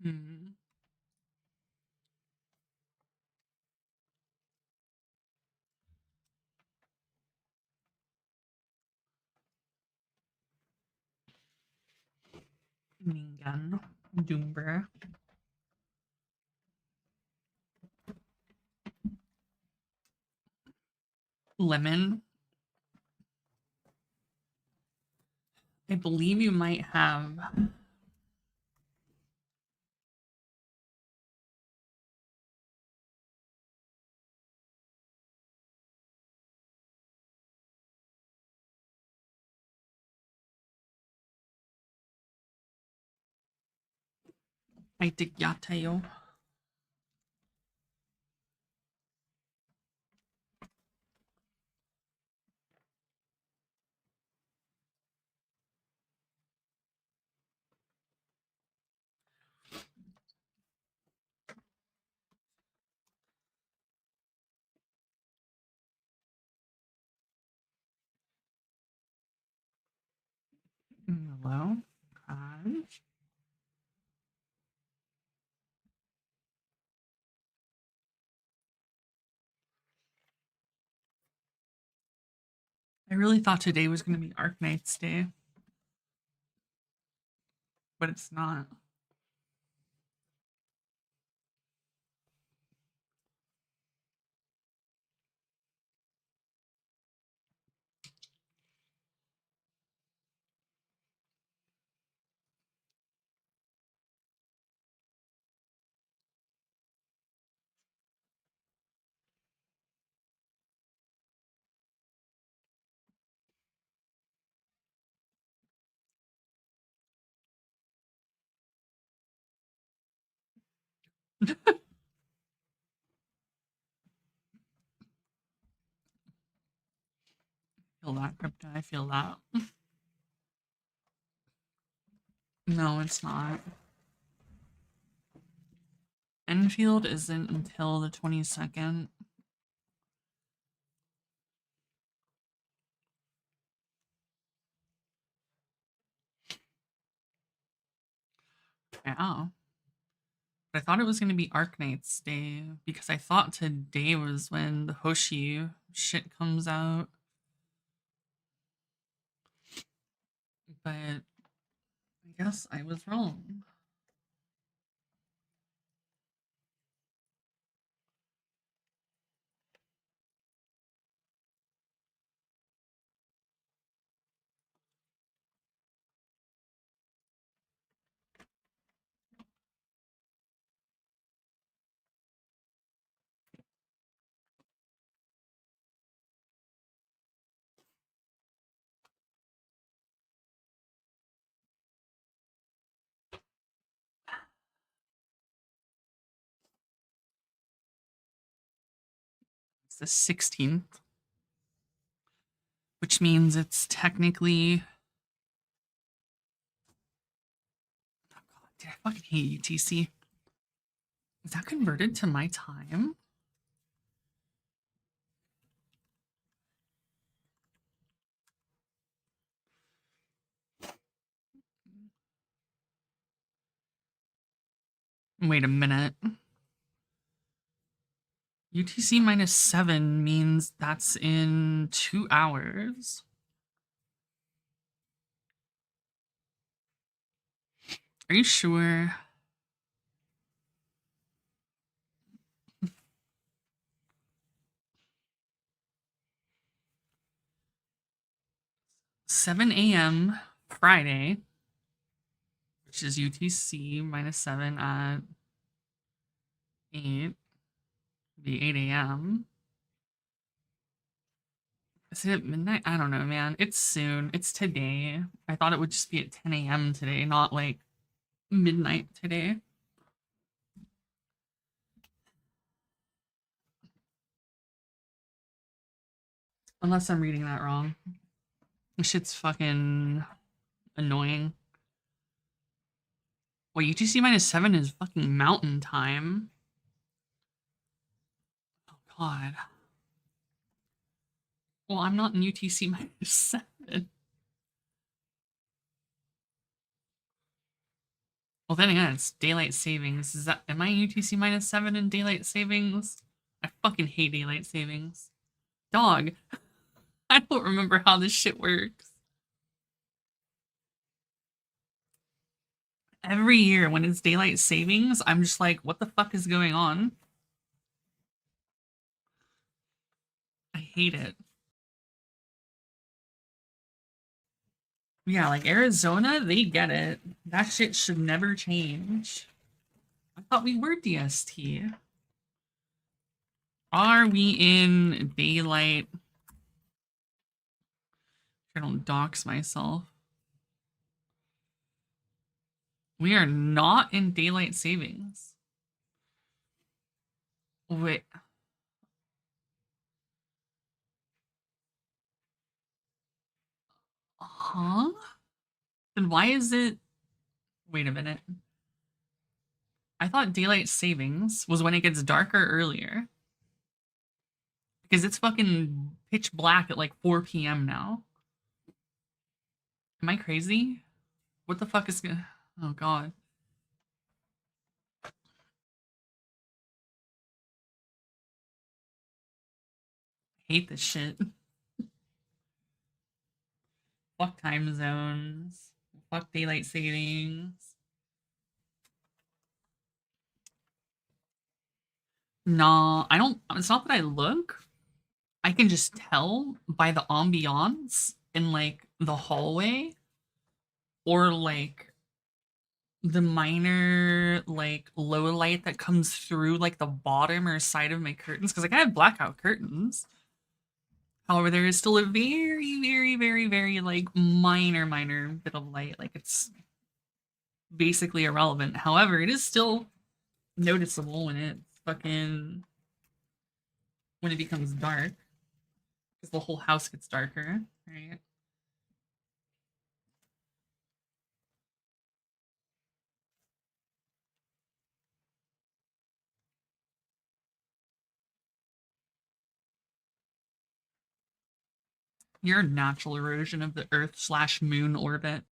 Hmm. Ningen. Doomber. Lemon. I believe you might have. I Yatayo. Hello. Hi. I really thought today was going to be Arknight's Day, but it's not. Feel that, Crypto. I feel that. No, it's not. Enfield isn't until the 22nd. Yeah. But I thought it was going to be Arknight's Day because I thought today was when the Hoshi shit comes out. But I guess I was wrong. It's the 16th, which means it's technically. Oh God, dude, I fucking hate UTC. Is that converted to my time? Wait a minute. UTC -7 means that's in 2 hours. Are you sure? 7 a.m. Friday, which is UTC -7 at 8. Be 8 a.m. Is it at midnight? I don't know, man. It's soon. It's today. I thought it would just be at 10 a.m. today, not like midnight today. Unless I'm reading that wrong. This shit's fucking annoying. Well, UTC -7 is fucking mountain time. Oh, God. Well, I'm not in UTC -7. Well, then again, it's daylight savings. Is that am I UTC -7 in daylight savings? I fucking hate daylight savings. Dog. I don't remember how this shit works. Every year when it's daylight savings, I'm just like, what the fuck is going on? I hate it. Yeah, like Arizona, they get it. That shit should never change. I thought we were DST. Are we in daylight? I don't dox myself. We are not in daylight savings. Wait. Huh? Then why is it? Wait a minute. I thought daylight savings was when it gets darker earlier. Because it's fucking pitch black at like 4 p.m. now. Am I crazy? What the fuck is gonna. Oh god. I hate this shit. Fuck time zones. Fuck daylight savings. No, I don't. It's not that I look. I can just tell by the ambiance in like the hallway or like the minor like low light that comes through like the bottom or side of my curtains because like I have blackout curtains. However, there is still a very, very, very, very like minor bit of light. Like it's basically irrelevant. However, it is still noticeable when it's fucking when it becomes dark because the whole house gets darker, right? Your natural erosion of the Earth/Moon orbit.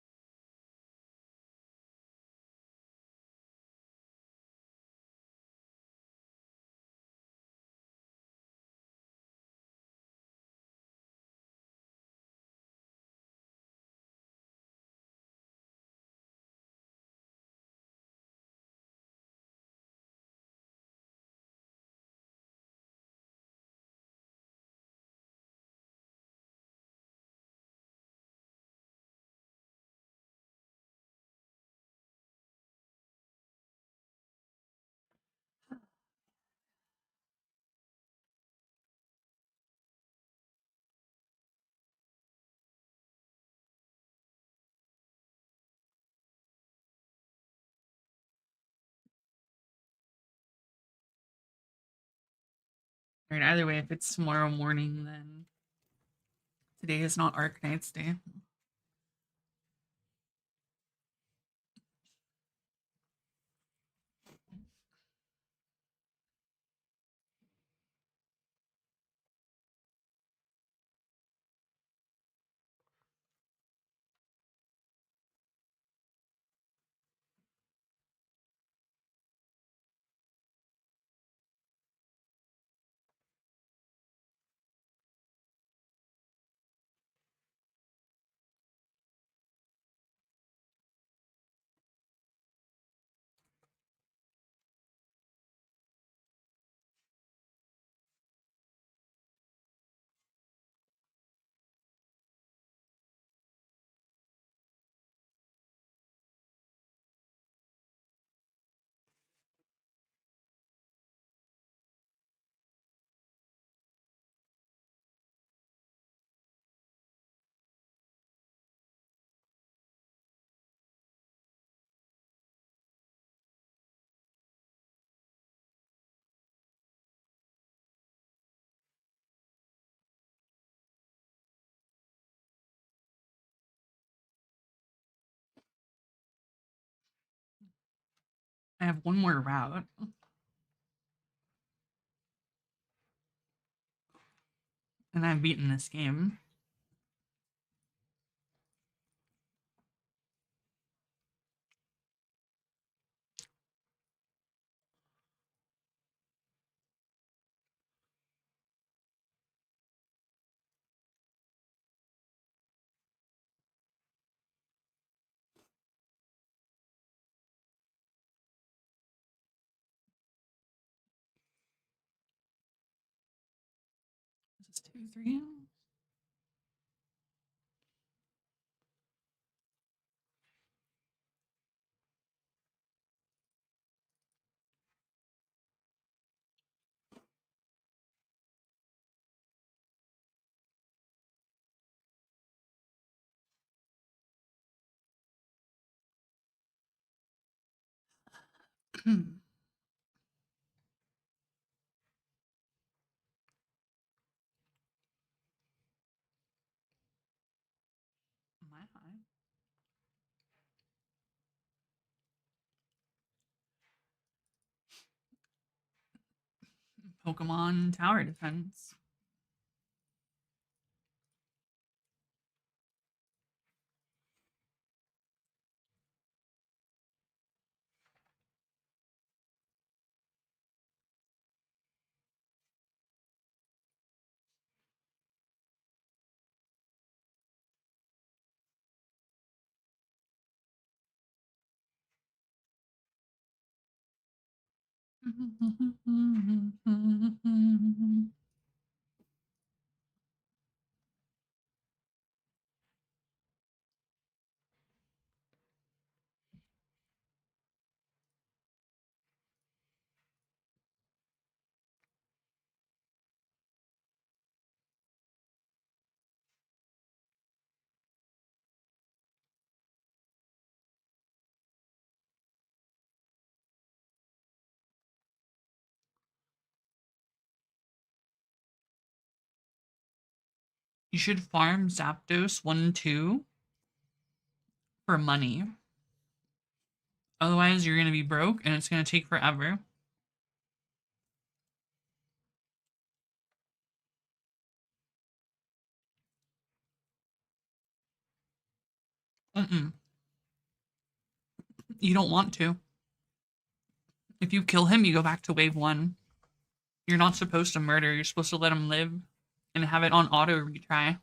Right, either way, if it's tomorrow morning, then today is not Arknight's day. I have one more route, and I've beaten this game. 2, 3. My high. Pokemon Tower Defense. You should farm Zapdos 1, 2 for money. Otherwise, you're going to be broke and it's going to take forever. Mm-mm. You don't want to. If you kill him, you go back to wave 1. You're not supposed to murder. You're supposed to let him live and have it on auto retry.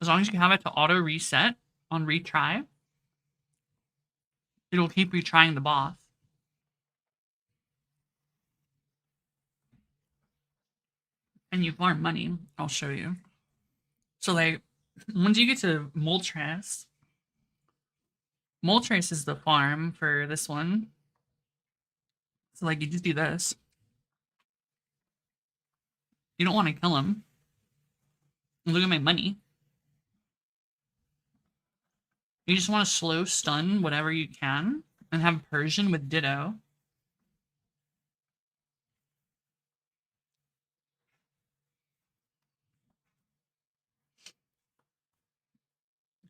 As long as you have it to auto reset on retry, it'll keep retrying the boss. And you farm money. I'll show you. So, like, once you get to Moltres is the farm for this one. So, like, you just do this. You don't want to kill him. Look at my money. You just want to slow stun whatever you can and have Persian with Ditto.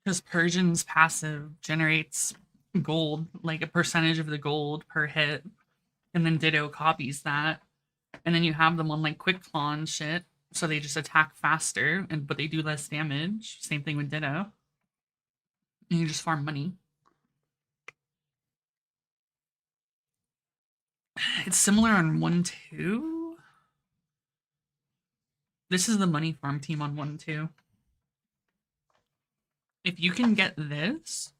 Because Persian's passive generates gold, like a percentage of the gold per hit, and then Ditto copies that. And then you have them on like quick claw and shit, so they just attack faster, but they do less damage. Same thing with Ditto. And you just farm money. It's similar on 1, 2. This is the money farm team on 1, 2. If you can get this,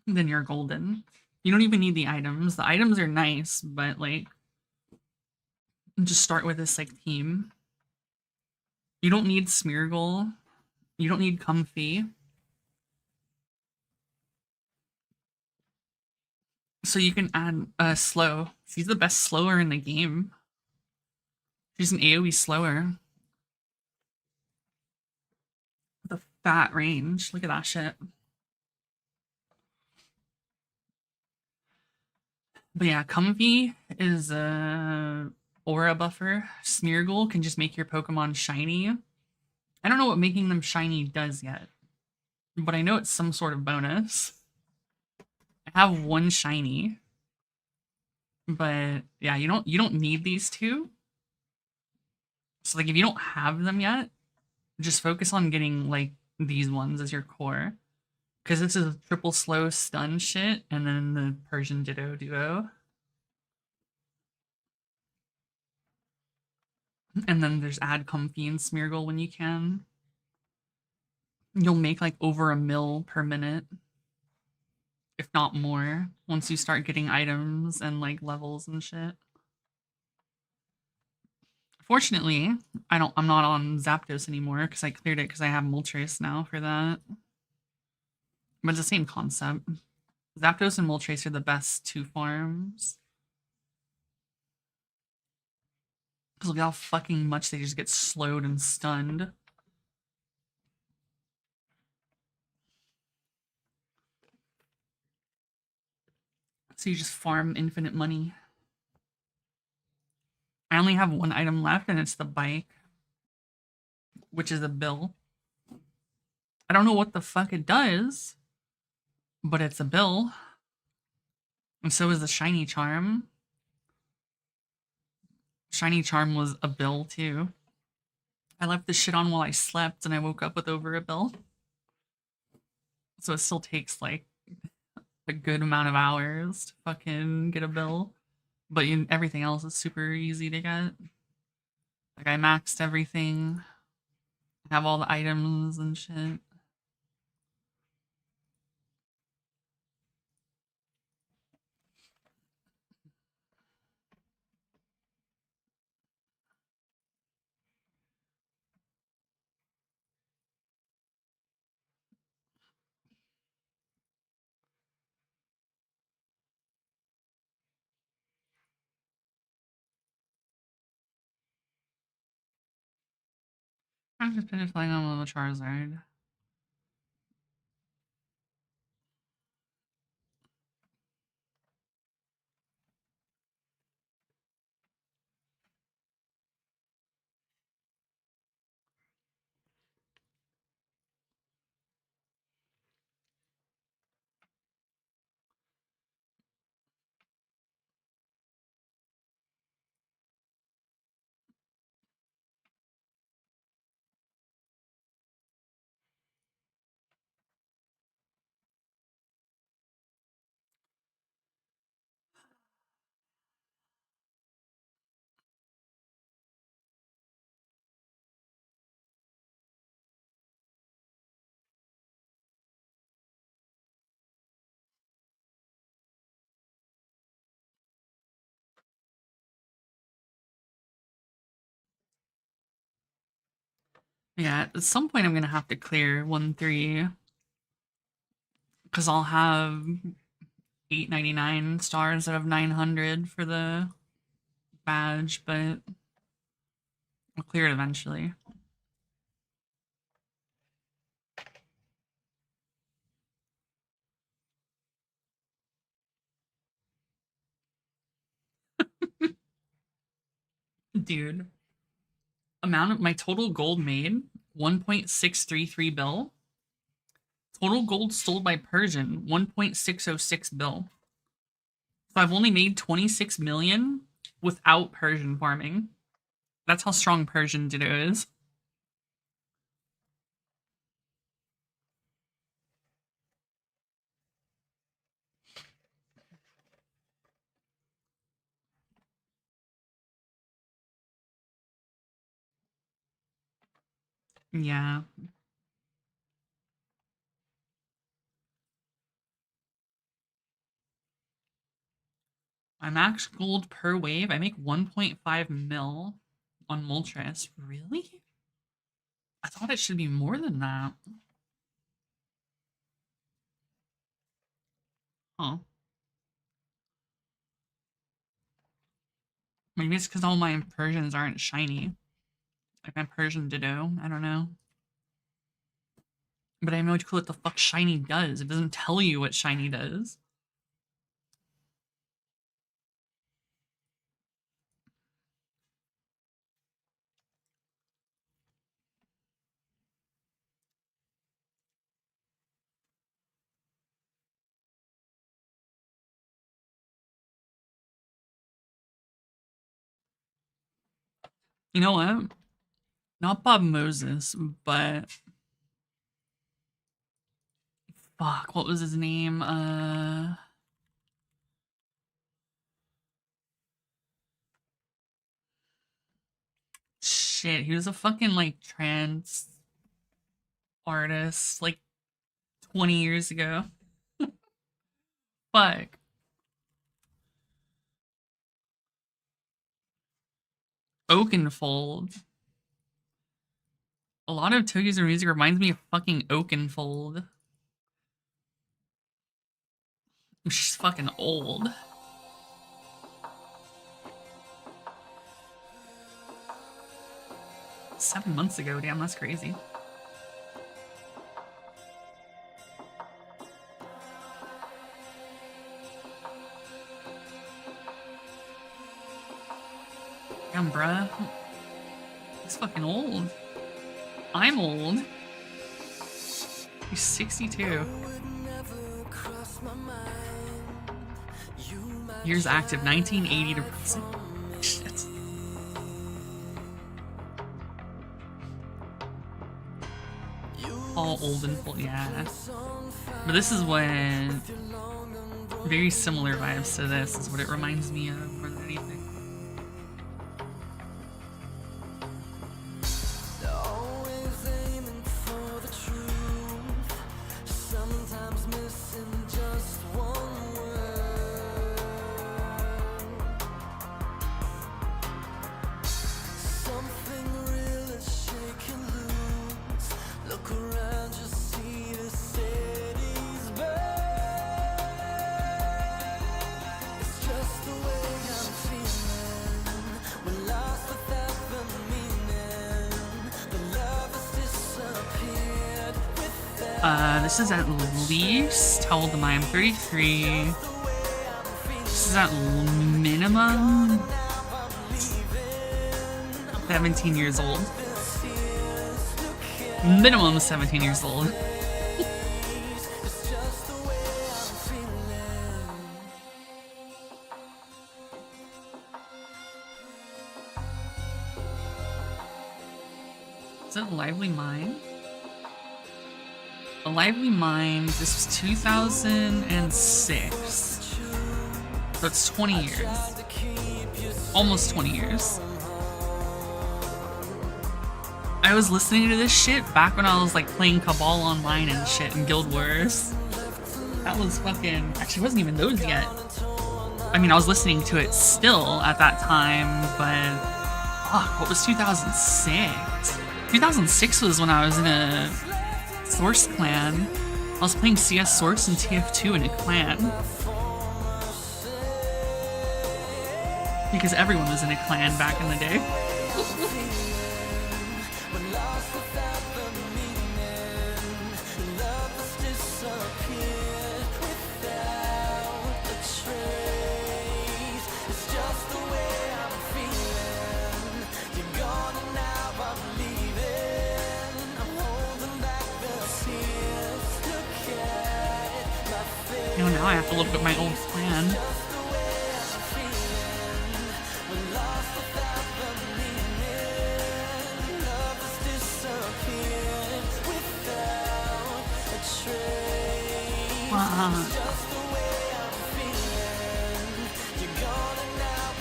then you're golden. You don't even need the items. The items are nice, but like, just start with this like team. You don't need Smeargle. You don't need Comfy. So you can add Slow. She's the best slower in the game. She's an AoE slower. With a fat range. Look at that shit. But yeah, Comfy is a aura buffer. Smeargle can just make your Pokemon shiny. I don't know what making them shiny does yet, but I know it's some sort of bonus. I have 1 shiny, but yeah, you don't need these 2. So like if you don't have them yet, just focus on getting like these ones as your core. Because this is triple slow stun shit, and then the Persian Ditto duo. And then there's add Comfy and Smeargle when you can. You'll make like over 1 mil per minute, if not more, once you start getting items and like levels and shit. Fortunately, I'm not on Zapdos anymore because I cleared it because I have Moltres now for that. But it's the same concept. Zapdos and Moltres are the best two farms. Because look at how fucking much they just get slowed and stunned. So you just farm infinite money. I only have one item left, and it's the bike, which is a bill. I don't know what the fuck it does, but it's a bill. And so is the shiny charm. Shiny charm was a bill too. I left this shit on while I slept, and I woke up with over a bill. So it still takes like a good amount of hours to fucking get a bill. But everything else is super easy to get. Like I maxed everything, have all the items and shit. I just finished playing on the Charizard. Yeah, at some point I'm gonna have to clear 1-3 because I'll have 899 stars out of 900 for the badge, but I'll clear it eventually. Dude, amount of my total gold made 1.633 bill. Total gold sold by Persian 1.606 bill. So I've only made 26 million without Persian farming. That's how strong Persian Ditto is. Yeah. My max gold per wave, I make 1.5 mil on Moltres. Really? I thought it should be more than that. Huh. Maybe it's because all my Persians aren't shiny. Like my Persian Ditto. I don't know. But I have no clue what the fuck shiny does. It doesn't tell you what shiny does. You know what? Not Bob Moses, but fuck, what was his name? Shit, he was a fucking like trans artist like 20 years ago. Fuck. Oakenfold. A lot of Tokyo's music reminds me of fucking Oakenfold. She's fucking old. Seven months ago, damn, that's crazy. Damn, bruh. He's fucking old. I'm old. He's 62. Years active, 1980 to present. Shit. All old and full, yeah. But this is what... Very similar vibes to this is what it reminds me of more than anything. This is at least, how old am I? I'm 33. This is at minimum 17 years old. Minimum 17 years old. Is that a Lively Mind? A Lively Mind, this was 2006. So it's 20 years. Almost 20 years. I was listening to this shit back when I was like playing Cabal Online and shit in Guild Wars. That was fucking... Actually, it wasn't even those yet. I mean, I was listening to it still at that time, but... Fuck, what was 2006? 2006 was when I was in a... Source clan. I was playing CS Source and TF2 in a clan. Because everyone was in a clan back in the day. You know, now I have to look at my old clan.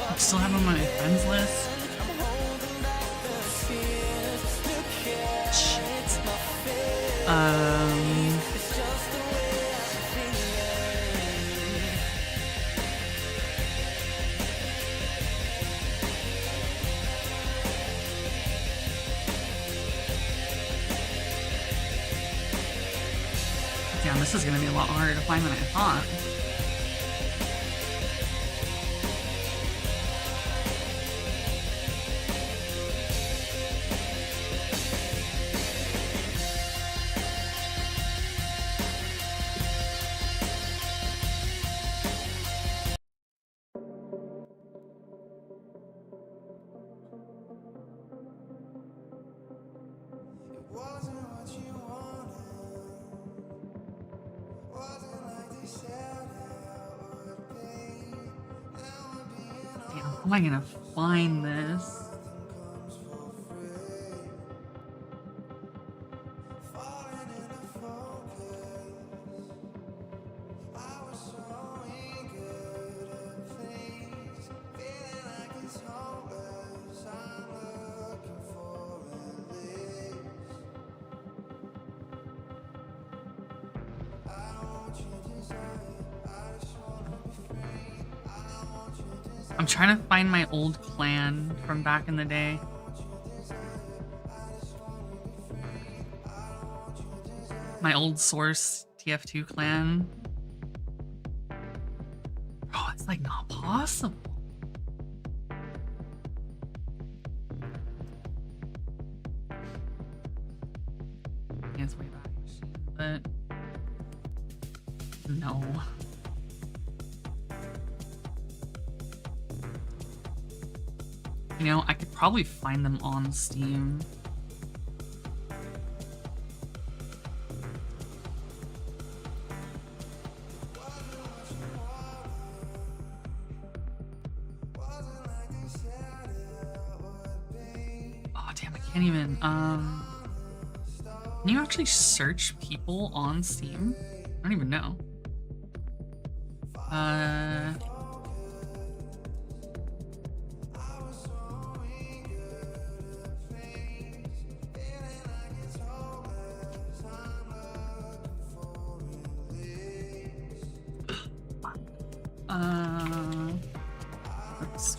I still have him on my friends list. Shit. Damn, this is gonna be a lot harder to find than I thought. How am I gonna find this? I'm trying to find my old clan from back in the day. My old source TF2 clan. Oh, it's like not possible. Yeah, it's way back, but no. You know, I could probably find them on Steam. Oh, damn, I can't even, can you actually search people on Steam? I don't even know. Let's...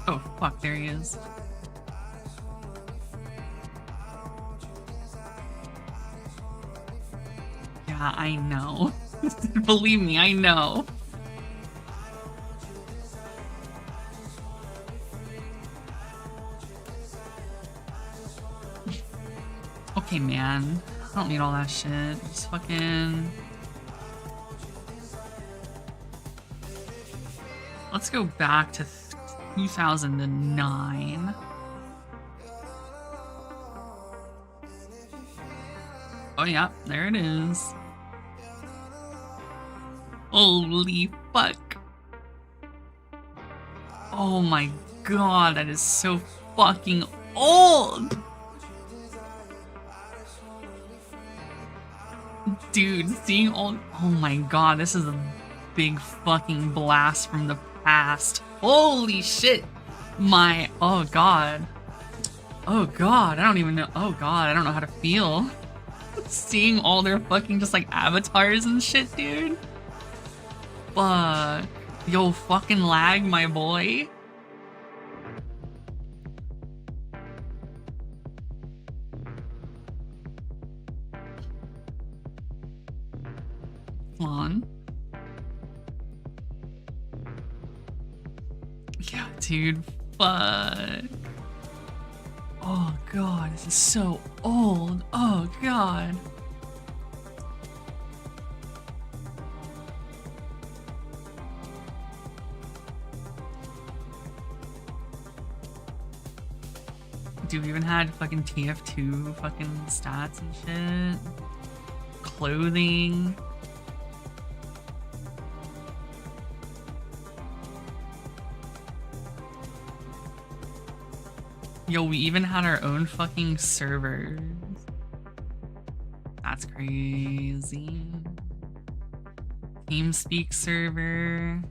Oh, fuck, there he is. Yeah, I know. Believe me, I know. Okay, man. I don't need all that shit. Just fucking... Let's go back to 2009. Oh yeah, there it is. Holy fuck. Oh my god, that is so fucking old! Dude, seeing all... Oh my god, this is a big fucking blast from the past. Holy shit! My... Oh god. Oh god, I don't even know... Oh god, I don't know how to feel. Seeing all their fucking just like avatars and shit, dude. Fuck. Yo, fucking lag, my boy. Come on. Yeah, dude. Fuck. Oh god, this is so old. Oh god. Dude, we even had fucking TF2 fucking stats and shit. Clothing. Yo, we even had our own fucking servers. That's crazy. TeamSpeak server.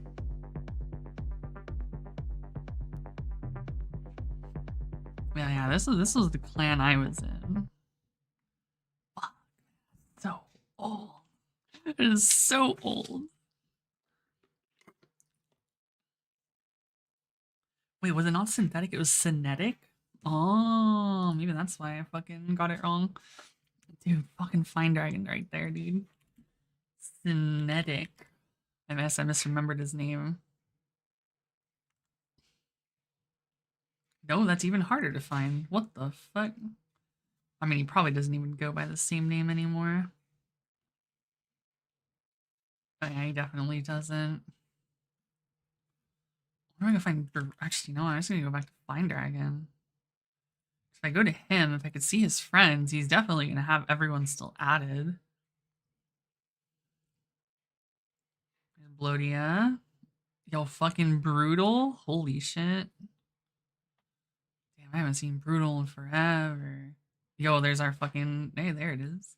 Yeah, this was the clan I was in. Fuck. So old. It is so old. Wait, was it not synthetic? It was Cinetic? Oh, maybe that's why I fucking got it wrong. Dude, fucking Fine Dragon right there, dude. Cinetic. I misremembered his name. No, that's even harder to find. What the fuck? I mean, he probably doesn't even go by the same name anymore. Oh, yeah, he definitely doesn't. Where am I gonna find... Actually, no, I'm just gonna go back to Fine Dragon. If I go to him, if I could see his friends, he's definitely gonna have everyone still added. Blodia. Yo, fucking Brutal. Holy shit. Damn, I haven't seen Brutal in forever. Yo, there's our fucking... Hey, there it is.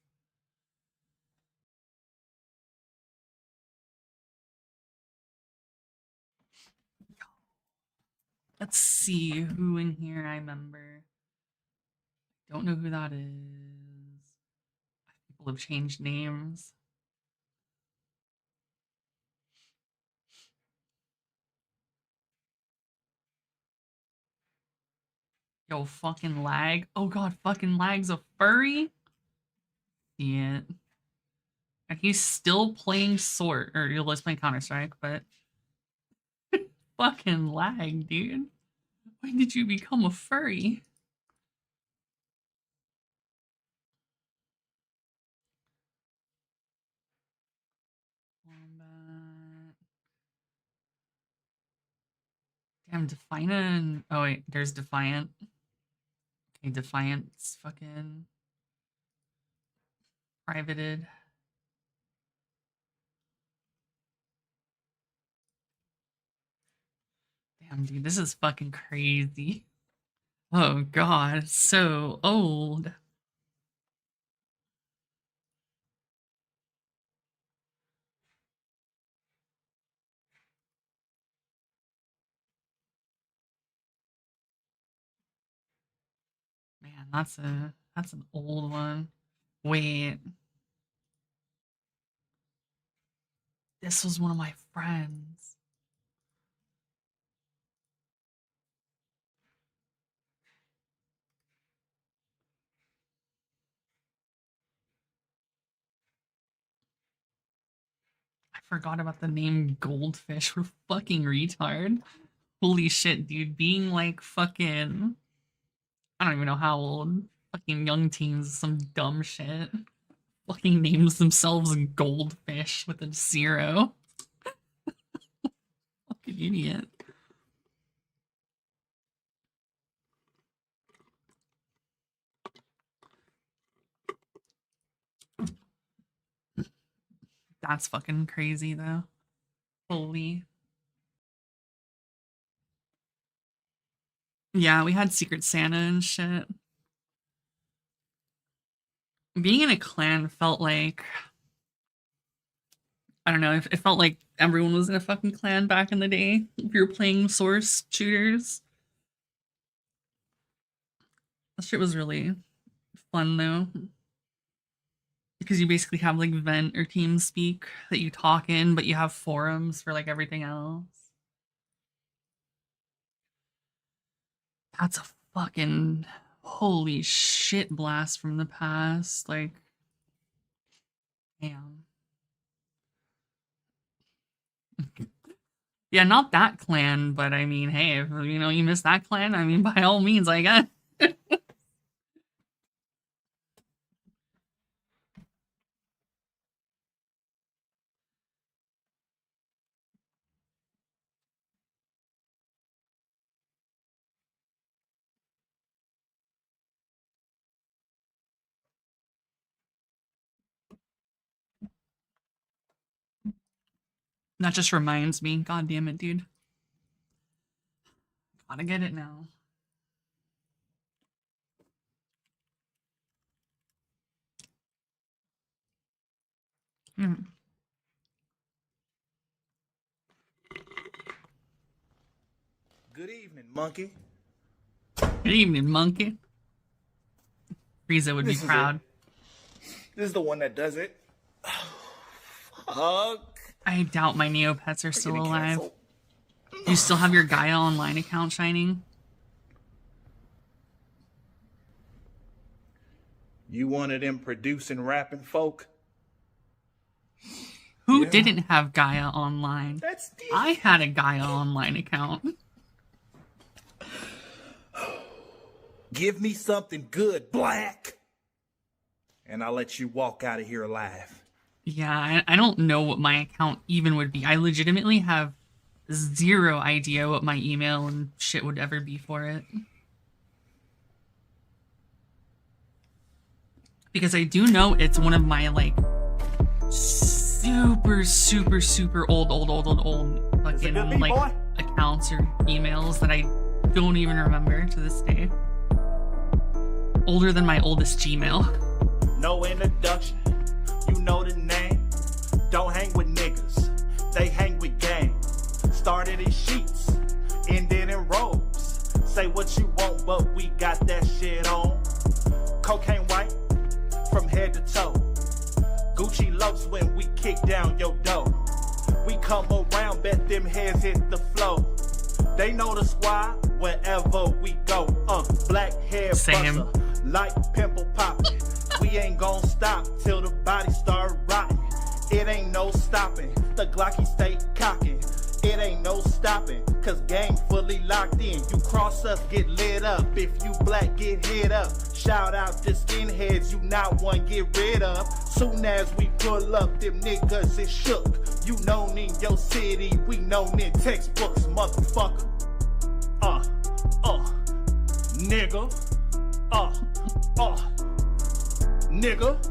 Let's see who in here I remember. Don't know who that is. People have changed names. Yo, fucking lag. Oh god, fucking lag's a furry? Yeah. And he's still playing Sword, or let's play Counter-Strike, but fucking lag, dude. When did you become a furry? Damn, Defiant. Oh wait, there's Defiant. Okay, Defiant's fucking privated. Damn, dude, this is fucking crazy. Oh god, so old. Man, that's an old one. Wait. This was one of my friends. I forgot about the name Goldfish. We're fucking retard. Holy shit, dude. Being like fucking, I don't even know how old. Fucking young teens, some dumb shit. Fucking names themselves Goldfish with a 0. Fucking idiot. That's fucking crazy though. Holy. Yeah, we had Secret Santa and shit. Being in a clan felt like, I don't know, it felt like everyone was in a fucking clan back in the day. If you were playing source shooters. That shit was really fun though. Because you basically have like Vent or TeamSpeak that you talk in, but you have forums for like everything else. That's a fucking holy shit blast from the past. Like, damn. Yeah, not that clan, but I mean, hey, if you miss that clan, I mean, by all means, I guess. That just reminds me. God damn it, dude. Gotta get it now. Good evening, monkey. Good evening, monkey. Frieza would be proud. This is the one that does it. Fuck. I doubt my Neopets are still alive. Do you still have your Gaia Online account shining? You one of them producing rapping folk? Who didn't have Gaia Online? That's deep. I had a Gaia Online account. Give me something good, black, and I'll let you walk out of here alive. Yeah, I don't know what my account even would be. I legitimately have zero idea what my email and shit would ever be for it. Because I do know it's one of my, like, super, super, super old fucking, like, accounts or emails that I don't even remember to this day. Older than my oldest Gmail. No introduction, you know the name. Don't hang with niggas, they hang with gang. Started in sheets, ended in robes. Say what you want, but we got that shit on. Cocaine white, from head to toe. Gucci loafs when we kick down your door. We come around, bet them heads hit the floor. They know the squad wherever we go. Black like pimple popping. We ain't gon' stop till the body start rotting. It ain't no stopping, the Glocky stay cocking. It ain't no stopping, cause gang fully locked in. You cross us, get lit up. If you black, get hit up. Shout out to skinheads, you not one get rid of. Soon as we pull up, them niggas is shook. You known in your city, we known in textbooks, motherfucker. Nigga. Nigga.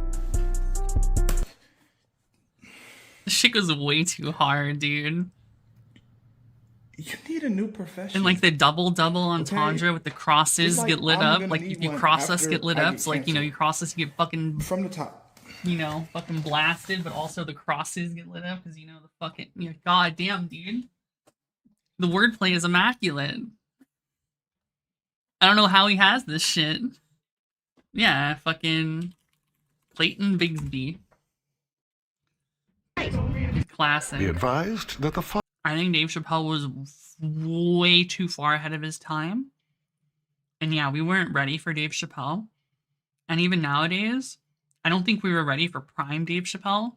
This shit goes way too hard, dude. You need a new profession. And like the double entendre with the crosses Like, get lit I'm up. gonna Like need if you one cross us, after get lit I up. get So like, you know, canceled. you cross us, you get fucking, From the top. you know, fucking blasted, but also the crosses get lit up because, you know, the fucking, you know, goddamn, dude. The wordplay is immaculate. I don't know how he has this shit. Yeah, fucking Clayton Bigsby. Classic. Be advised that the I think Dave Chappelle was way too far ahead of his time. And yeah, we weren't ready for Dave Chappelle. And even nowadays, I don't think we were ready for prime Dave Chappelle.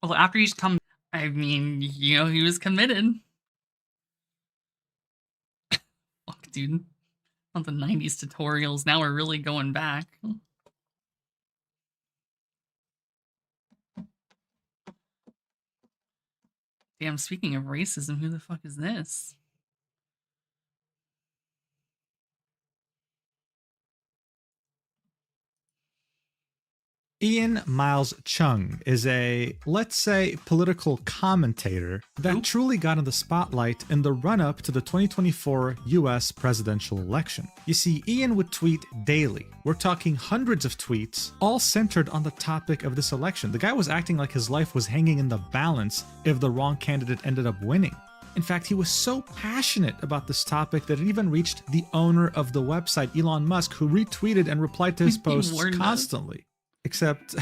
Although after he's come, I mean, you know, he was committed. Fuck, dude. On the 90s tutorials, now we're really going back. Damn, speaking of racism, who the fuck is this? Ian Miles Chung is a, let's say, political commentator that Oop. truly got in the spotlight in the run-up to the 2024 US presidential election. You see, Ian would tweet daily. We're talking hundreds of tweets, all centered on the topic of this election. The guy was acting like his life was hanging in the balance if the wrong candidate ended up winning. In fact, he was so passionate about this topic that it even reached the owner of the website, Elon Musk, who retweeted and replied to his posts Word constantly. Except,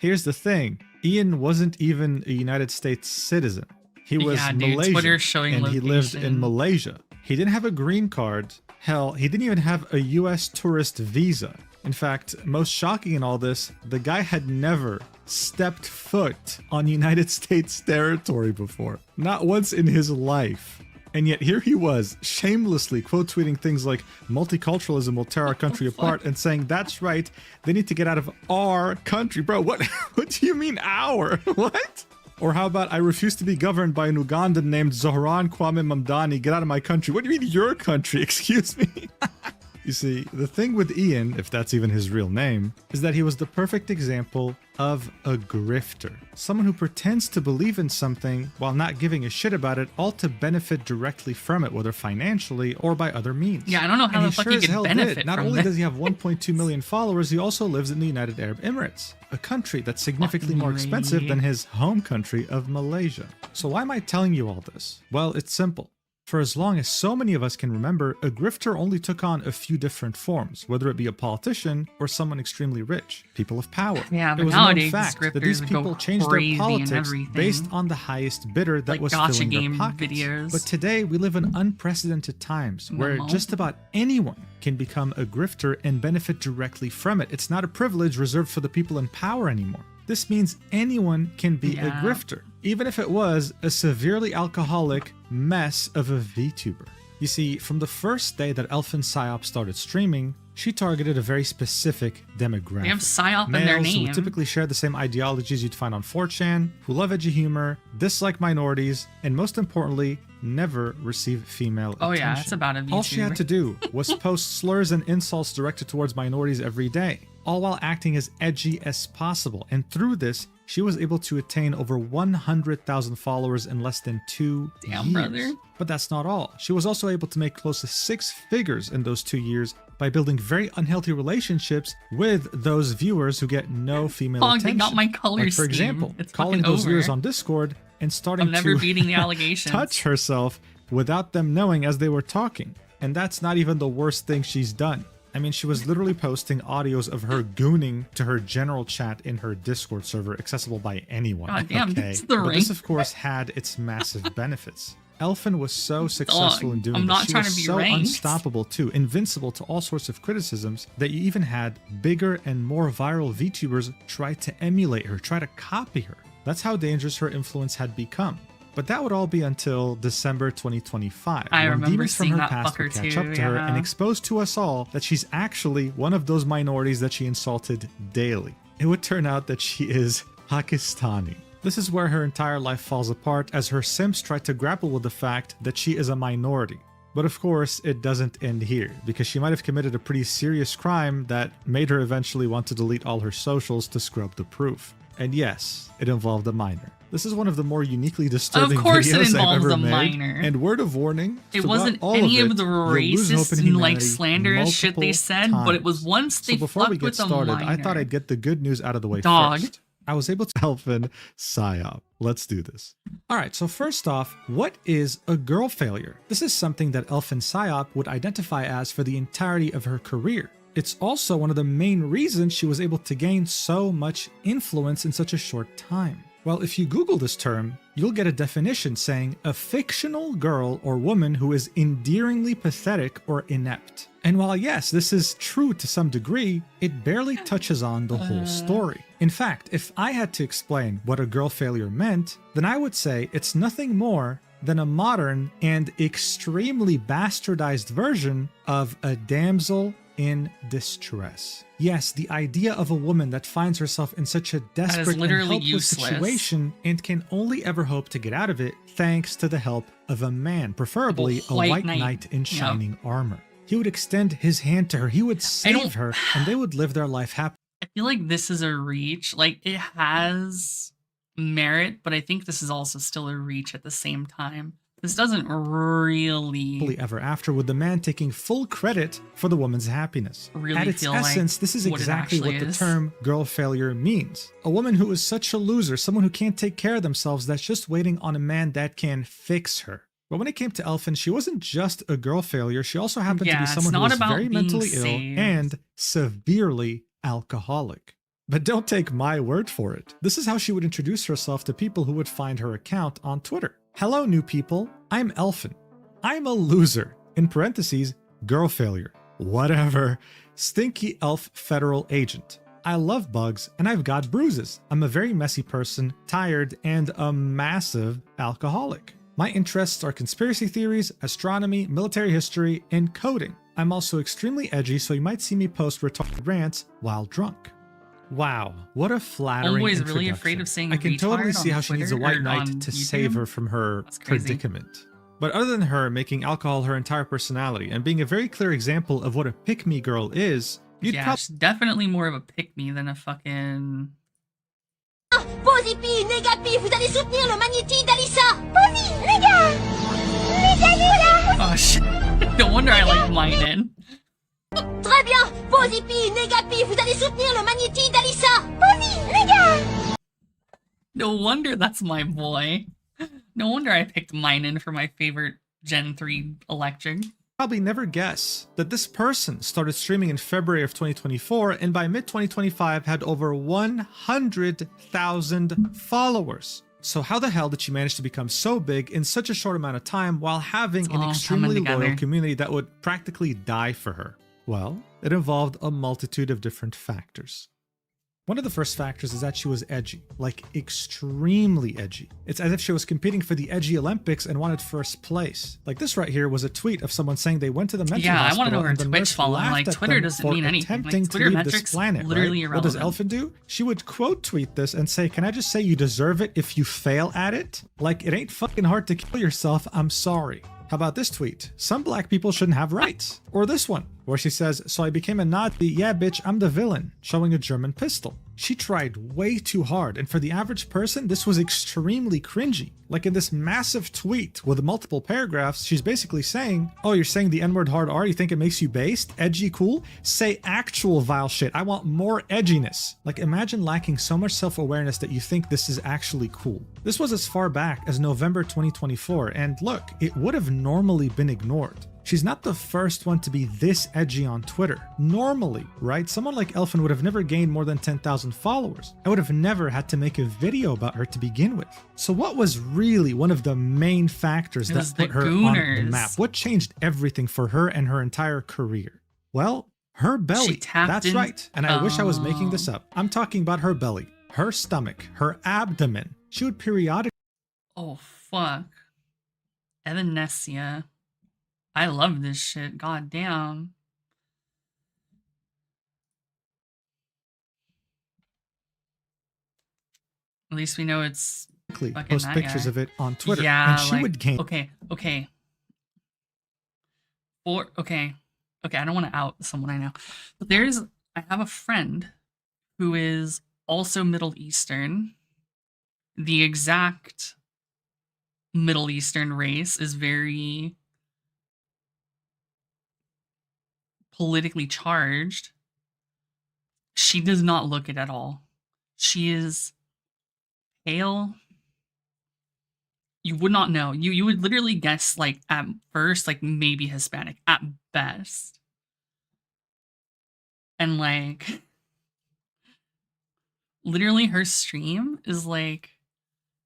here's the thing. Ian wasn't even a United States citizen. He was Yeah, dude, Malaysian, Twitter's showing and he lived in location. Malaysia. He didn't have a green card. Hell, he didn't even have a US tourist visa. In fact, most shocking in all this, the guy had never stepped foot on United States territory before. Not once in his life. And yet here he was, shamelessly quote tweeting things like multiculturalism will tear our country apart and saying, that's right, they need to get out of our country. Bro, what do you mean our? What? Or how about, I refuse to be governed by an Ugandan named Zohran Kwame Mamdani. Get out of my country. What do you mean your country? Excuse me. You see, the thing with Ian, if that's even his real name, is that he was the perfect example of a grifter. Someone who pretends to believe in something while not giving a shit about it, all to benefit directly from it, whether financially or by other means. Yeah, I don't know how And the he fuck sure he as could hell benefit did. Not from only this. does he have 1.2 million followers, he also lives in the United Arab Emirates, a country that's significantly more expensive than his home country of Malaysia. So why am I telling you all this? Well, it's simple. For as long as so many of us can remember, a grifter only took on a few different forms, whether it be a politician or someone extremely rich, people of power. Yeah, but it was a known nowadays fact that grifters these would go people changed crazy their and politics everything. based on the highest bidder that Like was gacha filling their game pockets. videos. But today we live in unprecedented times where Memo. just about anyone can become a grifter and benefit directly from it. It's not a privilege reserved for the people in power anymore. This means anyone can be a Yeah. grifter, even if it was a severely alcoholic mess of a VTuber. You see, from the first day that Elfin Psyop started streaming, she targeted a very specific demographic. They have psyop in their Males who name. would typically share the same ideologies you'd find on 4chan, who love edgy humor, dislike minorities, and most importantly, never receive female attention. Oh yeah, that's about a VTuber. All she had to do was post slurs and insults directed towards minorities every day, all while acting as edgy as possible. And through this, she was able to attain over 100,000 followers in less than 2 Damn, years. brother. But that's not all. She was also able to make close to 6 figures in those 2 years by building very unhealthy relationships with those viewers who get no female Fuck, attention. they got my color Like, for scheme. example, It's calling fucking those over. viewers on Discord and starting I'm never to beating the allegations. touch herself without them knowing as they were talking. And that's not even the worst thing she's done. I mean, she was literally posting audios of her gooning to her general chat in her Discord server, accessible by anyone. God damn, okay? that's the But rank. this, of course, had its massive benefits. Elfin was so successful in doing I'm this. not She trying was to be so ranked. unstoppable too, invincible to all sorts of criticisms, that you even had bigger and more viral VTubers try to emulate her, try to copy her. That's how dangerous her influence had become. But that would all be until December 2025, I when remember demons from seeing her that past would fucker catch too, up to her and yeah. expose to us all that she's actually one of those minorities that she insulted daily. It would turn out that she is Pakistani. This is where her entire life falls apart as her simps try to grapple with the fact that she is a minority. But of course, it doesn't end here, because she might have committed a pretty serious crime that made her eventually want to delete all her socials to scrub the proof. And yes, it involved a minor. This is one of the more uniquely disturbing Of course it videos I've involves ever a made. minor. And word of warning, It throughout wasn't all any of of the you'll lose hope racist in and like humanity slanderous shit they multiple said, but it was times. once they So before we fucked get with a started, minor. I thought I'd get the good news out of the way Dog. first. I was able to Elfin PSYOP. Let's do this. Alright, so first off, what is a girl failure? This is something that Elfin PSYOP would identify as for the entirety of her career. It's also one of the main reasons she was able to gain so much influence in such a short time. Well, if you Google this term, you'll get a definition saying a fictional girl or woman who is endearingly pathetic or inept. And while yes, this is true to some degree, it barely touches on the whole story. In fact, if I had to explain what a girl failure meant, then I would say it's nothing more than a modern and extremely bastardized version of a damsel in distress. Yes, the idea of a woman that finds herself in such a desperate and literally helpless useless. situation and can only ever hope to get out of it thanks to the help of a man, preferably a white knight in shining armor. He would extend his hand to her, he would save her, and they would live their life happily. I feel like this is a reach. Like, it has merit, but I think this is also still a reach at the same time. This doesn't really Ever after, with the man taking full credit for the woman's happiness. Really At its feel like essence, this is what it exactly what actually the is. term girl failure means. A woman who is such a loser, someone who can't take care of themselves, that's just waiting on a man that can fix her. But when it came to Elfin, she wasn't just a girl failure, she also happened to Yeah, be it's someone who not was about very being mentally ill saved. and severely alcoholic. But don't take my word for it. This is how she would introduce herself to people who would find her account on Twitter. Hello, new people. I'm Elfin. I'm a loser. In parentheses, girl failure. Whatever. Stinky elf federal agent. I love bugs and I've got bruises. I'm a very messy person, tired, and a massive alcoholic. My interests are conspiracy theories, astronomy, military history, and coding. I'm also extremely edgy, so you might see me post retarded rants while drunk. Wow, what a flattering Always really introduction. afraid of saying I can totally retard see on how she needs a Twitter white or knight on to YouTube. save her from her That's crazy. predicament. But other than her making alcohol her entire personality and being a very clear example of what a pick-me girl is, you'd Yeah, probably she's definitely more of a pick-me than a fucking... Posipi, négatif, vous allez soutenir le magnétique d'Alissa. Posi, les gars. Oh shit. No wonder I like mine. Très bien. Posipi, négatif, vous allez soutenir le magnétique d'Alissa. Posi, les gars. No wonder that's my boy. No wonder I picked mine for my favorite Gen 3 electric. never guess that this person started streaming in February of 2024 and by mid-2025 had over 100,000 followers. So how the hell did she manage to become so big in such a short amount of time while having It's an all extremely coming loyal together. community that would practically die for her? Well, it involved a multitude of different factors. One of the first factors is that she was edgy, like extremely edgy. It's as if she was competing for the edgy Olympics and wanted first place. Like this right here was a tweet of someone saying they went to the mental Yeah, I hospital wanna know her and the Twitch nurse following. laughed Like, at Twitter them doesn't for mean anything. Like, attempting Twitter to leave metrics this planet, literally right? What does irrelevant. Elfin do? She would quote tweet this and say, "Can I just say you deserve it if you fail at it? Like, it ain't fucking hard to kill yourself, I'm sorry." How about this tweet? "Some black people shouldn't have rights." Or this one, where she says, "So I became a Nazi, yeah bitch, I'm the villain," showing a German pistol. She tried way too hard, and for the average person, this was extremely cringy. Like in this massive tweet with multiple paragraphs, she's basically saying, "Oh, you're saying the N-word hard R, you think it makes you based? Edgy cool? Say actual vile shit. I want more edginess." Like imagine lacking so much self-awareness that you think this is actually cool. This was as far back as November 2024, and look, it would have normally been ignored. She's not the first one to be this edgy on Twitter. Normally, right, someone like Elfin would have never gained more than 10,000 followers. I would have never had to make a video about her to begin with. So what was really one of the main factors that put her on the map? What changed everything for her and her entire career? Well, her belly. That's right. And I wish I was making this up. I'm talking about her belly, her stomach, her abdomen. She would periodically... Oh, fuck. Evanescia. I love this shit. God damn. At least we know it's post pictures of it on Twitter. Yeah, and she would gain... Okay. Okay, I don't want to out someone I know. But I have a friend who is also Middle Eastern. The exact Middle Eastern race is very politically charged. She does not look it at all. She is pale. You would not know. You would literally guess, like, at first, like, maybe Hispanic at best. And, like, literally her stream is like,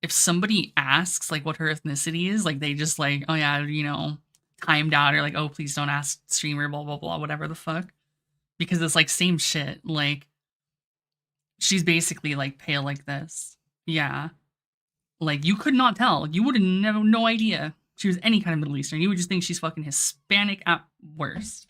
if somebody asks, like, what her ethnicity is, like, they just, like, oh yeah, you know, timed out, or like, oh, please don't ask streamer, blah, blah, blah, whatever the fuck. Because it's, like, same shit. Like, she's basically, like, pale like this. Yeah. Like, you could not tell. You would have no idea she was any kind of Middle Eastern. You would just think she's fucking Hispanic at worst.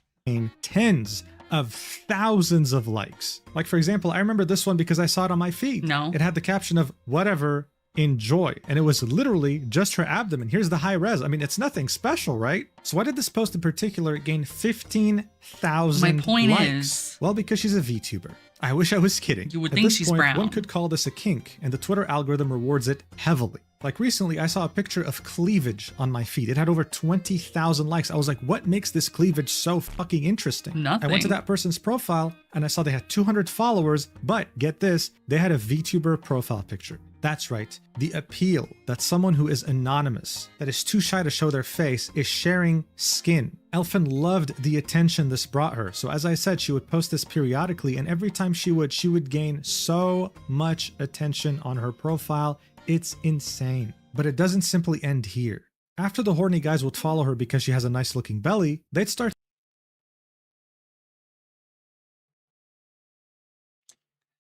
Tens of thousands of likes. Like, for example, I remember this one because I saw it on my feed. No. It had the caption of whatever, enjoy. And it was literally just her abdomen. Here's the high res. I mean, it's nothing special, right? So why did this post in particular gain 15,000 My point likes? is... Well, because she's a VTuber. I wish I was kidding. You would At think this she's point, brown. One could call this a kink, and the Twitter algorithm rewards it heavily. Like recently, I saw a picture of cleavage on my feed. It had over 20,000 likes. I was like, what makes this cleavage so fucking interesting? Nothing. I went to that person's profile, and I saw they had 200 followers, but get this, they had a VTuber profile picture. That's right, the appeal that someone who is anonymous, that is too shy to show their face, is sharing skin. Elfin loved the attention this brought her. So as I said, she would post this periodically, and every time she would gain so much attention on her profile. It's insane. But it doesn't simply end here. After the horny guys would follow her because she has a nice looking belly, they'd start...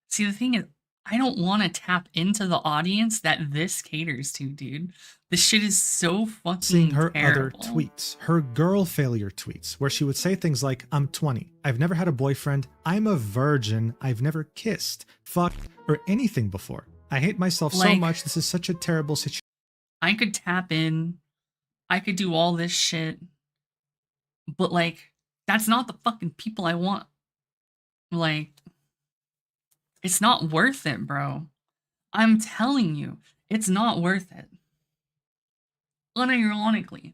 See, the thing is, I don't want to tap into the audience that this caters to, dude. This shit is so fucking seeing her terrible. other tweets, her girl failure tweets, where she would say things like, I'm 20, I've never had a boyfriend, I'm a virgin, I've never kissed, fucked, or anything before. I hate myself so much, this is such a terrible situation. I could tap in, I could do all this shit, but like, that's not the fucking people I want. Like, it's not worth it, bro. I'm telling you, it's not worth it. Unironically,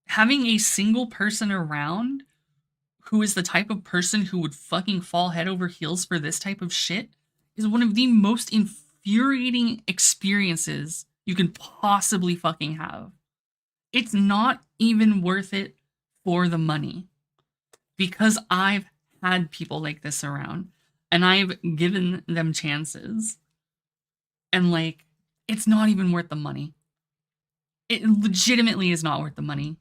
having a single person around who is the type of person who would fucking fall head over heels for this type of shit is one of the most infuriating experiences you can possibly fucking have. It's not even worth it for the money. Because I've had people like this around. And I've given them chances. And, like, it's not even worth the money. It legitimately is not worth the money.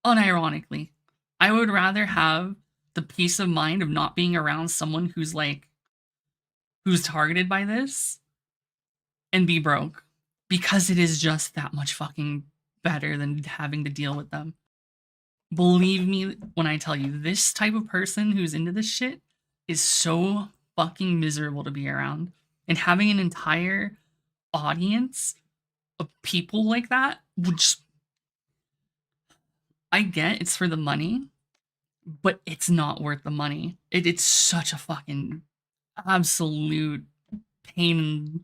Unironically. I would rather have the peace of mind of not being around someone who's, like, who's targeted by this and be broke. Because it is just that much fucking better than having to deal with them. Believe me when I tell you, this type of person who's into this shit is so fucking miserable to be around, and having an entire audience of people like that would just... I get it's for the money, but it's not worth the money. It's such a fucking absolute pain.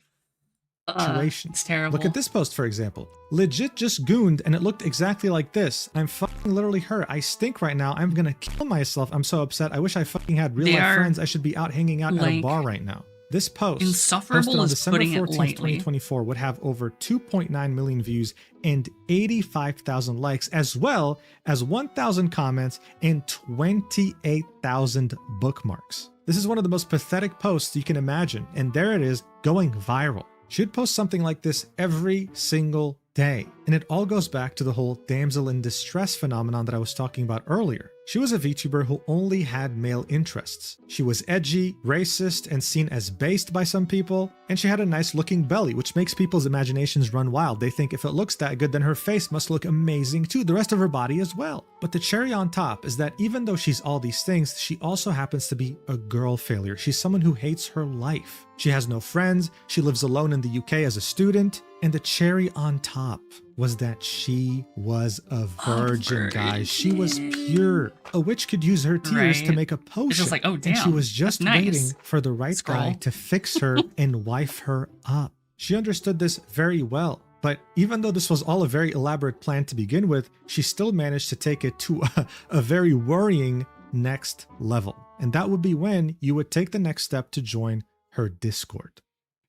Situation. It's terrible. Look at this post, for example. Legit just gooned, and it looked exactly like this. I'm fucking literally her. I stink right now. I'm gonna kill myself. I'm so upset. I wish I fucking had real life friends. I should be out hanging out at a bar right now. This post, Insufferable posted on is December putting it 14th, lightly. 2024, would have over 2.9 million views and 85,000 likes, as well as 1,000 comments and 28,000 bookmarks. This is one of the most pathetic posts you can imagine, and there it is, going viral. She'd post something like this every single day, and it all goes back to the whole damsel in distress phenomenon that I was talking about earlier. She was a VTuber who only had male interests. She was edgy, racist, and seen as based by some people, and she had a nice looking belly, which makes people's imaginations run wild. They think if it looks that good, then her face must look amazing too, the rest of her body as well. But the cherry on top is that even though she's all these things, she also happens to be a girl failure. She's someone who hates her life. She has no friends, she lives alone in the UK as a student, and the cherry on top was that she was a virgin, guys. She was pure. A witch could use her tears to make a potion. It's just like, oh damn, and she was just that's nice. waiting for the right guy to fix her and wife her up. She understood this very well. But even though this was all a very elaborate plan to begin with, she still managed to take it to a very worrying next level. And that would be when you would take the next step to join her Discord.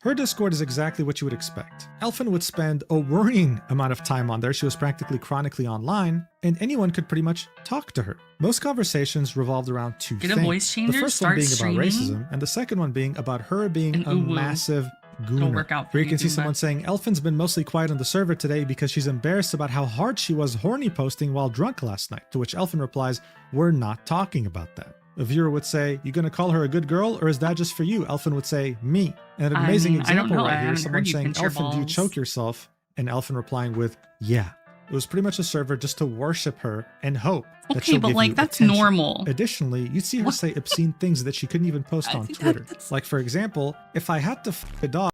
Her Discord is exactly what you would expect. Elfin would spend a worrying amount of time on there. She was practically chronically online, and anyone could pretty much talk to her. Most conversations revolved around two things. Get a voice changer, the first start one being streaming, about racism, and the second one being about her being and a ooh-woo. massive It'll gooner. work out for Where you can see Zumba. someone saying, Elfin's been mostly quiet on the server today because she's embarrassed about how hard she was horny posting while drunk last night. To which Elfin replies, we're not talking about that. A viewer would say, you gonna call her a good girl, or is that just for you? Elfin would say, me. And an amazing I don't example know. I right here, haven't someone heard you saying, pinch your Elfin, do you balls. choke yourself? And Elfin replying with, yeah. It was pretty much a server just to worship her and hope that Okay, she'll but give like you that's attention. normal. Additionally, you'd see her What? say obscene things that she couldn't even post I on think Twitter. that's- Like, for example, if I had to a dog,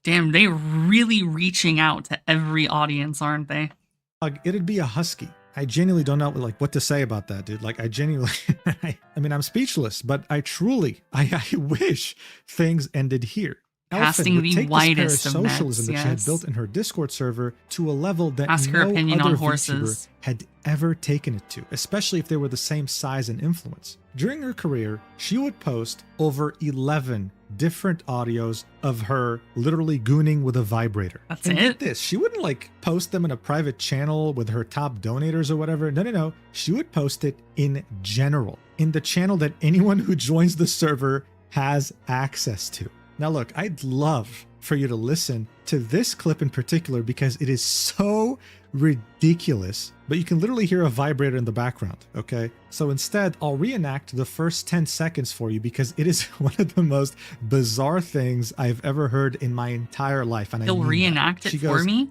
Damn, they really reaching out to every audience, aren't they? it'd be a husky. I genuinely don't know like what to say about that, dude. Like I genuinely, I mean, I'm speechless, but I wish things ended here. Casting Elfin would the take widest this of parasocialism nets, that she had yes. built in her Discord server to a level that Ask her no opinion other on VTuber horses. had ever taken it to, especially if they were the same size and influence. During her career, she would post over 11 different audios of her literally gooning with a vibrator. That's and it? Get this, she wouldn't like post them in a private channel with her top donators or whatever. No. She would post it in general, in the channel that anyone who joins the server has access to. Now look, I'd love for you to listen to this clip in particular because it is so ridiculous, but you can literally hear a vibrator in the background, okay? So instead, I'll reenact the first 10 seconds for you because it is one of the most bizarre things I've ever heard in my entire life. And He'll I mean reenact that. it She for goes, me?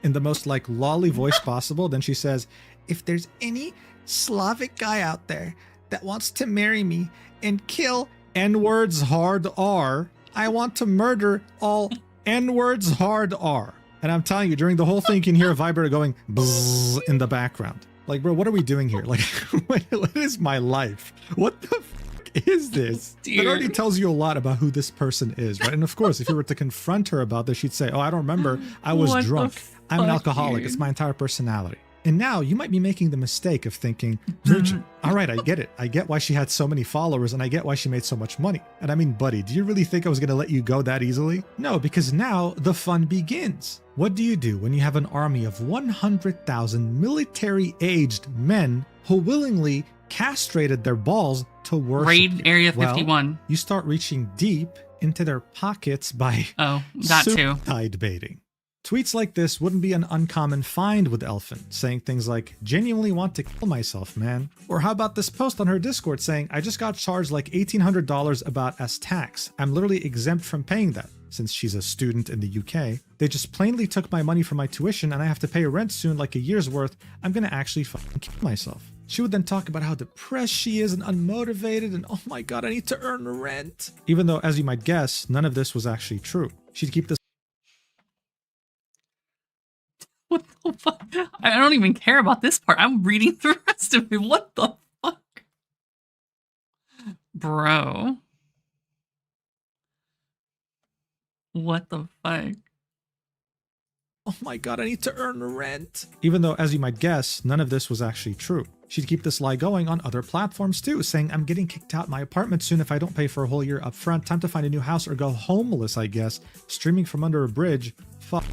in the most like lolly voice possible. Then she says, if there's any Slavic guy out there that wants to marry me and kill N-words hard R, I want to murder all N-words hard R. And I'm telling you, during the whole thing, you can hear a vibrator going bzzz in the background. Like, bro, what are we doing here? Like, what is my life? What the fuck is this? That already tells you a lot about who this person is, right? And of course, if you were to confront her about this, she'd say, oh, I don't remember. I was What the drunk. I'm an fuck, alcoholic. dude? It's my entire personality. And now you might be making the mistake of thinking, virgin. All right, I get it. I get why she had so many followers and I get why she made so much money. And I mean, buddy, do you really think I was going to let you go that easily? No, because now the fun begins. What do you do when you have an army of 100,000 military-aged men who willingly castrated their balls to worship Raid you? Area Well, 51. you start reaching deep into their pockets by Oh, that too. tide baiting. Tweets like this wouldn't be an uncommon find with Elfin, saying things like, genuinely want to kill myself, man. Or how about this post on her Discord saying, I just got charged like $1,800 about as tax. I'm literally exempt from paying that. Since she's a student in the UK, they just plainly took my money for my tuition and I have to pay rent soon like a year's worth. I'm gonna actually fucking kill myself. She would then talk about how depressed she is and unmotivated and oh my god, I need to earn rent. Even though, as you might guess, none of this was actually true. She'd keep this What the fuck? I don't even care about this part. I'm reading the rest of it. What the fuck? Bro. What the fuck? Oh my god, I need to earn rent. Even though, as you might guess, none of this was actually true. She'd keep this lie going on other platforms too, saying, I'm getting kicked out my apartment soon if I don't pay for a whole year up front. Time to find a new house or go homeless, I guess. Streaming from under a bridge. Fuck.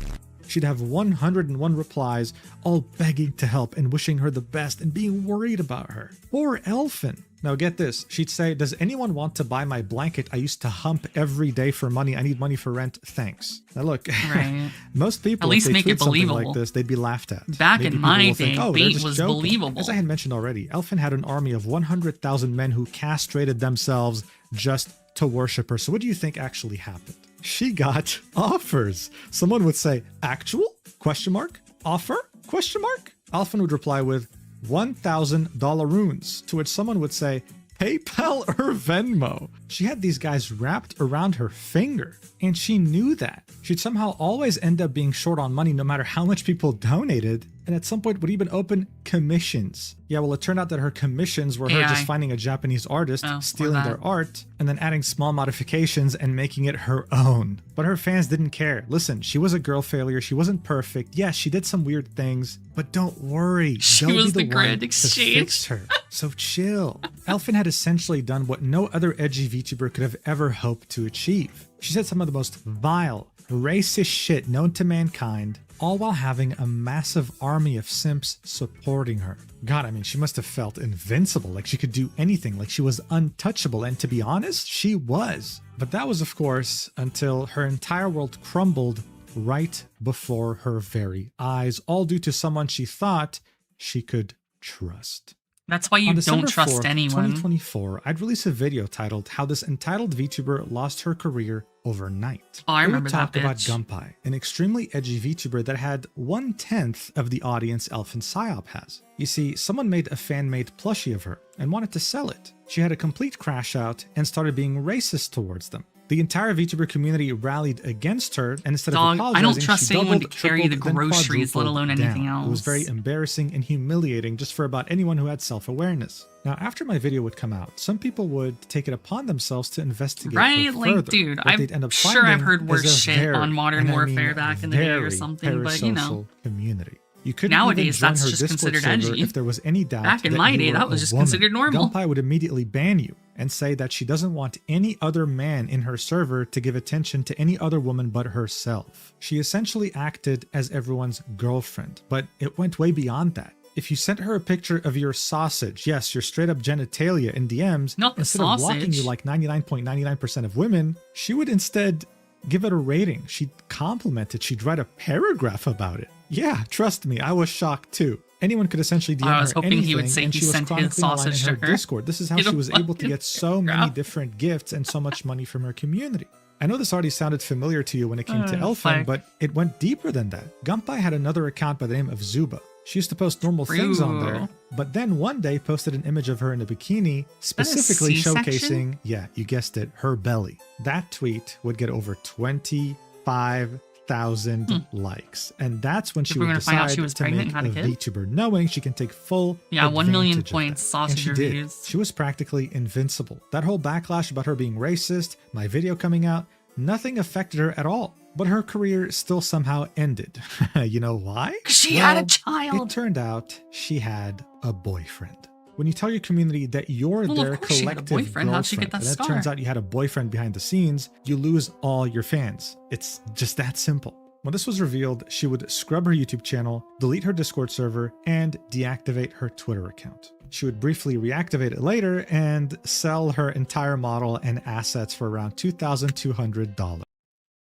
She'd have 101 replies, all begging to help and wishing her the best and being worried about her. Poor Elfin. Now get this, she'd say, does anyone want to buy my blanket I used to hump every day for money? I need money for rent, thanks. Now look, Right. most people, At least if they make tweet it something believable. like this, they'd be laughed at. Back Maybe in people my will think, day, "Oh, they're bait just was joking." believable. As I had mentioned already, Elfin had an army of 100,000 men who castrated themselves just to worship her. So what do you think actually happened? She got offers. Someone would say, actual? Question mark? Offer? Question mark? Elfin would reply with $1,000 runes, to which someone would say, PayPal or Venmo. She had these guys wrapped around her finger, and she knew that. She'd somehow always end up being short on money no matter how much people donated, and at some point would even open commissions. Yeah, well, it turned out that her commissions were her AI. just finding a Japanese artist, Oh, or stealing their that. art, and then adding small modifications and making it her own. But her fans didn't care. Listen, she was a girl failure. She wasn't perfect. Yes, she did some weird things, but don't worry. She They'll was be the one Grand to Exchange. fix her. So chill. Elfin had essentially done what no other edgy VTuber could have ever hoped to achieve. She said some of the most vile, racist shit known to mankind, all while having a massive army of simps supporting her. God, I mean, she must have felt invincible, like she could do anything, like she was untouchable, and to be honest, she was. But that was, of course, until her entire world crumbled right before her very eyes, all due to someone she thought she could trust. That's why you On don't December trust 4th, anyone. 2024, I'd release a video titled How This Entitled VTuber Lost Her Career Overnight. Oh, I It would remember that talk about bitch. Gunpei, an extremely edgy VTuber that had 1/10 of the audience Elfin Psyop has. You see, someone made a fan-made plushie of her and wanted to sell it. She had a complete crash out and started being racist towards them. The entire VTuber community rallied against her, and instead Dog, of I apologizing, don't trust she anyone doubled, to carry tripled, the then groceries, let alone quadrupled anything down. It was else. very embarrassing and humiliating just for about anyone who had self-awareness. Now, after my video would come out, some people would take it upon themselves to investigate Right? her Like, further. dude, What I'm they'd end up sure I've finding heard is worse a shit very, on Modern and I Warfare mean back in the day or very something, but, you know. parasocial community. You couldn't Nowadays, even join that's her just Discord considered server edgy. if there was any doubt Back in that my you day, were that was a just woman. considered normal. Gunpei would immediately ban you and say that she doesn't want any other man in her server to give attention to any other woman but herself. She essentially acted as everyone's girlfriend, but it went way beyond that. If you sent her a picture of your sausage, yes, your straight up genitalia in DMs, Not the instead of blocking sausage. you like 99.99% of women, she would instead give it a rating. She'd compliment it. She'd write a paragraph about it. Yeah, trust me, I was shocked too. Anyone could essentially DM I was her hoping he would anything, say and he she was sent his chronicling a line sausage in to her her. Discord. This is how In she a was able to fucking get so many paragraph. different gifts and so much money from her community. I know this already sounded familiar to you when it came to Oh, Elfin, fuck. but it went deeper than that. Gunpei had another account by the name of Zuba. She used to post normal things on there, True. but then one day posted an image of her in a bikini, specifically C-section? showcasing, yeah, you guessed it, her belly. That tweet would get over 25,000 likes. And that's when she People would were gonna find out decide she was to pregnant make and a had a kid? VTuber knowing she can take full Yeah, 1 million advantage of points, that. sausage And she reviews. did. She was practically invincible. That whole backlash about her being racist, my video coming out, nothing affected her at all. But her career still somehow ended. You know why? 'Cause she had a It child. turned out she had a boyfriend. When you tell your community that you're Well, of their course she had a collective boyfriend. How'd she get girlfriend, that and it star? turns out you had a boyfriend behind the scenes, you lose all your fans. It's just that simple. When this was revealed, she would scrub her YouTube channel, delete her Discord server, and deactivate her Twitter account. She would briefly reactivate it later and sell her entire model and assets for around $2,200.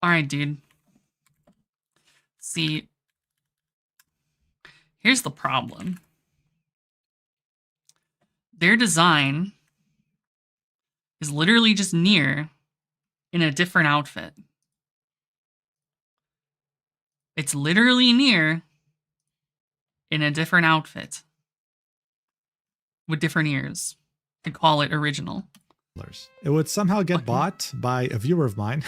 All right, dude. See, here's the problem. Their design is literally just Nier in a different outfit. It's literally Nier in a different outfit with different ears. To call it original. It would somehow get Fucking- bought by a viewer of mine.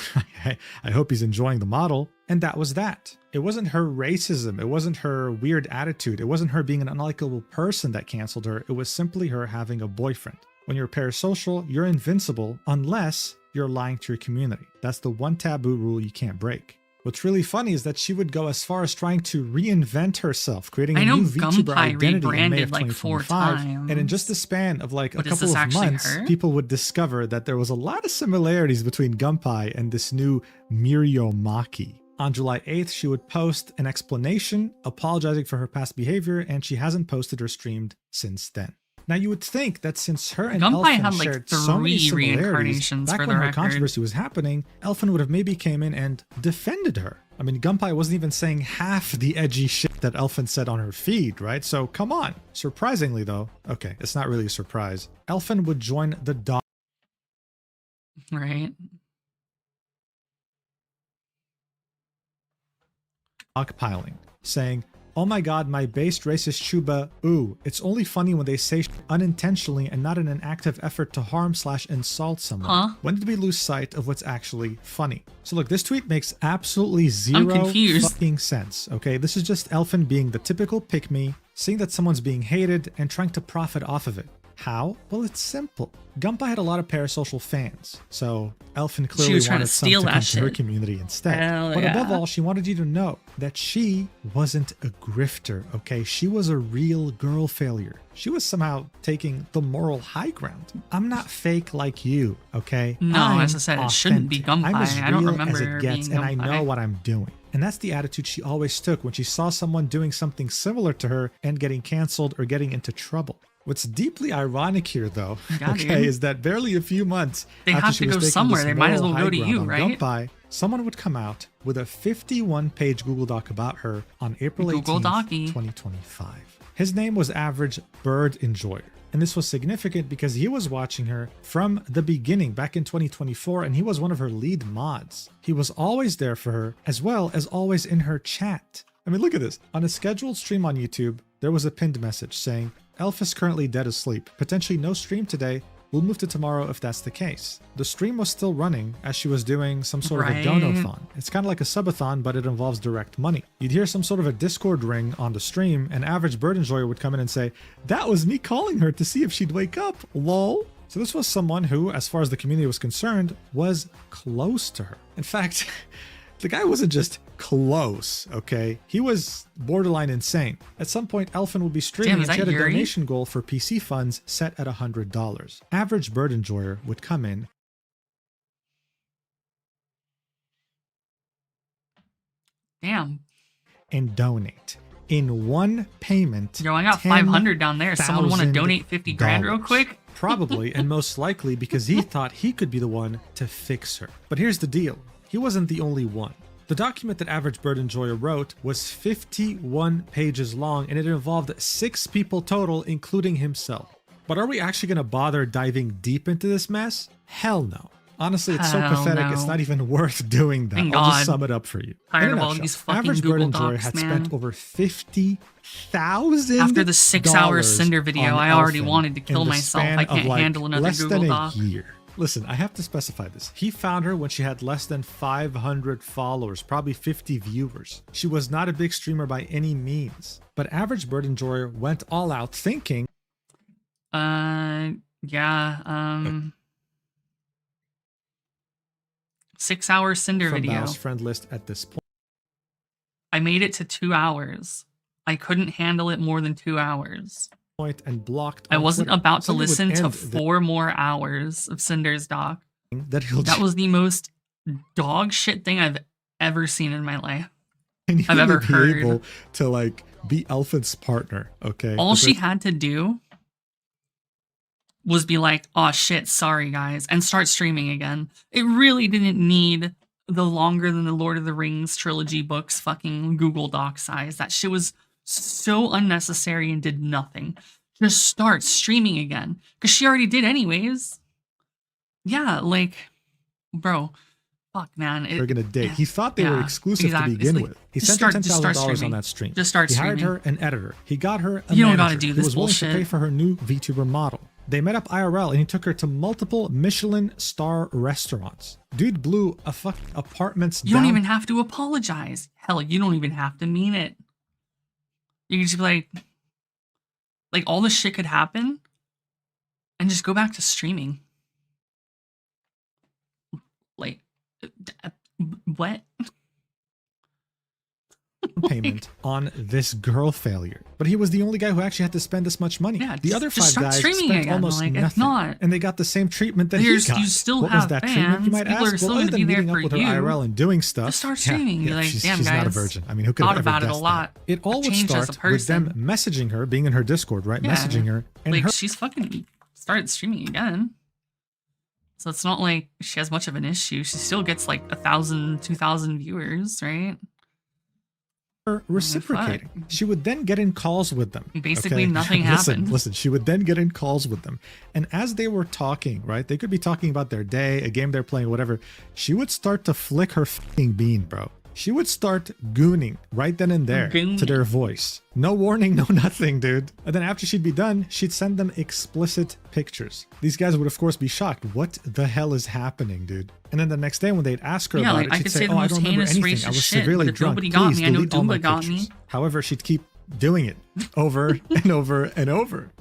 I hope he's enjoying the model. And that was that. It wasn't her racism. It wasn't her weird attitude. It wasn't her being an unlikable person that canceled her. It was simply her having a boyfriend. When you're parasocial, you're invincible unless you're lying to your community. That's the one taboo rule you can't break. What's really funny is that she would go as far as trying to reinvent herself, creating a I know new VTuber Gunpei identity in May rebranded of like 4 2025. And in times. just the span of like a But is couple this of actually months, her? people would discover that there was a lot of similarities between Gunpei and this new Mirio Maki. On July 8th, she would post an explanation apologizing for her past behavior, and she hasn't posted or streamed since then. Now, you would think that since her and Gunpei Elfin had, like, shared so many 3 similarities, reincarnations, back for when the her record. controversy was happening, Elfin would have maybe came in and defended her. I mean, Gunpei wasn't even saying half the edgy shit that Elfin said on her feed, right? So come on. Surprisingly, though, okay, it's not really a surprise. Elfin would join the Right? dogpiling, saying, "Oh my god, my based racist Chuba, ooh, it's only funny when they say unintentionally and not in an active effort to harm/insult someone." Huh? When did we lose sight of what's actually funny? So look, this tweet makes absolutely zero confused. fucking sense, okay? This is just Elfin being the typical pick-me, seeing that someone's being hated and trying to profit off of it. How? Well, it's simple. Gunpei had a lot of parasocial fans, so Elfin clearly was trying wanted to some steal to that come to her shit. community instead. Hell But above yeah. all, she wanted you to know that she wasn't a grifter, okay? She was a real girl failure. She was somehow taking the moral high ground. I'm not fake like you, okay? No, I'm as I said, it shouldn't be authentic. I'm Gunpei. as I don't real remember as her it gets, being and I know Gunpei. what I'm doing. And that's the attitude she always took when she saw someone doing something similar to her and getting canceled or getting into trouble. What's deeply ironic here, though, Yeah, okay, dude. is that barely a few months They after have she to was go taking somewhere. this They might as moral well go high to ground you, on right? Gunpei, someone would come out with a 51-page Google Doc about her on April Google 18th, Docky. 2025. His name was Average Bird Enjoyer. And this was significant because he was watching her from the beginning back in 2024, and he was one of her lead mods. He was always there for her, as well as always in her chat. I mean, look at this. On a scheduled stream on YouTube, there was a pinned message saying, "Elf is currently dead asleep. Potentially no stream today. We'll move to tomorrow if that's the case." The stream was still running as she was doing some sort of a Right. donathon. It's kind of like a subathon, but it involves direct money. You'd hear some sort of a Discord ring on the stream, and Average Bird Enjoyer would come in and say, "That was me calling her to see if she'd wake up, lol." So this was someone who, as far as the community was concerned, was close to her. In fact, the guy wasn't just close, okay? He was borderline insane. At some point, Elfin would be streaming Damn, is and she that had a Yuri? donation goal for PC funds set at $100. Average Bird Enjoyer would come in Damn. and donate. In one payment, Yo, I got 500 down there. Someone want to donate 50 grand real $10,000. quick? Probably, and most likely because he thought he could be the one to fix her. But here's the deal. He wasn't the only one. The document that Average Bird Enjoyer wrote was 51 pages long, and it involved 6 people total, including himself. But are we actually going to bother diving deep into this mess? Hell no. Honestly, it's so Hell pathetic, no. it's not even worth doing that. Thank I'll just God. sum it up for you. Tired In a of all nutshell, these fucking Average Bird Google Enjoyer Docs, had man. spent over $50,000 After the 6-hour Cinder video, on I already Elfin wanted to kill in the myself. span I of, can't handle another less Google than Doc. a year. Listen, I have to specify this. He found her when she had less than 500 followers, probably 50 viewers. She was not a big streamer by any means. But Average Bird Enjoyer went all out thinking, Yeah, 6-hour Cinder from video. Bao's friend list at this I made it to 2 hours. I couldn't handle it more than 2 hours. point and blocked I on wasn't Twitter. about to Something would listen to end 4 more hours of Cinder's doc. that he'll That was the most dog shit thing I've ever seen in my life. genuinely I've ever be heard. able to like be Elfin's partner, okay? All she Because- had to do was be like, "Oh shit, sorry guys," and start streaming again. It really didn't need the longer than the Lord of the Rings trilogy books fucking Google Doc size. That shit was so unnecessary and did nothing. Just start streaming again. Because she already did anyways. Yeah, like, bro, fuck man. they're gonna date. He thought they were Yeah, exclusive exactly. to begin It's like, with. He just sent start- her just start $10,000 on streaming. that stream. Just start He hired streaming. her an editor. He got her a You don't manager gotta do who this was willing to bullshit. pay for her new VTuber model. They met up IRL and he took her to multiple Michelin star restaurants. Dude blew a fucking apartments You down. don't even have to apologize. Hell, you don't even have to mean it. You can just be like all this shit could happen and just go back to streaming. Like, what? payment on this girl failure. But he was the only guy who actually had to spend this much money. Yeah, the other just 5 start guys streaming spent again. almost Like, if nothing, not, and they got the same treatment that he there's- got. you still what was have that treatment, you might fans. People ask? are still Well, other gonna be than there meeting up for with her you. IRL and doing stuff, Just start streaming. You're like, she's damn, not a guys, virgin. I mean, who could thought have ever about it a guessed lot. that? It all I've would changed as a start with them person. messaging her, being in her Discord, right? Yeah. Messaging her, and Like, her she's fucking started streaming again. So it's not like she has much of an issue. She still gets like 1,000, 2,000 viewers, right? reciprocating. She would then get in calls with them. Basically, okay? nothing happened. Listen, she would then get in calls with them. And as they were talking, right, they could be talking about their day, a game they're playing, whatever. She would start to flick her fucking bean, bro. She would start gooning right then and there to their voice. No warning, no nothing, dude. And then after she'd be done, she'd send them explicit pictures. These guys would, of course, be shocked. What the hell is happening, dude? And then the next day when they'd ask her Yeah, about like, it, I she'd could say, say the oh, I most don't remember heinous anything. I racist was shit, severely but if drunk. nobody got Please me, I know delete all my Dumba got pictures. me. However, she'd keep doing it over and over and over.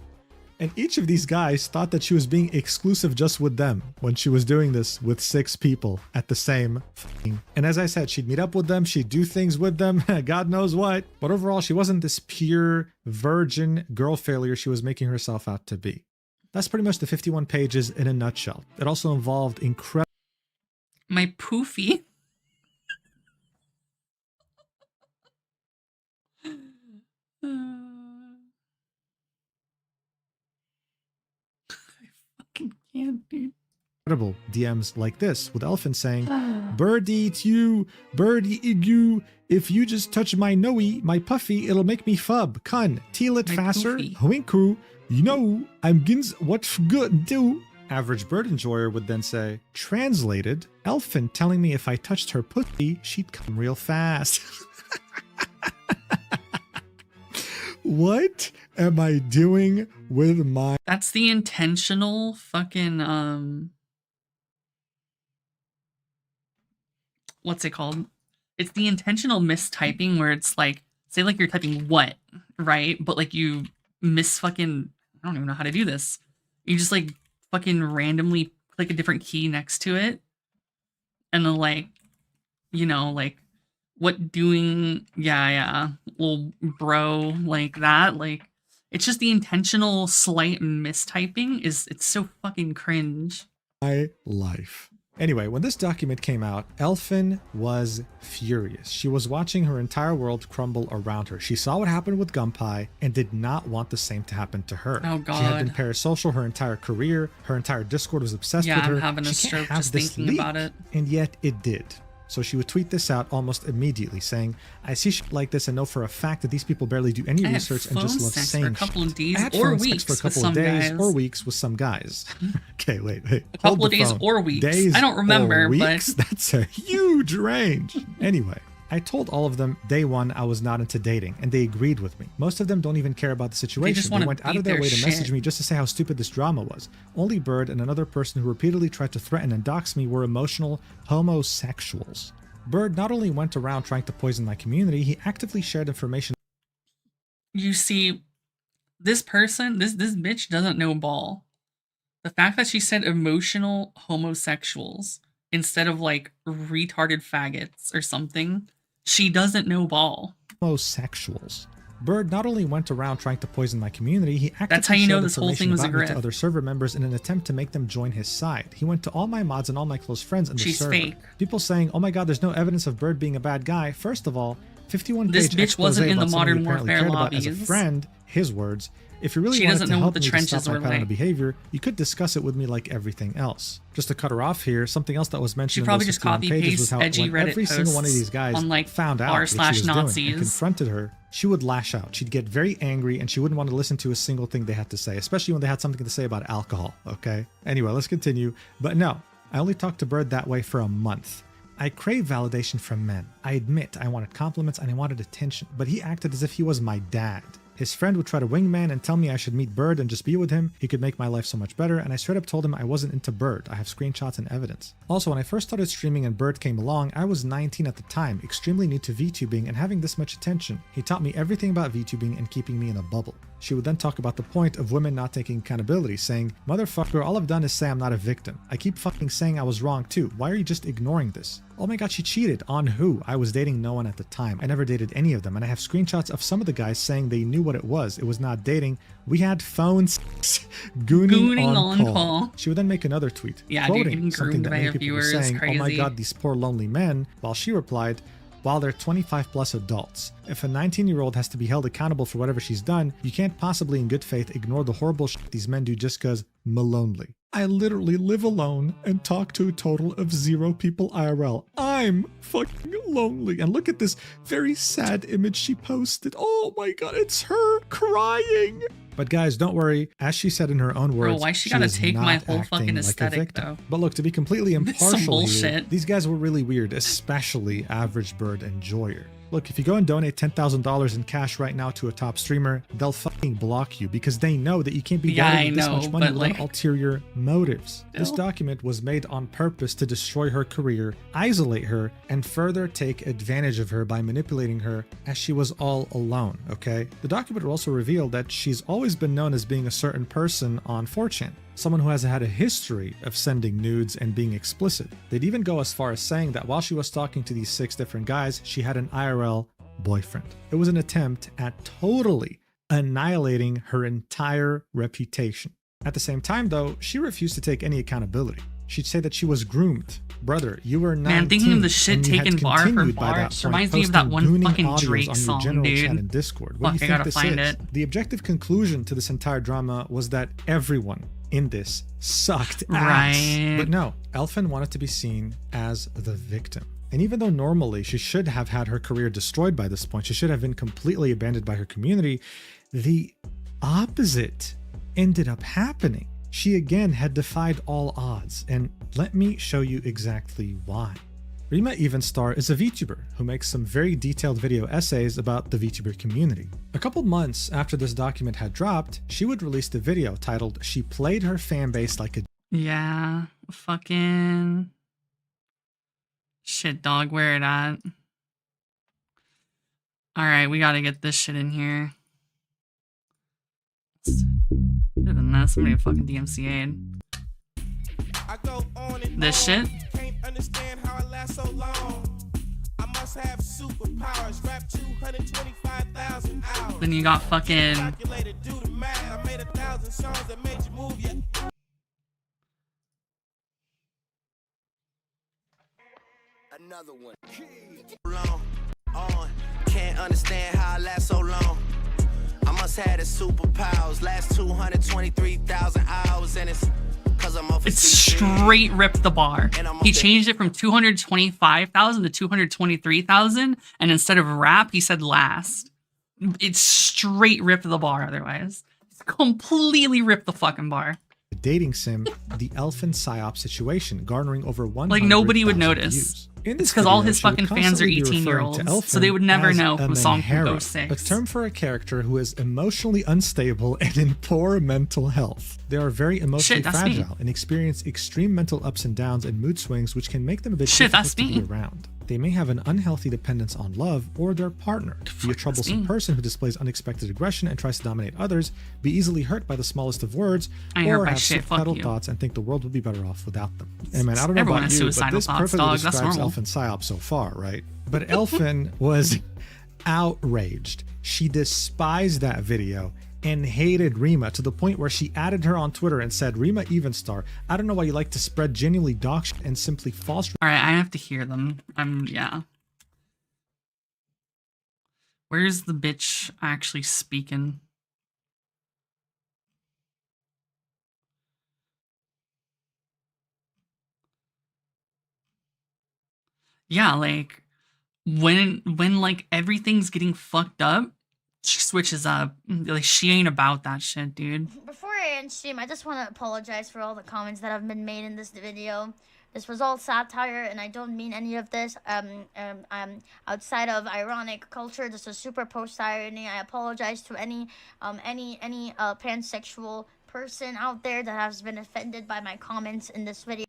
And each of these guys thought that she was being exclusive just with them when she was doing this with 6 people at the same thing. And as I said, she'd meet up with them, she'd do things with them, God knows what. But overall, she wasn't this pure virgin girl failure she was making herself out to be. That's pretty much the 51 pages in a nutshell. It also involved incredible... My poofy. Can't, dude. Incredible DMs like this, with Elfin saying, "Birdie to you, birdie igu. If you just touch my noe, my puffy, it'll make me fub. Cun, teal it My faster. poofy. Hoinku, you know, I'm gins what good do." Average bird enjoyer would then say, translated, Elfin telling me if I touched her pussy, she'd come real fast. What am I doing with my... That's the intentional fucking what's it called? It's the intentional mistyping where it's like, say like you're typing what, right? But like you miss fucking, I don't even know how to do this. You just like fucking randomly click a different key next to it. And then like, you know, like what doing, yeah, little bro, like that, like it's just the intentional slight mistyping it's so fucking cringe. My life. Anyway, when this document came out, Elfin was furious. She was watching her entire world crumble around her. She saw what happened with Gunpei and did not want the same to happen to her. Oh, God. She had been parasocial her entire career. Her entire Discord was obsessed Yeah, with her. I'm having a She can't stroke have just this thinking leak. about it. And yet it did. So she would tweet this out almost immediately, saying, "I see shit like this and know for a fact that these people barely do any I had research and phone just love sex saying for a couple shit. of days I had or phone sex weeks for a with couple some of days guys. or weeks with some guys." Okay, wait. A Hold couple of the days phone. or weeks. Days I don't remember, or weeks? but That's a huge range. Anyway, I told all of them day one I was not into dating, and they agreed with me. Most of them don't even care about the situation. just wanna went out beat of their their way to shit. message me just to say how stupid this drama was. Only Bird and another person who repeatedly tried to threaten and dox me were emotional homosexuals. Bird not only went around trying to poison my community, he actively shared information. you see, this person, this bitch doesn't know ball. The fact that she said emotional homosexuals instead of like retarded faggots or something, she doesn't know ball. Homosexuals. Bird not only went around trying to poison my community, he actively That's how you know shared this whole information thing was a about me to grift. other server members in an attempt to make them join his side. He went to all my mods and all my close friends in the She's server. fake. People saying, "Oh my god, there's no evidence of Bird being a bad guy." First of all, 51 This page bitch expose wasn't in the about someone Modern he apparently Warfare cared about as a lobbies. friend, his words. If you really She wanted doesn't to know help what the me to trenches stop my were pattern like. of behavior, you could discuss it with me like everything else. Just to cut her off here, something else that was mentioned She in probably those just 51 pages was copy-paste how edgy when Reddit every single one of posts these guys on, like, found out what she was doing and r/Nazis. confronted her, she would lash out. She'd get very angry and she wouldn't want to listen to a single thing they had to say, especially when they had something to say about alcohol, okay? Anyway, let's continue. But no, I only talked to Bird that way for a month. I crave validation from men. I admit I wanted compliments and I wanted attention, but he acted as if he was my dad. His friend would try to wingman and tell me I should meet Bird and just be with him. He could make my life so much better, and I straight up told him I wasn't into Bird. I have screenshots and evidence. Also, when I first started streaming and Bird came along, I was 19 at the time, extremely new to VTubing and having this much attention. He taught me everything about VTubing and keeping me in a bubble. She would then talk about the point of women not taking accountability, saying, "Motherfucker, all I've done is say I'm not a victim. I keep fucking saying I was wrong too. Why are you just ignoring this? Oh my god, she cheated. On who? I was dating no one at the time. I never dated any of them, and I have screenshots of some of the guys saying they knew what it was. It was not dating. We had phones gooning on call." She would then make another tweet, Yeah, dude, quoting getting something groomed that by many a people viewer were is saying, "Oh my crazy. god, these poor lonely men," while she replied, "While they're 25 plus adults. If a 19-year-old has to be held accountable for whatever she's done, you can't possibly in good faith ignore the horrible shit these men do just cause lonely. I literally live alone and talk to a total of 0 people IRL. I'm fucking lonely." And look at this very sad image she posted. Oh my god, it's her crying. But guys, don't worry. As she said in her own words, Bro, why she gotta is take not my whole acting fucking like a aesthetic, victim. though? But look, to be completely This is some impartial here, bullshit. these guys were really weird, especially Average Bird and Joyer. Look, if you go and donate $10,000 in cash right now to a top streamer, they'll fucking block you because they know that you can't be Yeah, donating I this know, much money but, without like, ulterior motives. This still. document was made on purpose to destroy her career, isolate her, and further take advantage of her by manipulating her as she was all alone, okay? The document also revealed that she's always been known as being a certain person on 4chan. Someone who has had a history of sending nudes and being explicit. They'd even go as far as saying that while she was talking to these 6 different guys, she had an IRL boyfriend. It was an attempt at totally annihilating her entire reputation. At the same time, though, she refused to take any accountability. She'd say that she was groomed. Brother, you were 19. Man, thinking of the shit and you had taken bar for continued by bar that just point, reminds me of that posting one gooning fucking audios Drake on your song, general dude. chat in Discord. What do Fuck, you I think gotta this find is? it. The objective conclusion to this entire drama was that everyone in this sucked ass. Right. But no, Elfin wanted to be seen as the victim. And even though normally she should have had her career destroyed by this point, she should have been completely abandoned by her community, the opposite ended up happening. She again had defied all odds, and let me show you exactly why. Rima Evenstar is a VTuber who makes some very detailed video essays about the VTuber community. A couple months after this document had dropped, she would release the video titled "She Played Her Fanbase Like a..." Yeah, fucking shit, dog. Where it at? All right, we gotta get this shit in here. Better than that, somebody fucking DMCA'd. This shit. Can't understand how it lasts so long. I must have superpowers. Rap 225,000 hours. Then you got fucking Calculated, do the math. I made 1,000 songs that made you move your another one. Long on. Can't understand how I last so long. I must have the superpowers. Last 223,000 hours, and it's cause I'm off. it's straight ripped the bar. He changed it from 225,000 to 223,000, and instead of rap, he said last. It's straight ripped the bar. Otherwise, it's completely ripped the fucking bar. dating sim, the Elfin psyop situation, garnering over 100,000 Like nobody would notice. views. In this It's because all video, his she would fucking fans are constantly be referring to 18-year-olds, so Elfin they would never as know a from a song from menhera, 06. a term for a character who is emotionally unstable and in poor mental health. They are very emotionally Shit, that's me. fragile and experience extreme mental ups and downs and mood swings, which can make them a bit Shit, difficult that's to be me. around. They may have an unhealthy dependence on love or their partner, be a troublesome me. person who displays unexpected aggression and tries to dominate others, be easily hurt by the smallest of words, I ain't hurt or by have shit, fuck suicidal you. thoughts and think the world would be better off without them. And man, I don't know Everyone about has you, but suicidal this thoughts, perfectly dog. That's describes normal. Elfin psyop so far, right? But Elfin was outraged. She despised that video and hated Rima to the point where she added her on Twitter and said, "Rima Evenstar, I don't know why you like to spread genuinely dog shit and simply false." All right, I have to hear them. Yeah. Where's the bitch actually speaking? Yeah, like when like everything's getting fucked up, she switches up. Like she ain't about that shit, dude. Before I end stream, I just want to apologize for all the comments that have been made in this video. This was all satire, and I don't mean any of this. Outside of ironic culture, this is super post-irony. I apologize to any pansexual person out there that has been offended by my comments in this video.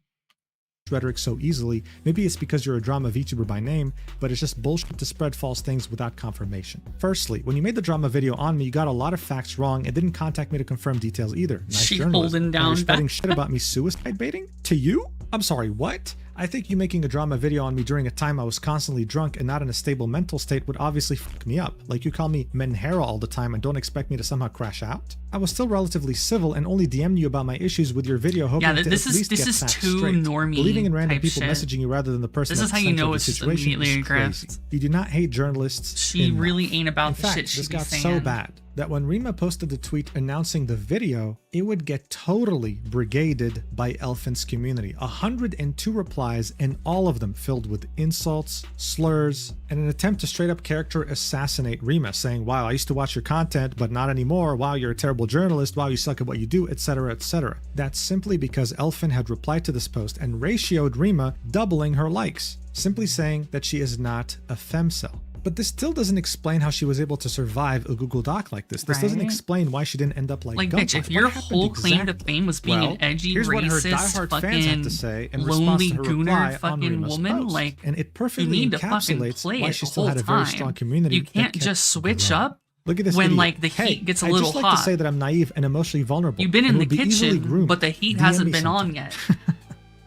rhetoric so easily. Maybe it's because you're a drama VTuber by name, but it's just bullshit to spread false things without confirmation. Firstly, when you made the drama video on me, you got a lot of facts wrong and didn't contact me to confirm details either. Nice She journalism. holding When down you're spreading back. shit about me suicide baiting? To you? I'm sorry, what? I think you making a drama video on me during a time I was constantly drunk and not in a stable mental state would obviously fuck me up. Like you call me Menhera all the time and don't expect me to somehow crash out? I was still relatively civil and only DM'd you about my issues with your video hoping to this at least is get facts too straight. normie Believing in random type people shit. messaging you rather than the person This is at how the you center know of it's the just situation immediately is a crazy. grift. You do not hate journalists. She enough. really ain't about In the fact, shit she this be got saying. so bad that when Rima posted the tweet announcing the video, it would get totally brigaded by Elfin's community. 102 replies, and all of them filled with insults, slurs, and an attempt to straight up character assassinate Rima, saying, wow, I used to watch your content, but not anymore. Wow, you're a terrible journalist. Wow, you suck at what you do, etc., etc. That's simply because Elfin had replied to this post and ratioed Rima, doubling her likes, simply saying that she is not a femcel. But this still doesn't explain how she was able to survive a Google Doc like this. This doesn't Right. explain why she didn't end up like Like, Gunpla. bitch, if What your happened whole claim to exactly? fame was being Well, an edgy, here's what her racist, diehard fans had to say in response lonely to her gooner reply on fucking Rima's woman, post. like, And it you perfectly need to fucking encapsulates play why it she the still whole had a very time. strong community. You that can't kept just switch growing. up Look at this when, idiot. like, the heat Hey, gets a I'd little just like hot. to say that I'm naive and emotionally vulnerable. You've been and in the would be easily kitchen, groomed. but the heat DM hasn't me been on sometime. yet.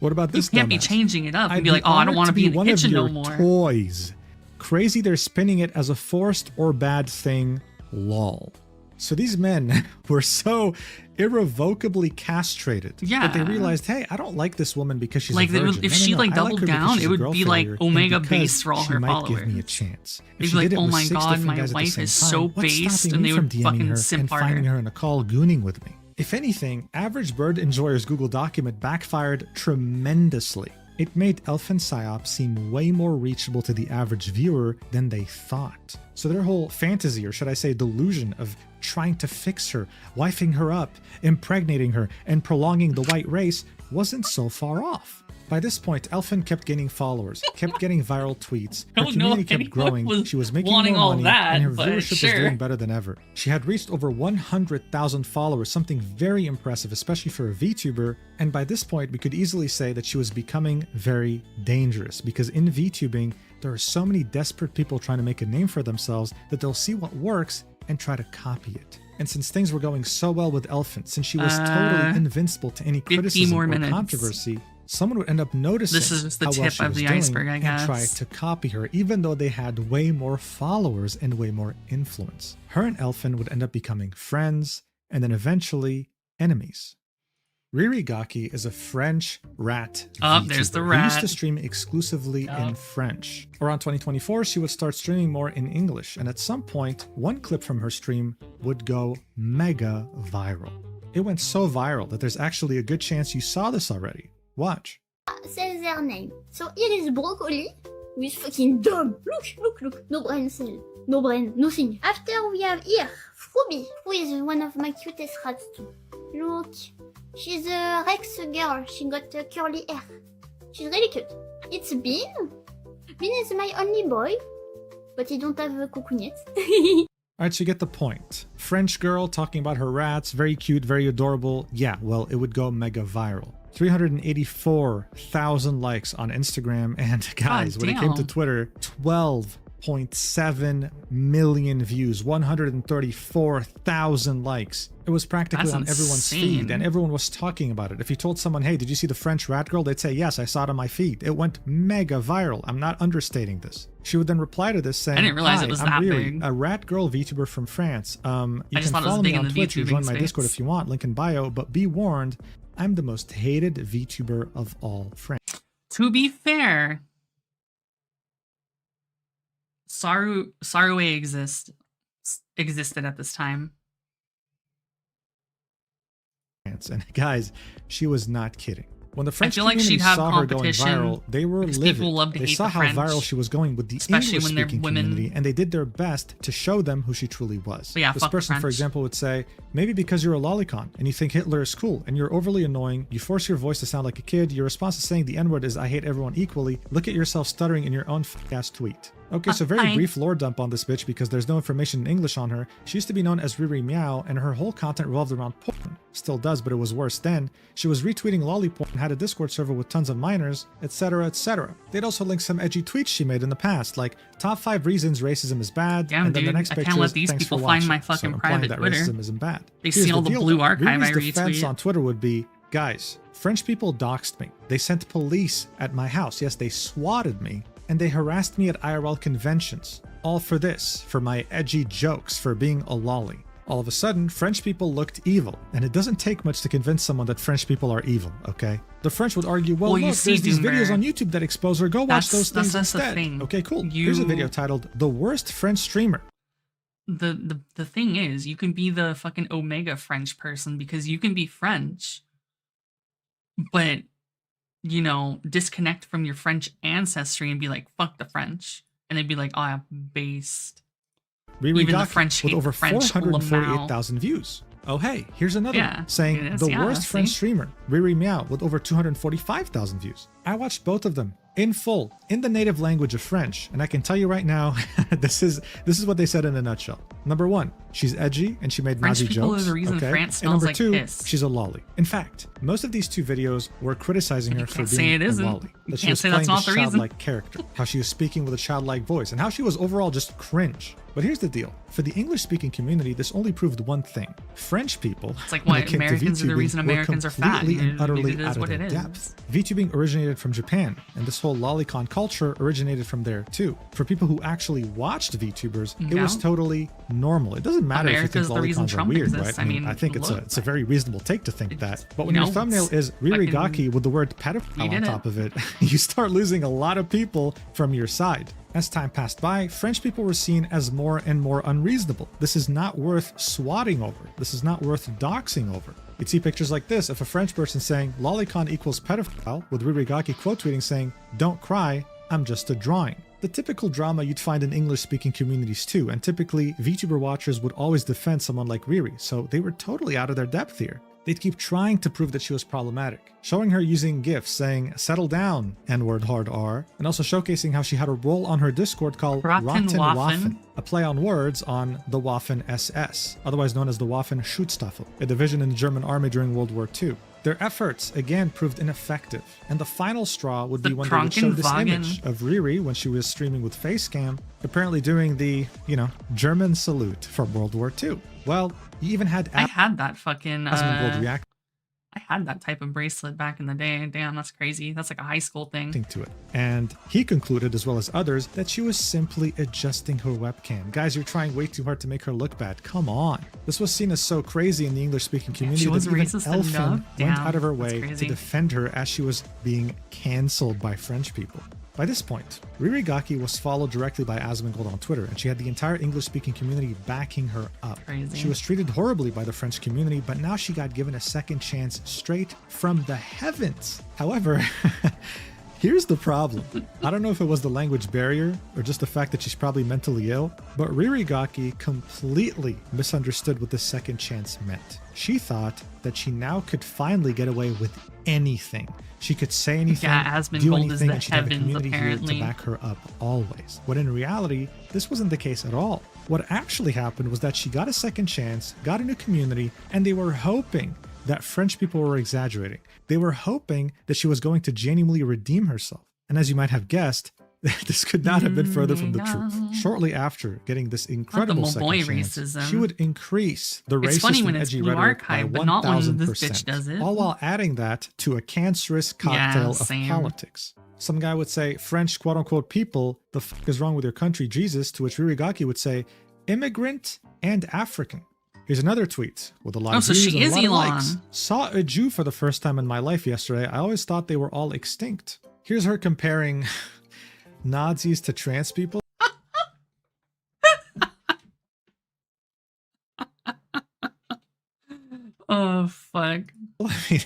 What about You this can't be dumbass? changing it up and I'd be like, oh, I don't honored want to be in the one of kitchen no your more. Toys. Crazy they're spinning it as a forced or bad thing. Lol. So these men were so irrevocably castrated that they Yeah. realized, hey, I don't like this woman because she's Like, a virgin. if No, she, no, like, I doubled her because down, she's it a would girl be, like, failure, Omega and because based for all she her might give me a followers. chance. If They'd she be like, did it oh with my 6 god, different my guys at the wife same is time, so what's based, stopping and me they from would DMing fucking her simp and hard finding her. her in a call gooning with me? If anything, Average Bird Enjoyer's Google document backfired tremendously. It made Elfin Psyop seem way more reachable to the average viewer than they thought. So their whole fantasy, or should I say delusion, of trying to fix her, wifing her up, impregnating her, and prolonging the white race wasn't so far off. By this point, Elfin kept gaining followers, kept getting viral tweets, her I don't know community if kept anyone growing, was she was making wanting more all money, that, and her but viewership was sure. doing better than ever. She had reached over 100,000 followers, something very impressive, especially for a VTuber, and by this point we could easily say that she was becoming very dangerous, because in VTubing, there are so many desperate people trying to make a name for themselves that they'll see what works and try to copy it. And since things were going so well with Elfin, since she was totally invincible to any 50 criticism more or minutes. controversy, someone would end up noticing This is just the how well tip she of was the doing iceberg, I and try guess. to copy her, even though they had way more followers and way more influence. Her and Elfin would end up becoming friends, and then eventually enemies. Riri Gaki is a French rat Oh, there's the VTuber who used rat. to stream exclusively in French. Around 2024, she would start streaming more in English, and at some point, one clip from her stream would go mega viral. It went so viral that there's actually a good chance you saw this already. Watch. Says their name. So here is broccoli with fucking dumb. Look. No brain cell. No brain, nothing. After we have here Fruby, who is one of my cutest rats too. Look. She's a Rex girl. She got curly hair. She's really cute. It's Bean. Bean is my only boy, but he don't have a cocoon yet. Alright, so you get the point. French girl talking about her rats, very cute, very adorable. Yeah, well, it would go mega viral. 384,000 likes on Instagram, and guys, when it came to damn. Twitter, 12.7 million views, 134,000 likes. It was practically That's on everyone's insane. feed, and everyone was talking about it. If you told someone, hey, did you see the French rat girl? They'd say, yes, I saw it on my feed. It went mega viral. I'm not understating this. She would then reply to this saying, didn't realize hi, it was I'm that Riri, big. a rat girl VTuber from France. You I can just thought it was follow big me in on the Twitch or VTubing join my space. Discord if you want, link in bio, but be warned, I'm the most hated VTuber of all France. To be fair, Sarue existed at this time. And guys, she was not kidding. When the French feel like community she'd have saw her going competition viral, they were because livid. people love to They hate saw the how French, viral she was going with the especially when they're English-speaking women. community, and they did their best to show them who she truly was. But yeah, this fuck the person, for French. example, would say, maybe because you're a lolicon and you think Hitler is cool and you're overly annoying, you force your voice to sound like a kid, your response to saying the N-word is I hate everyone equally, look at yourself stuttering in your own f***ass tweet. Okay, so very Hi. brief lore dump on this bitch because there's no information in English on her. She used to be known as Riri Meow, and her whole content revolved around porn. Still does, but it was worse then. She was retweeting lolly porn, had a Discord server with tons of minors, etc, etc. They'd also link some edgy tweets she made in the past, like top 5 reasons racism is bad, Damn, and then the dude, next I picture can't let is these thanks people for find watching. my fucking so implying private that Twitter. racism isn't bad. They Here's see all the deal, blue though. archive I Riri's defense retweet. on Twitter would be, guys, French people doxed me. They sent police at my house. Yes, they swatted me, and they harassed me at IRL conventions. All for this, for my edgy jokes, for being a lolly. All of a sudden, French people looked evil, and it doesn't take much to convince someone that French people are evil, okay? The French would argue, well, you look, see, there's these Doomer, videos on YouTube that expose her, go watch those things that's the instead. thing. Okay, cool. Here's a video titled, The Worst French Streamer. The thing is, you can be the fucking Omega French person because you can be French, but, you know, disconnect from your French ancestry and be like, fuck the French. And they'd be like, oh, I'm based. Riri Even the Gaki French with hate over French 448,000 views. Oh hey, here's another one saying it is, the yeah, worst French see? streamer, Riri Meow, with over 245,000 views. I watched both of them in full, in the native language of French, and I can tell you right now, this is what they said in a nutshell. Number 1, she's edgy and she made French Nazi people jokes. are the reason okay? France And smells number like 2, piss. she's a lolly. In fact, most of these 2 videos were criticizing her for can't say being it a isn't. lolly. You That she can't was say playing that's not this the reason. childlike character, how she was speaking with a childlike voice, and how she was overall just cringe. But here's the deal. For the English-speaking community, this only proved one thing. French people, It's like, when what, it came to Americans are the VTubing, reason were Americans are fat. completely and utterly It is out of what their it is. depth. VTubing originated from Japan, and this whole lolicon culture originated from there too. For people who actually watched VTubers, it was totally normal. It doesn't matter America's if you the think reason lolicons are Trump weird, exists. right? I mean, I think it's look, a very reasonable take to think that. But when you your know, thumbnail it's is Riri fucking- Gaki with the word We pedophile did on it. top of it, you start losing a lot of people from your side. As time passed by, French people were seen as more and more unreasonable. This is not worth swatting over. This is not worth doxing over. You'd see pictures like this of a French person saying, lolicon equals pedophile, with Riri Gaki quote tweeting saying, don't cry, I'm just a drawing. The typical drama you'd find in English-speaking communities too, and typically VTuber watchers would always defend someone like Riri, so they were totally out of their depth here. They'd keep trying to prove that she was problematic, showing her using GIFs saying, settle down, N-word hard R, and also showcasing how she had a role on her Discord called Rotten Waffen. a play on words on the Waffen SS, otherwise known as the Waffen Schutzstaffel, a division in the German army during World War II. Their efforts, again, proved ineffective, and the final straw would be The when they would show this Krankenwagen. image of Riri when she was streaming with Facecam, apparently doing the, German salute from World War II. Well, you even had I had that fucking Asmongold reacting I had that type of bracelet back in the day. Damn, that's crazy. That's like a high school thing. to it. And he concluded, as well as others, that she was simply adjusting her webcam. Guys, you're trying way too hard to make her look bad. Come on. This was seen as so crazy in the English-speaking community she was that even racist Elfin enough? went Damn, out of her that's way to crazy. defend her as she was being cancelled by French people. By this point, Riri Gaki was followed directly by Asmongold on Twitter, and she had the entire English-speaking community backing her up. Crazy. She was treated horribly by the French community, but now she got given a second chance straight from the heavens. However, here's the problem. I don't know if it was the language barrier or just the fact that she's probably mentally ill, but Riri Gaki completely misunderstood what this second chance meant. She thought that she now could finally get away with anything. She could say anything, Yeah, Asmongold do is anything, the and she'd have a heavens, community here apparently. to back her up always. When in reality, this wasn't the case at all. What actually happened was that she got a second chance, got a new community, and they were hoping that French people were exaggerating. They were hoping that she was going to genuinely redeem herself. And as you might have guessed, this could not have been further from the truth. Shortly after getting this incredible second Malboy chance, racism. she would increase the It's racist funny when and it's edgy Blue rhetoric by Archive, but not when this 1,000%, bitch does it. all while adding that to a cancerous cocktail of same. politics. Some guy would say, French quote-unquote people, the fuck is wrong with your country, Jesus? To which Riri Gaki would say, immigrant and African. Here's another tweet with a lot of so views she and a is lot of Elon. likes. Saw a Jew for the first time in my life yesterday. I always thought they were all extinct. Here's her comparing Nazis to trans people. Oh, fuck. I mean,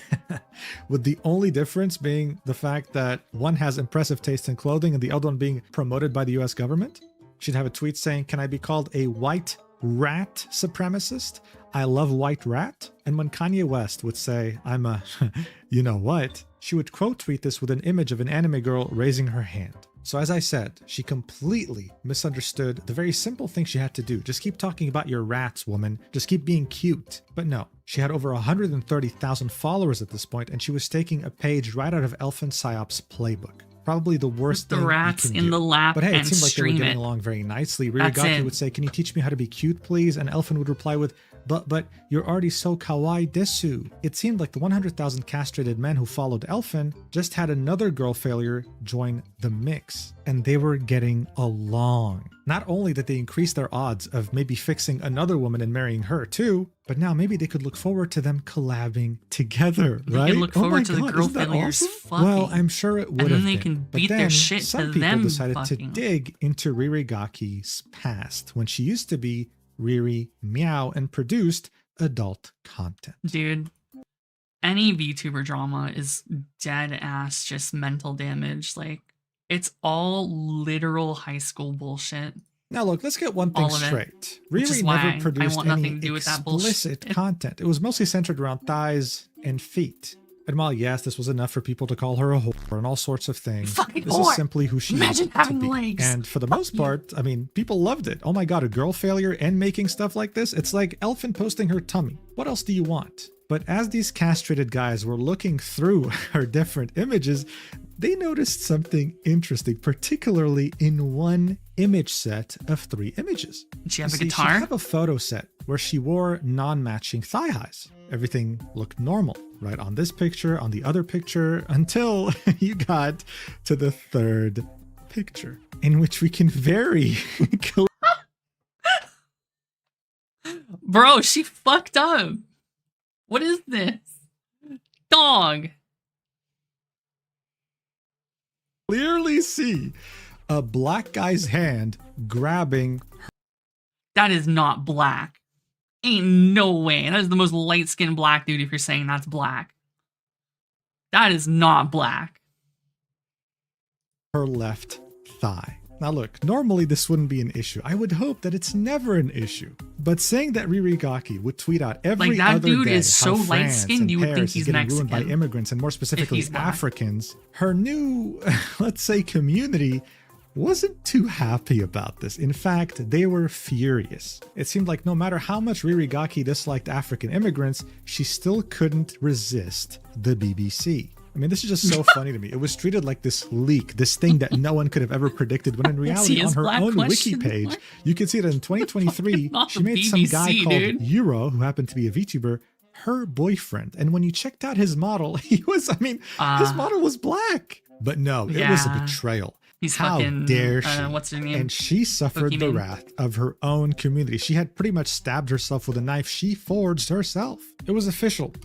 with the only difference being the fact that one has impressive taste in clothing and the other one being promoted by the US government. She'd have a tweet saying, can I be called a white rat supremacist? I love white rat. And when Kanye West would say, I'm a, you know what? She would quote tweet this with an image of an anime girl raising her hand. So as I said, she completely misunderstood the very simple thing she had to do. Just keep talking about your rats, woman. Just keep being cute. But no, she had over 130,000 followers at this point, and she was taking a page right out of Elfin Psyop's playbook. Probably the worst the thing rats you can in do. the lap But hey, it and seemed like they were stream getting it. along very nicely. That's Ririgaki it. would say, "Can you teach me how to be cute, please?" And Elfin would reply with, but you're already so kawaii desu." It seemed like the 100,000 castrated men who followed Elfin just had another girl failure join the mix, and they were getting along. Not only did they increase their odds of maybe fixing another woman and marrying her too, but now maybe they could look forward to them collabing together, They right? could look Oh my forward to the God, girl isn't that failures awesome? Well, fucking. I'm sure it would And have then they been. can But beat their then shit some to people them decided fucking. to dig into Ririgaki's past when she used to be Riri Meow and produced adult content. Dude, any VTuber drama is dead ass just mental damage. Like, it's all literal high school bullshit. Now look, let's get one thing All of it. straight. Which is Riri why never I produced want any nothing to do with that explicit bullshit. content. It was mostly centered around thighs and feet. And while yes, this was enough for people to call her a whore and all sorts of things, Fucking this whore. is simply who she Imagine used to having be. legs. And for the Fuck most you. part, I mean, people loved it. Oh my god, a girl failure and making stuff like this? It's like Elfin posting her tummy. What else do you want? But as these castrated guys were looking through her different images, they noticed something interesting, particularly in one image set of 3 images. Did she have You a see, guitar? She have a photo set where she wore non-matching thigh highs. Everything looked normal, right? On this picture, on the other picture, until you got to the 3rd picture, in which we can very clearly Bro, she fucked up. What is this? Dog. see a black guy's hand grabbing. That is not black. Ain't no way. That is the most light-skinned black dude if you're saying that's black. That is not black. Her left thigh. Now look, normally this wouldn't be an issue. I would hope that it's never an issue. But saying that Ririgaki would tweet out every Like, that other dude day is so how France light-skinned, and you would think Paris is he's getting ruined by Mexican, immigrants and more specifically he's black. Africans, her new, let's say, community wasn't too happy about this. In fact, they were furious. It seemed like no matter how much Ririgaki disliked African immigrants, she still couldn't resist the BBC. I mean, this is just so funny to me. It was treated like this leak, this thing that no one could have ever predicted, when in reality, on her black own wiki question page, mark? you can see that in 2023, Not she the made some guy BBC, called dude. Euro, who happened to be a VTuber, her boyfriend. And when you checked out his model, he was, I mean, his model was black. But no, it was a yeah. betrayal. He's How fucking, dare she? what's her name? And she suffered the Pokemon. wrath of her own community. She had pretty much stabbed herself with a knife she forged herself. It was official.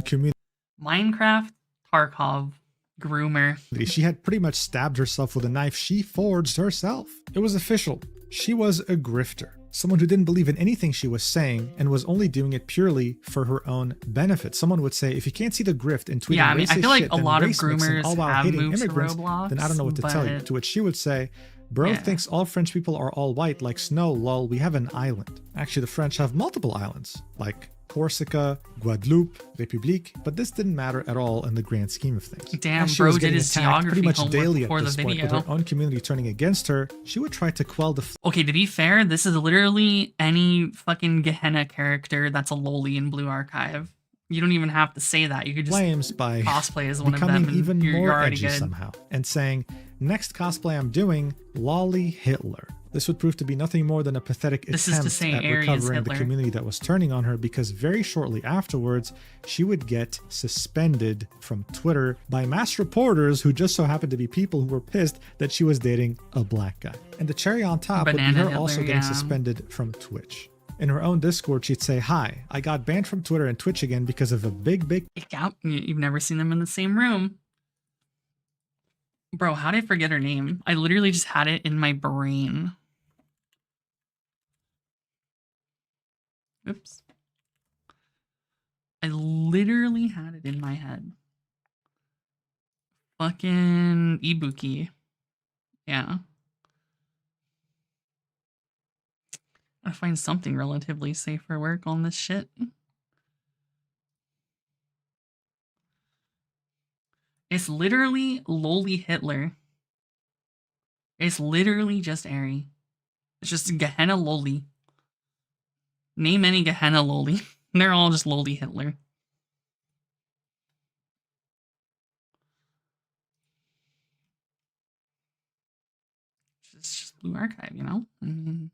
Community. Minecraft, Tarkov, groomer. She had pretty much stabbed herself with a knife she forged herself. It was official. She was a grifter. Someone who didn't believe in anything she was saying and was only doing it purely for her own benefit. Someone would say, if you can't see the grift in tweeting Yeah, I mean, I racist feel like shit, a then lot of race mixing groomers all while have hating moved to immigrants, Roblox, then I don't know what to tell you. but- To which she would say, bro Yeah. thinks all French people are all white like snow, lol, we have an island. Actually, the French have multiple islands, like Corsica, Guadeloupe, République, but this didn't matter at all in the grand scheme of things. Damn, As she bro was did getting his attacked pretty geography much homework daily at before the this point, with video. her own community turning against her, she would try to quell the Okay, to be fair, this is literally any fucking Gehenna character that's a loli in Blue Archive. You don't even have to say that. You could just flames by cosplay as one of becoming them and even you're more already edgy good. somehow and saying, next cosplay I'm doing, lolly Hitler. This would prove to be nothing more than a pathetic This is to attempt say at Aries recovering the Hitler. community that was turning on her, because very shortly afterwards, she would get suspended from Twitter by mass reporters who just so happened to be people who were pissed that she was dating a black guy. And the cherry on top would be Banana her Hitler, also getting yeah. suspended from Twitch. In her own Discord, she'd say, hi, I got banned from Twitter and Twitch again because of a big Yeah, you've never seen them in the same room. Bro, how did I forget her name? I literally just had it in my brain. Oops. I literally had it in my head. Fucking Ibuki. Yeah. I find something relatively safe for work on this shit. It's literally lowly Hitler. It's literally just Airy. It's just Gehenna lowly. Name any Gehenna lowly. They're all just lowly Hitler. It's just Blue Archive, you know? I mean,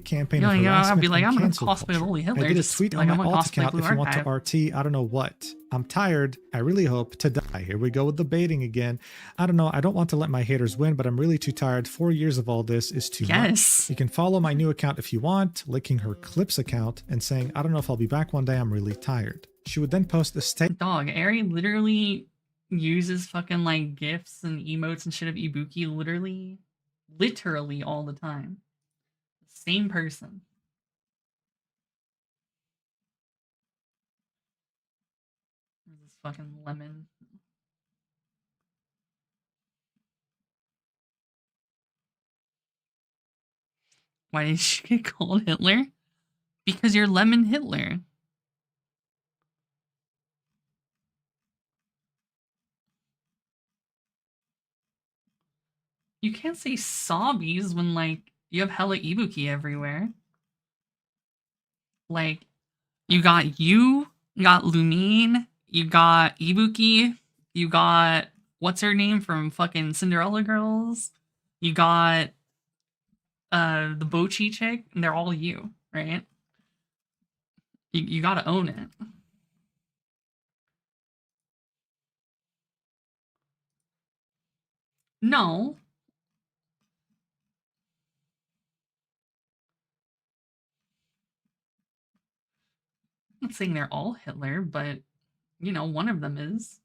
campaign you know, of I'll harassment be like, and I'm gonna cancel cosplay culture. Lowly Hitler. I did a Just tweet be on like, my I'm gonna alt cosplay account Blue if you want to Archive. RT. I don't know what. I'm tired. I really hope to die. Here we go with the baiting again. I don't know. I don't want to let my haters win, but I'm really too tired. 4 years of all this is too Yes. much. You can follow my new account if you want, linking her Clips account and saying, I don't know if I'll be back one day. I'm really tired. She would then post a statement. Dog, Airy literally uses fucking like gifs and emotes and shit of Ibuki literally all the time. Same person. This fucking lemon. Why did she get called Hitler? Because you're Lemon Hitler. You can't say sobbies when, like, you have hella Ibuki everywhere. Like, you got Lumine, you got Ibuki, you got, what's her name from fucking Cinderella Girls? You got, the Bochi chick, and they're all you, right? You gotta own it. No. I'm not saying they're all Hitler, but, you know, one of them is.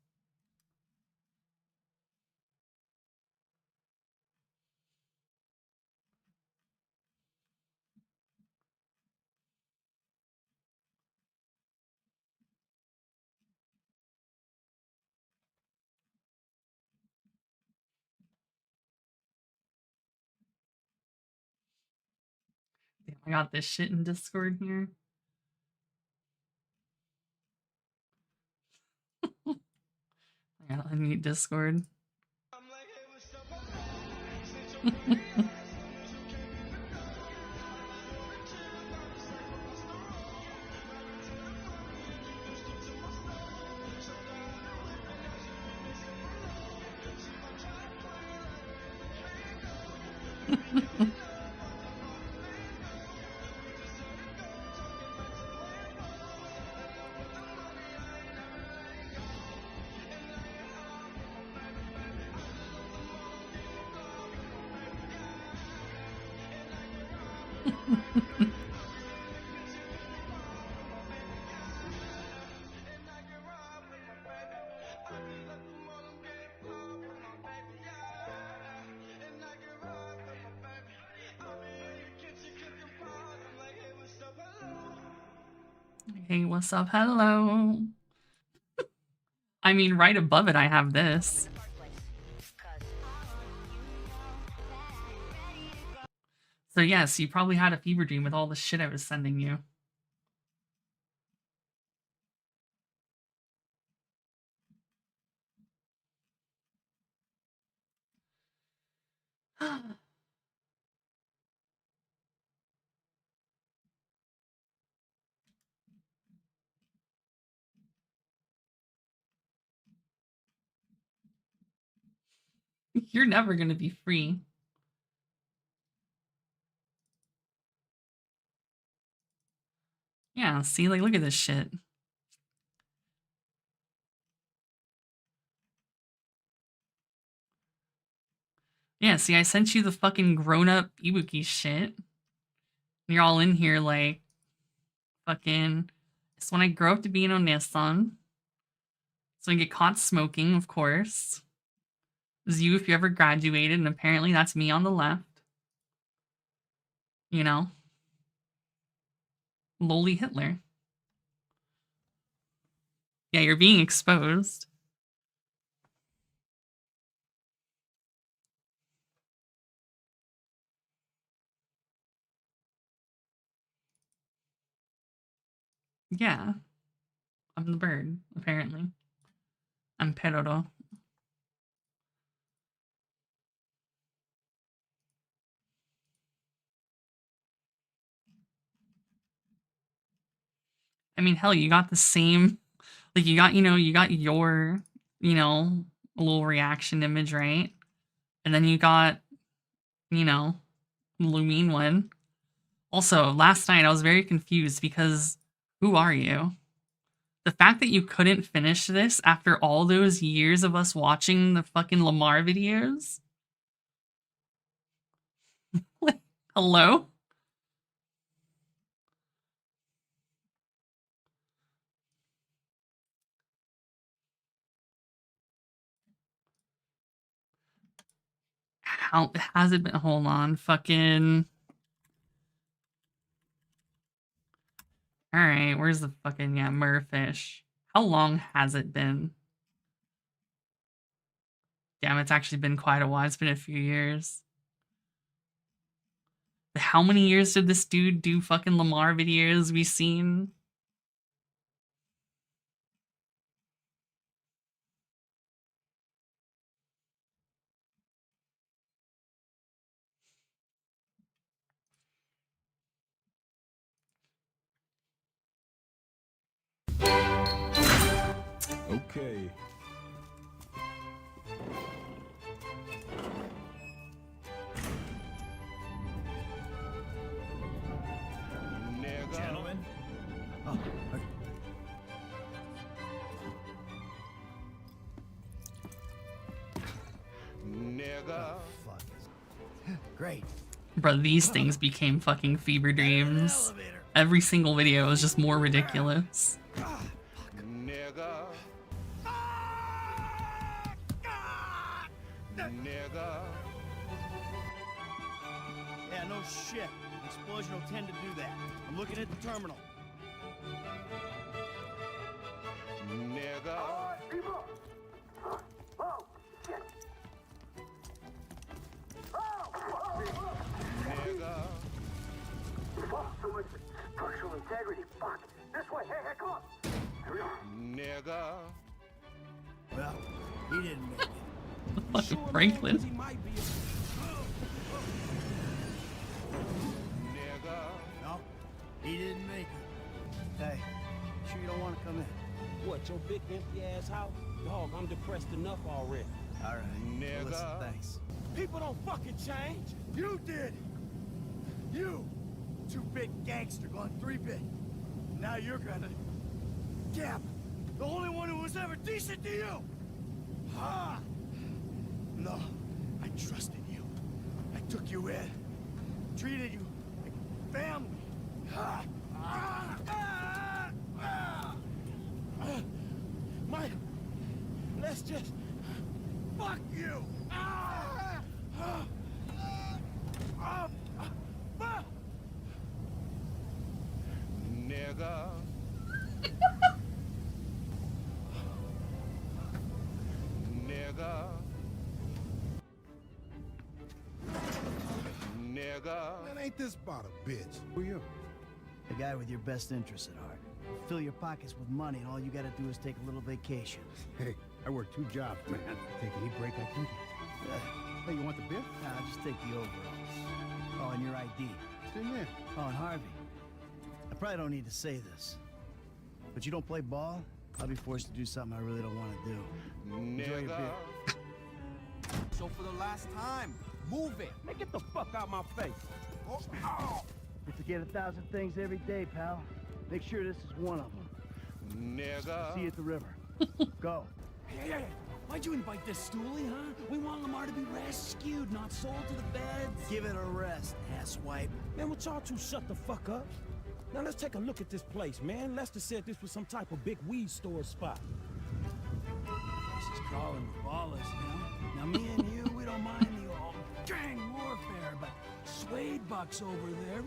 Damn, I got this shit in Discord here. I gotta unmute Discord. Hey, what's up? Hello. I mean, right above it, I have this. So yes, you probably had a fever dream with all the shit I was sending you. You're never gonna be free. Yeah, see, like, look at this shit. Yeah, see, I sent you the fucking grown-up Ibuki shit. You're all in here like, fucking, it's when I grow up to be an Onesan. So I get caught smoking, of course. It's you if you ever graduated, and apparently that's me on the left. You know? Lowly Hitler. Yeah, you're being exposed. Yeah. I'm the bird, apparently. I'm Peroro. I mean, hell, you got the same, like, you got, you got your, little reaction image, right? And then you got, Lumine one. Also, last night I was very confused because who are you? The fact that you couldn't finish this after all those years of us watching the fucking Lamar videos? Hello? How has it been? Hold on, fucking. All right, where's the fucking Murfish? How long has it been? Damn, it's actually been quite a while. It's been a few years. How many years did this dude do fucking Lamar videos we seen? Okay. Gentlemen? Nigga. Great. Bro, these things became fucking fever dreams. Every single video was just more ridiculous. Nigga. Nigga. Yeah, no shit. An explosion will tend to do that. I'm looking at the terminal. Nigga. Nigga. So much structural integrity. Fuck. This way. Hey, come on. Nigga. Well, he didn't make it. Fucking Franklin. Nigga. No, he didn't make it. Hey, sure you don't want to come in? What, your big empty ass house? Dog, I'm depressed enough already. All right. Nigga. Well, listen, thanks. People don't fucking change. You did. You, 2-bit gangster gone 3-bit. Now you're gonna. Gap, the only one who was ever decent to you. Ha! No, I trusted you. I took you in, treated you like family. Ha! Mike, let's just Fuck you! Nigga. Nigga. Nigga. Man, ain't this about a bitch? Who you? The guy with your best interests at heart. Fill your pockets with money, and all you gotta do is take a little vacation. Hey, I work 2 jobs, man. Take any break I can get. Hey, you want the beer? Nah, just take the overalls. Oh, and your ID. It's in there. Oh, and Harvey. I probably don't need to say this, but you don't play ball, I'll be forced to do something I really don't want to do. Enjoy your Nigga. beer. So for the last time, move it. Man, get the fuck out my face. Oh. You forget 1,000 things every day, pal. Make sure this is one of them. Nigga. See you at the river. Go. Hey, why'd you invite this stoolie, huh? We want Lamar to be rescued, not sold to the feds. Give it a rest, asswipe. Man, would y'all two shut the fuck up? Now let's take a look at this place, man. Lester said this was some type of big weed store spot. This is calling the ballers, you know? Now, me and you, we don't mind the old gang warfare, but Suede Buck's over there.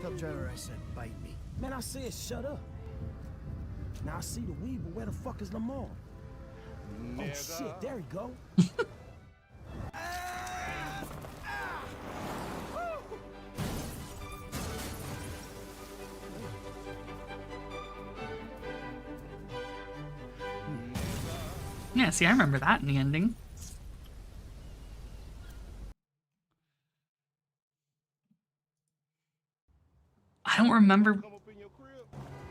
Tell Trevor I said bite me. Man, I said shut up. Now I see the weed, but where the fuck is Lamar? Oh shit, there he go. Nigga. Yeah, see, I remember that in the ending. I don't remember.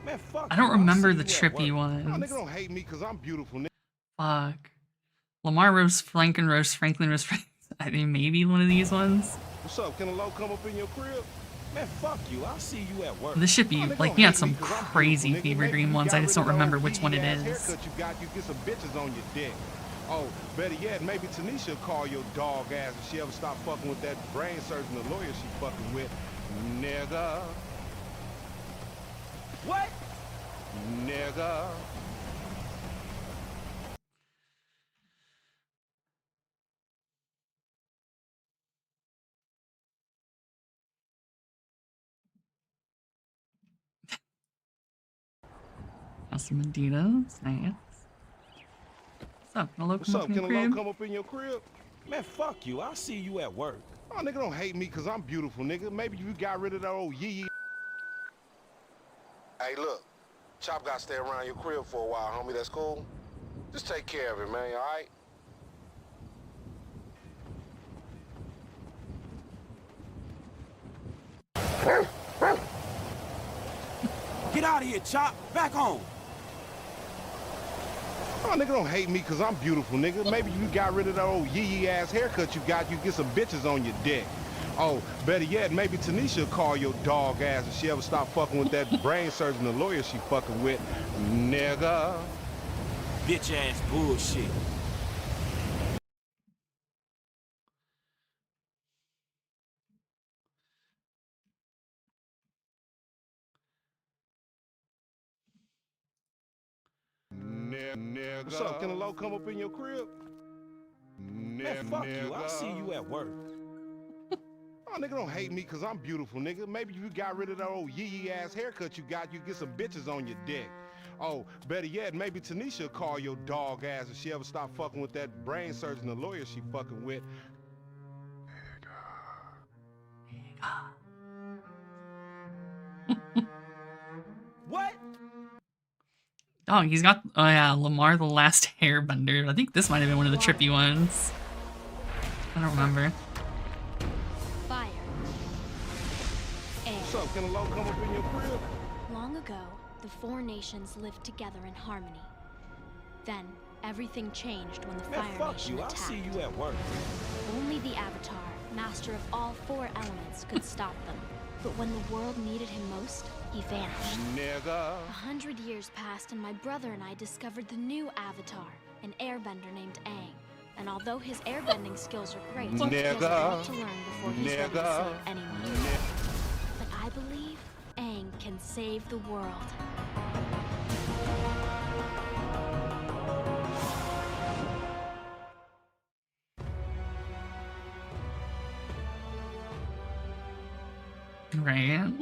Man, fuck I don't you. I'll remember see the you at trippy work. ones. Oh, nigga don't hate me because I'm beautiful, nigga. Fuck. Lamar roast Franklin roast Franklin roast Franklin. I mean, maybe one of these ones. What's up? Can a low come up in your crib? Man, fuck you. I'll see you at work. This should be, Oh, nigga like, don't he had hate some me 'cause I'm crazy beautiful, nigga. fever Maybe dream you ones. got I just rid don't of that remember old which one it BE-ass is. haircut you got, you get some bitches on your dick. Oh, better yet, maybe Tanisha will call your dog ass if she ever stop fucking with that brain surgeon, the lawyer she fucking with. Nigga. What? Nigga. Got some Adidas. Nice. What's up? Can a low What's come up? up in Can your a low crib? come up in your crib? Man, fuck you. I'll see you at work. Oh, nigga don't hate me because I'm beautiful, nigga. Maybe you got rid of that old yee. Hey, look. Chop got to stay around your crib for a while, homie. That's cool? Just take care of it, man, all right? Get out of here, Chop. Back home. Oh, nigga don't hate me because I'm beautiful, nigga. Maybe you got rid of that old yee-ass haircut you got, you get some bitches on your dick. Oh, better yet, maybe Tanisha will call your dog ass if she ever stop fucking with that brain surgeon, the lawyer she fucking with. Nigga. Bitch ass bullshit. Nigga. What's up? Can a low come up in your crib? Man, fuck you. I'll see you at work. Oh, nigga don't hate me because I'm beautiful, nigga. Maybe you got rid of that old yee-ass haircut you got, you get some bitches on your dick. Oh, better yet, maybe Tanisha will call your dog ass if she ever stop fucking with that brain surgeon, the lawyer she fucking with. What? Oh, he's got, oh yeah, Lamar the Last Airbender. I think this might have been one of the trippy ones. I don't remember. Fire. Air. What's up? Can a low come up in your crib? Long ago, the four nations lived together in harmony. Then, everything changed when the Man, Fire fuck Nation you. I'll attacked. see you at work. Only the Avatar, master of all four elements, could stop them. But when the world needed him most, he vanished. Nigga. 100 years passed and my brother and I discovered the new Avatar, an airbender named Aang. And although his airbending skills are great, he has a lot to learn before he's ready to save anyone. But I believe Aang can save the world. Right?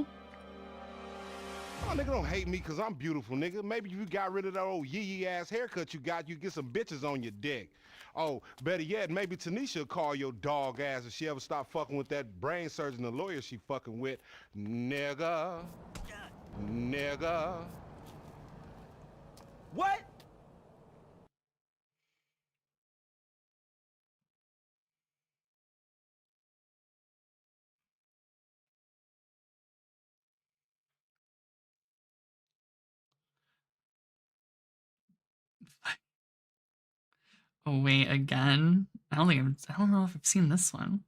Oh, nigga don't hate me because I'm beautiful, nigga. Maybe you got rid of that old yee-ass haircut you got, you get some bitches on your dick. Oh, better yet, maybe Tanisha will call your dog ass if she ever stop fucking with that brain surgeon, the lawyer she fucking with. Nigga. Nigga. What? Oh wait, again? I don't know if I've seen this one.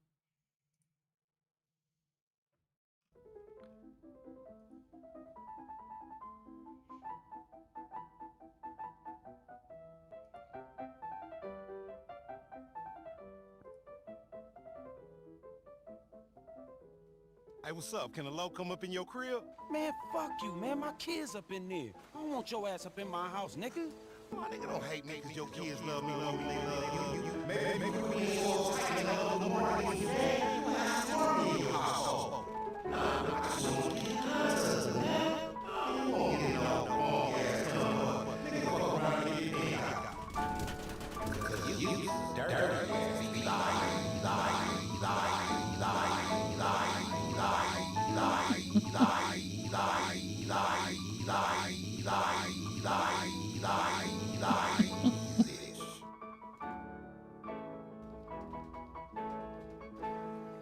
Hey, what's up? Can a low come up in your crib? Man, fuck you, man. My kids up in there. I don't want your ass up in my house, nigga. My nigga don't hate me because your kids love me, love me, they love you. Maybe we ain't so tight, love the more than you ain't.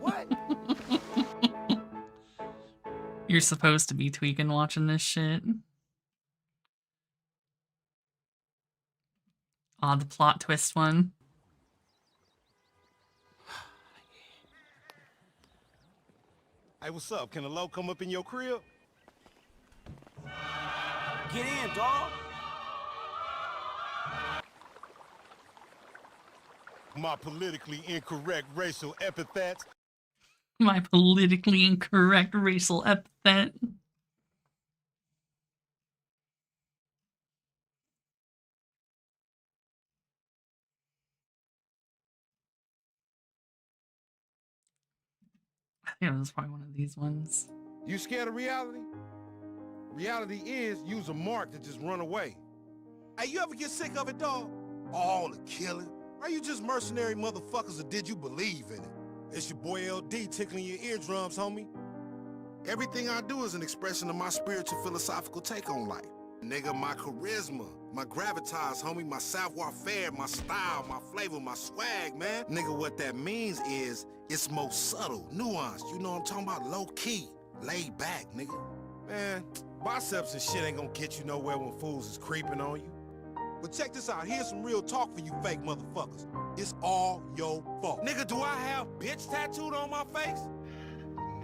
What? You're supposed to be tweaking watching this shit. Aw, the plot twist one. Hey, what's up? Can a low come up in your crib? Get in, dog. My politically incorrect racial epithets. My politically incorrect racial epithet. I think it was probably one of these ones. You scared of reality? Reality is use a mark to just run away. Hey, you ever get sick of it, dog? All the killing. Are you just mercenary motherfuckers, or did you believe in it? It's your boy LD tickling your eardrums, homie. Everything I do is an expression of my spiritual philosophical take on life. Nigga, my charisma, my gravitas, homie, my savoir-faire, my style, my flavor, my swag, man. Nigga, what that means is it's more subtle, nuanced. You know what I'm talking about? Low-key, laid back, nigga. Man, biceps and shit ain't gonna get you nowhere when fools is creeping on you. But check this out. Here's some real talk for you fake motherfuckers. It's all your fault. Nigga, do I have bitch tattooed on my face?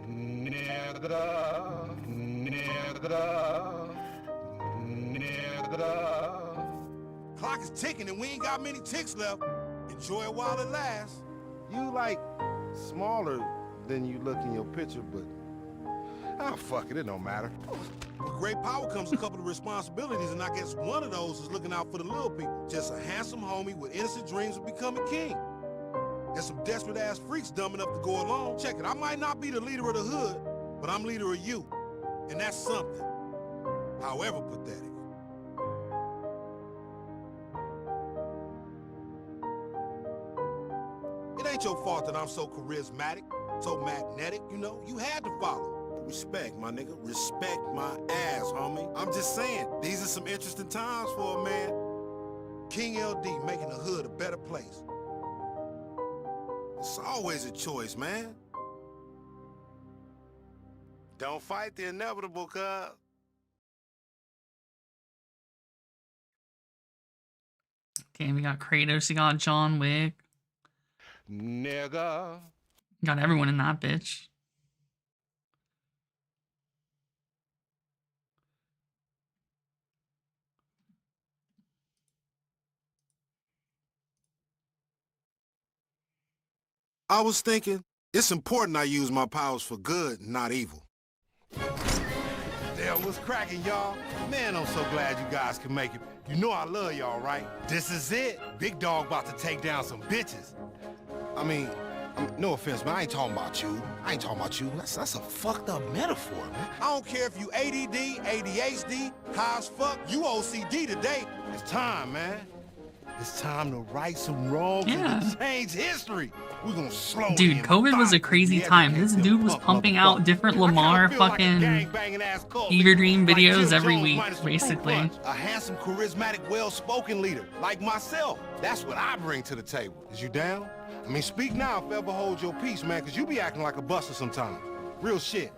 Nigga, nigga, nigga. Clock is ticking and we ain't got many ticks left. Enjoy it while it lasts. You like smaller than you look in your picture, but fuck it don't matter. With great power comes a couple of responsibilities, and I guess one of those is looking out for the little people. Just a handsome homie with innocent dreams of becoming king. And some desperate-ass freaks dumb enough to go along. Check it, I might not be the leader of the hood, but I'm leader of you. And that's something. However pathetic. It ain't your fault that I'm so charismatic, so magnetic, you know? You had to follow. Respect, my nigga. Respect my ass, homie. I'm just saying, these are some interesting times for a man. King LD making the hood a better place. It's always a choice, man. Don't fight the inevitable, cuz. Damn, we got Kratos, you got John Wick. Nigga. Got everyone in that bitch. I was thinking, it's important I use my powers for good, not evil. Damn, what's cracking, y'all? Man, I'm so glad you guys can make it. You know I love y'all, right? This is it. Big dog about to take down some bitches. I mean, no offense, man, I ain't talking about you. I ain't talking about you. That's a fucked up metaphor, man. I don't care if you ADD, ADHD, high as fuck, you OCD today. It's time, man. It's time to right some wrongs and change history. We're gonna slow Dude, COVID was a crazy time. This dude was pumping out different Lamar fucking Fever Dream videos every week, basically. A handsome, charismatic, well-spoken leader, like myself. That's what I bring to the table. Is you down? I mean, speak now if ever hold your peace, man, because you be acting like a buster sometimes. Real shit.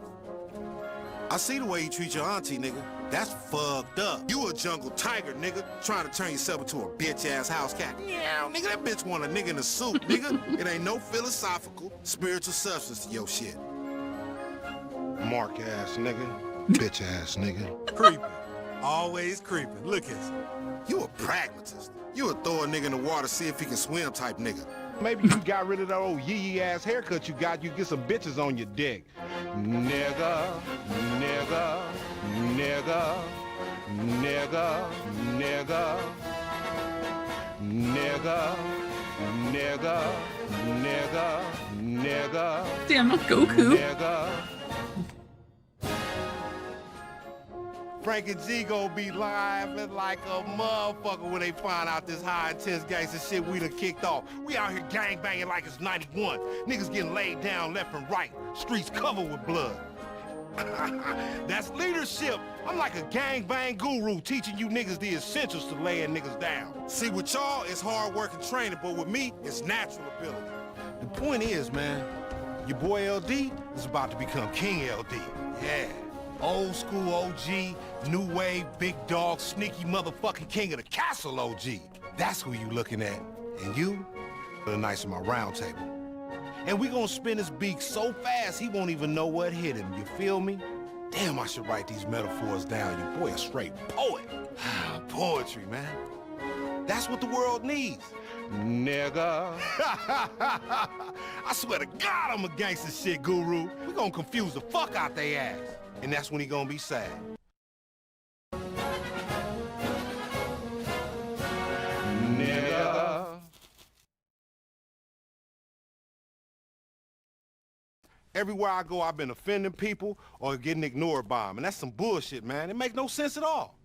I see the way you treat your auntie, nigga. That's fucked up. You a jungle tiger, nigga, trying to turn yourself into a bitch-ass house cat. Yeah, nigga, that bitch want a nigga in a suit, nigga. It ain't no philosophical, spiritual substance to your shit. Mark-ass nigga, bitch-ass nigga. Creeping. Always creeping. Look at you. You a pragmatist. You a throw a nigga in the water, see if he can swim type nigga. Maybe you got rid of that old yee-yee-ass haircut you got, you get some bitches on your dick. Nigga, nigga, nigga, nigga, nigga, nigga, nigga, nigga, nigga. Damn, not Goku. Nigga. Frank and G gon' be laughing like a motherfucker when they find out this high intense gangster shit we done kicked off. We out here gang banging like it's 91. Niggas getting laid down left and right. Streets covered with blood. That's leadership. I'm like a gang bang guru teaching you niggas the essentials to laying niggas down. See, with y'all, it's hard work and training, but with me, it's natural ability. The point is, man, Your boy LD is about to become King LD. Yeah. Old school OG, new wave, big dog, sneaky motherfucking king of the castle OG. That's who you looking at. And you, the nice of my round table. And we gonna spin his beak so fast he won't even know what hit him. You feel me? Damn, I should write these metaphors down. Your boy a straight poet. Poetry, man. That's what the world needs. Nigga. I swear to God I'm a gangster shit guru. We gonna confuse the fuck out they ass. And that's when he gonna be sad. Nigga. Everywhere I go, I've been offending people or getting ignored by them. And that's some bullshit, man. It makes no sense at all.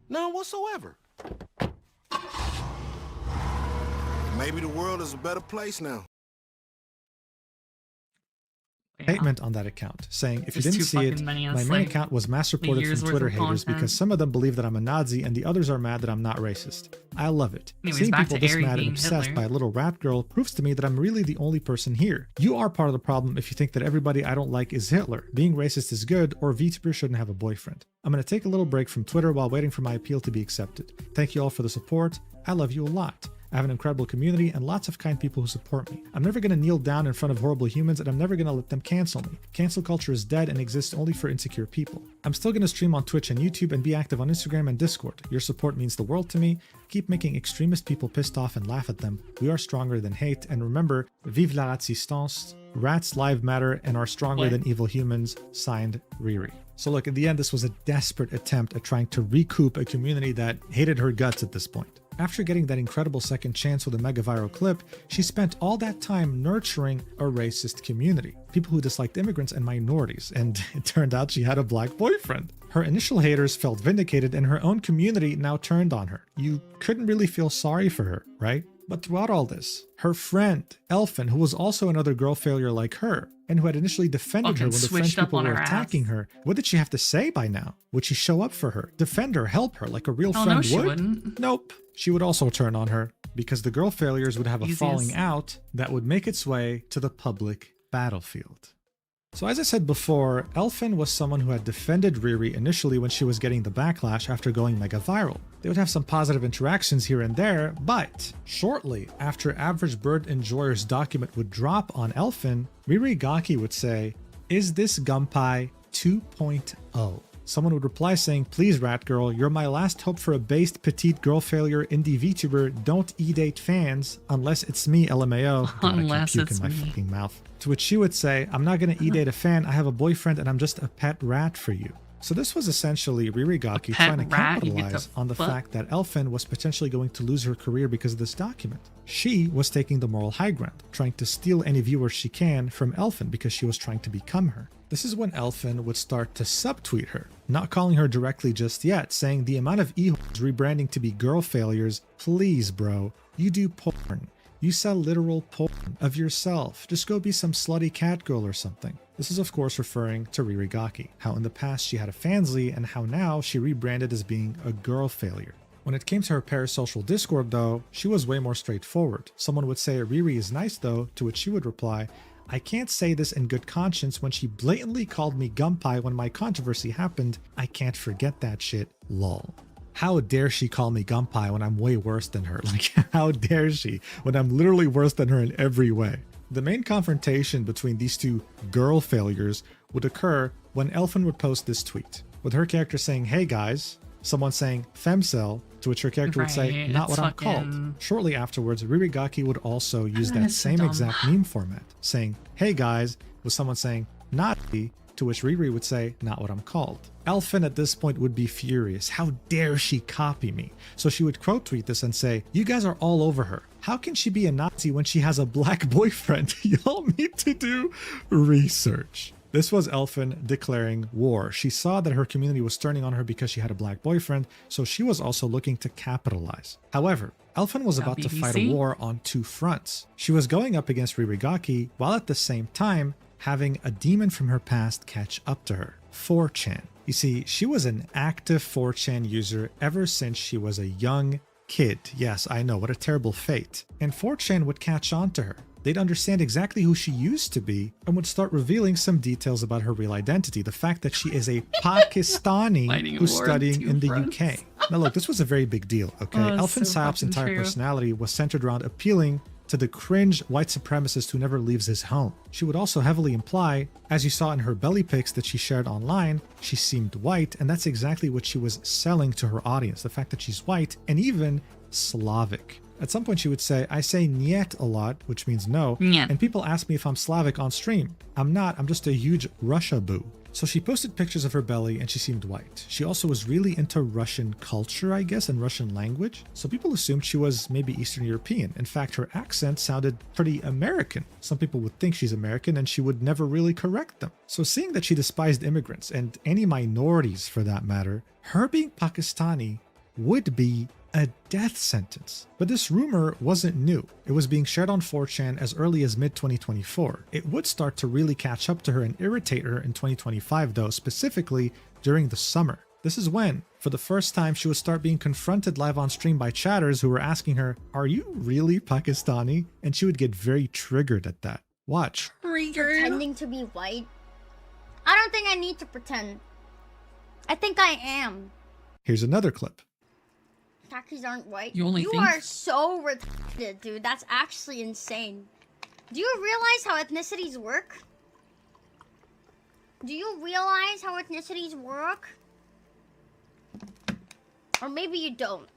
None whatsoever. Maybe the world is a better place now. Statement on that account saying, if you There's didn't too see it, fucking many. my It's main like account was mass a reported year's from worth Twitter of haters content. because some of them believe that I'm a Nazi and the others are mad that I'm not racist. I love it. Anyways, Seeing back people to this Ari mad and being obsessed Hitler. by a little rat girl proves to me that I'm really the only person here. You are part of the problem if you think that everybody I don't like is Hitler. Being racist is good, or VTuber shouldn't have a boyfriend. I'm going to take a little break from Twitter while waiting for my appeal to be accepted. Thank you all for the support. I love you a lot. I have an incredible community and lots of kind people who support me. I'm never going to kneel down in front of horrible humans, and I'm never going to let them cancel me. Cancel culture is dead and exists only for insecure people. I'm still going to stream on Twitch and YouTube and be active on Instagram and Discord. Your support means the world to me. Keep making extremist people pissed off and laugh at them. We are stronger than hate. And remember, vive la résistance. Rats live matter and are stronger than evil humans. Signed, Riri. So look, in the end, this was a desperate attempt at trying to recoup a community that hated her guts at this point. After getting that incredible second chance with a mega viral clip, she spent all that time nurturing a racist community, people who disliked immigrants and minorities, and it turned out she had a black boyfriend. Her initial haters felt vindicated and her own community now turned on her. You couldn't really feel sorry for her, right? But throughout all this, her friend, Elfin, who was also another girl failure like her, and who had initially defended her when the French people were attacking her, what did she have to say by now? Would she show up for her, defend her, help her like a real friend no, she would? wouldn't. Nope. She would also turn on her, because the girl failures would have a falling out that would make its way to the public battlefield. So as I said before, Elfin was someone who had defended Riri initially when she was getting the backlash after going mega viral. They would have some positive interactions here and there, but shortly after Average Bird Enjoyer's document would drop on Elfin, Riri Gaki would say, "Is this Gunpei 2.0? Someone would reply saying, "Please, rat girl, you're my last hope for a based petite girl failure indie VTuber. Don't e-date fans unless it's me, LMAO." God, Unless I can puke it's in my me. fucking mouth. To which she would say, "I'm not gonna e-date a fan. I have a boyfriend and I'm just a pet rat for you." So this was essentially Riri Gaki trying to rat you get capitalize to on the fuck. fact that Elfin was potentially going to lose her career because of this document. She was taking the moral high ground, trying to steal any viewers she can from Elfin because she was trying to become her. This is when Elfin would start to subtweet her, not calling her directly just yet, saying the amount of e-holes rebranding to be girl failures, please bro, you do porn. You sell literal porn of yourself. Just go be some slutty cat girl or something. This is of course referring to Riri Gaki, how in the past she had a fansly and how now she rebranded as being a girl failure. When it came to her parasocial Discord though, she was way more straightforward. Someone would say Riri is nice though, to which she would reply, "I can't say this in good conscience when she blatantly called me Gunpei when my controversy happened. I can't forget that shit, lol." How dare she call me Gunpei when I'm way worse than her? Like, how dare she when I'm literally worse than her in every way? The main confrontation between these two girl failures would occur when Elfin would post this tweet, with her character saying, "Hey guys," someone saying femcel, to which her character would say, Right, "Not it's what I'm called." fucking- Shortly afterwards, Riri Gaki would also use that it's so same dumb. exact meme format, saying, "Hey guys," with someone saying, "Not me," to which Riri would say, "Not what I'm called." Elfin at this point would be furious. How dare she copy me? So she would quote tweet this and say, "You guys are all over her. How can she be a Nazi when she has a black boyfriend? Y'all need to do research." This was Elfin declaring war. She saw that her community was turning on her because she had a black boyfriend, so she was also looking to capitalize. However, Elfin was about to fight a BBC? war on two fronts. She was going up against Riri Gaki, while at the same time having a demon from her past catch up to her, 4chan. You see, she was an active 4chan user ever since she was a young kid. Yes, I know, what a terrible fate. And 4chan would catch on to her. They'd understand exactly who she used to be and would start revealing some details about her real identity. The fact that she is a Pakistani who's studying in the UK. Now look, this was a very big deal, okay? Elfin Sayop's entire personality was centered around appealing to the cringe white supremacist who never leaves his home. She would also heavily imply, as you saw in her belly pics that she shared online, she seemed white, and that's exactly what she was selling to her audience, the fact that she's white and even Slavic. At some point she would say, I say "niet" a lot, which means no, and people ask me if I'm Slavic on stream. I'm not, I'm just a huge Russia boo. So she posted pictures of her belly and she seemed white. She also was really into Russian culture, I guess, and Russian language. So people assumed she was maybe Eastern European. In fact, her accent sounded pretty American. Some people would think she's American and she would never really correct them. So seeing that she despised immigrants and any minorities for that matter, her being Pakistani would be a death sentence. But this rumor wasn't new. It was being shared on 4chan as early as mid-2024. It would start to really catch up to her and irritate her in 2025 though, specifically during the summer. This is when, for the first time, she would start being confronted live on stream by chatters who were asking her, are you really Pakistani? And she would get very triggered at that. Watch. Pretending to be white? I don't think I need to pretend. I think I am. Here's another clip. Takis aren't white. You think? Are so retarded, dude. That's actually insane. Do you realize how ethnicities work? Do you realize how ethnicities work? Or maybe you don't.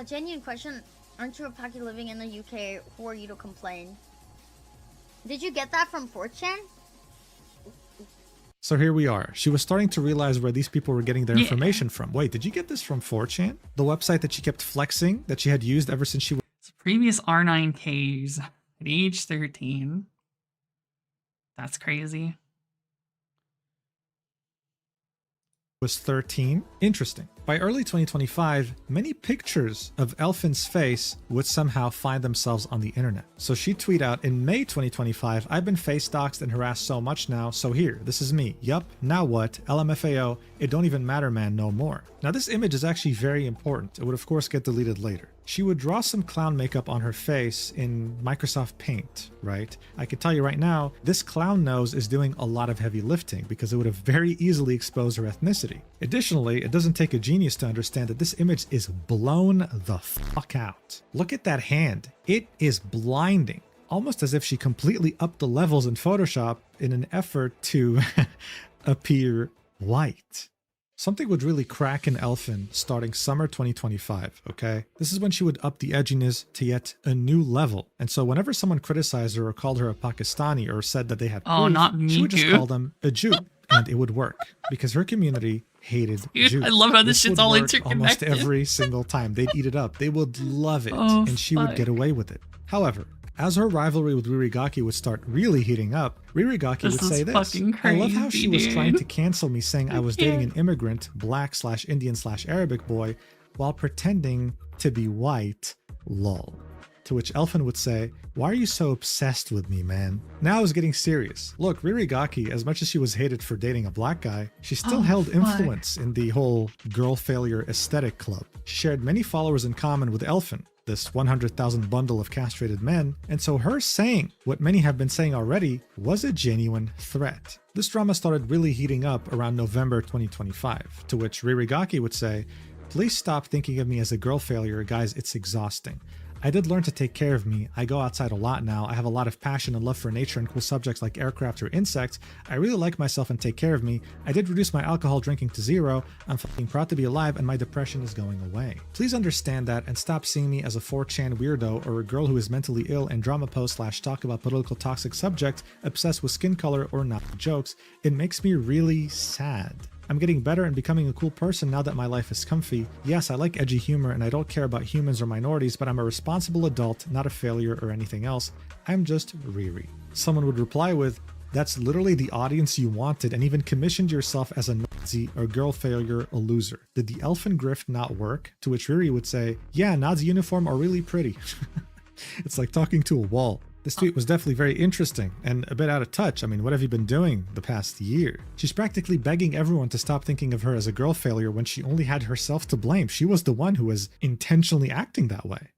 Genuine question. Aren't you a Paki living in the UK? Who are you to complain? Did you get that from 4chan? So here we are. She was starting to realize where these people were getting their information from. Wait, did you get this from 4chan? The website that she kept flexing, that she had used ever since she was... Previous R9Ks at age 13. That's crazy. Was 13. Interesting. By early 2025, many pictures of Elfin's face would somehow find themselves on the internet. So she'd tweet out, in May 2025, I've been face doxed and harassed so much now, so here, this is me. Yup, now what? LMFAO, it don't even matter, man, no more. Now this image is actually very important. It would of course get deleted later. She would draw some clown makeup on her face in Microsoft Paint, right? I can tell you right now, this clown nose is doing a lot of heavy lifting because it would have very easily exposed her ethnicity. Additionally, it doesn't take a genius to understand that this image is blown the fuck out. Look at that hand. It is blinding. Almost as if she completely upped the levels in Photoshop in an effort to appear white. Something would really crack in Elfin starting summer 2025, okay? This is when she would up the edginess to yet a new level. And so whenever someone criticized her or called her a Pakistani or said that they had proof, not me, she would just call them a Jew. And it would work because her community hated Jews. I love how this shit's all interconnected. Almost every single time. They'd eat it up. They would love it. And she would get away with it. However, as her rivalry with Ririgaki would start really heating up, Ririgaki would say this. Crazy, I love how she was trying to cancel me saying I was dating an immigrant, black/Indian/Arabic boy, while pretending to be white, lol. To which Elfin would say, why are you so obsessed with me, man? Now I was getting serious. Look, Ririgaki, as much as she was hated for dating a black guy, she still held influence in the whole girl failure aesthetic club. She shared many followers in common with Elfin, this 100,000 bundle of castrated men, and so her saying what many have been saying already was a genuine threat. This drama started really heating up around November 2025, to which Ririgaki would say, please stop thinking of me as a girl failure, guys, it's exhausting. I did learn to take care of me. I go outside a lot now. I have a lot of passion and love for nature and cool subjects like aircraft or insects. I really like myself and take care of me. I did reduce my alcohol drinking to 0. I'm fucking proud to be alive and my depression is going away. Please understand that and stop seeing me as a 4chan weirdo or a girl who is mentally ill and drama post / talk about political toxic subjects, obsessed with skin color or not jokes. It makes me really sad. I'm getting better and becoming a cool person now that my life is comfy. Yes, I like edgy humor and I don't care about humans or minorities, but I'm a responsible adult, not a failure or anything else. I'm just Riri. Someone would reply with, that's literally the audience you wanted and even commissioned yourself as a Nazi or girl failure, a loser. Did the Elfin grift not work? To which Riri would say, yeah, Nazi uniform are really pretty. It's like talking to a wall. This tweet was definitely very interesting and a bit out of touch. I mean, what have you been doing the past year? She's practically begging everyone to stop thinking of her as a girl failure when she only had herself to blame. She was the one who was intentionally acting that way.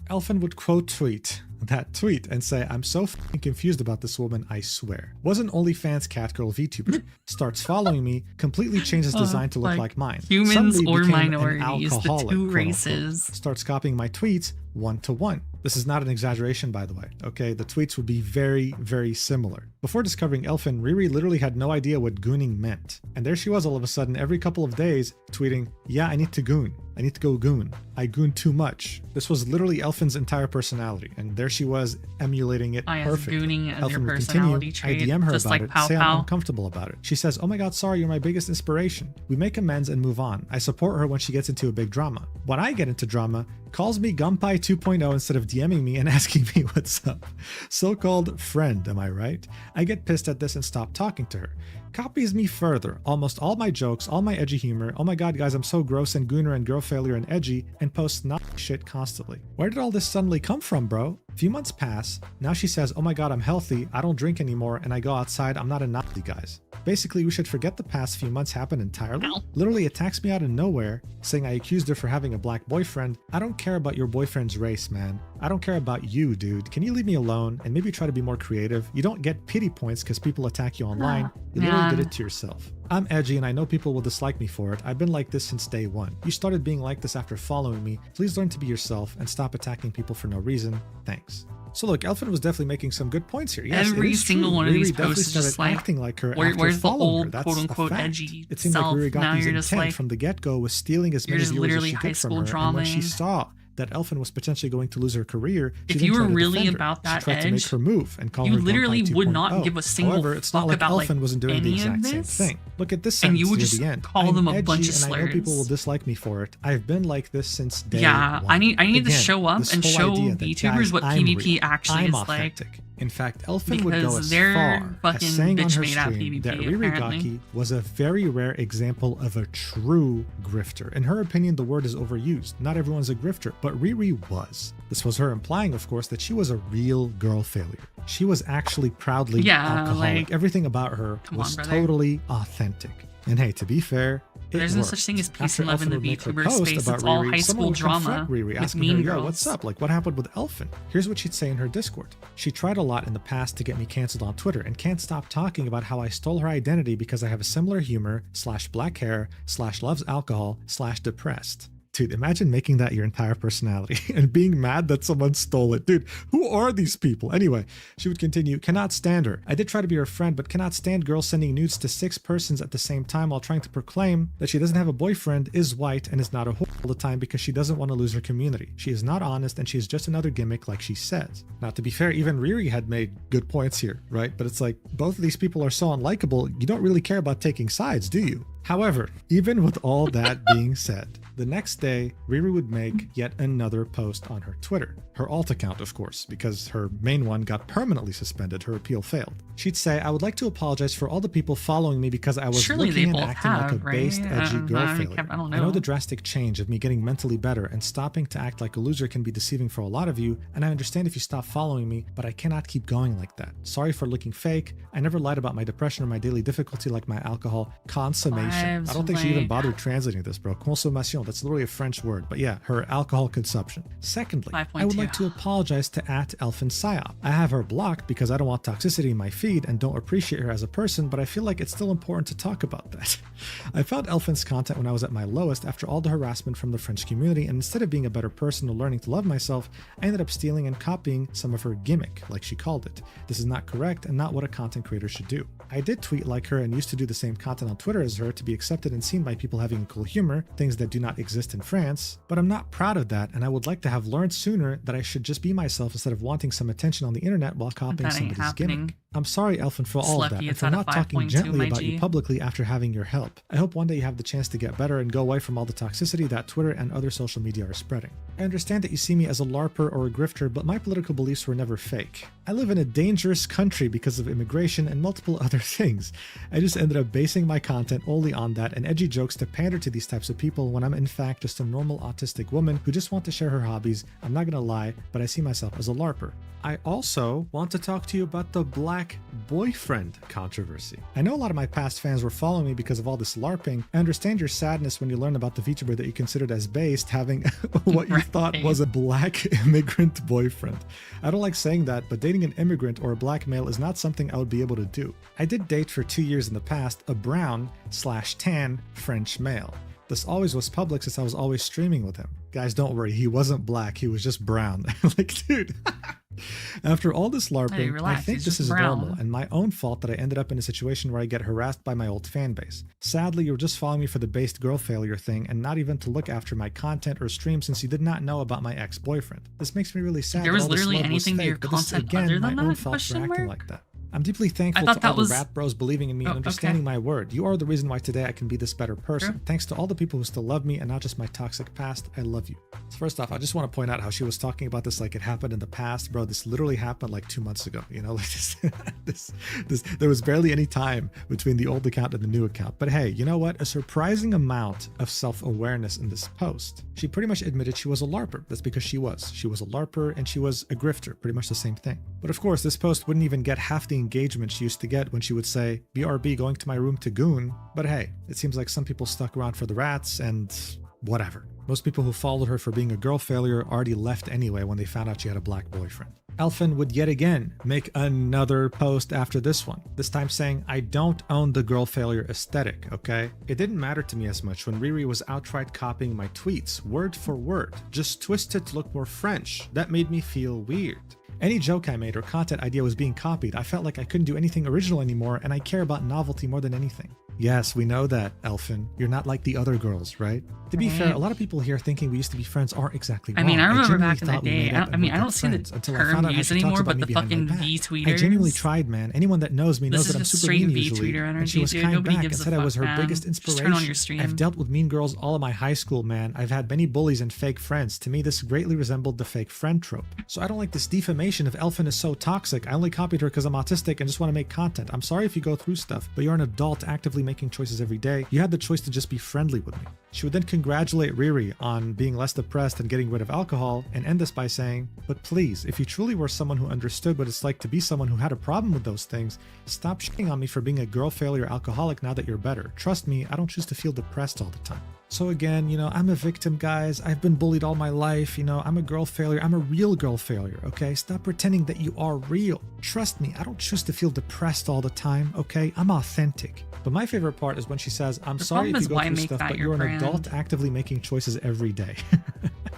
Elfin would quote tweet that tweet and say, I'm so f***ing confused about this woman, I swear. Wasn't OnlyFans catgirl VTuber. Starts following me, completely changes design to look like mine. Humans Suddenly or became an minorities, the alcoholic, two quote, races. unquote. Starts copying my tweets one-to-one. This is not an exaggeration, by the way, okay? The tweets would be very, very similar. Before discovering Elfin, Riri literally had no idea what gooning meant. And there she was all of a sudden, every couple of days, tweeting, yeah, I need to goon. I need to go goon. I goon too much. This was literally Elfin's entire personality, and there she was emulating it perfectly. Gooning as Elfin your would personality continue. trait, I DM her just about like it, Pow say Pow. I'm uncomfortable about it. She says, oh my god, sorry, you're my biggest inspiration. We make amends and move on. I support her when she gets into a big drama. When I get into drama, calls me Gunpei 2.0 instead of DMing me and asking me what's up. So-called friend, am I right? I get pissed at this and stop talking to her. Copies me further, almost all my jokes, all my edgy humor, oh my god guys I'm so gross and gooner and girl failure and edgy, and posts not shit constantly. Where did all this suddenly come from, bro? A few months pass, now she says, oh my god I'm healthy, I don't drink anymore, and I go outside, I'm not a Nazi guys. Basically we should forget the past few months happened entirely. Literally attacks me out of nowhere, saying I accused her for having a black boyfriend. I don't care about your boyfriend's race, man. I don't care about you, dude. Can you leave me alone and maybe try to be more creative? You don't get pity points because people attack you online. You literally did it to yourself. I'm edgy and I know people will dislike me for it. I've been like this since day one. You started being like this after following me. Please learn to be yourself and stop attacking people for no reason. Thanks. So look, Elfin was definitely making some good points here. Yes, Every single true. one of Riri these definitely posts is just started like, acting like her after where's the following her. old That's quote unquote a fact. edgy It seems self? like Riri Now Gaki's you're just intent like, from the get-go was stealing as you're many just viewers as literally she high did from school her. And when she dramaing. saw that Elfin was potentially going to lose her career, she If didn't you were try to really defend her. about She that tried to make edge, her move and call you her literally Gunpei would not 2.0. give a single However, it's not fuck like about, Elfin like, wasn't doing the any of exact same this, thing. Look at this and sentence you would near just the end. call I'm them a edgy bunch of and I know people will slurs. dislike me for it. I've been like this since day Yeah, one. I need to Again, show up this and whole show idea that, VTubers guys, what I'm PvP real. actually I'm is authentic. like. In fact, Elfin would go Because as they're far fucking as saying on her bitch-made at stream that PvP, Riri apparently. Gaki was a very rare example of a true grifter. In her opinion, the word is overused. Not everyone's a grifter, but Riri was. This was her implying, of course, that she was a real girl failure. She was actually proudly alcoholic. like, Everything about her was brother. totally authentic. And hey, to be fair, There's it no worked. such thing as peace After and love in Elfin the would make her VTuber post space. about It's all Riri, high someone school would drama confront Riri, with asking mean her, yo, girls. what's up? Like, what happened with Elfin? Here's what she'd say in her Discord. She tried a lot in the past to get me canceled on Twitter and can't stop talking about how I stole her identity because I have a similar humor / black hair / loves alcohol / depressed. Dude, imagine making that your entire personality and being mad that someone stole it. Dude, who are these people? Anyway, she would continue, cannot stand her. I did try to be her friend, but cannot stand girls sending nudes to 6 persons at the same time while trying to proclaim that she doesn't have a boyfriend, is white, and is not a whore all the time because she doesn't want to lose her community. She is not honest, and she is just another gimmick like she says. Now, to be fair, even Riri had made good points here, right? But it's like, both of these people are so unlikable, you don't really care about taking sides, do you? However, even with all that being said, the next day, Riri would make yet another post on her Twitter. Her alt account, of course, because her main one got permanently suspended. Her appeal failed. She'd say, I would like to apologize for all the people following me because I was Surely looking and they both acting like a have, right? based, edgy girl failure. I don't I know know. the drastic change of me getting mentally better and stopping to act like a loser can be deceiving for a lot of you, and I understand if you stop following me, but I cannot keep going like that. Sorry for looking fake. I never lied about my depression or my daily difficulty like my alcohol consummation. I don't think she even bothered translating this, bro. Consommation, that's literally a French word, but yeah, her alcohol consumption. Secondly, I would like to apologize to @Elfin Psyop. I have her blocked because I don't want toxicity in my feed and don't appreciate her as a person, but I feel like it's still important to talk about that. I found Elfin's content when I was at my lowest after all the harassment from the French community, and instead of being a better person or learning to love myself, I ended up stealing and copying some of her gimmick, like she called it. This is not correct and not what a content creator should do. I did tweet like her and used to do the same content on Twitter as her to be accepted and seen by people having cool humor, things that do not exist in France, but I'm not proud of that, and I would like to have learned sooner that I should just be myself instead of wanting some attention on the internet while copying somebody's gimmick. I'm sorry, Elfin, for all of that, and for not talking gently about you publicly after having your help. I hope one day you have the chance to get better and go away from all the toxicity that Twitter and other social media are spreading. I understand that you see me as a LARPer or a grifter, but my political beliefs were never fake. I live in a dangerous country because of immigration and multiple other things. I just ended up basing my content only on that and edgy jokes to pander to these types of people when I'm in fact just a normal autistic woman who just want to share her hobbies. I'm not gonna lie, but I see myself as a LARPer. I also want to talk to you about the black boyfriend controversy. I know a lot of my past fans were following me because of all this LARPing. I understand your sadness when you learn about the VTuber that you considered as based having what you thought was a black immigrant boyfriend. I don't like saying that, but dating an immigrant or a black male is not something I would be able to do. I did date for 2 years in the past a brown/tan French male. This always was public since I was always streaming with him. Guys, don't worry, he wasn't black, he was just brown. Like, dude. After all this LARPing, Hey, relax, I think he's this just is brown. normal and my own fault that I ended up in a situation where I get harassed by my old fan base. Sadly, you were just following me for the based girl failure thing and not even to look after my content or stream since you did not know about my ex-boyfriend. This makes me really sad. There that was all this literally love was anything to your fake, but this is, content again, other my than own that? fault for Question acting mark? like that. I'm deeply thankful thought to that all was- the rat bros believing in me and understanding my word. You are the reason why today I can be this better person. Sure. Thanks to all the people who still love me and not just my toxic past. I love you. So first off, I just want to point out how she was talking about this like it happened in the past. Bro, this literally happened like 2 months ago. You know, like this, there was barely any time between the old account and the new account. But hey, you know what? A surprising amount of self-awareness in this post. She pretty much admitted she was a LARPer. That's because she was. She was a LARPer and she was a grifter. Pretty much the same thing. But of course, this post wouldn't even get half the engagement she used to get when she would say, BRB going to my room to goon. But hey, it seems like some people stuck around for the rats and whatever. Most people who followed her for being a girl failure already left anyway when they found out she had a black boyfriend. Elfin would yet again make another post after this one, this time saying, I don't own the girl failure aesthetic, okay? It didn't matter to me as much when Riri was outright copying my tweets, word for word, just twisted to look more French. That made me feel weird. Any joke I made or content idea was being copied. I felt like I couldn't do anything original anymore, and I care about novelty more than anything. Yes, we know that, Elfin. You're not like the other girls, right? To be fair, a lot of people here thinking we used to be friends aren't exactly wrong. I mean, I remember genuinely back in the thought we day, made up I and mean, were I don't good see the friends until I term found out how used she talked anymore, about but me the behind my fucking back. V-tweeters. I genuinely tried, man. Anyone that knows me knows This that I'm is just super straight mean usually. V-tweeter And she energy, was dude. kind Nobody back and gives a said I was fuck, her man. biggest Just inspiration. turn on your stream. I've dealt with mean girls all of my high school, man. I've had many bullies and fake friends. To me, this greatly resembled the fake friend trope. So I don't like this defamation of Elfin is so toxic. I only copied her because I'm autistic and just want to make content. I'm sorry if you go through stuff, but you're an adult actively making choices every day. You had the choice to just be friendly with me. She would then congratulate Riri on being less depressed and getting rid of alcohol and end this by saying, but please, if you truly were someone who understood what it's like to be someone who had a problem with those things, stop shitting on me for being a girl failure alcoholic now that you're better. Trust me, I don't choose to feel depressed all the time. So again, you know, I'm a victim, guys. I've been bullied all my life. You know, I'm a girl failure. I'm a real girl failure, okay? Stop pretending that you are real. Trust me, I don't choose to feel depressed all the time, okay? I'm authentic. But my favorite part is when she says, I'm sorry if you go through stuff, but you're an adult actively making choices every day.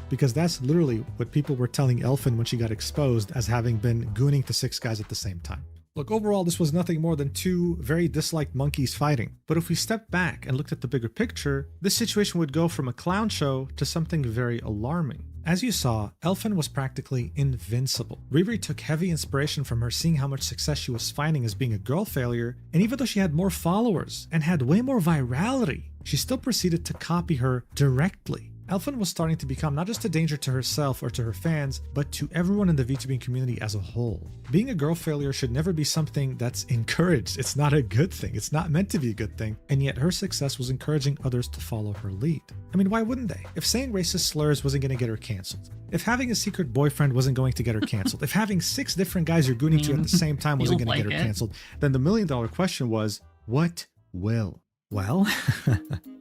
Because that's literally what people were telling Elfin when she got exposed as having been gooning to 6 guys at the same time. Look, overall, this was nothing more than 2 very disliked monkeys fighting. But if we stepped back and looked at the bigger picture, this situation would go from a clown show to something very alarming. As you saw, Elfin was practically invincible. Riri took heavy inspiration from her seeing how much success she was finding as being a girl failure, and even though she had more followers and had way more virality, she still proceeded to copy her directly. Elfin was starting to become not just a danger to herself or to her fans, but to everyone in the VTubing community as a whole. Being a girl failure should never be something that's encouraged. It's not a good thing. It's not meant to be a good thing. And yet her success was encouraging others to follow her lead. I mean, why wouldn't they? If saying racist slurs wasn't going to get her canceled, if having a secret boyfriend wasn't going to get her canceled, if having 6 different guys you're gooning to at the same time wasn't going to get her canceled, then the $1 million question was, what will? Well,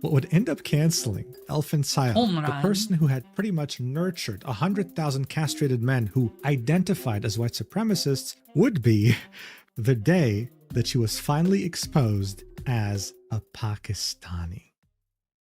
what would end up canceling Elfin Sayal, the person who had pretty much nurtured 100,000 castrated men who identified as white supremacists, would be the day that she was finally exposed as a Pakistani.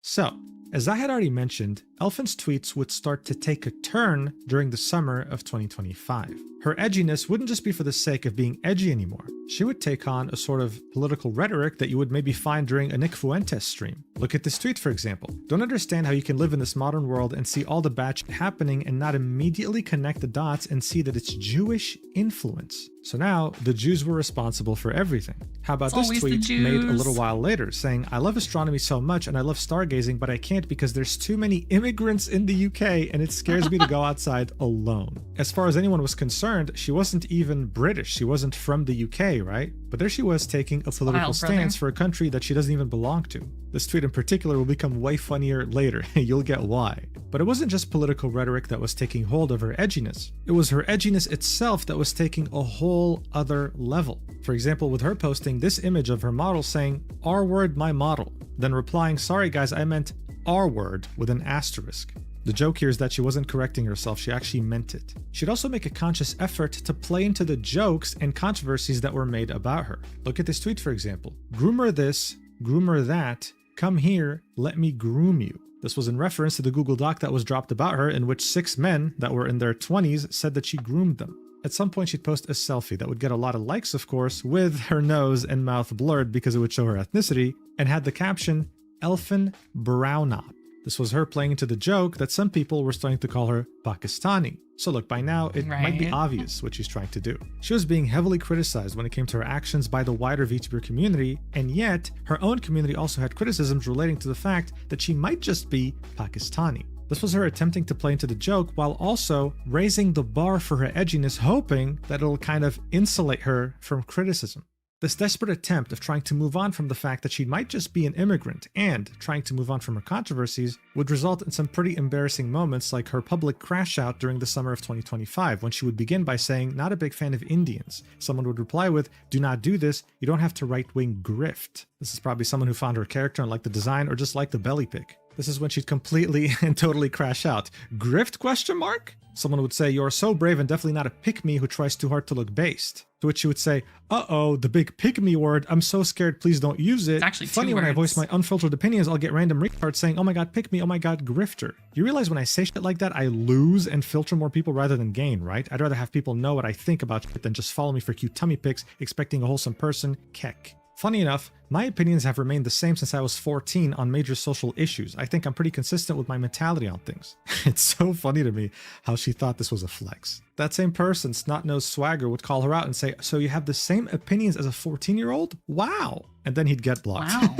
So, as I had already mentioned, Elfin's tweets would start to take a turn during the summer of 2025. Her edginess wouldn't just be for the sake of being edgy anymore. She would take on a sort of political rhetoric that you would maybe find during a Nick Fuentes stream. Look at this tweet, for example. Don't understand how you can live in this modern world and see all the bad shit happening and not immediately connect the dots and see that it's Jewish influence. So now, the Jews were responsible for everything. How about this tweet made a little while later, saying, I love astronomy so much and I love stargazing, but I can't can't because there's too many immigrants in the UK and it scares me to go outside alone. As far as anyone was concerned, she wasn't even British. She wasn't from the UK, right? But there she was taking a political stance for a country that she doesn't even belong to. This tweet in particular will become way funnier later. You'll get why. But it wasn't just political rhetoric that was taking hold of her edginess. It was her edginess itself that was taking a whole other level. For example, with her posting this image of her model saying, "R word my model," then replying, "Sorry guys, I meant R word," with an asterisk. The joke here is that she wasn't correcting herself, she actually meant it. She'd also make a conscious effort to play into the jokes and controversies that were made about her. Look at this tweet, for example. "Groomer this, groomer that, come here, let me groom you." This was in reference to the Google Doc that was dropped about her, in which 6 men that were in their 20s said that she groomed them. At some point, she'd post a selfie that would get a lot of likes, of course, with her nose and mouth blurred because it would show her ethnicity, and had the caption, "Elfin Brownop." This was her playing into the joke that some people were starting to call her Pakistani. So look, by now, it might be obvious what she's trying to do. She was being heavily criticized when it came to her actions by the wider VTuber community, and yet, her own community also had criticisms relating to the fact that she might just be Pakistani. This was her attempting to play into the joke while also raising the bar for her edginess, hoping that it'll kind of insulate her from criticism. This desperate attempt of trying to move on from the fact that she might just be an immigrant and trying to move on from her controversies would result in some pretty embarrassing moments, like her public crash out during the summer of 2025, when she would begin by saying, "Not a big fan of Indians." Someone would reply with, "Do not do this, you don't have to right-wing grift." This is probably someone who found her character and liked the design or just liked the belly pic. This is when she'd completely and totally crash out. "Grift, question mark?" Someone would say, "You're so brave and definitely not a pick-me who tries too hard to look based." To which she would say, "Uh-oh, the big pick-me word, I'm so scared, please don't use it. It's actually Funny two when I voice words. my unfiltered opinions, I'll get random retards saying, 'Oh my god, pick me, oh my god, grifter.' You realize when I say shit like that, I lose and filter more people rather than gain, right? I'd rather have people know what I think about shit than just follow me for cute tummy pics, expecting a wholesome person. Kek." Funny enough, my opinions have remained the same since I was 14 on major social issues. I think I'm pretty consistent with my mentality on things. It's so funny to me how she thought this was a flex. That same person, snot-nosed swagger, would call her out and say, "So you have the same opinions as a 14-year-old? Wow!" And then he'd get blocked. Wow.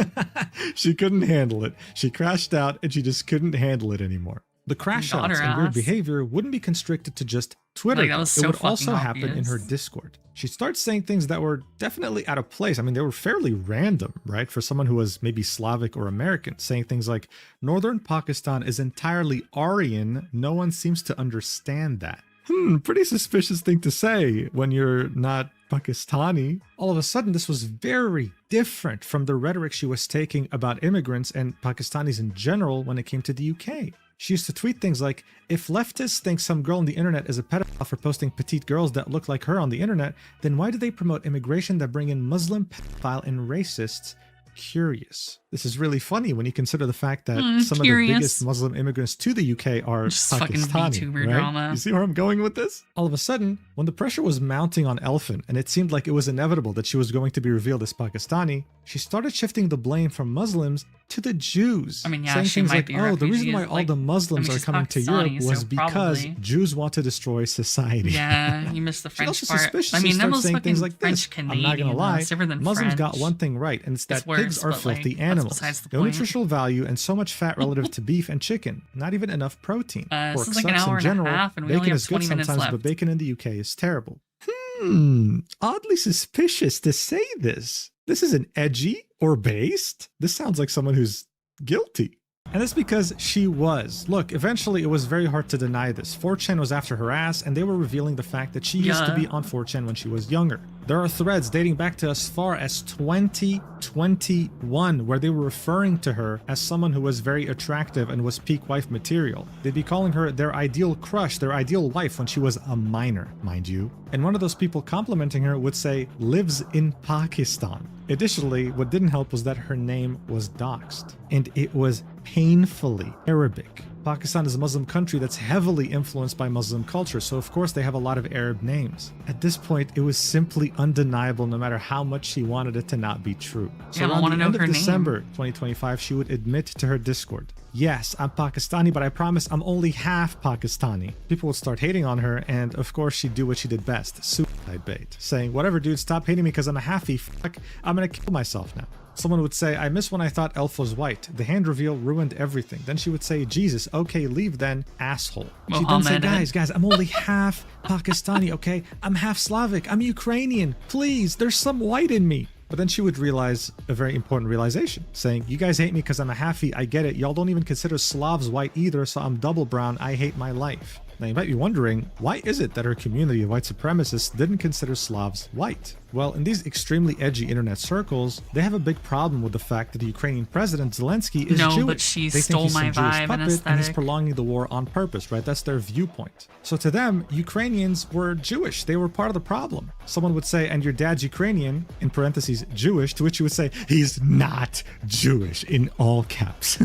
She couldn't handle it. She crashed out and she just couldn't handle it anymore. The crash Got outs her and weird ass. behavior wouldn't be constricted to just Twitter. Like, that was It so would also fucking happen in her obvious. Discord. She starts saying things that were definitely out of place. I mean, they were fairly random, right? For someone who was maybe Slavic or American, saying things like, "Northern Pakistan is entirely Aryan. No one seems to understand that." Pretty suspicious thing to say when you're not Pakistani. All of a sudden, this was very different from the rhetoric she was taking about immigrants and Pakistanis in general when it came to the UK. She used to tweet things like, "If leftists think some girl on the internet is a pedophile for posting petite girls that look like her on the internet, then why do they promote immigration that bring in Muslim, pedophile, and racists? Curious." This is really funny when you consider the fact that some of the biggest Muslim immigrants to the UK are Just fucking Pakistani, VTuber right? drama. You see where I'm going with this? All of a sudden, when the pressure was mounting on Elfin and it seemed like it was inevitable that she was going to be revealed as Pakistani, she started shifting the blame from Muslims to the Jews. I mean, yeah, saying she things might like, be a "Oh, the reason refugee why is, all like- the Muslims I mean, are she's coming to Pakistani, Europe was so because probably." Jews want to destroy society." Yeah, you missed the She's French also part. suspicious. I She mean, that starts was saying fucking things like this. French I'm Canadian. not gonna lie. It's different than Muslims French. got one thing right, and it's that worse, pigs are but, filthy like, that's animals. besides the No point. nutritional value and so much fat relative to beef and chicken. Not even enough protein. This Pork is like an sucks hour in and a general. half, and we only Bacon have is good 20 minutes sometimes, but left. bacon in the UK is terrible. Oddly suspicious to say this. This isn't edgy or based. This sounds like someone who's guilty. And that's because she was. Look, eventually it was very hard to deny this. 4chan was after her ass, and they were revealing the fact that she used to be on 4chan when she was younger. There are threads dating back to as far as 2021 where they were referring to her as someone who was very attractive and was peak wife material. They'd be calling her their ideal crush, their ideal wife when she was a minor, mind you. And one of those people complimenting her would say, "lives in Pakistan." Additionally, what didn't help was that her name was doxed, and it was painfully Arabic. Pakistan is a Muslim country that's heavily influenced by Muslim culture, so of course they have a lot of Arab names. At this point, it was simply undeniable no matter how much she wanted it to not be true. So Yeah, I around wanna the know end of her name. December 2025, she would admit to her Discord, "Yes, I'm Pakistani, but I promise I'm only half Pakistani." People would start hating on her, and of course she'd do what she did best, suicide bait, saying, "Whatever dude, stop hating me because I'm a halfie, fuck, I'm gonna kill myself now." Someone would say, I miss when I thought Elf was white. The hand reveal ruined everything. Then she would say, Jesus, okay, leave then, asshole. She'd then say, guys, I'm only half Pakistani, okay? I'm half Slavic. I'm Ukrainian. Please, there's some white in me. But then she would realize a very important realization, saying, you guys hate me because I'm a halfie. I get it. Y'all don't even consider Slavs white either, so I'm double brown. I hate my life. Now you might be wondering, why is it that her community of white supremacists didn't consider Slavs white? Well, in these extremely edgy internet circles, they have a big problem with the fact that the Ukrainian president Zelensky is Jewish. But she they stole think he's my some Jewish vibe and puppet, and he's aesthetic. prolonging the war on purpose, right? That's their viewpoint. So to them, Ukrainians were Jewish. They were part of the problem. Someone would say, and your dad's Ukrainian, in parentheses, Jewish, to which you would say, he's not Jewish, in all caps.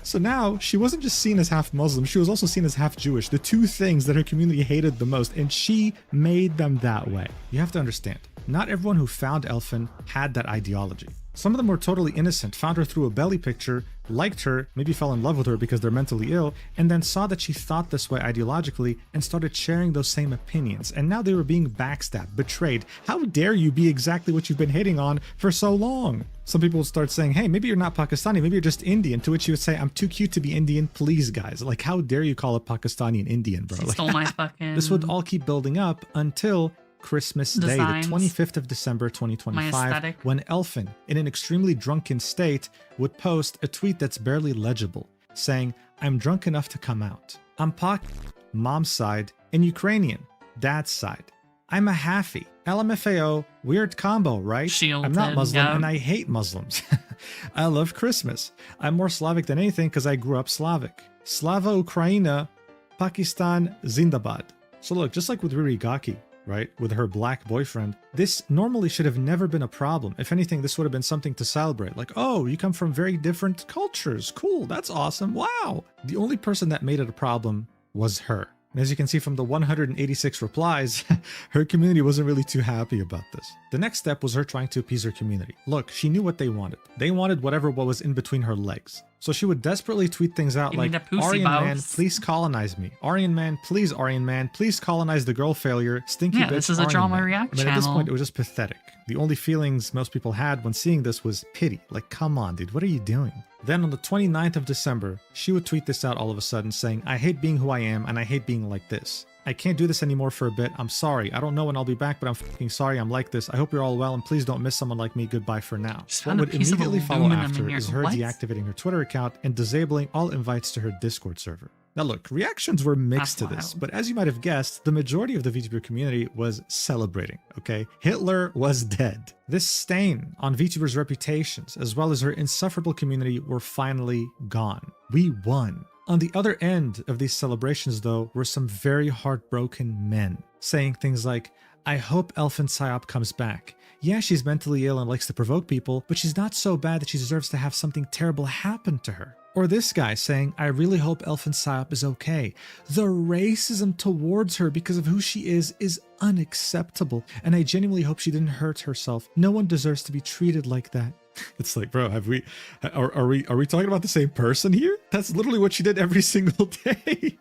So now, she wasn't just seen as half Muslim, she was also seen as half Jewish, the two things that her community hated the most, and she made them that way. You have to understand, not everyone who found Elfin had that ideology. Some of them were totally innocent, found her through a belly picture, liked her, maybe fell in love with her because they're mentally ill, and then saw that she thought this way ideologically and started sharing those same opinions. And now they were being backstabbed, betrayed. How dare you be exactly what you've been hating on for so long? Some people would start saying, hey, maybe you're not Pakistani, maybe you're just Indian, to which you would say, I'm too cute to be Indian, please guys. Like, how dare you call a Pakistani an Indian, bro? She Like, stole my fucking... This would all keep building up until Christmas Day, the Designs. 25th of December 2025, when Elfin, in an extremely drunken state, would post a tweet that's barely legible, saying, I'm drunk enough to come out. I'm Pak, mom's side, and Ukrainian, dad's side. I'm a halfie. LMFAO, weird combo, right? I'm not Muslim and I hate Muslims. I love Christmas. I'm more Slavic than anything because I grew up Slavic. Slava Ukraina, Pakistan Zindabad. So look, just like with Riri Gaki, right, with her black boyfriend, this normally should have never been a problem. If anything, this would have been something to celebrate. Like, oh, you come from very different cultures. Cool, that's awesome. Wow. The only person that made it a problem was her. And as you can see from the 186 replies, her community wasn't really too happy about this. The next step was her trying to appease her community. Look, she knew what they wanted. They wanted whatever was in between her legs. So she would desperately tweet things out like, Aryan man, please colonize me. Aryan man, please colonize the girl failure. Stinky bitch, this is a Aryan drama man. react I mean, at this channel. point, it was just pathetic. The only feelings most people had when seeing this was pity. Like, come on, dude, what are you doing? Then on the 29th of December, she would tweet this out all of a sudden saying, I hate being who I am and I hate being like this. I can't do this anymore for a bit. I'm sorry. I don't know when I'll be back, but I'm fucking sorry I'm like this. I hope you're all well and please don't miss someone like me. Goodbye for now. What would immediately follow after is her deactivating her Twitter account and disabling all invites to her Discord server. Now look, reactions were mixed to this, but as you might have guessed, the majority of the VTuber community was celebrating, okay? Hitler was dead. This stain on VTubers' reputations, as well as her insufferable community, were finally gone. We won. On the other end of these celebrations, though, were some very heartbroken men, saying things like, I hope Elfin Psyop comes back. Yeah, she's mentally ill and likes to provoke people, but she's not so bad that she deserves to have something terrible happen to her. Or this guy saying, I really hope Elfin Psyop is okay. The racism towards her because of who she is unacceptable, and I genuinely hope she didn't hurt herself. No one deserves to be treated like that. It's like, bro, are we talking about the same person here? That's literally what she did every single day.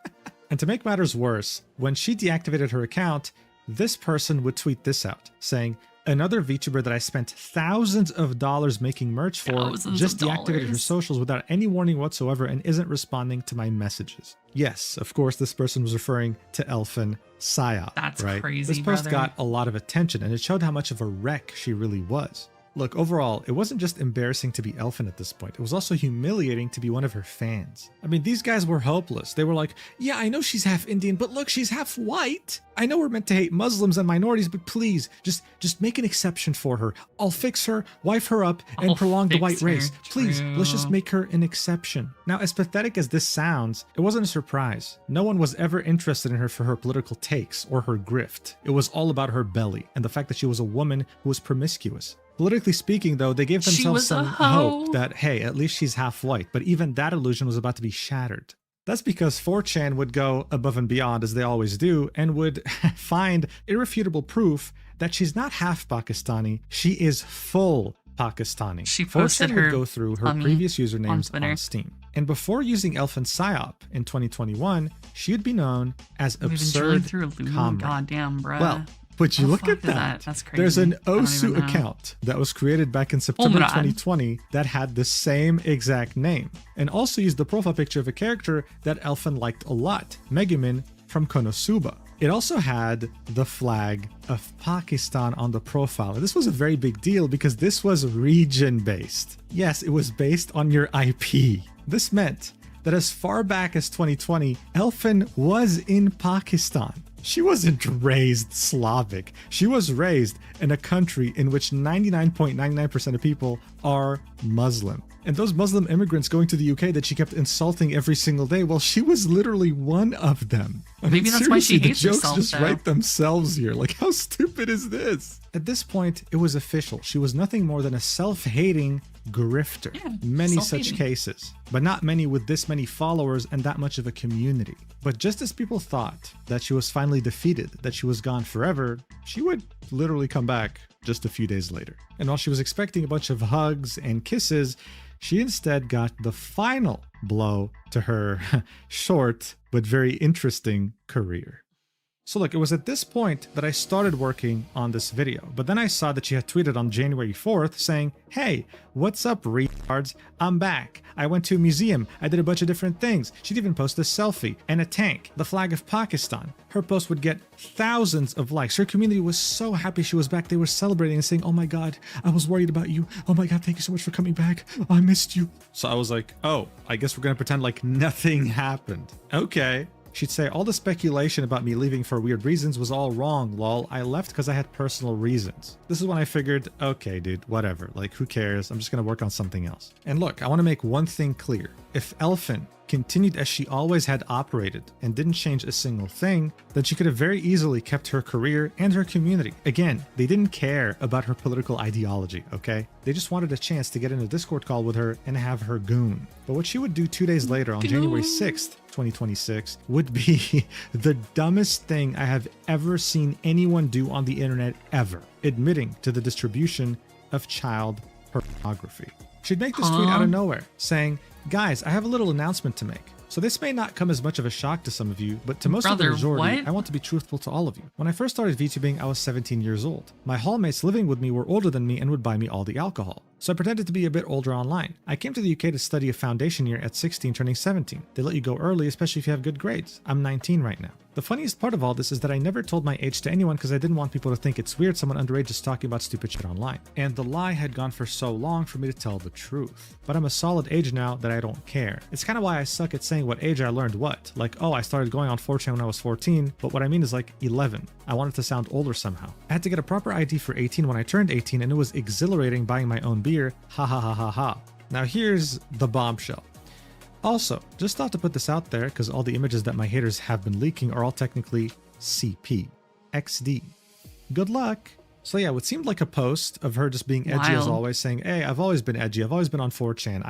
And to make matters worse, when she deactivated her account, this person would tweet this out, saying, another VTuber that I spent thousands of dollars making merch for just deactivated her socials without any warning whatsoever and isn't responding to my messages. Yes, of course, this person was referring to Elfin Psyop. That's right? crazy, This post brother. got a lot of attention and it showed how much of a wreck she really was. Look, overall, it wasn't just embarrassing to be Elfin at this point. It was also humiliating to be one of her fans. I mean, these guys were hopeless. They were like, yeah, I know she's half Indian, but look, she's half white. I know we're meant to hate Muslims and minorities, but please, just make an exception for her. I'll fix her, wife her up, and prolong the white race. Please, let's just make her an exception. Now, as pathetic as this sounds, it wasn't a surprise. No one was ever interested in her for her political takes or her grift. It was all about her belly and the fact that she was a woman who was promiscuous. Politically speaking, though, they gave themselves some hope that, hey, at least she's half white, but even that illusion was about to be shattered. That's because 4chan would go above and beyond, as they always do, and would find irrefutable proof that she's not half Pakistani, she is full Pakistani. She posted 4chan her would go through her tummy previous usernames on on Steam. And before using Elfin Psyop in 2021, she would be known as We've been Absurd drilling through a loom, Comrade. goddamn, bruh. Well, But you The look fuck at is that. That's crazy. There's an I don't Osu even know. account that was created back in September Omrad. 2020 that had the same exact name, and also used the profile picture of a character that Elfin liked a lot, Megumin from Konosuba. It also had the flag of Pakistan on the profile. This was a very big deal because this was region-based. Yes, it was based on your IP. This meant that as far back as 2020, Elfin was in Pakistan. She wasn't raised Slavic. She was raised in a country in which 99.99% of people are Muslim. And those Muslim immigrants going to the UK that she kept insulting every single day, well, she was literally one of them. I mean, Maybe that's why she seriously, hates the jokes herself, just though. write themselves here. Like, how stupid is this? At this point, it was official. She was nothing more than a self-hating grifter. Yeah, Many such self-hating. cases, but not many with this many followers and that much of a community. But just as people thought that she was finally defeated, that she was gone forever, she would literally come back just a few days later. And while she was expecting a bunch of hugs and kisses, she instead got the final blow to her short but very interesting career. So look, it was at this point that I started working on this video, but then I saw that she had tweeted on January 4th saying, "Hey, what's up, retards? I'm back. I went to a museum. I did a bunch of different things." She'd even post a selfie and a tank, the flag of Pakistan. Her post would get thousands of likes. Her community was so happy she was back. They were celebrating and saying, "Oh my God, I was worried about you. Oh my God, thank you so much for coming back. Oh, I missed you." So I was like, oh, I guess we're going to pretend like nothing happened. Okay. She'd say, "All the speculation about me leaving for weird reasons was all wrong, lol. I left because I had personal reasons." This is when I figured, okay, dude, whatever. Like, who cares? I'm just going to work on something else. And look, I want to make one thing clear. If Elfin continued as she always had operated and didn't change a single thing, then she could have very easily kept her career and her community. Again, they didn't care about her political ideology, okay? They just wanted a chance to get in a Discord call with her and have her goon. But what she would do 2 days later on January 6th, 2026, would be the dumbest thing I have ever seen anyone do on the internet ever, admitting to the distribution of child pornography. She'd make this tweet out of nowhere, saying, "Guys, I have a little announcement to make. So this may not come as much of a shock to some of you, but to most of the Brother, majority, what? I want to be truthful to all of you. When I first started VTubing, I was 17 years old. My hallmates living with me were older than me and would buy me all the alcohol. So I pretended to be a bit older online. I came to the UK to study a foundation year at 16, turning 17. They let you go early, especially if you have good grades. I'm 19 right now. The funniest part of all this is that I never told my age to anyone because I didn't want people to think it's weird someone underage is talking about stupid shit online. And the lie had gone for so long for me to tell the truth. But I'm a solid age now that I don't care. It's kind of why I suck at saying what age I learned what. Like, oh, I started going on 4chan when I was 14, but what I mean is like 11. I wanted to sound older somehow. I had to get a proper ID for 18 when I turned 18, and it was exhilarating buying my own beer. Ha ha ha ha ha. Now here's the bombshell. Also, just thought to put this out there because all the images that my haters have been leaking are all technically CP. XD. Good luck. So yeah, what seemed like a post of her just being edgy as Wild. always, saying, "Hey, I've always been edgy. I've always been on 4chan.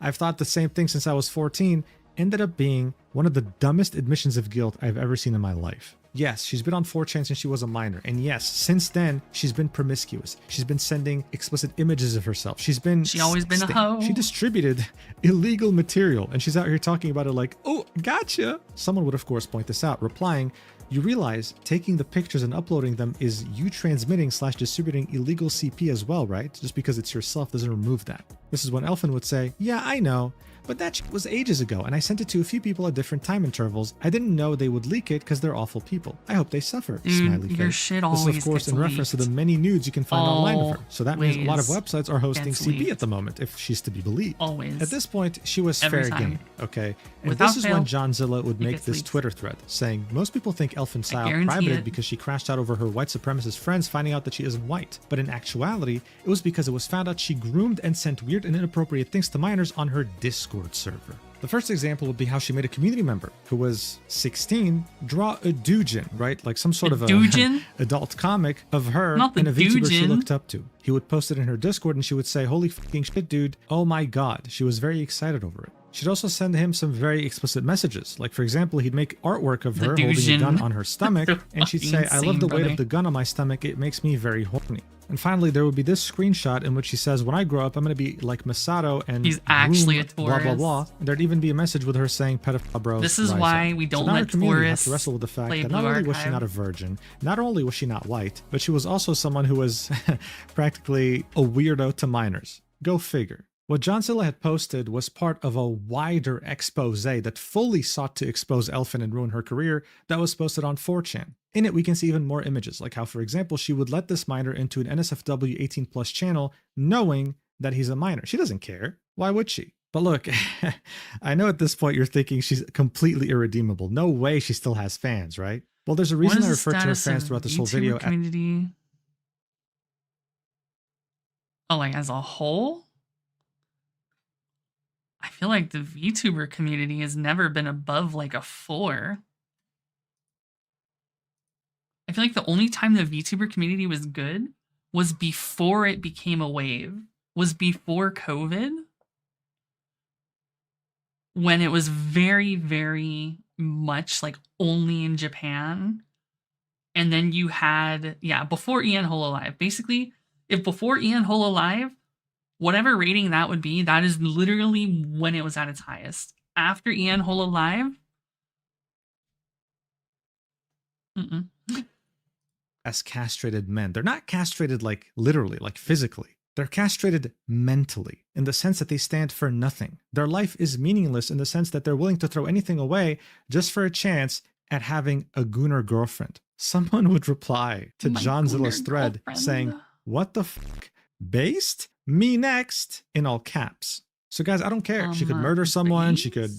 I've thought the same thing since I was 14," ended up being one of the dumbest admissions of guilt I've ever seen in my life. Yes, she's been on 4chan since she was a minor, and yes, since then, she's been promiscuous. She's been sending explicit images of herself. She's always been a hoe. She distributed illegal material, and she's out here talking about it like, "Oh, gotcha." Someone would, of course, point this out, replying, "You realize taking the pictures and uploading them is you transmitting/distributing illegal CP as well, right? Just because it's yourself doesn't remove that." This is when Elfin would say, "Yeah, I know, but that shit was ages ago, and I sent it to a few people at different time intervals. I didn't know they would leak it because they're awful people. I hope they suffer." Dude, Smiley your face. shit This is, always of course, gets in reference to the leaked. many nudes you can find online of her. So that means a lot of Always websites are hosting gets CP at leaked. the moment, if she's to be believed. Always. At this point, she was Every fair time. game, okay? And Without this is when fail, Johnzilla would it make gets this leaked. Twitter thread saying, "Most people think Elfin Sao guarantee privated it. because she crashed out over her white supremacist friends finding out that she isn't white. But in actuality, it was because it was found out she groomed and sent weird and inappropriate things to minors on her Discord server." The first example would be how she made a community member who was 16 draw a doujin, right? Like some sort of a doujin? adult comic of her Not the and a VTuber she doujin. looked up to. He would post it in her Discord and she would say, "Holy fucking shit, dude. Oh my God." She was very excited over it. She'd also send him some very explicit messages. Like, for example, he'd make artwork of The her holding a gun Dujin. on her stomach, So and she'd fucking say, I love insane, the weight brother. of the gun on my stomach, it makes me very horny. And finally, there would be this screenshot in which she says, when I grow up, I'm going to be like Masato and He's actually a blah, blah, tourist. blah. And there'd even be a message with her saying, pedophile bros, This is rise why up. we don't So now her let community had to tourists wrestle with the fact play that not Blue only was she Archive. not a virgin, not only was she not white, but she was also someone who was practically a weirdo to minors. Go figure. What Johnzilla had posted was part of a wider expose that fully sought to expose Elfin and ruin her career that was posted on 4chan. In it, we can see even more images, like how, for example, she would let this minor into an NSFW 18+ channel knowing that he's a minor. She doesn't care. Why would she? But look, I know at this point you're thinking she's completely irredeemable. No way she still has fans, right? Well, there's a What reason is I the refer to her status fans of throughout this whole VTuber video. community? Oh, like as a whole? I feel like the VTuber community has never been above like a 4. I feel like the only time the VTuber community was good was before it became a wave, was before COVID, when it was very, very much like only in Japan. And then you had, yeah, before Ian Hololive. Basically, if before Ian Hololive, whatever rating that would be, that is literally when it was at its highest. After Ian Hololive, as castrated men. They're not castrated like literally, like physically. They're castrated mentally, in the sense that they stand for nothing. Their life is meaningless in the sense that they're willing to throw anything away just for a chance at having a gooner girlfriend. Someone would reply to My Johnzilla's gooner thread girlfriend. saying, what the fuck? Based? Me next? In all caps. So guys, I don't care. She could murder someone. She could,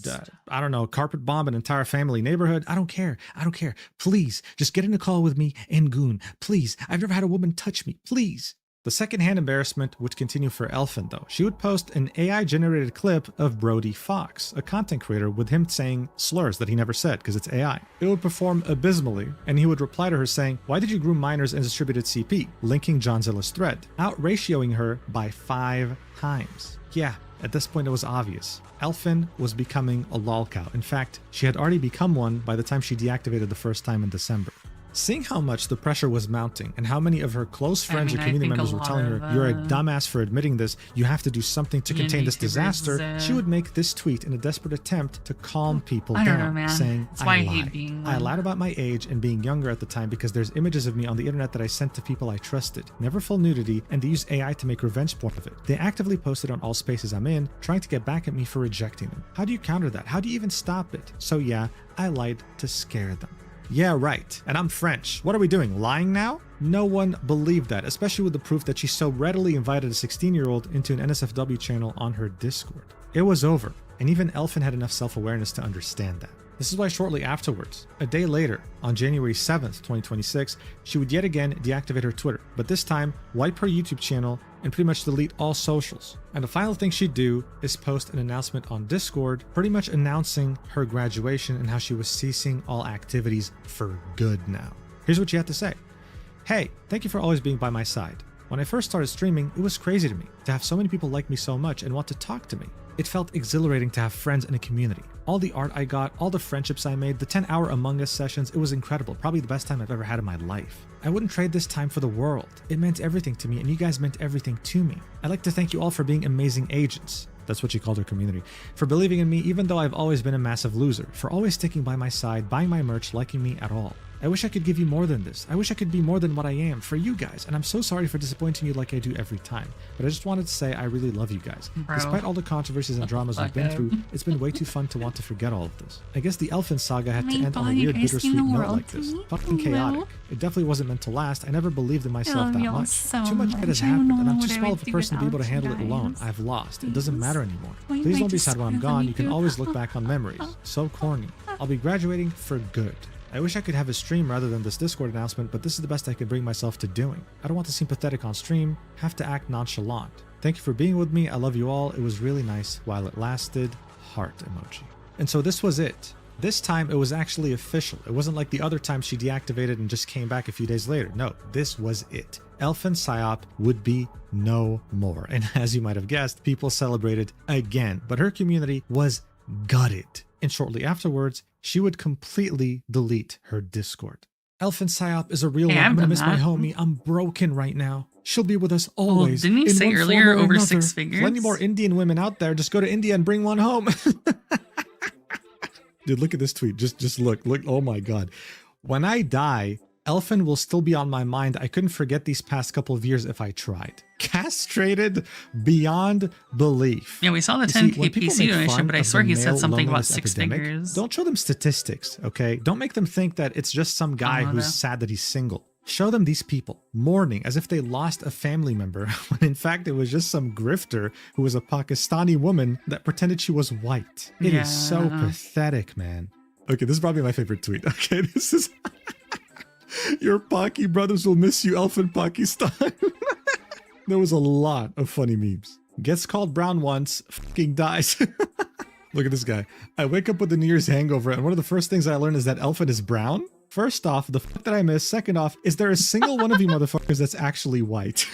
I don't know, carpet bomb an entire family neighborhood. I don't care. I don't care. Please, just get in a call with me and goon. Please. I've never had a woman touch me. Please. The secondhand embarrassment would continue for Elfin though. She would post an AI-generated clip of Brody Fox, a content creator, with him saying slurs that he never said because it's AI. It would perform abysmally, and he would reply to her saying, why did you groom minors and distributed CP? Linking Johnzilla's thread, out-ratioing her by 5 times. Yeah, at this point it was obvious. Elfin was becoming a lolcow. In fact, she had already become one by the time she deactivated the first time in December. Seeing how much the pressure was mounting and how many of her close friends or community members were telling her, you're a dumbass for admitting this, you have to do something to contain this disaster, she would make this tweet in a desperate attempt to calm people I don't know, down, man. saying, That's why I hate lied. being I one. lied about my age and being younger at the time because there's images of me on the internet that I sent to people I trusted. Never full nudity, and they used AI to make revenge porn of it. They actively posted on all spaces I'm in, trying to get back at me for rejecting them. How do you counter that? How do you even stop it? So yeah, I lied to scare them. Yeah, right. And I'm French. What are we doing? Lying now? No one believed that, especially with the proof that she so readily invited a 16-year-old into an NSFW channel on her Discord. It was over, and even Elfin had enough self-awareness to understand that. This is why shortly afterwards, a day later, on January 7th, 2026, she would yet again deactivate her Twitter, but this time wipe her YouTube channel and pretty much delete all socials. And the final thing she'd do is post an announcement on Discord, pretty much announcing her graduation and how she was ceasing all activities for good now. Here's what she had to say. Hey, thank you for always being by my side. When I first started streaming, it was crazy to me to have so many people like me so much and want to talk to me. It felt exhilarating to have friends in a community. All the art I got, all the friendships I made, the 10-hour Among Us sessions, it was incredible. Probably the best time I've ever had in my life. I wouldn't trade this time for the world. It meant everything to me, and you guys meant everything to me. I'd like to thank you all for being amazing agents. That's what she called her community. For believing in me even though I've always been a massive loser. For always sticking by my side, buying my merch, liking me at all. I wish I could give you more than this. I wish I could be more than what I am for you guys, and I'm so sorry for disappointing you like I do every time. But I just wanted to say I really love you guys. Bro. Despite all the controversies and dramas we've been through, it's been way too fun to want to forget all of this. I guess the Elfin saga had to end on a weird bittersweet note like this. Fucking chaotic. It definitely wasn't meant to last. I never believed in myself that much. Too much shit has happened, and I'm too small of a person to be able to handle it alone. I've lost. It doesn't matter anymore. Please don't be sad when I'm gone. You can always look back on memories. So corny. I'll be graduating for good. I wish I could have a stream rather than this Discord announcement, but this is the best I could bring myself to doing. I don't want to seem pathetic on stream, have to act nonchalant. Thank you for being with me, I love you all, it was really nice while it lasted, heart emoji. And so this was it. This time it was actually official. It wasn't like the other time she deactivated and just came back a few days later. No, this was it. Elfin Psyop would be no more. And as you might have guessed, people celebrated again, but her community was gutted. And shortly afterwards, she would completely delete her Discord. Elfin Psyop is a real one. I'm gonna miss my homie. I'm broken right now. She'll be with us always. Didn't you in say one earlier form or over another. 6 figures? Plenty more Indian women out there. Just go to India and bring one home. Dude, look at this tweet. Just look. Oh my god. When I die, Elfin will still be on my mind. I couldn't forget these past couple of years if I tried. Castrated beyond belief. Yeah, we saw the You see, 10K when people PC make donation, fun but I of swear the he said male something about loneliness 6 epidemic, figures. Don't show them statistics, okay? Don't make them think that it's just some guy who's sad that he's single. Show them these people mourning as if they lost a family member, when in fact it was just some grifter who was a Pakistani woman that pretended she was white. It is so pathetic, man. Okay, this is probably my favorite tweet. Okay, this is... Your Paki brothers will miss you, Elfin Pakistan. There was a lot of funny memes. Gets called brown once, fucking dies. Look at this guy. I wake up with a New Year's hangover, and one of the first things I learn is that Elfin is brown. First off, the fuck that I missed. Second off, is there a single one of you motherfuckers that's actually white?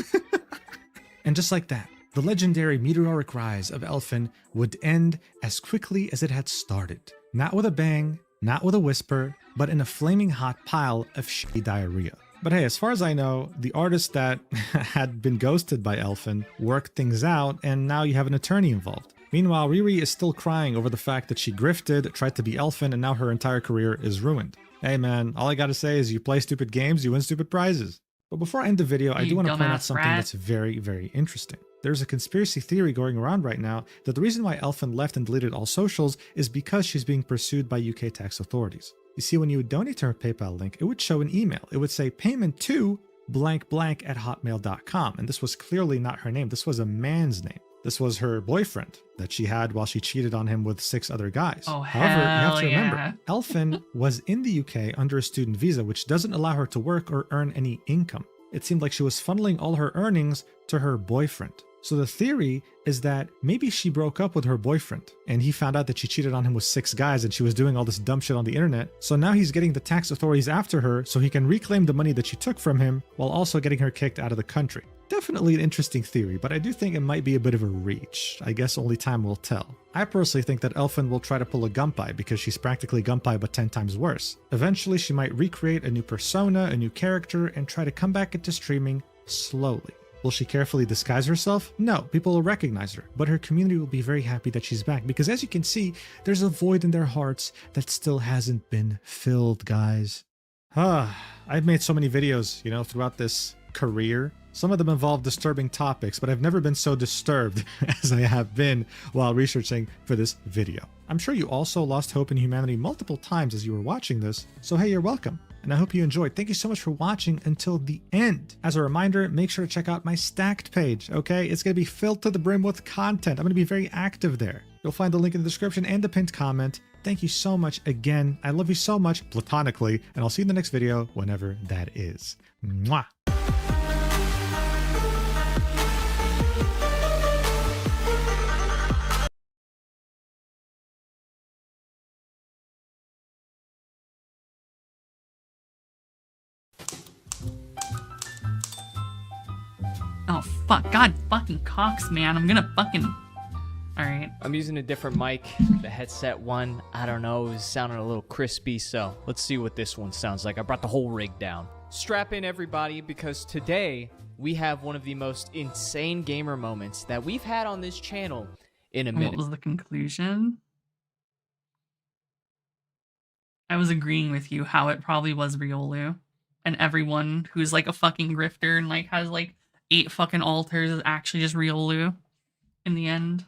And just like that, the legendary meteoric rise of Elfin would end as quickly as it had started. Not with a bang, not with a whisper, but in a flaming hot pile of shitty diarrhea. But hey, as far as I know, the artist that had been ghosted by Elfin worked things out, and now you have an attorney involved. Meanwhile, Riri is still crying over the fact that she grifted, tried to be Elfin, and now her entire career is ruined. Hey man, all I gotta say is you play stupid games, you win stupid prizes. But before I end the video, I do want to point out something that's very, very interesting. There's a conspiracy theory going around right now that the reason why Elfin left and deleted all socials is because she's being pursued by UK tax authorities. You see, when you would donate to her PayPal link, it would show an email. It would say payment to blank blank at hotmail.com. And this was clearly not her name. This was a man's name. This was her boyfriend that she had while she cheated on him with 6 other guys. Oh, however, you have to remember, yeah. Elfin was in the UK under a student visa, which doesn't allow her to work or earn any income. It seemed like she was funneling all her earnings to her boyfriend. So the theory is that maybe she broke up with her boyfriend and he found out that she cheated on him with 6 guys and she was doing all this dumb shit on the internet. So now he's getting the tax authorities after her so he can reclaim the money that she took from him while also getting her kicked out of the country. Definitely an interesting theory, but I do think it might be a bit of a reach. I guess only time will tell. I personally think that Elfin will try to pull a Gunpei because she's practically Gunpei but 10 times worse. Eventually she might recreate a new persona, a new character, and try to come back into streaming slowly. Will she carefully disguise herself? No, people will recognize her, but her community will be very happy that she's back because as you can see, there's a void in their hearts that still hasn't been filled, guys. I've made so many videos, throughout this career. Some of them involve disturbing topics, but I've never been so disturbed as I have been while researching for this video. I'm sure you also lost hope in humanity multiple times as you were watching this, so hey, you're welcome. And I hope you enjoyed. Thank you so much for watching until the end. As a reminder, make sure to check out my Stacked page, okay? It's going to be filled to the brim with content. I'm going to be very active there. You'll find the link in the description and the pinned comment. Thank you so much again. I love you so much, platonically, and I'll see you in the next video, whenever that is. Mwah! Oh, fuck. God fucking cocks, man. I'm gonna fucking... Alright. I'm using a different mic. The headset one, I don't know, it was sounding a little crispy, so let's see what this one sounds like. I brought the whole rig down. Strap in, everybody, because today we have one of the most insane gamer moments that we've had on this channel in a minute. What was the conclusion? I was agreeing with you how it probably was Riolu. And everyone who's like a fucking grifter and like has like 8 fucking altars is actually just Riolu in the end.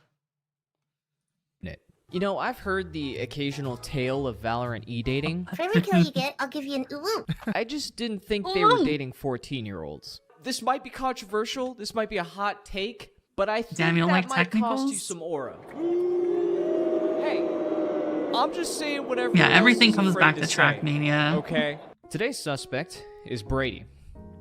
You know, I've heard the occasional tale of Valorant e-dating. For every kill you get, I'll give you an ooh. I just didn't think they were dating 14-year-olds. This might be controversial, this might be a hot take, but I think that like might cost you technicals? some aura. Hey, I'm just saying whatever. Yeah, everything else is comes afraid back to say, Trackmania. Okay. Today's suspect is Brady.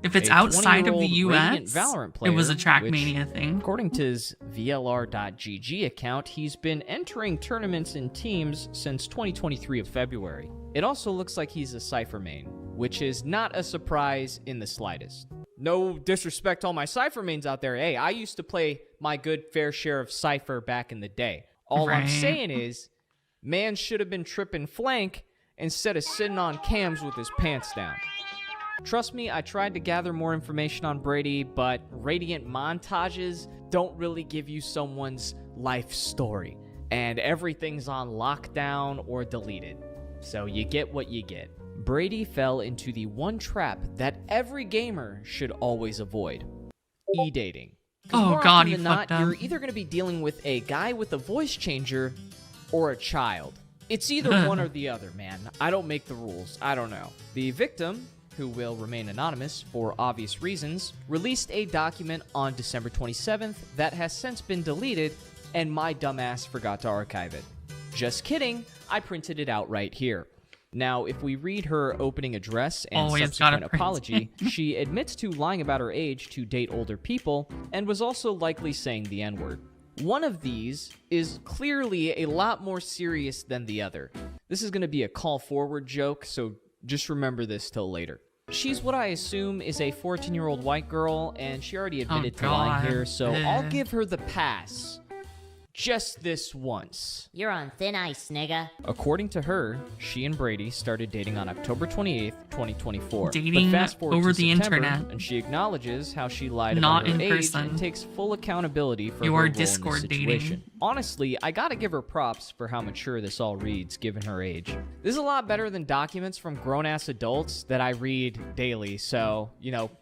If it's a outside of the 20-year-old Radiant US, Valorant player, it was a which, Trackmania thing. According to his VLR.GG account, he's been entering tournaments in teams since 2023 of February. It also looks like he's a Cypher main, which is not a surprise in the slightest. No disrespect to all my Cypher mains out there. Hey, I used to play my good fair share of Cypher back in the day. All I'm saying is, man should have been tripping flank instead of sitting on cams with his pants down. Trust me, I tried to gather more information on Brady, but Radiant montages don't really give you someone's life story, and everything's on lockdown or deleted. So you get what you get. Brady fell into the one trap that every gamer should always avoid: e-dating. Oh god, you you fucked up. You're either going to be dealing with a guy with a voice changer or a child. It's either one or the other, man. I don't make the rules. I don't know. The victim, who will remain anonymous for obvious reasons, released a document on December 27th that has since been deleted, and my dumbass forgot to archive it. Just kidding, I printed it out right here. Now, if we read her opening address and subsequent apology, she admits to lying about her age to date older people, and was also likely saying the N-word. One of these is clearly a lot more serious than the other. This is going to be a call forward joke, so just remember this till later. She's what I assume is a 14-year-old white girl, and she already admitted to lying here, so I'll give her the pass. Just this once. You're on thin ice, nigga. According to her, she and Brady started dating on October 28th, 2024. Dating but fast forward over to the September, internet. And she acknowledges how she lied Not about her in age person. and takes full accountability for You her are role in the Discord situation. dating. Honestly, I gotta give her props for how mature this all reads, given her age. This is a lot better than documents from grown-ass adults that I read daily, so, you know,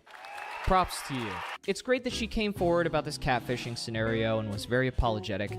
props to you. It's great that she came forward about this catfishing scenario and was very apologetic.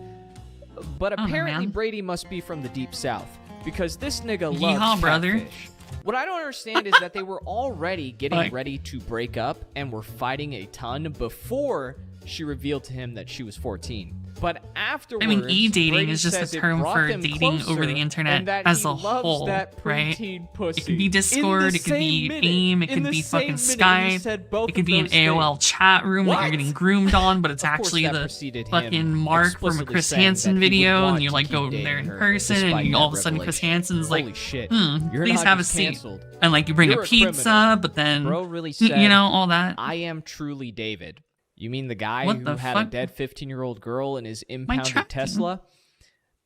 But apparently Brady must be from the deep south, because this nigga loves Yeehaw, brother. catfish. What I don't understand is that they were already getting ready to break up and were fighting a ton before she revealed to him that she was 14. But afterwards, I mean, e-dating Brady is just says a it term brought for them dating closer over the internet and that as he a loves whole, that right? preteen pussy. It could be Discord, it could be AIM, it could be fucking Skype, it could be an AOL chat room that you're getting groomed on, but it's actually the fucking Mark from a Chris Hansen video, and you like go there in person, and all of a sudden Chris Hansen's like, please have a seat. And like you bring a pizza, but then, Bro really said, you know, all that. I am truly David. You mean the guy What who the had a fuck? dead 15-year-old girl in his impounded Tesla?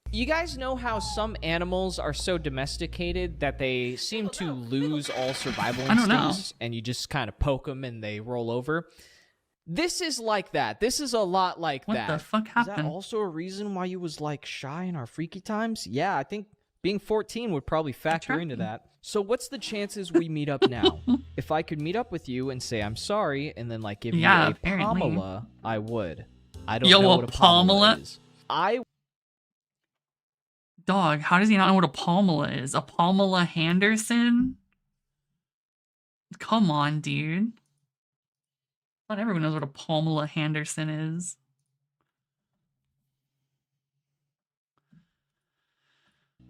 You guys know how some animals are so domesticated that they seem to lose all survival I don't know. instincts, and you just kind of poke them and they roll over? This is like that. This is a lot like What that. the fuck Is happened? that also a reason why you was like shy in our freaky times? Yeah, I think being 14 would probably factor into that. So what's the chances we meet up now? If I could meet up with you and say I'm sorry and then like give you a apparently. Pamela, I would. I don't Yo, know a what a Pamela Pamela? is. Dog, how does he not know what a Pamela is? A Pamela Henderson? Come on, dude. Not everyone knows what a Pamela Henderson is.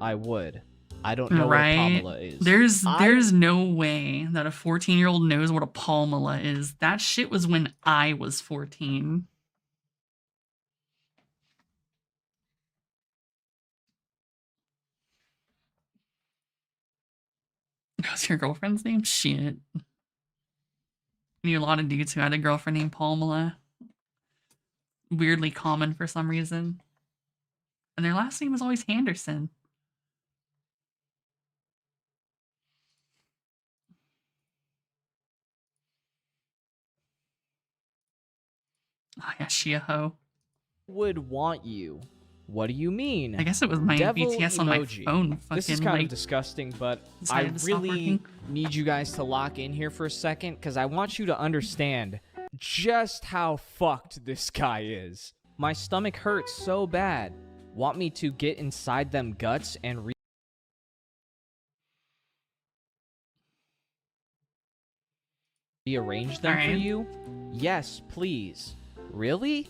I would. I don't know what a Pamela is. There's no way that a 14-year-old knows what a Pamela is. That shit was when I was 14. What's your girlfriend's name? Shit. I knew a lot of dudes who had a girlfriend named Pamela. Weirdly common for some reason. And their last name was always Henderson. Oh yeah, she a hoe. Would want you. What do you mean? I guess it was my Devil BTS on my emoji. phone. This is fucking, kind like, of disgusting, but I decided to stop really working. need you guys to lock in here for a second because I want you to understand just how fucked this guy is. My stomach hurts so bad. Want me to get inside them guts and rearrange them for you? Yes, please. Really?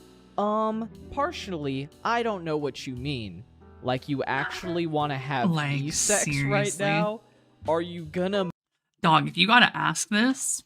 Partially. I don't know what you mean. Like you actually want to have Like, sex right seriously? now? Are you gonna... Dog, if you gotta ask this,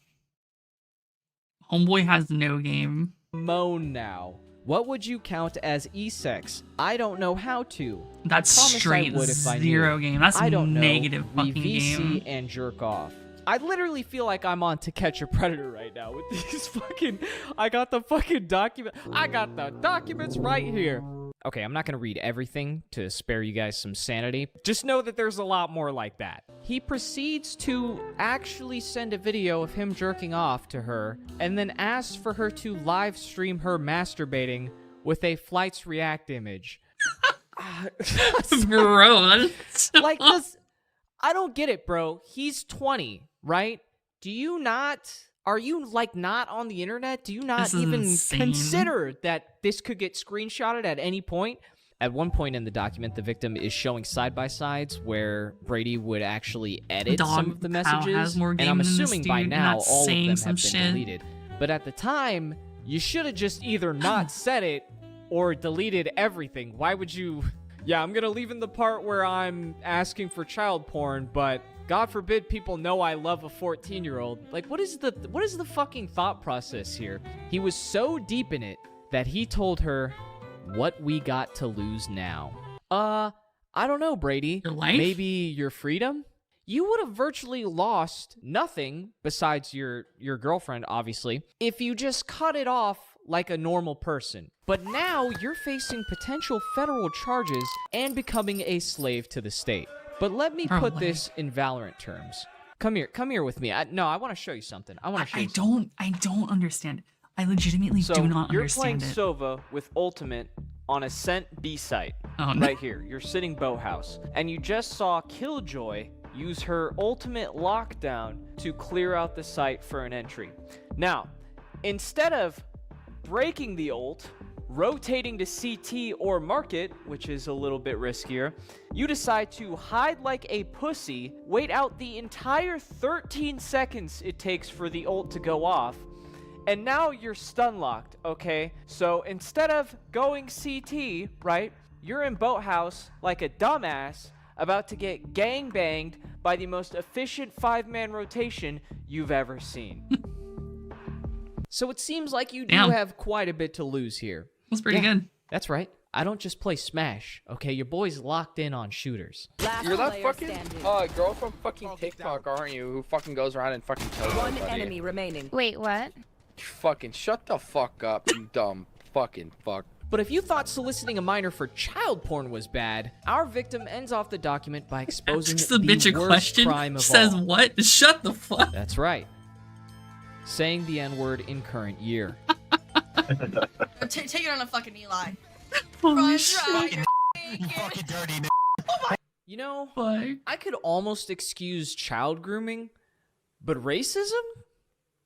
Homeboy has no game. Moan now. What would you count as e-sex? I don't know how to. That's I promise straight I would if I zero knew. game. That's I don't negative know. fucking We VC game. and jerk off. I literally feel like I'm on To Catch a Predator right now with these fucking... I got the fucking document. I got the documents right here. Okay, I'm not going to read everything to spare you guys some sanity. Just know that there's a lot more like that. He proceeds to actually send a video of him jerking off to her and then asks for her to live stream her masturbating with a Flights React image. Bro, like this... I don't get it, bro. He's 20, right? Do you not... Are you, like, not on the internet? Do you not even consider that this could get screenshotted at any point? At one point in the document, the victim is showing side-by-sides where Brady would actually edit some of the messages. And I'm assuming by now all of them have been deleted. But at the time, you should have just either not said it or deleted everything. Why would you... Yeah, I'm gonna leave in the part where I'm asking for child porn, but God forbid people know I love a 14-year-old. Like, what is the fucking thought process here? He was so deep in it that he told her, "What we got to lose now?" I don't know, Brady. Your life? Maybe your freedom? You would have virtually lost nothing besides your girlfriend, obviously, if you just cut it off like a normal person. But now you're facing potential federal charges and becoming a slave to the state. But let me put this in Valorant terms. Come here with me. I want to show you something. I don't understand. I legitimately do not understand it. You're playing Sova with Ultimate on Ascent B site. Right here. You're sitting Boathouse. And you just saw Killjoy use her Ultimate Lockdown to clear out the site for an entry. Now, instead of breaking the ult, rotating to CT or market, which is a little bit riskier, you decide to hide like a pussy, wait out the entire 13 seconds it takes for the ult to go off, and now you're stun locked, okay? So instead of going CT, right, you're in Boathouse like a dumbass, about to get gang banged by the most efficient 5-man rotation you've ever seen. So it seems like you do have quite a bit to lose here. That's pretty good. That's right. I don't just play Smash, okay? Your boy's locked in on shooters. You're that fucking girl from fucking TikTok, aren't you? Who fucking goes around and fucking tells everybody. One enemy remaining. Wait, what? Fucking shut the fuck up, you dumb fucking fuck. But if you thought soliciting a minor for child porn was bad, our victim ends off the document by exposing Asks the bitch a worst question, crime of says all. what? Shut the fuck. That's right. Saying the N-word in current year. Take it on a fucking Eli. Holy shit. You fucking dirty nigga. You know, I could almost excuse child grooming, but racism?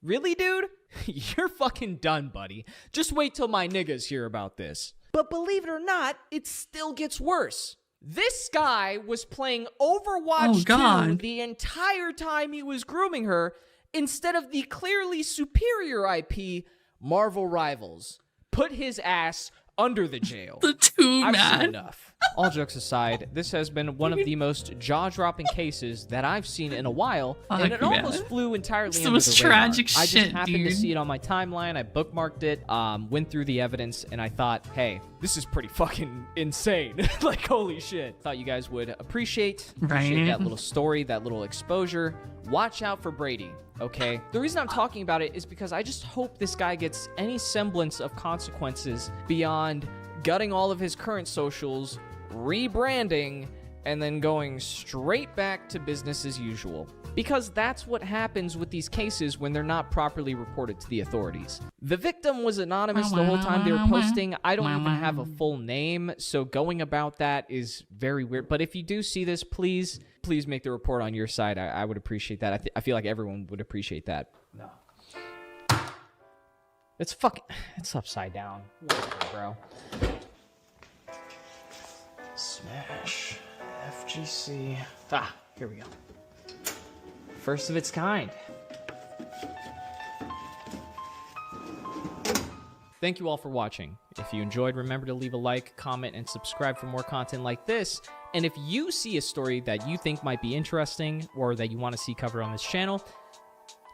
Really, dude? You're fucking done, buddy. Just wait till my niggas hear about this. But believe it or not, it still gets worse. This guy was playing Overwatch 2 the entire time he was grooming her, instead of the clearly superior IP, Marvel Rivals. Put his ass under the jail. The two, I've man. seen enough. All jokes aside, this has been one of the most jaw-dropping cases that I've seen in a while, and it almost flew entirely under the radar. It's the most tragic I just shit, happened to dude. see it on my timeline, I bookmarked it, went through the evidence, and I thought, hey, this is pretty fucking insane. Like, holy shit. Thought you guys would appreciate that little story, that little exposure. Watch out for Brady. Okay? The reason I'm talking about it is because I just hope this guy gets any semblance of consequences beyond gutting all of his current socials, rebranding, and then going straight back to business as usual. Because that's what happens with these cases when they're not properly reported to the authorities. The victim was anonymous the whole time they were posting. I don't even have a full name, so going about that is very weird. But if you do see this, please make the report on your side. I would appreciate that. I feel like everyone would appreciate that. No. It's upside down. Whatever, bro. Smash. FGC. Here we go. First of its kind. Thank you all for watching. If you enjoyed, remember to leave a like, comment, and subscribe for more content like this. And if you see a story that you think might be interesting or that you want to see covered on this channel,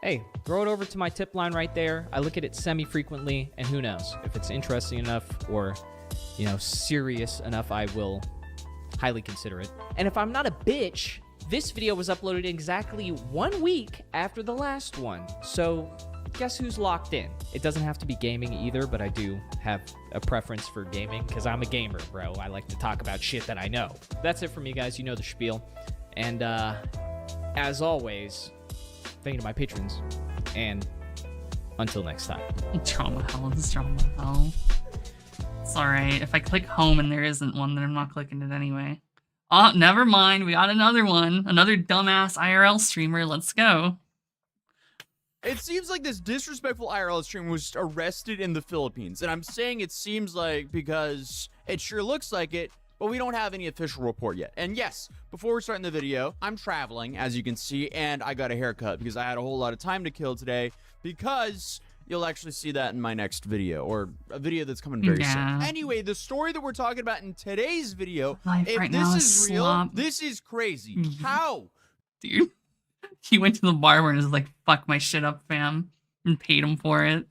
hey, throw it over to my tip line right there. I look at it semi-frequently, and who knows? If it's interesting enough or, you know, serious enough, I will highly consider it. And if I'm not a bitch, this video was uploaded exactly 1 week after the last one. So guess who's locked in? It doesn't have to be gaming either, but I do have a preference for gaming because I'm a gamer, bro. I like to talk about shit that I know. That's it for me, guys. You know the spiel. And as always, thank you to my patrons. And until next time. Drama hell is drama hell. It's alright. If I click home and there isn't one, then I'm not clicking it anyway. Oh, never mind. We got another one. Another dumbass IRL streamer. Let's go. It seems like this disrespectful IRL streamer was arrested in the Philippines. And I'm saying it seems like because it sure looks like it, but we don't have any official report yet. And yes, before we're starting the video, I'm traveling, as you can see, and I got a haircut because I had a whole lot of time to kill today, because you'll actually see that in my next video, or a video that's coming very soon. Anyway, the story that we're talking about in today's video, if right this now is is real, slop. this is crazy. How? Dude, he went to the barber and was like, fuck my shit up, fam, and paid him for it.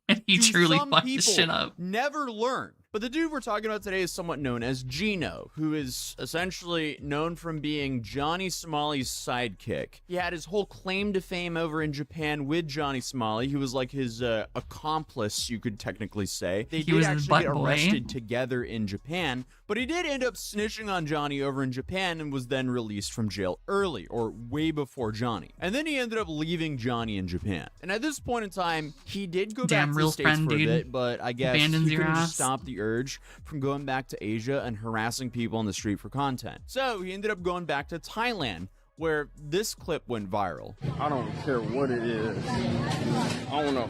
And he truly Some fucked his people shit up. never learn. But the dude we're talking about today is somewhat known as Gino, who is essentially known from being Johnny Somaly's sidekick. He had his whole claim to fame over in Japan with Johnny Somaly. He was like his accomplice, you could technically say. They He did was his actually get butt boy. arrested together in Japan, but he did end up snitching on Johnny over in Japan and was then released from jail early, or way before Johnny. And then he ended up leaving Johnny in Japan. And at this point in time, he did go back to the real States friend, for a dude. bit, but I guess Abandons he your couldn't just ass. stop the urge from going back to Asia and harassing people on the street for content. So he ended up going back to Thailand, where this clip went viral. I don't care what it is. I don't know.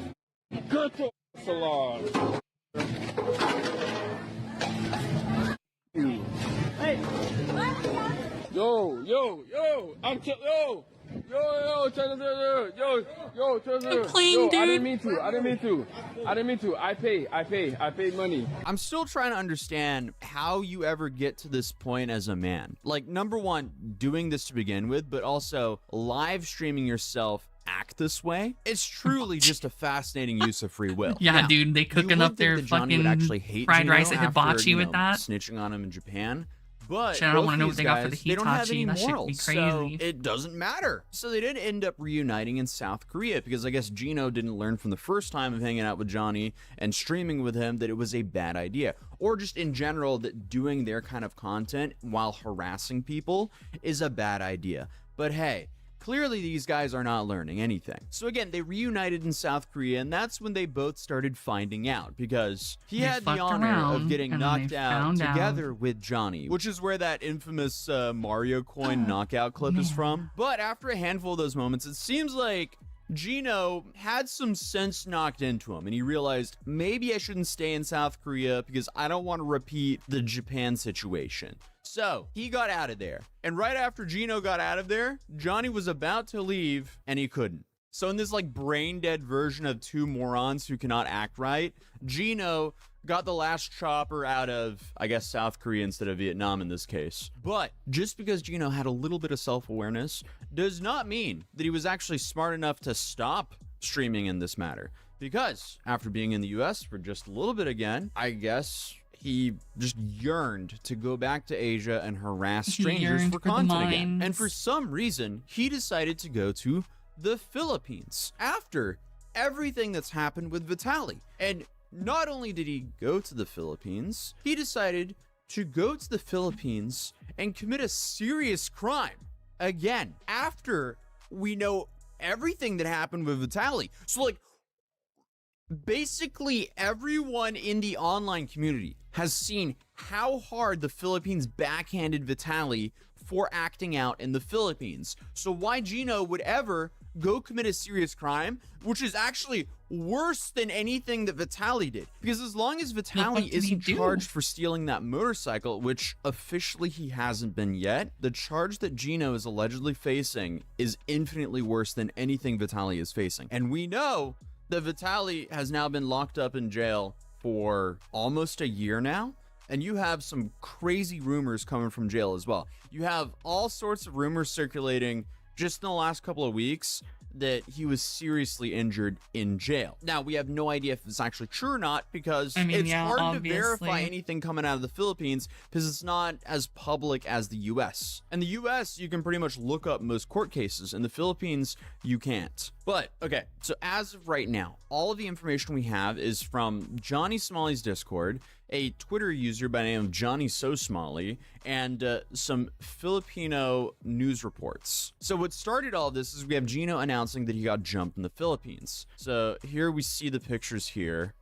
Go to salon. Hey. Yo, I'm yo, check this out, yo, check this out. Playing, I dude. didn't mean to. I paid money. I'm still trying to understand how you ever get to this point as a man. Like, number one, doing this to begin with, but also live streaming yourself act this way. It's truly just a fascinating use of free will. Yeah, Now, dude, they you cooking would up think their that Johnny would fucking actually hate fried Gino rice at after, hibachi you with know, that. snitching on him in Japan. But Shit, I don't both wanna know what these they got for the guys, they don't have any Hitachi. That shit could be morals, so crazy. it doesn't matter. So they did end up reuniting in South Korea because I guess Gino didn't learn from the first time of hanging out with Johnny and streaming with him that it was a bad idea. Or just in general that doing their kind of content while harassing people is a bad idea. But hey, clearly these guys are not learning anything. So again, they reunited in South Korea, and that's when they both started finding out, because he They had the fucked honor around, of getting and then knocked they out found out. together with Johnny, which is where that infamous Mario coin knockout clip is from. But after a handful of those moments, it seems like Gino had some sense knocked into him, and he realized maybe I shouldn't stay in South Korea because I don't want to repeat the Japan situation. So he got out of there. And right after Gino got out of there, Johnny was about to leave and he couldn't. So in this like brain dead version of two morons who cannot act right, Gino got the last chopper out of, I guess, South Korea instead of Vietnam in this case. But just because Gino had a little bit of self-awareness does not mean that he was actually smart enough to stop streaming in this matter. Because after being in the US for just a little bit again, I guess he just yearned to go back to Asia and harass strangers for content again. And for some reason, he decided to go to the Philippines after everything that's happened with Vitaly. And not only did he go to the Philippines, he decided to go to the Philippines and commit a serious crime again after we know everything that happened with Vitaly. So like, basically everyone in the online community has seen how hard the Philippines backhanded Vitaly for acting out in the Philippines. So why Gino would ever go commit a serious crime, which is actually worse than anything that Vitaly did. Because as long as Vitaly isn't charged for stealing that motorcycle, which officially he hasn't been yet, the charge that Gino is allegedly facing is infinitely worse than anything Vitaly is facing. And we know that Vitaly has now been locked up in jail for almost a year now. And you have some crazy rumors coming from jail as well. You have all sorts of rumors circulating just in the last couple of weeks that he was seriously injured in jail. Now, we have no idea if it's actually true or not, because it's hard to verify anything coming out of the Philippines because it's not as public as the US. In the US, you can pretty much look up most court cases. In the Philippines, you can't. But, okay, so as of right now, all of the information we have is from Johnny Smalley's Discord, a Twitter user by the name of Johnny So Smalley, and some Filipino news reports. So what started all this is we have Gino announcing that he got jumped in the Philippines. So here we see the pictures here.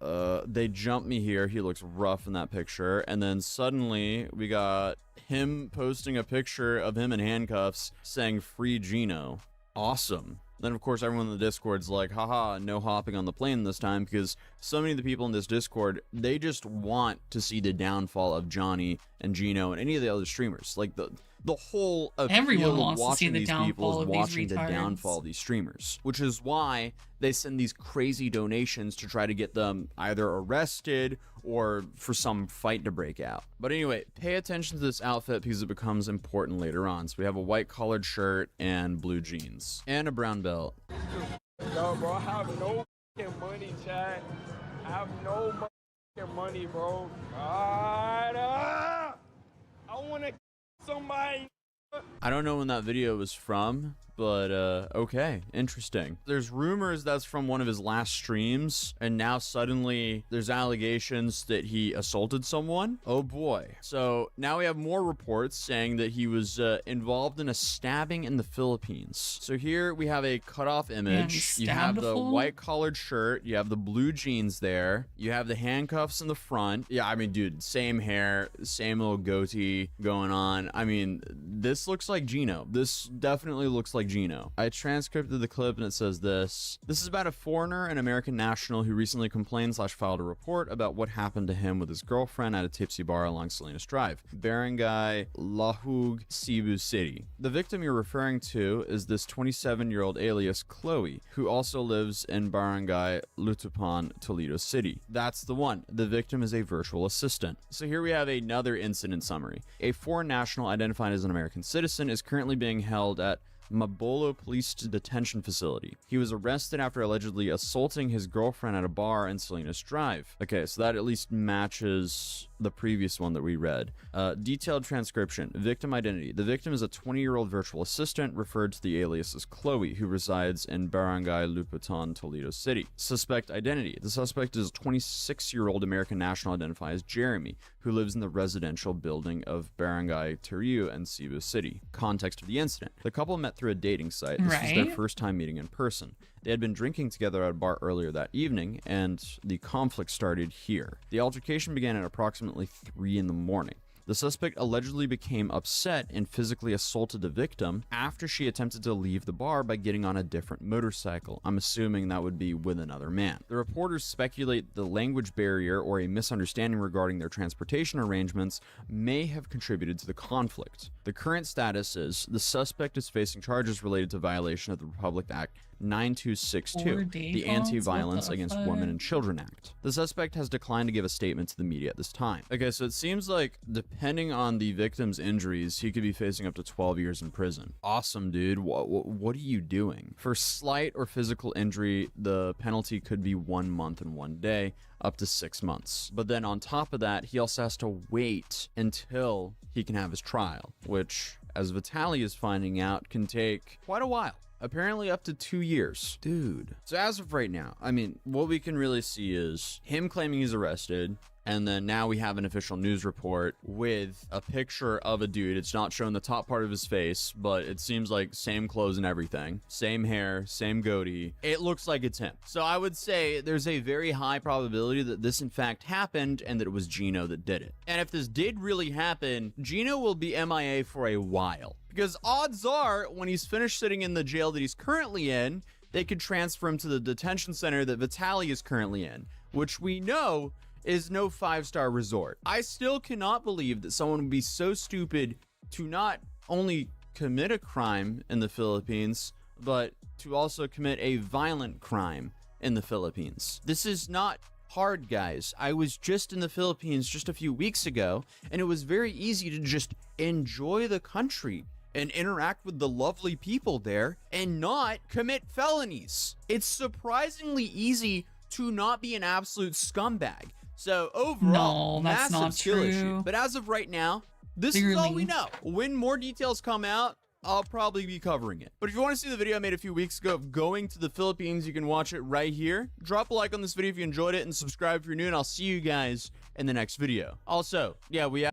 They jumped me here. He looks rough in that picture. And then suddenly we got him posting a picture of him in handcuffs saying "Free Gino." Awesome. Then, of course, everyone in the Discord's like, haha, no hopping on the plane this time, because so many of the people in this Discord, they just want to see the downfall of Johnny and Gino and any of the other streamers. Like, the whole everyone wants of to see watching the these people downfall is of these watching the retards. downfall of these streamers, which is why they send these crazy donations to try to get them either arrested or for some fight to break out. But anyway, pay attention to this outfit because it becomes important later on. So we have a white collared shirt and blue jeans and a brown belt. Yo, bro, I have no money, chat. I have no money, bro. God, I want to somebody. I don't know when that video was from, but okay, interesting. There's rumors that's from one of his last streams, and now suddenly there's allegations that he assaulted someone. Oh boy. So now we have more reports saying that he was involved in a stabbing in the Philippines. So here we have a cutoff image. You have the white collared shirt, you have the blue jeans there, you have the handcuffs in the front. Yeah, I mean, dude, same hair, same little goatee going on. I mean, this looks like Gino. This definitely looks like Gino. I transcripted the clip and it says this. This is about a foreigner, an American national who recently complained/filed a report about what happened to him with his girlfriend at a tipsy bar along Salinas Drive, Barangay Lahug, Cebu City. The victim you're referring to is this 27-year-old alias Chloe, who also lives in Barangay Lutupan, Toledo City. That's the one. The victim is a virtual assistant. So here we have another incident summary. A foreign national identified as an American citizen is currently being held at Mabolo Police Detention Facility. He was arrested after allegedly assaulting his girlfriend at a bar in Salinas Drive. Okay, so that at least matches the previous one that we read. Detailed transcription. Victim identity. The victim is a 20-year-old virtual assistant referred to the alias as Chloe, who resides in Barangay Luputan, Toledo City. Suspect identity. The suspect is a 26-year-old American national identified as Jeremy, who lives in the residential building of Barangay Teriu and Cebu City. Context of the incident. The couple met through a dating site. This was their first time meeting in person. They had been drinking together at a bar earlier that evening, and the conflict started here. The altercation began at approximately 3 in the morning. The suspect allegedly became upset and physically assaulted the victim after she attempted to leave the bar by getting on a different motorcycle. I'm assuming that would be with another man. The reporters speculate the language barrier or a misunderstanding regarding their transportation arrangements may have contributed to the conflict. The current status is the suspect is facing charges related to violation of the Republic Act 9262, the Anti-Violence Against Women and Children Act. The suspect has declined to give a statement to the media at this time. Okay, so it seems like depending on the victim's injuries, he could be facing up to 12 years in prison. Awesome, dude. What are you doing? For slight or physical injury, the penalty could be 1 month and 1 day, up to 6 months. But then on top of that, he also has to wait until he can have his trial, which, as Vitaly is finding out, can take quite a while. Apparently up to 2 years. Dude. So as of right now, I mean, what we can really see is him claiming he's arrested, and then now we have an official news report with a picture of a dude. It's not showing the top part of his face, but it seems like same clothes and everything. Same hair, same goatee. It looks like it's him. So I would say there's a very high probability that this in fact happened and that it was Gino that did it. And if this did really happen, Gino will be MIA for a while. Because odds are, when he's finished sitting in the jail that he's currently in, they could transfer him to the detention center that Vitaly is currently in, which we know is no 5-star resort. I still cannot believe that someone would be so stupid to not only commit a crime in the Philippines, but to also commit a violent crime in the Philippines. This is not hard, guys. I was just in the Philippines just a few weeks ago, and it was very easy to just enjoy the country and interact with the lovely people there and not commit felonies. It's surprisingly easy to not be an absolute scumbag. So overall, No, that's massive not skill issue. true. But as of right now, this is all we know. When more details come out, I'll probably be covering it. But if you want to see the video I made a few weeks ago of going to the Philippines, you can watch it right here. Drop a like on this video if you enjoyed it, and subscribe if you're new, and I'll see you guys in the next video. Also, yeah, we have...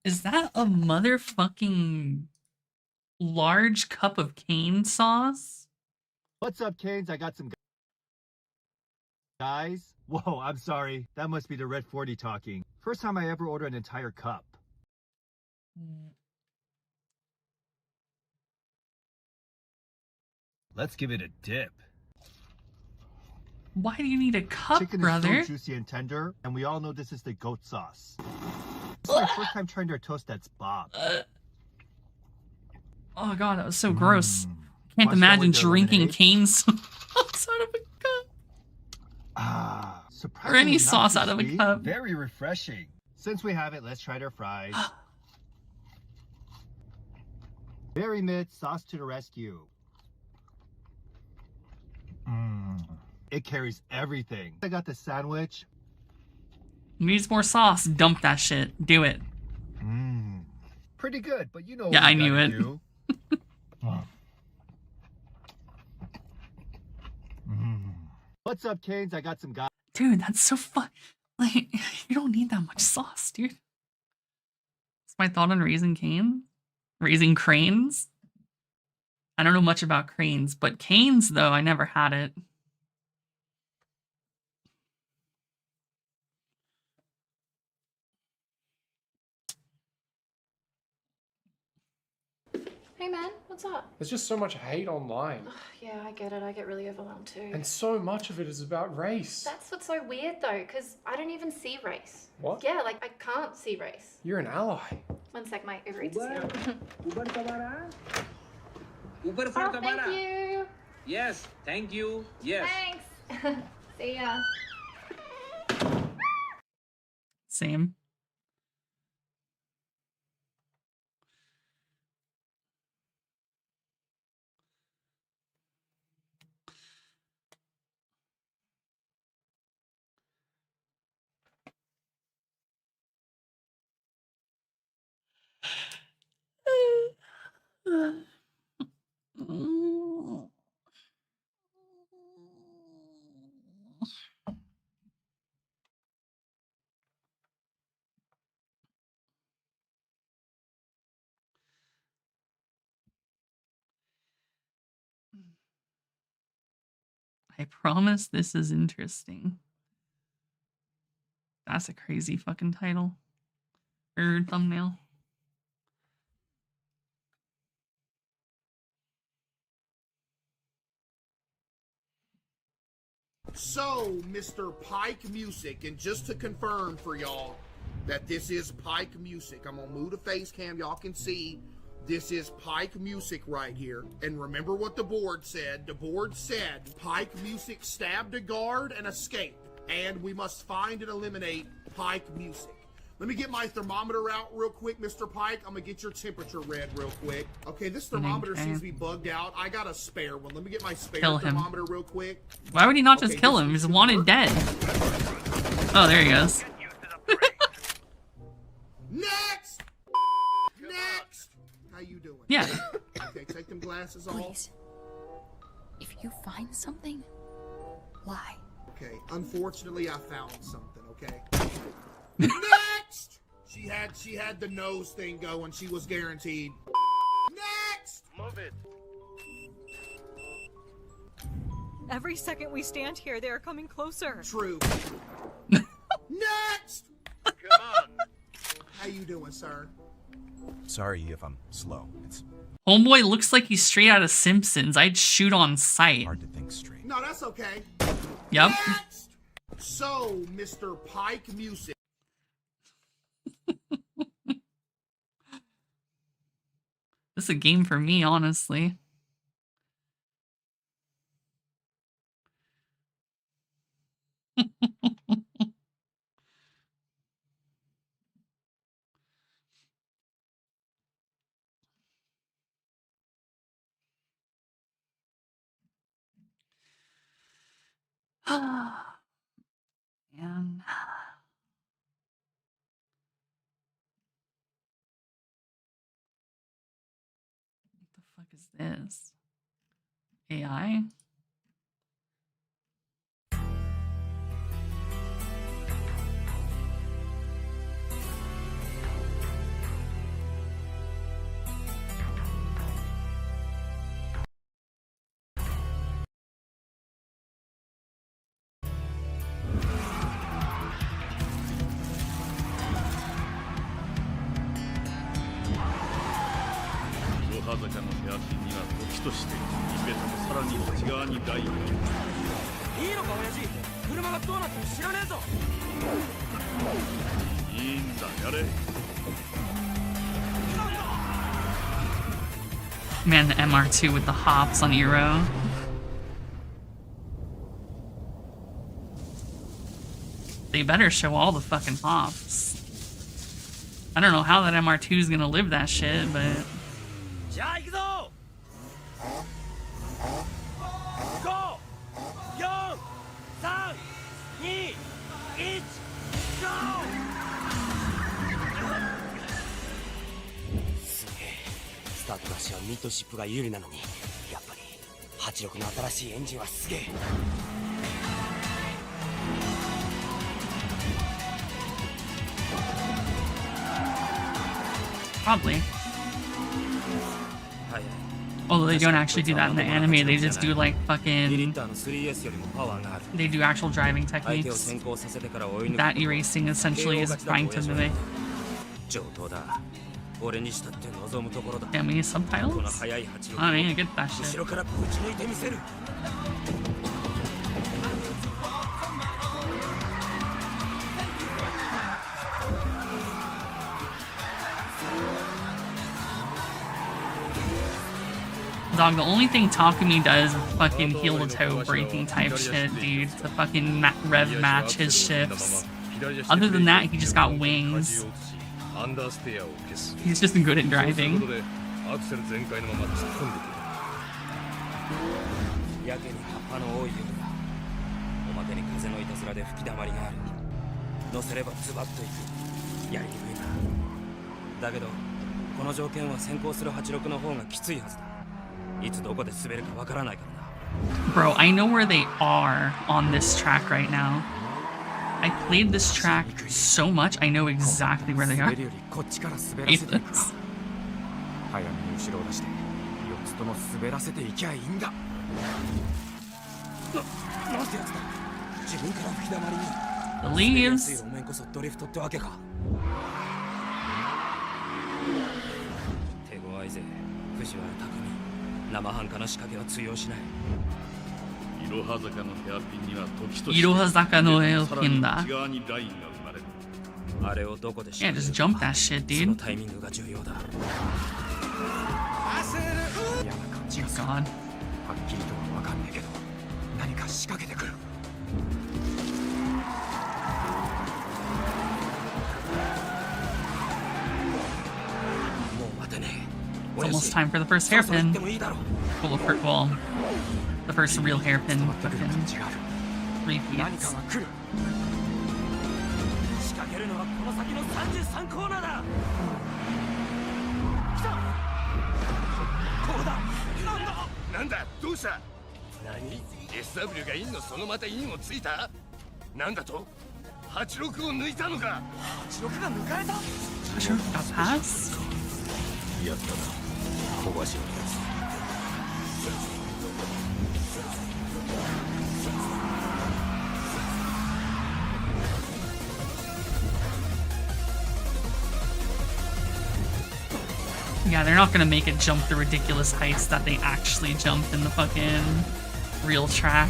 Is that a motherfucking large cup of cane sauce? What's up, Canes? I got some guys. Whoa, I'm sorry. That must be the Red 40 talking. First time I ever ordered an entire cup. Let's give it a dip. Why do you need a cup, Chicken brother? is so juicy and tender, and we all know this is the goat sauce. It's my first time trying their toast that's Bob. Oh god, that was so gross. Can't Watch that imagine with their drinking lemonade. cane sauce out of a cup. Or Surprisingly any not sauce too out of a sweet. cup. Very refreshing. Since we have it, let's try their fries. Very mid, sauce to the rescue. It carries everything. I got the sandwich. Needs more sauce. Dump that shit. Do it. Pretty good, but you know Yeah, what I you knew gotta it. do. What's up, Canes? I got some guys. Dude, that's so fun. Like, you don't need that much sauce, dude. That's my thought on raising cane. Raising cranes. I don't know much about cranes, but canes, though, I never had it. Hey man, what's up? There's just so much hate online. Yeah, I get it. I get really overwhelmed too. And so much of it is about race. That's what's so weird though, because I don't even see race. What? Yeah, like I can't see race. You're an ally. One sec, my Uber Eats is here. Uber Oh, thank you. Yes, thank you. Yes. Thanks. See ya. Same. I promise this is interesting. That's a crazy fucking title. Or thumbnail. So, Mr. Pike Music, and just to confirm for y'all that this is Pike Music, I'm gonna move the face cam, y'all can see this is Pike Music right here. And remember what the board said. The board said Pike Music stabbed a guard and escaped, and we must find and eliminate Pike Music. Let me get my thermometer out real quick, Mr. Pike. I'm gonna get your temperature read real quick. Okay, this thermometer Okay. seems to be bugged out. I got a spare one. Let me get my spare Kill him. thermometer real quick. Why would he not just Okay, kill this him? one He's should wanted work. dead. Oh, there he goes. Next! Next! How you doing? Yeah. Okay, take them glasses off. Please. If you find something, lie. Okay, unfortunately I found something, okay? Next! She had the nose thing going, she was guaranteed. Next! Move it. Every second we stand here, they are coming closer. True. Next! Come on. How you doing, sir? Sorry if I'm slow. It's Homeboy looks like he's straight out of Simpsons. I'd shoot on sight. hard to think straight. No, that's okay. Yep. Next! So, Mr. Pike Music. This is a game for me, honestly. Man. What the fuck is this? AI? Man, the MR2 with the hops on Eero. They better show all the fucking hops. I don't know how that MR2 is gonna live that shit, but... Probably. Although they don't actually do that in the anime, they just do like fucking... They do actual driving techniques. That erasing essentially is trying to mimic. Damn, we need subtitles? I don't even get that shit. Dog, the only thing Takumi does is fucking heel-to-toe breaking type shit, dude, to fucking rev match his shifts. Other than that, he just got wings. He's just good at driving. Bro, I know where they are on this track right now. I played this track so much, I know exactly where they are. Aphids. The leaves. Irohazaka no Hairpin da. Yeah, just jump that shit, dude. God. It's almost time for the first hairpin. Well, the first real hairpin. Repeats. Got past? Yeah, they're not gonna make it jump the ridiculous heights that they actually jumped in the fucking real track.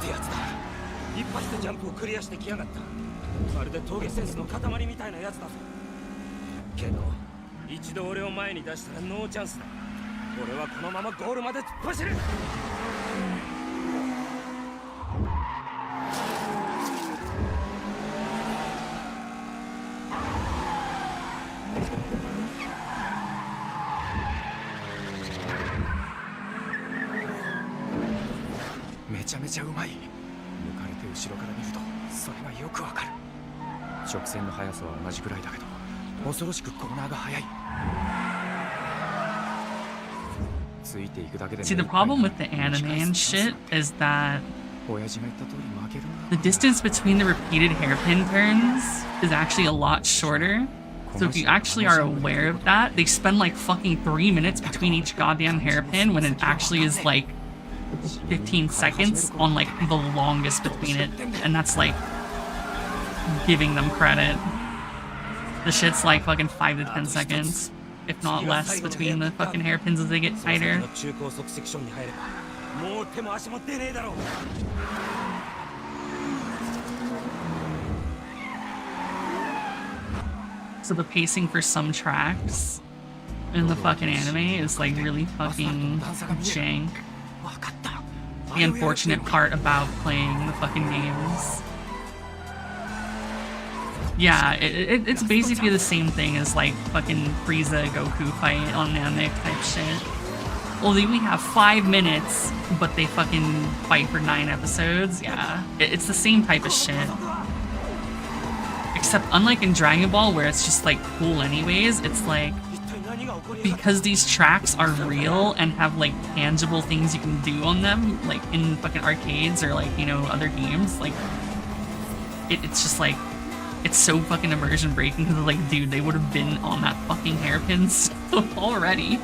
てやつだ。一発でジャンプをクリアしてきやがった。まるで峠センスの塊みたいなやつだぞ。けど一度俺を前に出したらノーチャンスだ。俺はこのままゴールまで突っ走る。めちゃめちゃうまい。抜かれて後ろから見るとそれがよくわかる。直線の速さは同じぐらいだけど恐ろしくコーナーが速い。ついていくだけで See, the problem with the anime and shit is that the distance between the repeated hairpin turns is actually a lot shorter. So if you actually are aware of that, they spend like fucking 3 minutes between each goddamn hairpin when it actually is like 15 seconds on like the longest between it, and that's like giving them credit. The shit's like fucking 5 to 10 seconds, if not less, between the fucking hairpins as they get tighter. So the pacing for some tracks in the fucking anime is like really fucking jank. The unfortunate part about playing the fucking games. Yeah, it's basically the same thing as like fucking Frieza Goku fight on Namek type shit. Well, they only have 5 minutes, but they fucking fight for 9 episodes. Yeah, it's the same type of shit. Except unlike in Dragon Ball where it's just like cool anyways, it's like, because these tracks are real and have like tangible things you can do on them, like in fucking arcades or like, you know, other games, like it's just like, it's so fucking immersion breaking because like, dude, they would have been on that fucking hairpin already.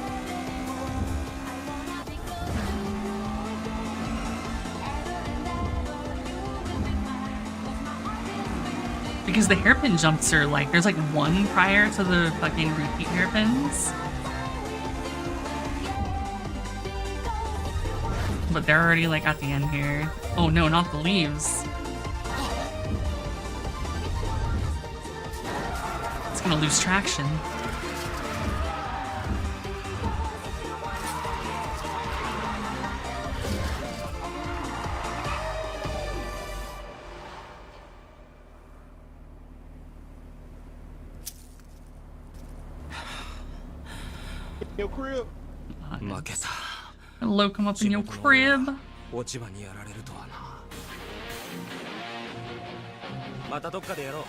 Because the hairpin jumps are like, there's like one prior to the fucking repeat hairpins. But they're already like at the end here. Oh no, not the leaves. It's gonna lose traction. Your crib? Hello, come up in your crib. 落ち葉にやられるとはな。またどっかでやろう。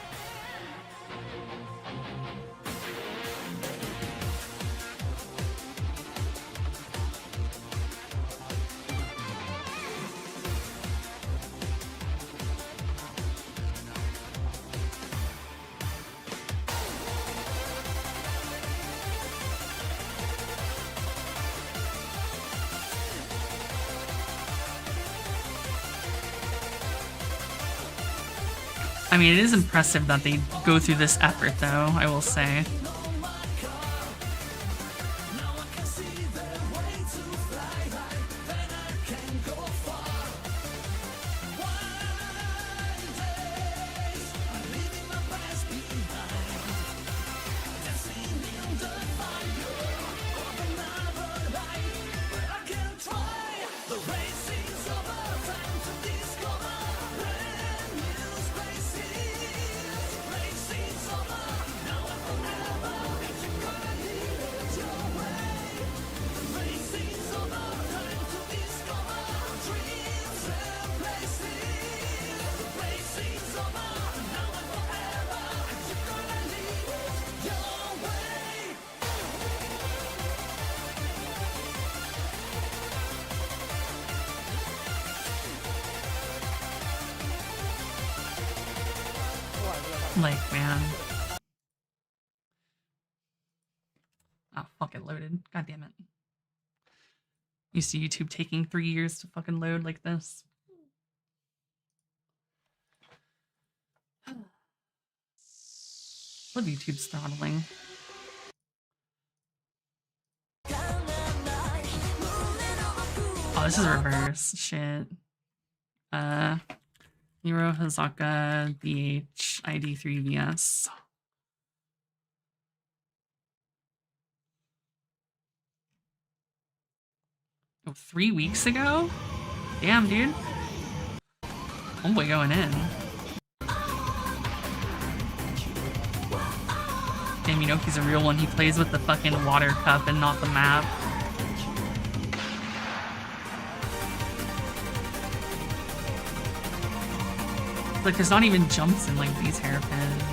I mean, it is impressive that they go through this effort, though, I will say. Like, man. Oh, fuck, it loaded. God damn it. Used to YouTube taking 3 years to fucking load like this. Love YouTube's throttling. Oh, this is reverse. Shit. Hiro Hazaka BH ID3VS. Oh, 3 weeks ago? Damn, dude. Homeboy going in. Damn, you know he's a real one. He plays with the fucking water cup and not the map. Like, there's not even jumps in, like, these hairpins.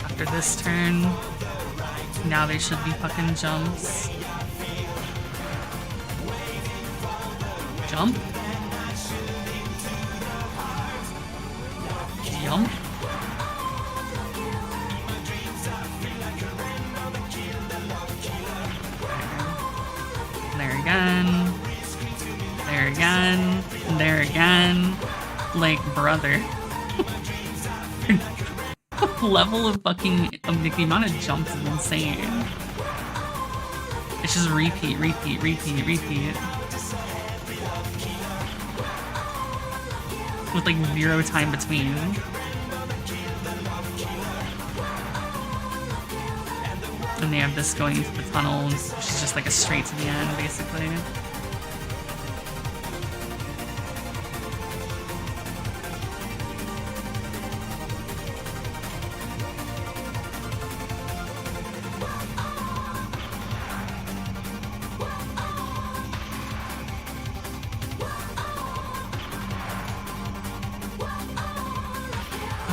After this turn, now they should be fucking jumps. Jump. Jump. There again. There again. There again. Like, brother. Level of fucking, like, the amount of jumps is insane. It's just repeat, repeat, repeat, repeat. With like 0 time between. And they have this going into the tunnels, which is just like a straight to the end, basically.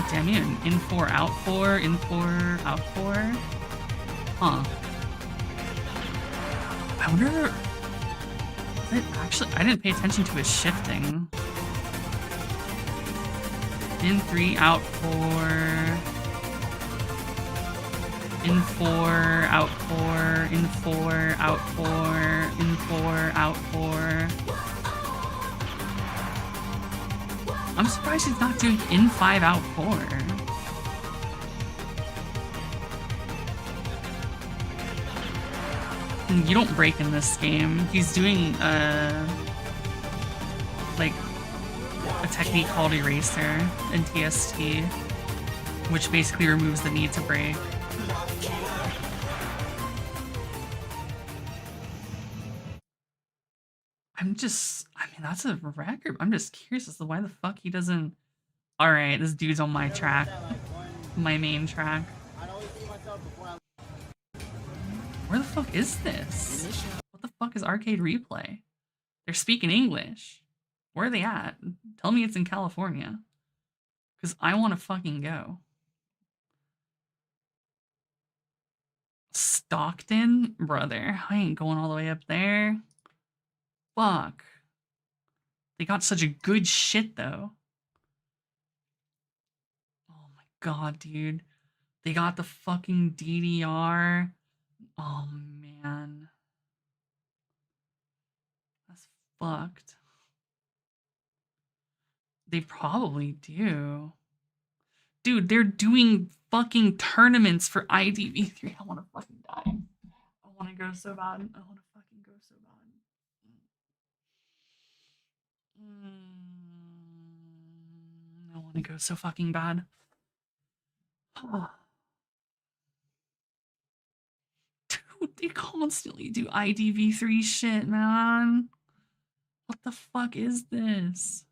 Damn you, in 4, out 4, in 4, out 4? Huh. I wonder... Actually, I didn't pay attention to his shifting. In 3, out 4... In 4, out 4, in 4, out 4, in 4, out 4... I'm surprised he's not doing in 5, out 4. You don't break in this game. He's doing, like, a technique called Eraser in TST, which basically removes the need to break. I mean, that's a record. I'm just curious as to why the fuck he doesn't... Alright, this dude's on my track. My main track. Where the fuck is this? What the fuck is Arcade Replay? They're speaking English. Where are they at? Tell me it's in California. Because I want to fucking go. Stockton? Brother, I ain't going all the way up there. Fuck. They got such a good shit, though. Oh my god, dude. They got the fucking DDR. Oh, man. That's fucked. They probably do. Dude, they're doing fucking tournaments for IDV3. I want to fucking die. I want to go so bad. I want to fucking go so bad. I want to go so fucking bad. They constantly do IDV3 shit, man. What the fuck is this?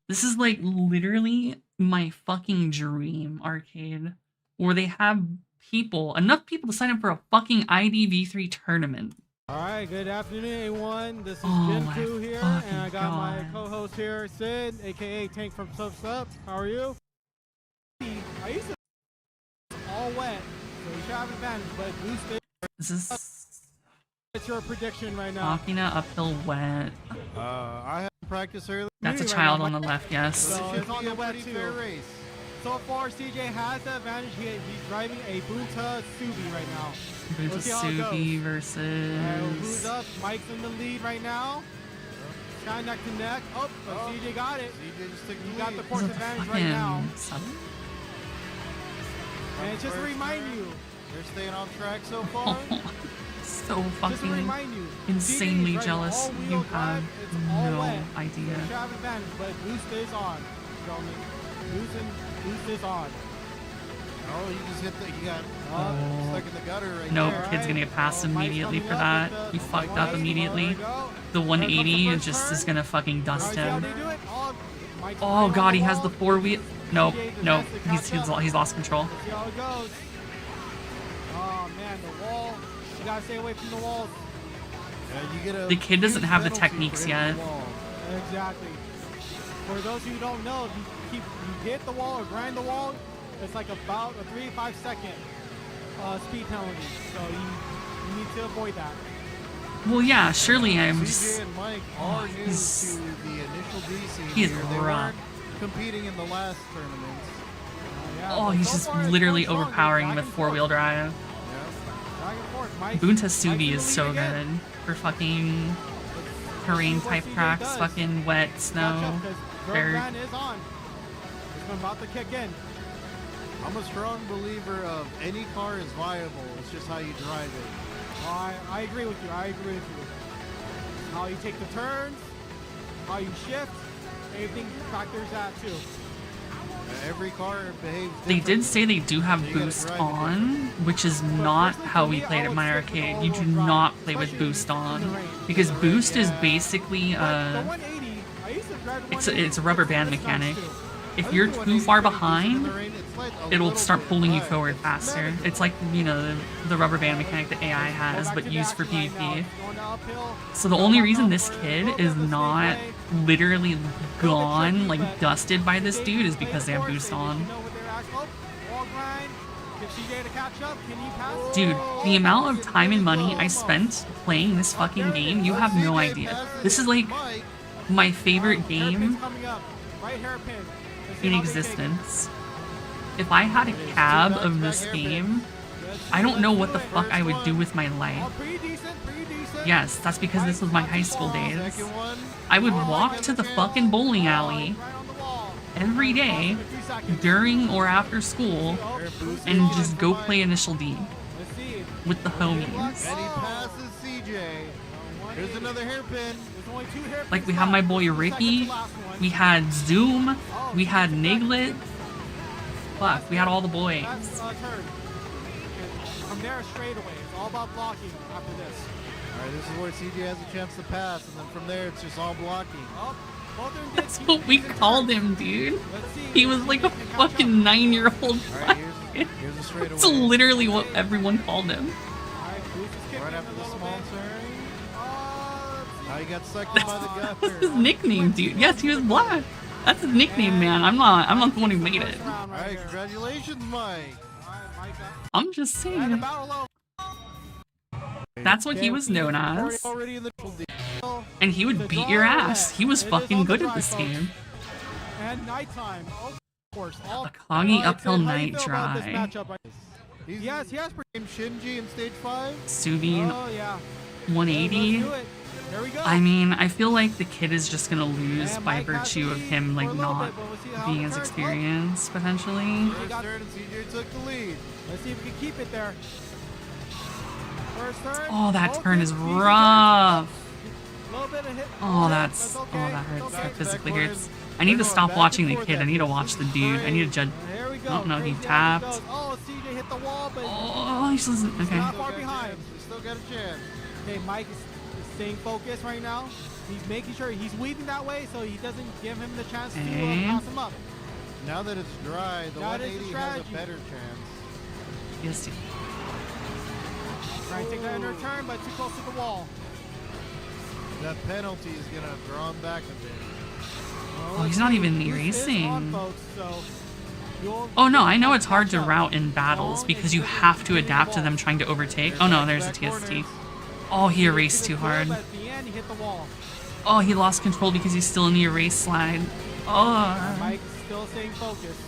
This is like literally my fucking dream arcade where they have enough people to sign up for a fucking IDV3 tournament. Alright, good afternoon everyone. This is Oh Jim my Koo here, fucking and I got my God. co-host here, Sid, aka Tank from Subs Up. How are you? I used to all wet, so you should have an advantage, but boosted. This is What's your prediction right now? Machina uphill wet. I had practice earlier. That's a child on the left, yes. So it's on the wet too. So far, CJ has the advantage. He's driving a Bunta Subi right now. Bunta Let's see how it goes. Subi versus... Who's up? Mike's in the lead right now. Kind of neck to neck. Oh, but CJ got it. CJ just took the lead. Got the course advantage right now. And just to remind you, they're staying on track so far. So Just to fucking remind you, insanely CJ is jealous. driving You all-wheel have drive. It's all no wet. idea. You should have an advantage, but boost is on, gentlemen. Boost is on. Oh, he just hit the. He got stuck in the gutter right Nope, there. kid's gonna get passed immediately for that. You fucked up immediately. The 180 is gonna fucking dust him. Oh god, he has the 4-wheel. Nope, nope. He's lost control. See how it goes. Oh man, the wall. You gotta stay away from the walls. The kid doesn't have the techniques yet. Exactly. For those who don't know, if you hit the wall or grind the wall, it's like about a 3 to 5 second speed penalty. So you need to avoid that. Well, yeah, surely I'm CJ just... and Mike are new to the initial DC. He is here. They rough. weren't competing in the last tournaments. Oh, he's just literally overpowering with 4-wheel drive. Bunta Subi is so good for fucking terrain type tracks, fucking wet snow. Dirt. Is on. It's about to kick in. I'm a strong believer of any car is viable. It's just how you drive it. I agree with you. I agree with you. How you take the turns, how you shift, everything factors that too. Every car behaves They did say they do have boost on, which is not how we played at my arcade. You do not play with boost on, because boost is basically it's a rubber band mechanic. If you're too far behind, it'll start pulling you forward faster. It's like, you know, the rubber band mechanic that AI has, but used for PvP. So the only reason this kid is not literally gone, like dusted by this dude, is because they have boost on. Dude, the amount of time and money I spent playing this fucking game, you have no idea. This is like my favorite game in existence. If I had a cab of this game, I don't know what the fuck I would do with my life. Yes, that's because this was my high school days. I would walk to the fucking bowling alley every day during or after school and just go play Initial D with the homies. Here's another hairpin. Like, we had my boy Ricky, we had Zoom, we had Niglet. Fuck, we had all the boys. From there, straight away. It's all about blocking after this. Alright, this is where CJ has a chance to pass, and then from there, it's just all blocking. That's what we called him, dude. He was like a fucking 9-year-old. That's literally what everyone called him. Right after the small turn. Now he got sucked in by the gutter. What's his nickname, dude? Yes, he was black. That's his nickname, man. I'm not the one who made it. Alright, congratulations, Mike. I'm just saying. That's what he was known as. And he would beat your ass. He was fucking good at this game. And nighttime, of course. The Coggy uphill night dry. Yes, he has Shinji in stage 5. Subi Oh, yeah. 180. There we go. I mean, I feel like the kid is just gonna lose by virtue of him, like, not being as experienced, potentially. CJ took the lead. Let's see if we can keep it there. First turn. Oh, that turn is rough. Oh, that hurts. Okay. That physically hurts. I need to stop watching the kid. I need to watch the dude. I need to judge. Oh no, he tapped. Oh, CJ hit the wall, but Oh, he's he's okay. not far behind. He's still got a chance. Okay, Mike is staying focused right now. He's making sure he's weaving that way so he doesn't give him the chance to toss him up. Now that it's dry, the Now that it's 180 has a strategy. better chance. Yes, dude. Trying to take that inner turn, but too close to the wall. That penalty is gonna draw him back a bit. Oh, he's not even Boost is on, erasing. folks, so you'll- Oh no, I know it's hard to route in battles because you have to adapt to them trying to overtake. Oh no, there's a TST. Oh, he erased too hard. But at the end, he hit the wall. Oh, he lost control because he's still in the erase slide. Oh. Mike is still staying focused.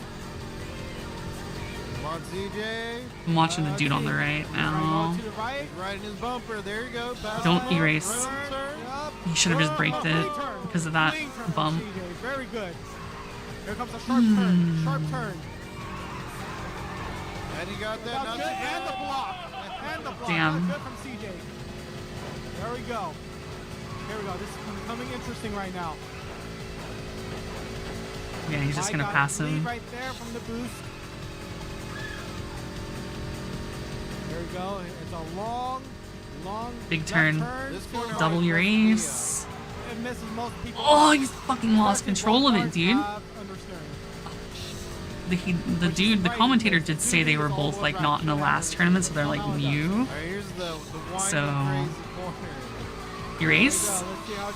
Come on, CJ. I'm watching the dude on the right now. To the right. Riding his bumper. There you go. Pass Don't him up. erase. He should have just braked it because of that bump. CJ, very good. Here comes a sharp turn. Sharp turn. And he got that. That's Not good. too And the bad. block. And the block. Damn. Good from CJ. There we go. Here we go. This is becoming interesting right now. Yeah, he's just gonna Mike got pass the lead him. right there from the boost. There we go. It's a long Big left turn. This corner Double might erase. It misses most people. Oh, he's fucking lost control of it, dude. The dude, the commentator did say they were both like not in the last tournament, so they're like new. All right, here's the winding So crazy corner. erase?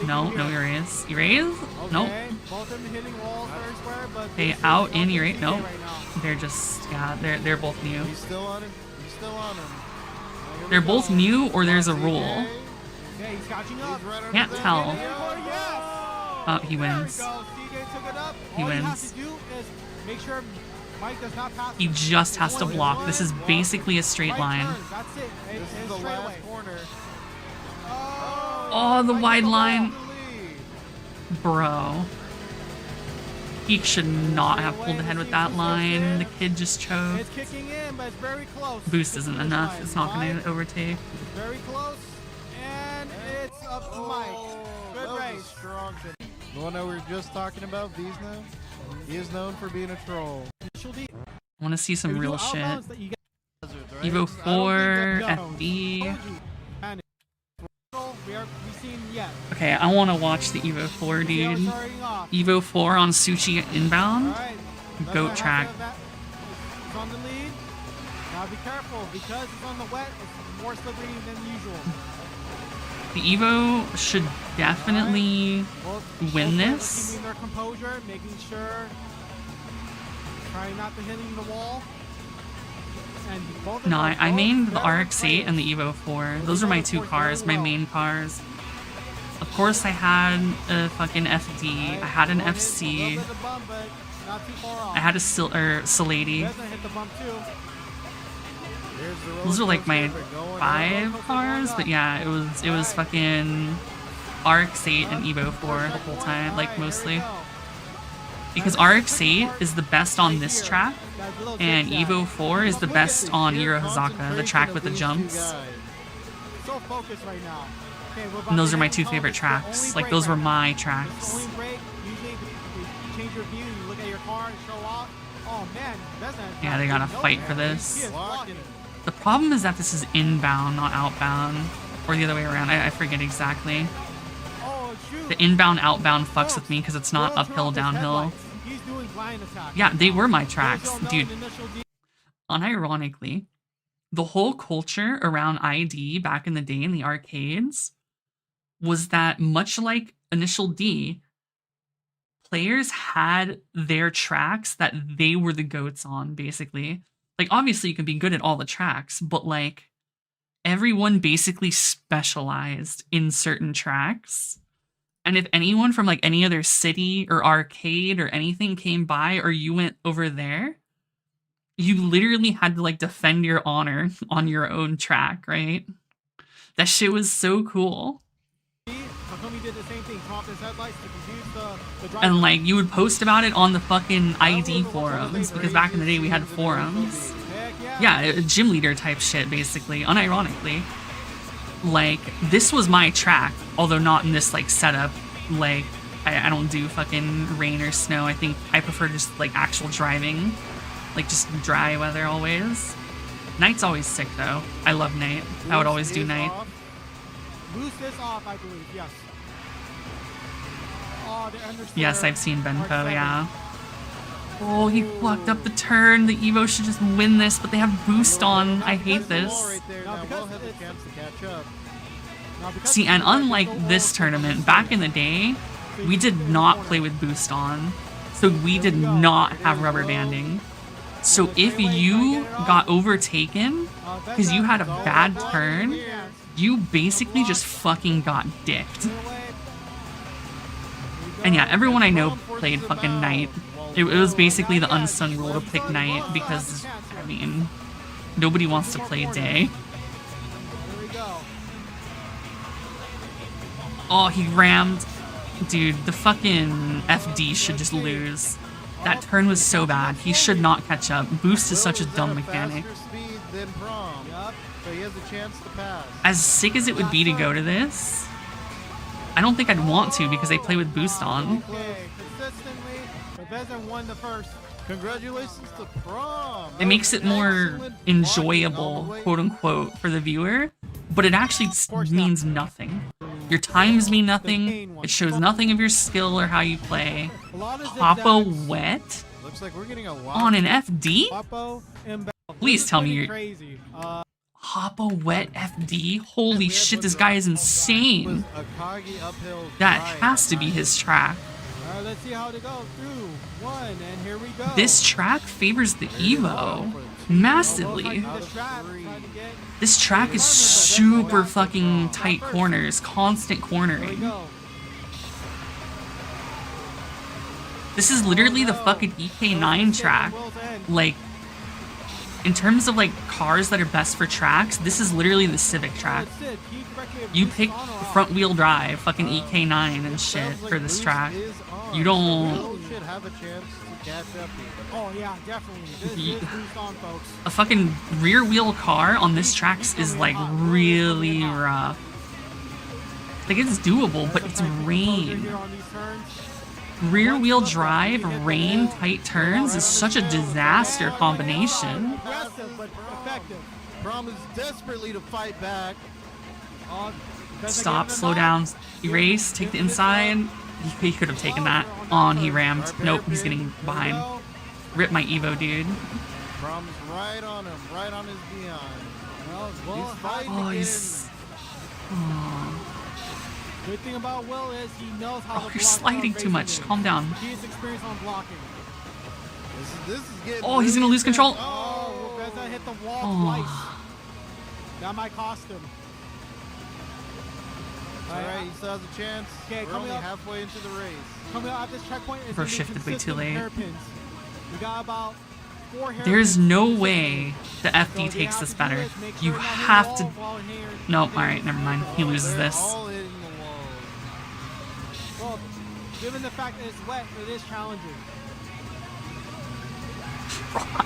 No, no erase. Erase? Nope. Okay, both of them hitting walls very square, but Okay, this is out up in to erase. CJ Nope. right now. They're just they're both new. He's still on him. He's still on him. Here we They're go. both new or there's a Come on, rule. CJ. Okay, he's catching up. He's right under Can't the- tell. Yes! Oh, he wins. There we go. CJ took it up. He All you have wins. to do is make sure Mike does not pass. He just has to block. This is basically a straight Right line. turn. That's it. This It's is the straight away. last corner. Oh, the wide line. The lead. Bro. He should not have pulled ahead with that line. The kid just choked. It's kicking in, but it's very close. Boost isn't enough. It's not going to overtake. Very close, and it's up to Mike. Good That was a race. strong finish. The one that we were just talking about, Vizna, he is known for being a troll. I want to see some real shit. Outbounds that you get- Evo 4, FD. And we've seen yet. Okay, I want to watch the Evo 4, dude. Evo 4 on Sushi inbound. Alright, Goat track. It's on the lead. Now be careful because it's on the wet. It's more slippery than usual. The Evo should definitely win this. Keeping their composure, making sure, trying not to hitting the wall. And both of No, them I both mained the very RX-8 and the Evo 4. Those are my two cars, my main cars. Of course, I had a fucking FD. I had an FC. the bump, but not too far off. I had a Salady. Doesn't hit the bump too. Here's the Those are like my roller coaster going 5 cars, but yeah, it was fucking RX-8 and Evo 4 the whole time, like mostly. Because RX-8 is the best on this track, and Evo 4 is the best on Irohazaka, the track with the jumps. So focused right now. Okay, we're about And those to are my hit two the favorite only tracks. Like brake those were right my now. tracks. It's the only brake. Usually you change your view, you look at your car and show off. Oh man, that's not. Yeah, they gotta no fight man. for He this. is blocking it. The problem is that this is inbound, not outbound. Or the other way around, I forget exactly. Oh shoot. The inbound, outbound fucks with me because it's not uphill, downhill. He's doing blind attack. Yeah, they were my tracks, Initial dude. down, initial D. Unironically, the whole culture around ID back in the day in the arcades was that much like Initial D, players had their tracks that they were the goats on, basically. Like, obviously you can be good at all the tracks, but like, everyone basically specialized in certain tracks. And if anyone from like any other city or arcade or anything came by or you went over there, you literally had to like defend your honor on your own track, right? That shit was so cool. Takumi did the same thing, topped his headlights to confuse the driver. And like you would post about it on the fucking ID forums because back in the day we had forums. Yeah, gym leader type shit basically, unironically. Like this was my track, although not in this like setup. Like I don't do fucking rain or snow. I think I prefer just like actual driving. Like just dry weather always. Knight's always sick though. I love Knight. I would always do is Knight. off. Boost is off, I believe. Yes. Oh, the understeer. Yes, I've seen Benko, R7. yeah. Oh, he fucked up the turn. The Evo should just win this, but they have boost on. I hate this. See, and unlike this tournament, back in the day, we did not play with boost on. So we did not have rubber banding. So if you got overtaken because you had a bad turn, you basically just fucking got dicked. And yeah, everyone I know played fucking Knight. It was basically the unsung rule to pick Knight because, I mean, nobody wants to play Day. Oh, he rammed. Dude, the fucking FD should just lose. That turn was so bad. He should not catch up. Boost is such a dumb mechanic. As sick as it would be to go to this, I don't think I'd want to because they play with boost on. Congratulations to Prom. It makes it more enjoyable, quote unquote, for the viewer, but it actually means nothing. Your times mean nothing. It shows nothing of your skill or how you play. Papa wet Looks like we're getting a lot on an FD? of Please tell me you're crazy. Papa wet FD. Holy shit, this guy is insane. Akagi uphill That drive. has to be his track. All right, let's see how they go through one, and here we go. This track favors the Evo massively. This track is super fucking tight corners, constant cornering. This is literally the fucking EK9 track. Like, in terms of like cars that are best for tracks, this is literally the Civic track. You pick front wheel drive, fucking EK9 and shit for this track. You don't. Should have a chance to catch up here. Oh yeah, definitely. This is boost on, folks. A fucking rear wheel car on this track is like really rough. Like it's doable, but it's rain. Rear wheel drive, rain, tight turns is such a disaster combination. Aggressive but effective. Prom is desperately to fight back. Stop, slow down, erase, take the inside. He could have taken that on. He rammed. Nope, he's getting behind. Rip my Evo, dude. Prom's right on him, right on his behind. Well, he's fighting Oh, again. he's. Oh. Good thing about Will is he knows how to You're block sliding too much. Calm down. He has experience on blocking. This is getting Oh, he's gonna lose control. Oh, Beza hit the wall Oh. twice. That might cost him. All right, he still has a chance. Okay, we're only halfway into the race. Coming out at this checkpoint is Bro shifted way too late. hairpins. We got about 4 hairpins. There's no way the FD takes this better. You have to. Nope. All right, never mind. He loses this. Well, given the fact that it's wet, it is challenging. I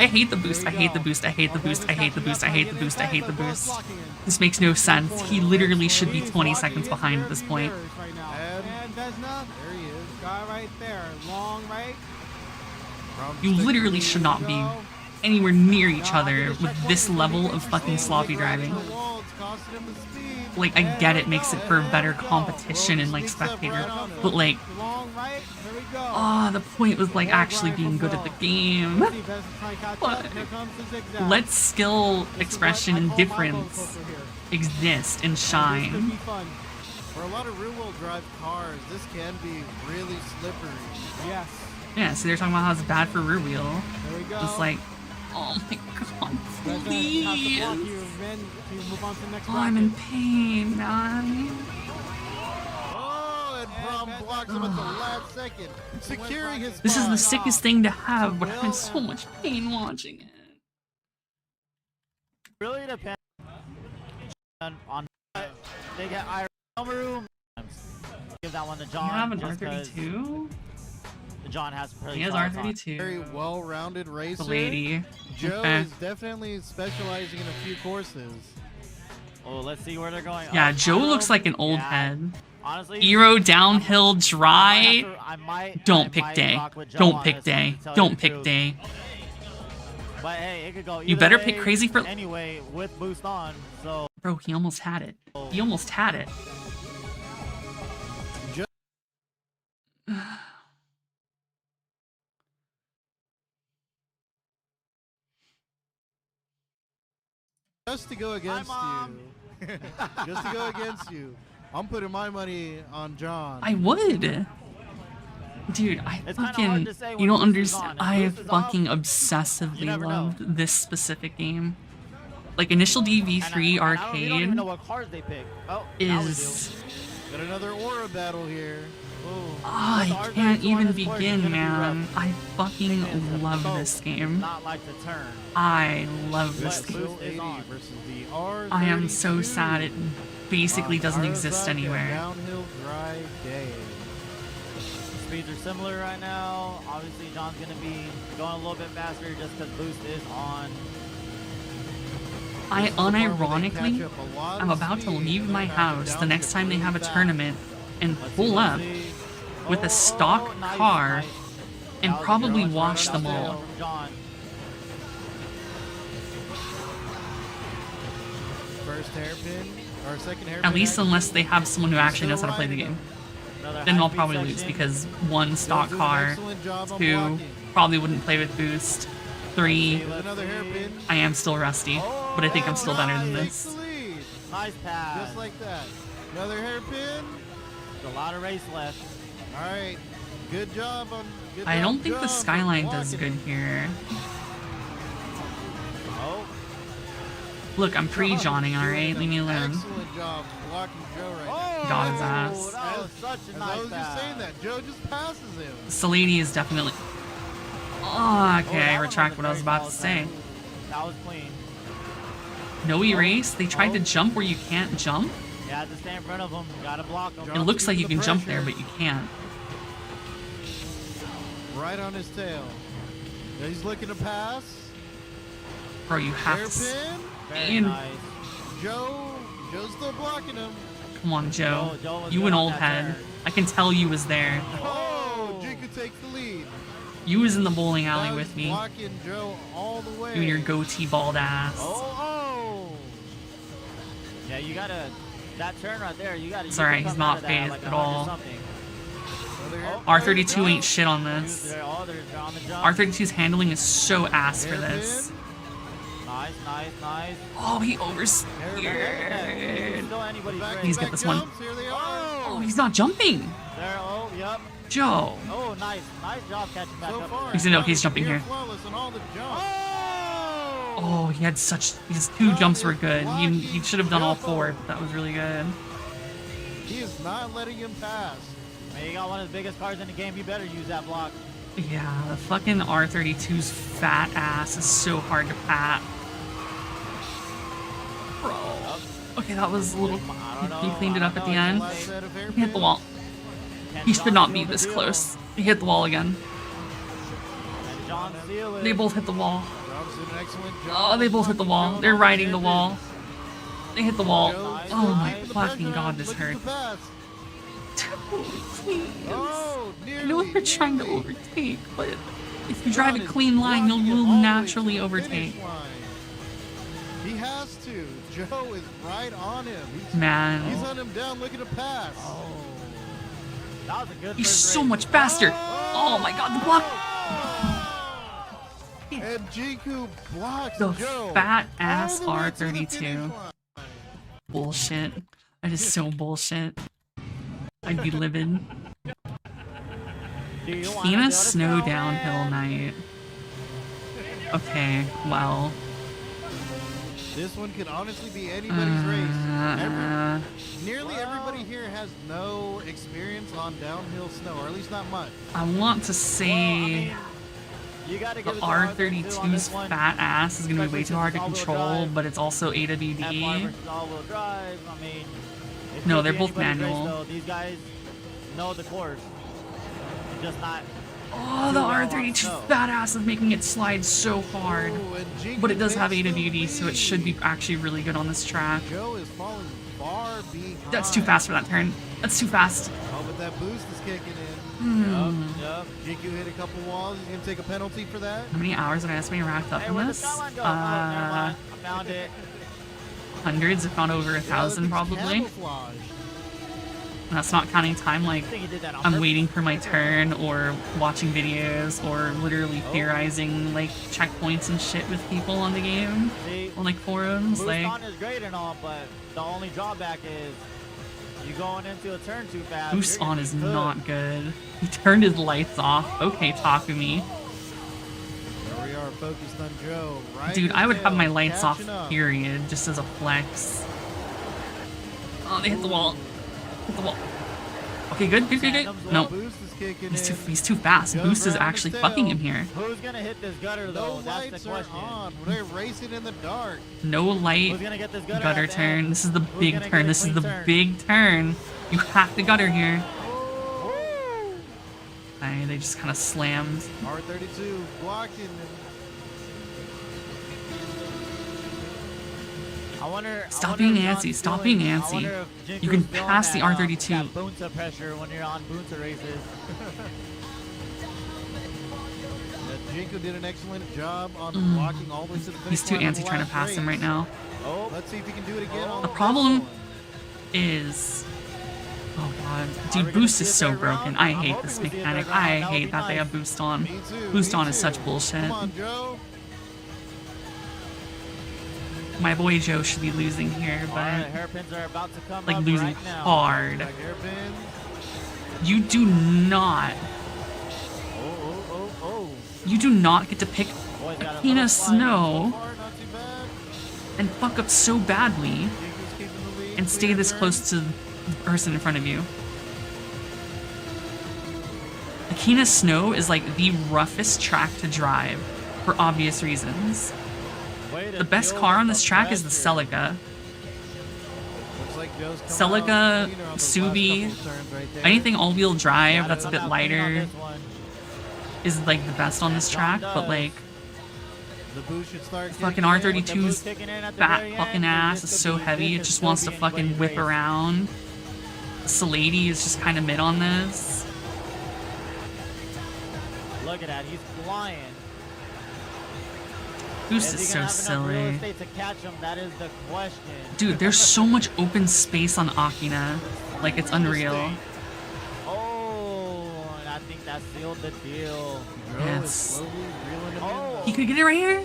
hate the boost. I hate the boost. I hate the boost. I hate the boost. I hate the boost. I hate the boost. This makes no sense. He literally should be 20 seconds behind at this point. And Vesna, there he is. Guy right there. Long right. You literally should not be anywhere near each other with this level of fucking sloppy driving. Like, I get it makes it for better competition and like spectator, but like, the point was like actually being good at the game. But let skill, expression, and difference exist and shine. For a lot of rear-wheel drive cars, this can be really slippery. Yes. Yeah, so they're talking about how it's bad for rear wheel. There we go. It's like, oh my god, please. Oh, I'm in pain, man. Oh, and Prom blocks him at the last second, securing his This is the spot. sickest thing to have, but I'm in so much pain watching it. Really depends on they get iron room. Give that one to John. You have an just 'cause R32? John has pretty He has solid R32. Very well-rounded racer. The lady. Joe Okay. is definitely specializing in a few courses. Oh, let's see where they're going. Yeah, Oh, Joe iron looks room? like an old Yeah. head. Honestly, Eero downhill dry. I might Don't pick day. rock with Joe Don't on pick this, day. to tell you Don't the pick truth. day. But hey, it could go. You either better way, pick crazy for. Anyway, with boost on, so. Bro, he almost had it. He almost had it. Just to go against you. Just to go against you. I'm putting my money on John. I would. Dude, I fucking. You don't understand. I fucking obsessively loved this specific game. Like, Initial D V3 Arcade We don't even know what cars they pick. Oh, is. Got another aura battle here. I can't even begin, man. I fucking love this game. Not like the turn. I love this game. I am so sad it basically doesn't exist anywhere. Downhill drive day. Speeds are similar right now. Obviously, John's gonna be going a little bit faster just because boost is on. I unironically, I'm about to leave my house the next time they have a tournament and pull up with a stock car and probably wash them all. First hairpin or second hairpin. At least unless they have someone who actually knows how to play the game. Then I'll probably lose because 1, stock car, 2, probably wouldn't play with boost, 3, I am still rusty, but I think I'm still better than this. Nice pass. Just like that. Another hairpin. There's a lot of race left. All right. Good job on. I don't think the Skyline does good here. Oh. Look, I'm pre-Johnning, alright? Leave me alone. Excellent job blocking Joe right now. Got his ass. That was such a nice I was just saying that. Joe just passes him. Salady is definitely... Oh, okay, I retract what I was about to say. That was clean. No erase? They tried to jump where you can't jump? You have to stay in front of them. You gotta block them. It looks like you can jump there, but you can't. Right on his tail. He's looking to pass. Bro, you have to... Hairpin. Very nice. Joe's still blocking him. Come on, Joe. Joe was You good an on old that head. turn. I can tell you was there. Oh, Jiku takes the lead. You was in the bowling alley That with was me. blocking Joe all the way. You and your goatee bald ass. Oh. Yeah, you gotta. That turn right there, you gotta. It's alright, he's not phased at all. R32 ain't shit on this. R32's handling is so ass for this. Nice, nice, nice. Oh, he oversteered. Please get this one. Oh, he's not jumping. There, oh, yep. Joe. Oh, nice. Nice job catching back up. He's no, he's jumping here. Oh, he had such... His 2 jumps were good. He should have done all 4, but that was really good. He is not letting him pass. Man, you got one of the biggest cars in the game. You better use that block. Yeah, the fucking R32's fat ass is so hard to pat. Bro. Okay, that was a little... He cleaned it up at the end. He hit the wall. He should not be this close. He hit the wall again. They both hit the wall. Oh, they both hit the wall. They're riding the wall. They hit the wall. Oh my fucking god, this hurt. Please. I know you're trying to overtake, but if you drive a clean line, you'll naturally overtake. He has to. Joe is right on him. Man. He's on him down looking to pass. That was a good He's so much faster. Oh my god, the block. And Jiku blocks The Joe. fat ass R32. Bullshit. That is so bullshit. I'd be livid. Tina Snow downhill night. Okay, well. This one could honestly be anybody's race. Nearly everybody here has no experience on downhill snow, or at least not much. I want to say the R32's fat ass is going to be way too hard to control, but it's also AWD. No, they're both manual. These guys know the course. Just not. Oh, the R32's fat ass is making it slide so hard. But it does have AWD, so it should be actually really good on this track. Joe is falling far behind. That's too fast for that turn. That's too fast. Oh, but that boost is kicking in. Yup. GQ hit a couple walls. He's gonna take a penalty for that. How many hours did I estimate racked up in this? Never mind. I found it. Hundreds, if not over 1,000, probably. Camouflage. And that's not counting time like I'm waiting for my turn or watching videos or literally theorizing like checkpoints and shit with people on the game on like forums. Boost Like on is great and all, but the only drawback is you going into a turn too fast. boost on is not good. He turned his lights off. Okay, Takumi. There we are, focused on Joe. Right. Dude, I would have my lights off, catching up. period, just as a flex. Oh, they hit the wall. Hit the wall. Okay, good. No. Boost is kicking He's too fast. Goes Boost is around actually his fucking tail. him here. Who's gonna hit this gutter No though? That's lights the are question. on. They're racing in the dark. No light Who's gonna get this gutter gutter at the turn. end? This is the Who's big gonna turn. get a This is clean the turn? big turn. You have to gutter here. Aye, they just kind of slammed. R32 blocking. Stop being antsy. Stop being antsy. You can pass the R32. Bunta pressure when you're on Bunta races. Jinko did an excellent job on Mm. blocking all the way to the finish He's too line of the antsy trying to last pass him right race. now. Oh, let's see if he can do it again. The problem is... Oh god. Dude, boost is so broken. I hate this mechanic. I hate that they have boost on. Boost on is such bullshit. Come on, Joe. My boy Joe should be losing here, Alright, but... hairpins are about to come Like up losing right now. hard. Hairpins. You do not... You do not get to pick Boy's got a Akina little slide Snow Not too bad. and fuck up so badly Jinko's keeping the lead. and stay Clear this turn. close to the person in front of you. Akina Snow is like the roughest track to drive for obvious reasons. Way to The best deal car on with this the track is the pressure. Celica. Looks like Joe's coming Celica, out cleaner on those last Subi, couple turns right there. anything all-wheel drive Gotta that's a come bit out clean on lighter this one. is like the best on this track, but like The boost should start fucking kicking in. R32's fat fucking ass is so heavy, it just wants to fucking whip around. Salady is just kind of mid on this. Look at that, he's flying. Boost Is is he so gonna have enough real silly. estate to catch him? That is the question. Dude, there's so much open space on Akina. Like, it's unreal. Oh, and I think that sealed the deal. Joe Yeah, is it's- slowly reeling him Oh. He could get it right here.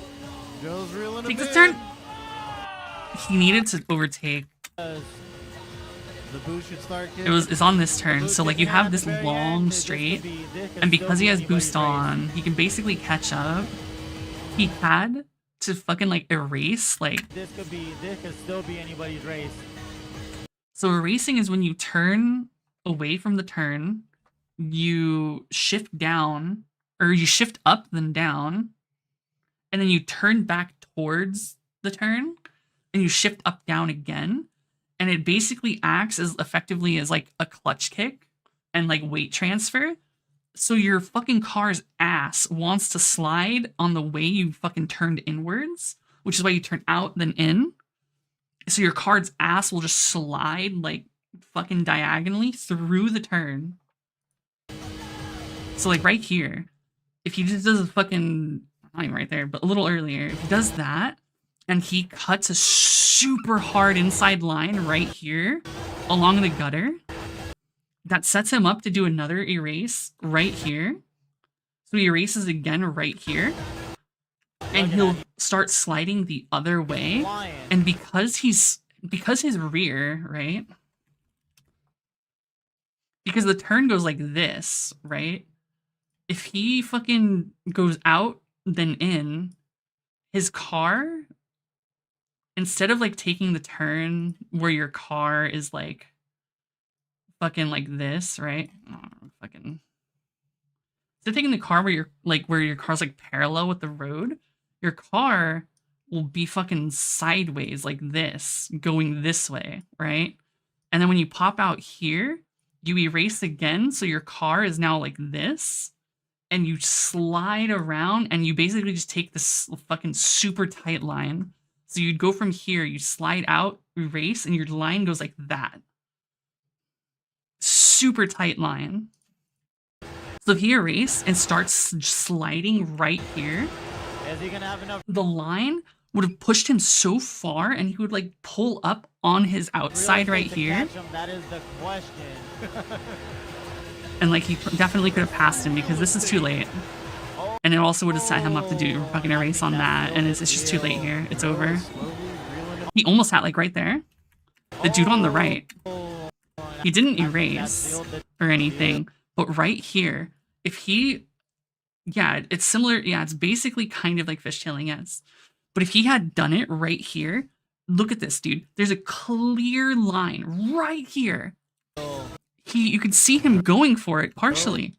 Joe's reeling him Take this in. turn. He needed to overtake. The boost should start kicking. It's on this turn, so like you have this long straight, and because he has boost on, he can basically catch up. He had to fucking like erase, like, This could still be anybody's race. so erasing is when you turn away from the turn, you shift down, or you shift up then down, and then you turn back towards the turn, and you shift up down again, and it basically acts as effectively as like a clutch kick and like weight transfer. So your fucking car's ass wants to slide on the way you fucking turned inwards, which is why you turn out then in. So your car's ass will just slide like fucking diagonally through the turn. So like right here, if he just does a fucking, not even right there, but a little earlier, if he does that, and he cuts a super hard inside line right here along the gutter, that sets him up to do another erase right here. So he erases again right here. And he'll start sliding the other way. And because his rear, right? Because the turn goes like this, right? If he fucking goes out, then in, his car, instead of like taking the turn where your car is like fucking like this, right? Oh, fucking. Instead of taking the car where your car's like parallel with the road, your car will be fucking sideways like this, going this way, right? And then when you pop out here, you erase again, so your car is now like this, and you slide around, and you basically just take this fucking super tight line. So you'd go from here, you slide out, erase, and your line goes like that. Super tight line. So if he erased and starts sliding right here, Is he gonna have enough? the line would have pushed him so far and he would like pull up on his outside right here. Catch him? That is the question. And like he definitely could have passed him because this is too late. And it also would have set him up to do fucking a race on that. And it's just too late here. It's over. He almost had like right there. The dude on the right. He didn't erase or anything. But right here, if he... Yeah, it's similar. Yeah, it's basically kind of like fishtailing, yes. But if he had done it right here, look at this, dude. There's a clear line right here. You could see him going for it partially.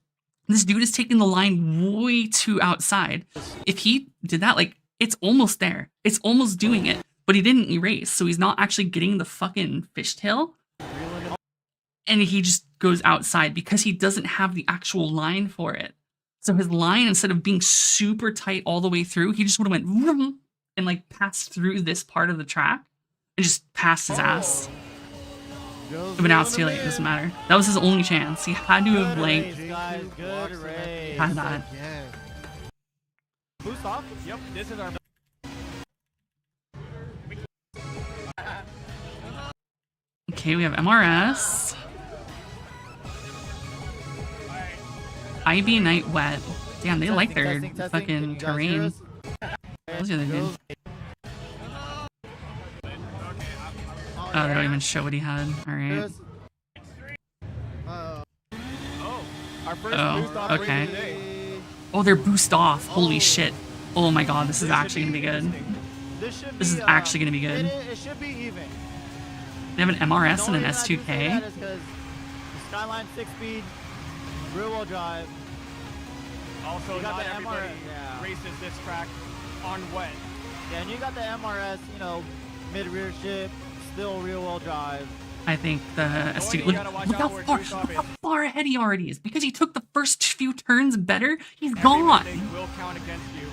This dude is taking the line way too outside. If he did that, like, it's almost there. It's almost doing it, but he didn't erase, so he's not actually getting the fucking fishtail. And he just goes outside because he doesn't have the actual line for it. So his line, instead of being super tight all the way through, he just would have went vroom, and like passed through this part of the track and just passed his ass. But now it's too late, it doesn't matter. That was his only chance. He had to have like had that. Boost off? Yep, this is our... Okay, we have MRS. IB Night Wet. Damn, they like their fucking terrain. Those are the good. Oh, they don't even show what he had. Alright. Oh, okay. Oh, they're boost off. Holy shit. Oh my god, this is actually gonna be good. This is actually gonna be good. It should be even. They have an MRS and an S2K. Skyline 6-speed, rear-wheel drive. Also, not everybody races this track on wet. Yeah, and you got the MRS, you know, mid-rear shift, still rear-wheel drive. I think the S2. Look how far ahead he already is. Because he took the first few turns better, he's gone. Every will count against you.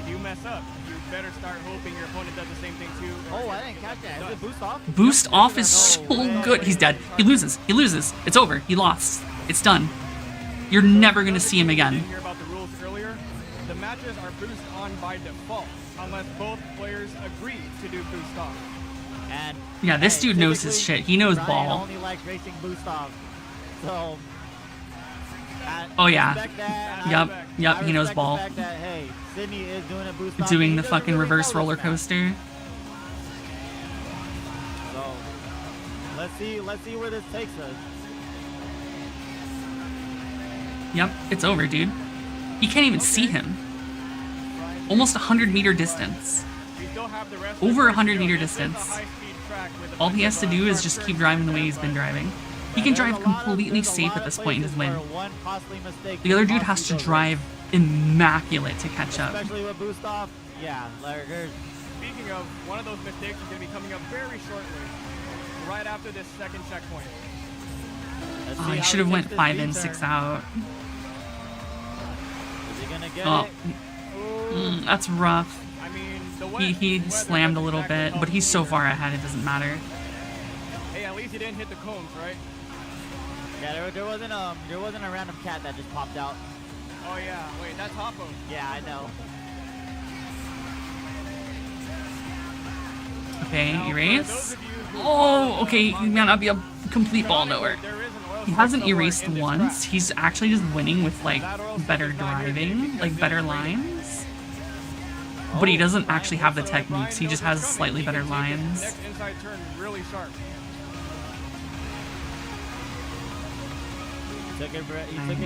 If you mess up, you better start hoping your opponent does the same thing too. Oh, I didn't catch that. Is it boost off? Boost off is so good. He's dead. He loses. He loses. It's over. He lost. It's done. You're never gonna see him again. Hear about the rules earlier? The matches are boost on by default, unless both players agree to do boost off. And yeah, this dude knows his shit. He knows ball. Only likes racing boost off. So. Oh yeah. Yep. He knows ball. That, hey, Sydney is doing a boost off. Doing the fucking reverse roller coaster. So, let's see where this takes us. Yep, it's over, dude. He can't even see him. Almost 100-meter distance. Over 100-meter distance. All he has to do is just keep driving the way he's been driving. He can drive completely safe at this point and just win. The other dude has to drive immaculate to catch up. Especially with boost off. Yeah, Speaking of, one of those mistakes is going to be coming up very shortly, right after this second checkpoint. Oh, he should have went 5 in, 6 out. Is he gonna get it? That's rough. I mean, he slammed a little bit, but he's so far ahead it doesn't matter. Hey, at least he didn't hit the cones, right? Yeah, there wasn't a random cat that just popped out. Oh yeah, wait, that's Hoppo. Yeah, I know. Okay, erase. Oh, okay, he might not be a complete ball knower. He hasn't erased once. He's actually just winning with like better driving, like better lines. But he doesn't actually have the techniques. He just has slightly better lines. Next inside turn really sharp. He took it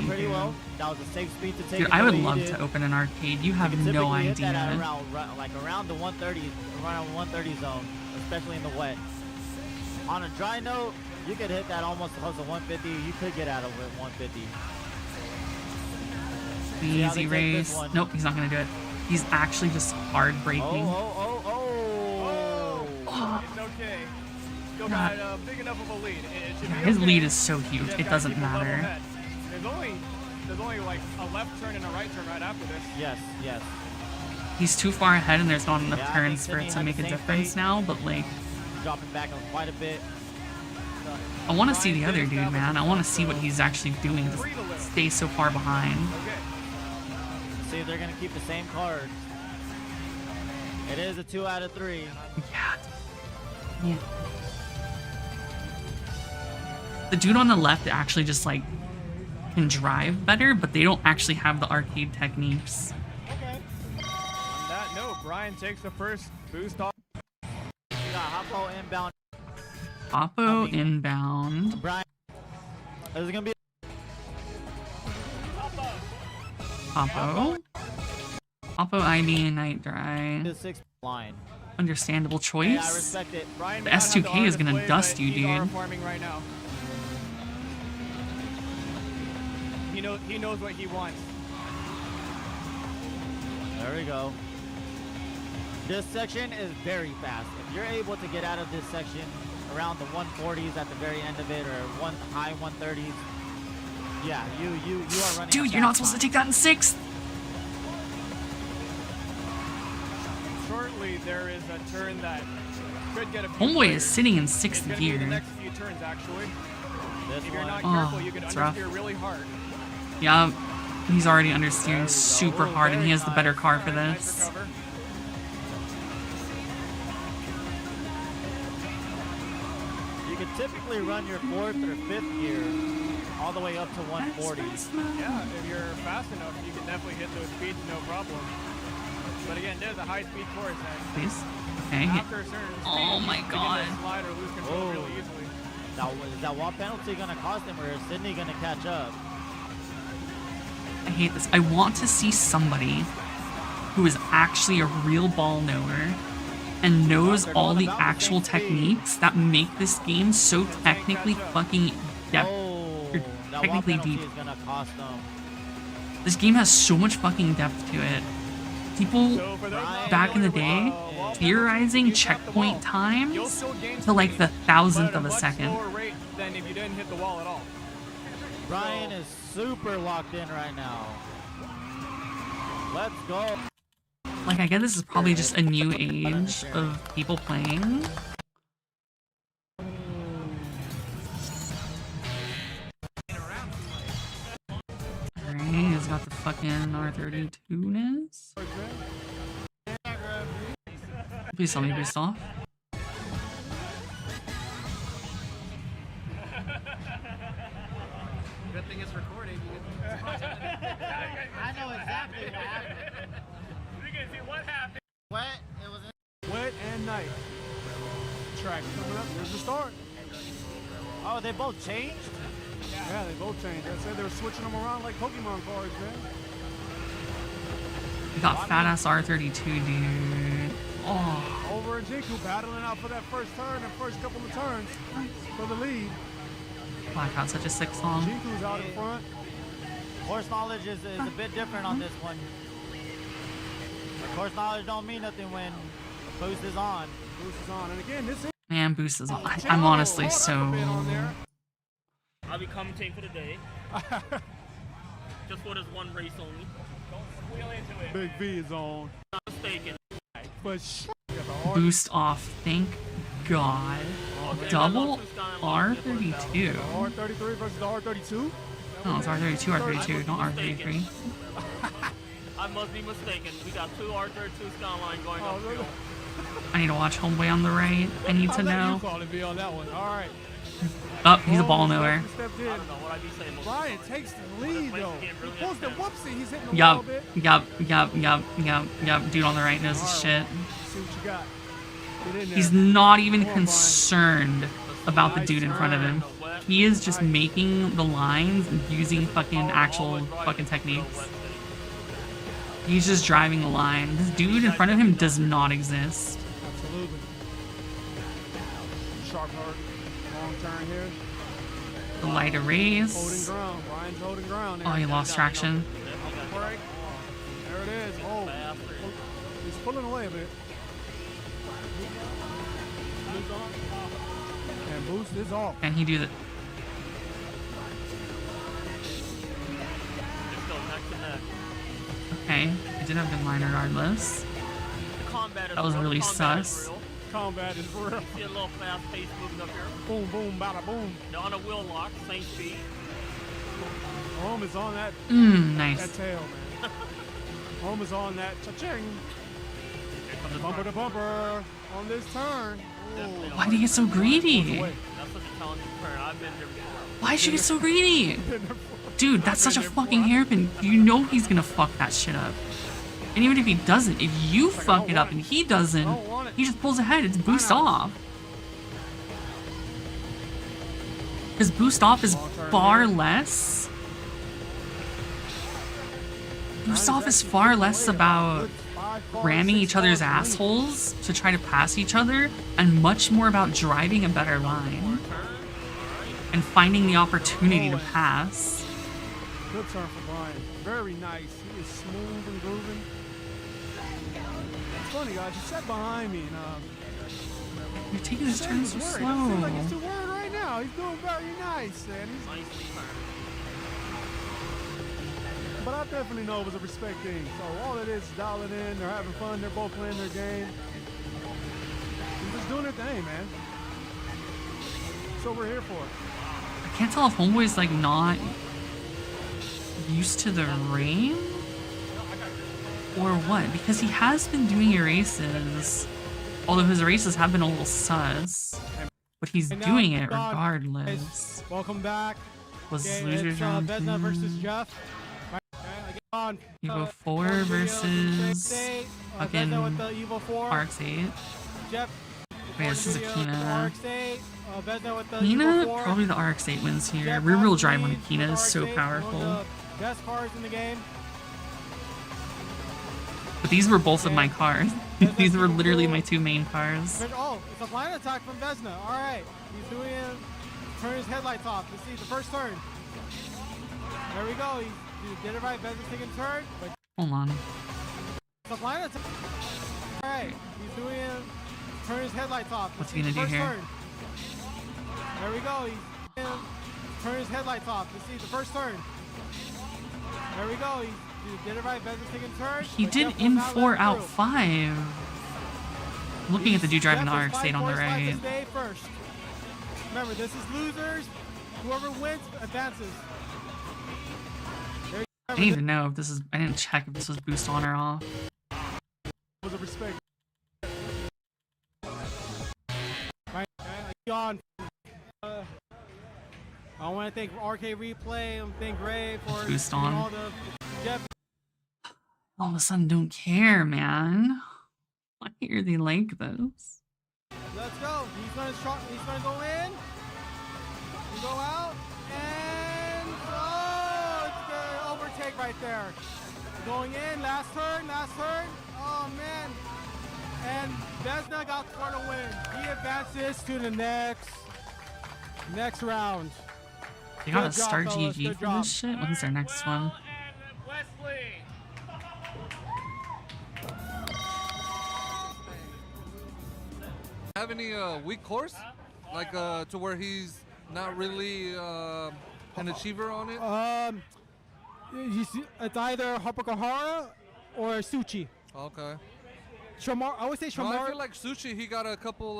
pretty well. That was a safe speed to take. Dude, I would love to open an arcade. You have no idea. Around the 130, around 130 zone, especially in the wet. On a dry note, you could hit that almost close to 150. You could get out of it 150. Easy race. Nope, he's not gonna do it. He's actually just hard braking. Oh. It's okay. Still got a big enough of a lead. His lead is so huge. It doesn't matter. There's only like a left turn and a right turn right after this. Yes. He's too far ahead and there's not enough turns for it to make a difference now, but like... Dropping back quite a bit. I want to see the other dude, man. I want to see what he's actually doing to stay so far behind. See if they're gonna keep the same cards. It is a 2 out of 3. Yeah. The dude on the left actually just like can drive better, but they don't actually have the arcade techniques. Okay. On that note, Brian takes the first boost off. We got Hoppo inbound. Oppo inbound. Brian. This is gonna be Oppo. Oppo ID Night Dry. the 6th line. Understandable Hey, I choice. respect it. Brian The may not have S2K is hardest gonna play, dust but you, he's dude. farming right now. He knows what he wants. There we go. This section is very fast. If you're able to get out of this section around the 140s at the very end of it, or high 130s, yeah, you are running. Dude, you're not supposed to take that in 6th. Shortly, there is a turn that could get a few Homeboy players. is sitting in It's 6th gonna be the gear. next few turns, actually. This If you're one. not Oh, careful, you could it's rough. understeer really hard. Yeah, he's already understeering super hard, and he has the better car for this. Recover. You could typically run your 4th or 5th gear all the way up to 140. Yeah, if you're fast enough, you can definitely hit those speeds no problem. But again, there's a high-speed course. And Please. Okay. after a certain speed, Oh my you can god. just slide or lose control really easily. Now, is that wall penalty going to cost him, or is Sydney going to catch up? I hate this. I want to see somebody who is actually a real ball knower and knows all the actual techniques that make this game so technically fucking depth or That wall technically penalty deep. is going to cost him. This game has so much fucking depth to it. People back in the day theorizing checkpoint times to like the 1,000th of a second. Lower rate than if you didn't hit the wall at all. Brian is super locked in right now. Let's go. Like, I guess this is probably just a new age of people playing. Alright, he's got the fucking R32-ness. Please tell me boost off. Good thing it's recording. I know exactly what happened. We can see what happened. Wet, it was Wet and night. Track coming up. There's the start. Oh, they both changed? Yeah, they both changed. I said they were switching them around like Pokemon cards, man. We got fat ass R32, dude. Oh, Over and Jinku battling out for that first turn and first couple of turns for the lead. Blackout, such a sick song. Jinku's out in front. Course knowledge is a bit different on this one. Course knowledge don't mean nothing when boost is on. Boost is on. And again, this is... Man, boost is on. I'm honestly so... I'll be commentating for the day. Just for this one race only. Don't squeal into it. Big V is on. Not mistaken. But Boost off, thank God. Double R32. R33 versus the R32? No, it's R32, R32, not R33. I must be mistaken. We got two R32 Skyline going up here. I need to watch Homeboy on the right. I need to I'll let know. you call it be on that one. All right. Oh, he's a ball knower. Stepped in. Brian takes the lead, though. He pulls the whoopsie. He's hitting the wall a Yup, bit. yup. Dude on the right knows his shit. See what you got. Get in there. He's not even concerned about the dude in front of him. He is just making the lines and using fucking actual fucking techniques. He's just driving the line. This dude in front of him does not exist. Absolutely. Sharp hurt. Long turn here. The light Holding erase. ground. Brian's holding ground. Oh, he lost traction. Break. There it is. Oh, he's pulling away a bit. And boost is off. Can he do that? Let's go neck to neck. Okay, I did have good line regardless. The combat is That was real. really The combat is sus. real. combat is real. See a little fast pace moving up here. Boom, boom, bada boom. On a wheel lock, same speed. Rome is on that. Nice. That tail, man. Rome is on that cha-ching. Bumper to bumper on this turn. Why do you get so greedy? That's such a challenging turn. I've been there before. Why should you get so greedy? Dude, that's such a fucking hairpin. You know he's gonna fuck that shit up. And even if he doesn't, if you fuck it up and he doesn't, he just pulls ahead. It's boost off. Because boost off is far less. Boost off is far less about ramming each other's assholes to try to pass each other, and much more about driving a better line and finding the opportunity to pass. Good turn for Brian. Very nice. He is smooth and grooving. It's funny, guys. You sat behind me and you're taking this turn so It slow. seems like he's too worried right now. He's doing very nice, man. But I definitely know it was a respect thing. So all it is dialing in. They're having fun. They're both playing their game. They're just doing their thing, man. That's what we're here for. I can't tell if Homeboy's like not used to the rain or what, because he has been doing races, although his races have been a little sus, but he's doing it regardless. Welcome back. Was Okay, losers round Vesna versus 2. Jeff. On. Evo 4 versus fucking Evo 4. RX-8. Jeff. Wait, this is Akina. RX-8. Vesna with the Akina, Evo 4. probably the RX-8 wins here. Rear-wheel drive on Akina is so powerful. Best cars in the game. But these were both of my cars. These were literally my two main cars. Oh, it's a blind attack from Vesna. All right. He's doing it. Turn his headlights off. Let's see the first turn. There we go. He did it right. Vesna's taking a turn. But Hold on. it's a blind attack. All right. He's doing it. Turn his headlights off. What's Let's he see gonna the do first here? turn. There we go. He's turn his headlights off. Let's see the first turn. There we go. He did it right. Vesna's taking a turn. He but did Jeff will in not let 4 him out through. 5. Looking at the dude driving the Jeff is RX-8 on the 5 points right. to stay first. Remember, this is losers. Whoever wins advances. I didn't even know if this is. I didn't check if this was boost on or off. Was a respect. Right, on. I want to thank RK Replay and thank Ray for Boost doing on. all the Jeff. All of a sudden, don't care, man. Why are they like this? Let's go. He's gonna go in. You go out and it's the overtake right there. Going in, last turn. Oh man. And Vesna got for the win. He advances to the next round. They got a Good job, Star fellas. GG Good for job. this shit? When's their next one? Have any weak course, like to where he's not really an achiever on it? It's either Hapakahara or Suchi. Okay. Shamar, I would say No, I Shamar. feel like Sushi, he got a couple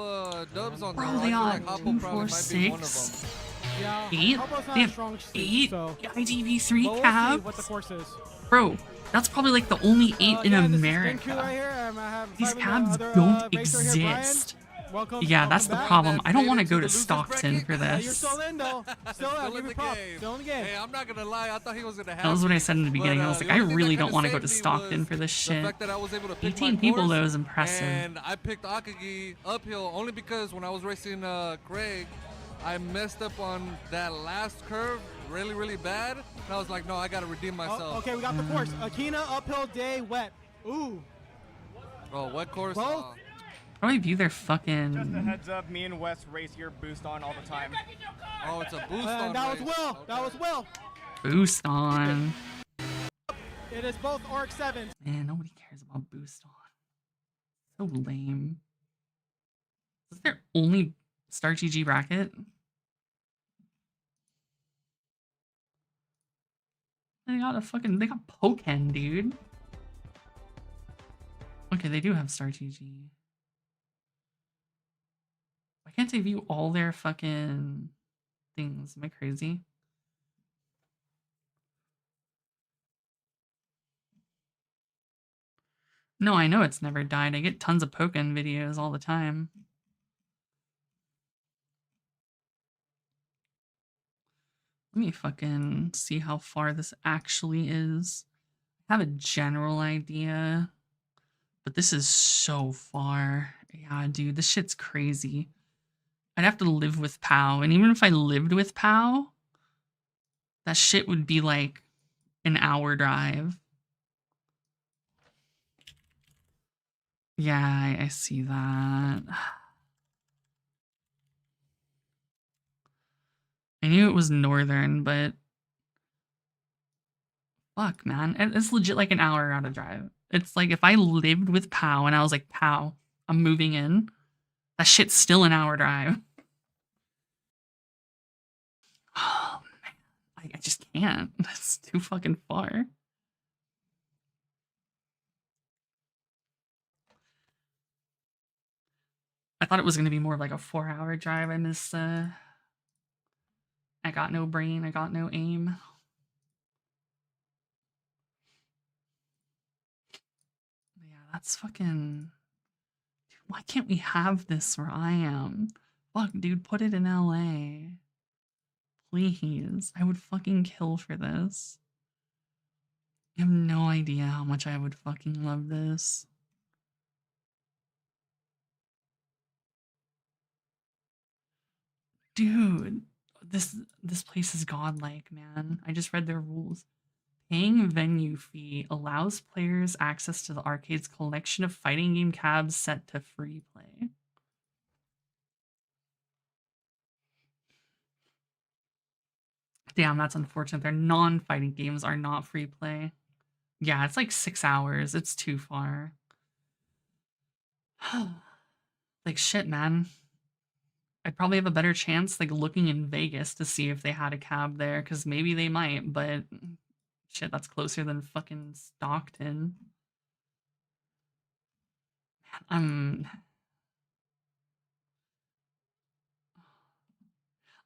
dubs on Bro, there. they I got feel like Hoppo 2, probably 4, might be one of 6, them. Yeah, 8. Hoppo's not They a have strong suit, 8 so. IGV3 But we'll see cabs. what the course is. Bro, that's probably like the only 8 in Again, this is America. NQ right here. I have These Simon, cabs other, don't racer here, Brian. exist. Welcome. Yeah, that's the back. problem. I don't want to go to Stockton for You're this. still in though. Still in. Give me props. Still in the game. Hey, I'm not gonna lie, I thought he was gonna have That was what me, I said in the beginning. I was but, like, I the only thing really that don't want to go kinda to saved me Stockton was for this shit. The fact that I was able to pick 18 my people course, though is impressive. And I picked Akagi uphill only because when I was racing Craig, I messed up on that last curve really, really bad. And I was like, no, I gotta redeem myself. Okay, we got the course. Akina uphill day wet. Ooh. Oh, what course? Both? Probably view their Just a fucking. heads up, me and Wes race your boost on all the time. Oh, it's a boost And on that was race. Will. That was Will. Boost on. It is both RX-7. Man, nobody cares about boost on. So lame. Is this their only Star GG bracket? They got they got Pokken, dude. Okay, they do have Star GG. can't I view all their fucking things? Am I crazy? No, I know it's never died. I get tons of Pokken videos all the time. Let me fucking see how far this actually is. I have a general idea, but this is so far. Yeah, dude, this shit's crazy. I'd have to live with POW, and even if I lived with POW, that shit would be like an hour drive. Yeah, I see that. I knew it was northern, but fuck, man. It's legit like an hour out of drive. It's like if I lived with POW and I was like, POW, I'm moving in, that shit's still an hour drive. Oh, man. I just can't. That's too fucking far. I thought it was going to be more of like a 4-hour drive. I got no brain. I got no aim. Yeah, that's fucking... Why can't we have this where I am? Fuck, dude, put it in LA. Please. I would fucking kill for this. You have no idea how much I would fucking love this. Dude, this place is godlike, man. I just read their rules. Paying venue fee allows players access to the arcade's collection of fighting game cabs set to free play. Damn, that's unfortunate. Their non-fighting games are not free play. Yeah, it's like 6 hours. It's too far. Like, shit, man. I'd probably have a better chance, like, looking in Vegas to see if they had a cab there, because maybe they might, but shit, that's closer than fucking Stockton. Man,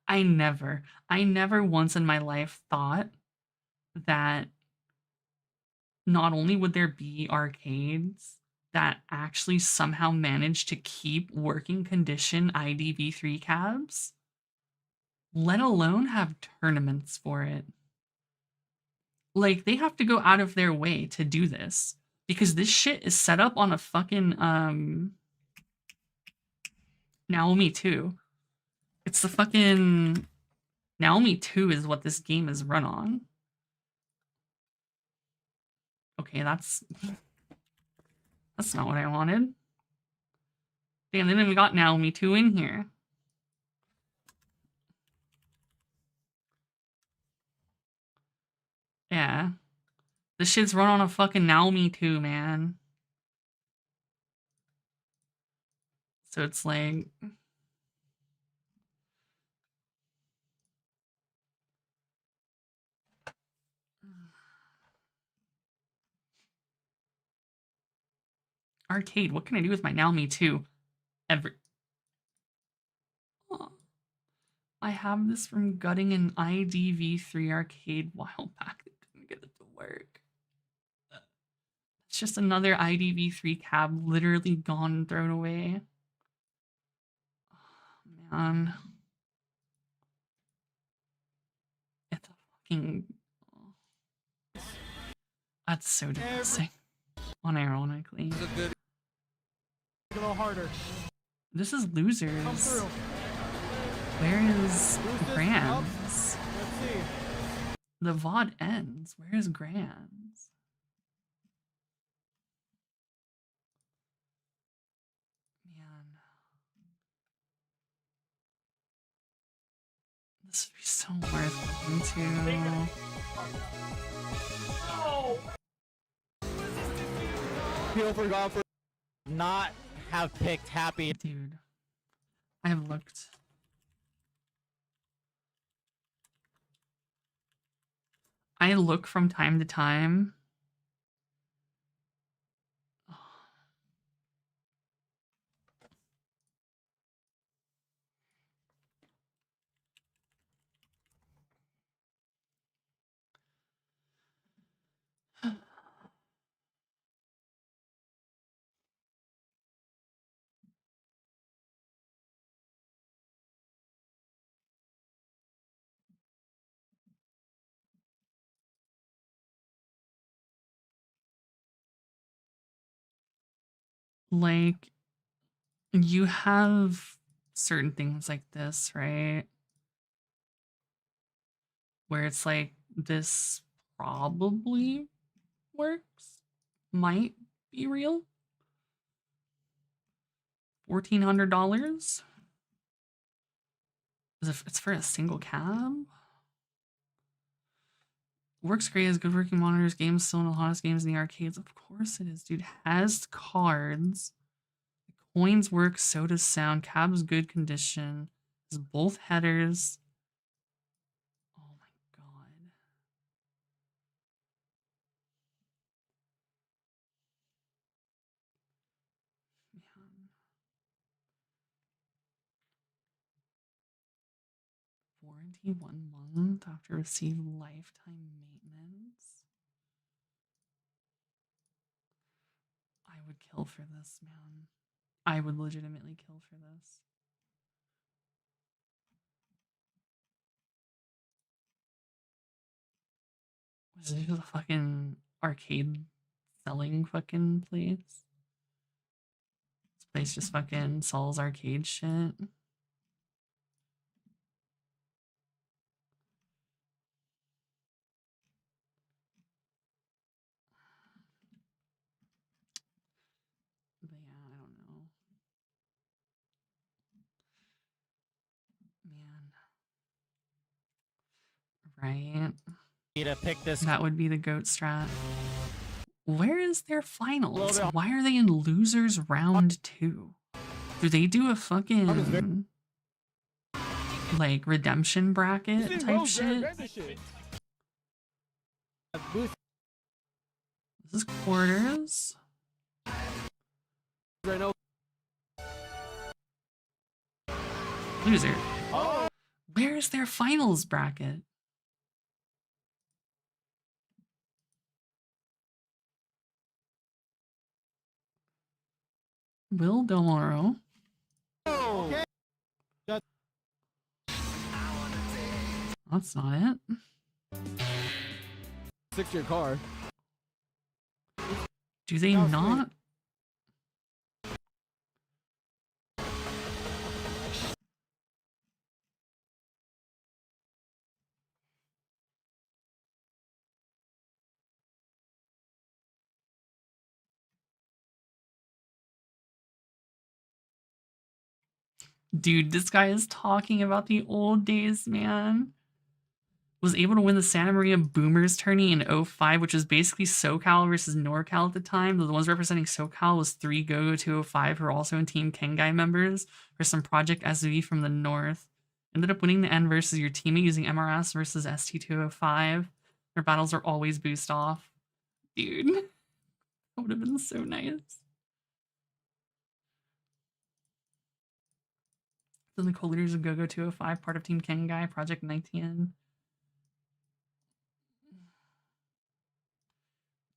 I never once in my life thought that not only would there be arcades that actually somehow managed to keep working condition IDV3 cabs, let alone have tournaments for it. Like, they have to go out of their way to do this because this shit is set up on a fucking Naomi 2. It's the fucking Naomi 2 is what this game is run on. Okay, that's not what I wanted. Damn, then we got Naomi 2 in here. Yeah. This shit's run on a fucking Naomi 2, man. So it's like... Arcade, what can I do with my Naomi 2? Oh, I have this from gutting an IDV3 arcade a while back. I couldn't get it to work. It's just another IDV3 cab literally gone and thrown away. Oh, man. It's a fucking... That's so depressing. Unironically. A little harder. This is losers. Come through. Where is Grands? Let's see. The VOD ends. Where is Grands? Man. This would be so worth looking to. Feel forgot for not have picked happy. Dude, I have looked. I look from time to time. Like, you have certain things like this, right? Where it's like, this probably works, might be real. $1,400? It's for a single cab? Works great as good working monitors, games still one of the hottest games in the arcades. Of course it is, dude. Has cards. The coins work, so does sound. Cab's good condition. Has both headers. Oh my god. Man. Warranty 1 month after receive lifetime maintenance. I would kill for this, man. I would legitimately kill for this. Was it just a fucking arcade selling fucking place? This place just fucking sells arcade shit. But yeah, I don't know. Man. Right? To pick this. That would be the GOAT strat. Where is their finals? Why are they in losers round 2? Do they do a fucking like redemption bracket type shit? This is quarters. Loser. Where's their finals bracket? Will Delmoro. Okay. That's not it. Stick to your car. Do they not? Dude, this guy is talking about the old days, man. Was able to win the Santa Maria Boomers tourney in 05, which was basically SoCal versus NorCal at the time. The ones representing SoCal was 3 GoGo 205, who are also in Team Kengai members, for some Project SV from the north. Ended up winning the N versus your teammate using MRS versus ST205. Their battles are always boost off. Dude, that would have been so nice. Then the co-leaders of GoGo 205, part of Team Kengai, Project 19.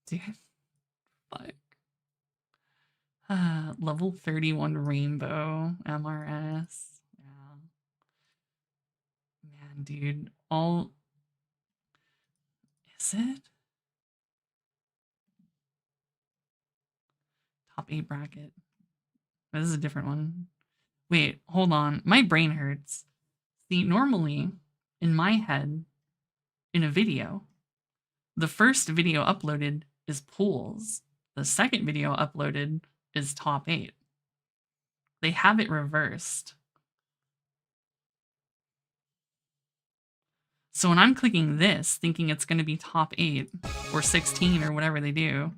Dude, fuck. Level 31 Rainbow, MRS. Yeah. Man, dude. All... Is it? Top 8 bracket. This is a different one. Wait, hold on. My brain hurts. See, normally, in my head, in a video, the first video uploaded is pools. The second video uploaded is top 8. They have it reversed. So when I'm clicking this, thinking it's going to be top 8 or 16 or whatever they do,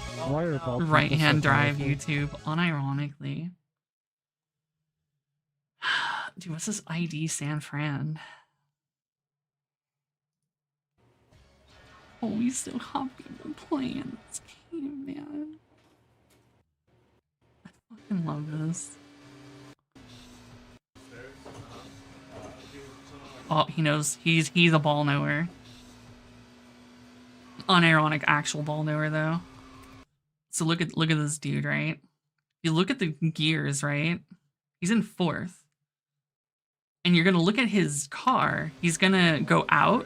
right-hand drive YouTube, unironically. Dude, what's this ID San Fran? Oh, we still have people playing this game, man. I fucking love this. Oh, he knows. He's a ball knower. Unironic actual ball knower though. So look at this dude, right? You look at the gears, right? He's in 4th. And you're gonna look at his car, he's gonna go out.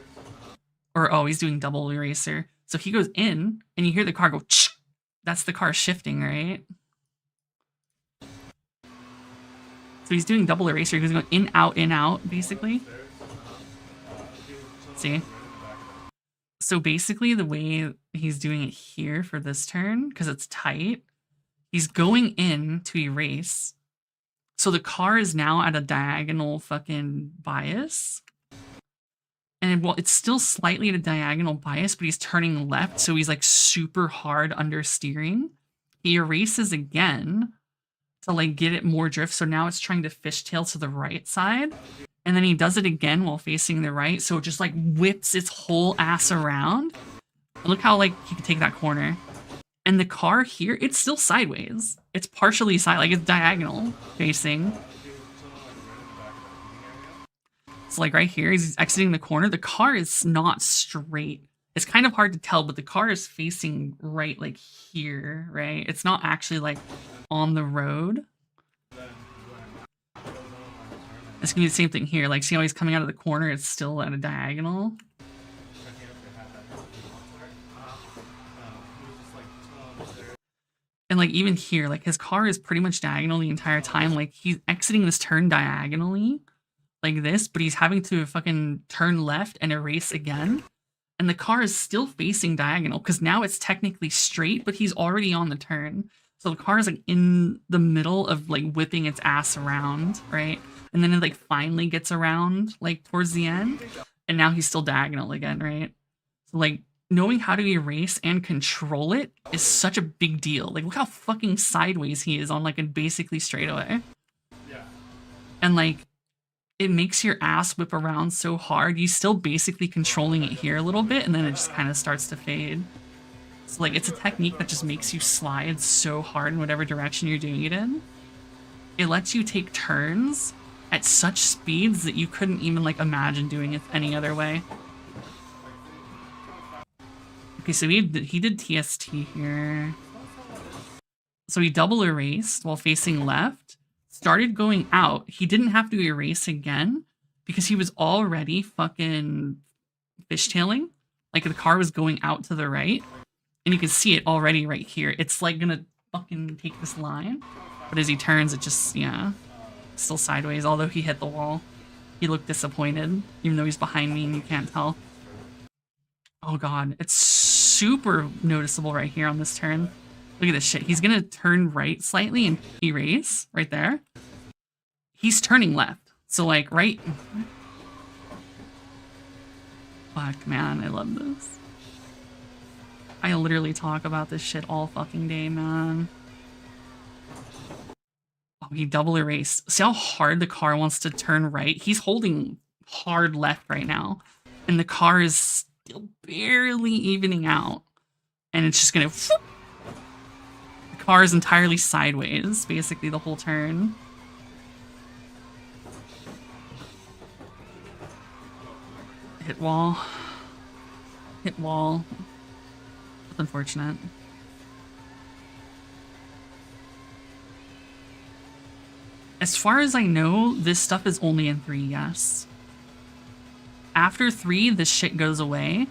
Or, oh, he's doing double eraser. So he goes in, and you hear the car go, That's the car shifting, right? So he's doing double eraser. He's going in, out, basically. See? So basically the way he's doing it here for this turn, because it's tight, he's going in to erase. So the car is now at a diagonal fucking bias. And well, it's still slightly at a diagonal bias, but he's turning left, so he's like super hard understeering. He erases again to like get it more drift, so now it's trying to fishtail to the right side. And then he does it again while facing the right, so it just like whips its whole ass around. And look how like he can take that corner. And the car here, it's still sideways. It's partially side, like it's diagonal facing. So like right here, he's exiting the corner. The car is not straight. It's kind of hard to tell, but the car is facing right like here, right? It's not actually like on the road. It's gonna be the same thing here. Like, see how he's coming out of the corner? It's still at a diagonal. And like even here, like his car is pretty much diagonal the entire time. Like he's exiting this turn diagonally like this, but he's having to fucking turn left and erase again. And the car is still facing diagonal because now it's technically straight, but he's already on the turn. So the car is like in the middle of like whipping its ass around, right? And then it like finally gets around like towards the end. And now he's still diagonal again, right? So like knowing how to erase and control it is such a big deal. Like look how fucking sideways he is on like a basically straightaway. Yeah. And like it makes your ass whip around so hard. You still basically controlling it here a little bit, and then it just kind of starts to fade. So like it's a technique that just makes you slide so hard in whatever direction you're doing it in. It lets you take turns at such speeds that you couldn't even like imagine doing it any other way. Okay, so he did TST here. So he double erased while facing left. Started going out. He didn't have to erase again because he was already fucking fishtailing. Like the car was going out to the right. And you can see it already right here. It's like gonna fucking take this line. But as he turns, it just, yeah, still sideways. Although he hit the wall. He looked disappointed, even though he's behind me and you can't tell. Oh god, it's super noticeable right here on this turn. Look at this shit. He's gonna turn right slightly and erase right there. He's turning left. So like right. Fuck man, I love this. I literally talk about this shit all fucking day, man. Oh, he double erased. See how hard the car wants to turn right? He's holding hard left right now. And the car is still barely evening out. And it's just gonna... Whoop. The car is entirely sideways, basically the whole turn. Hit wall. Hit wall. That's unfortunate. As far as I know, this stuff is only in 3, yes. After 3, this shit goes away,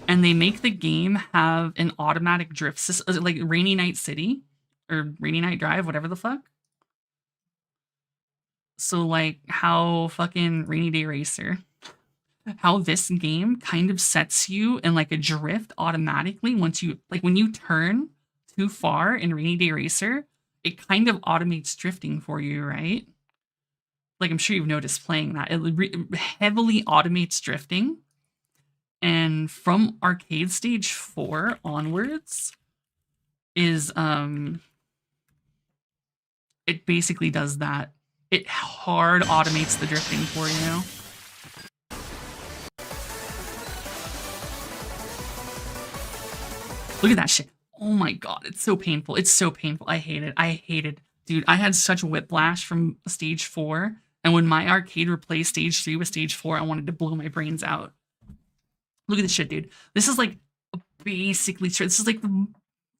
and they make the game have an automatic drift system, like Rainy Night City, or Rainy Night Drive, whatever the fuck. So like how fucking Rainy Day Racer, how this game kind of sets you in like a drift automatically once you, like when you turn too far in Rainy Day Racer, it kind of automates drifting for you, right? Like I'm sure you've noticed playing that. It heavily automates drifting. And from arcade stage 4 onwards is it basically does that. It hard automates the drifting for you. Look at that shit. Oh my god, it's so painful. It's so painful. I hate it. I hate it. Dude, I had such whiplash from stage 4, and when my arcade replaced stage 3 with stage 4, I wanted to blow my brains out. Look at this shit, dude. This is like basically straight. This is like the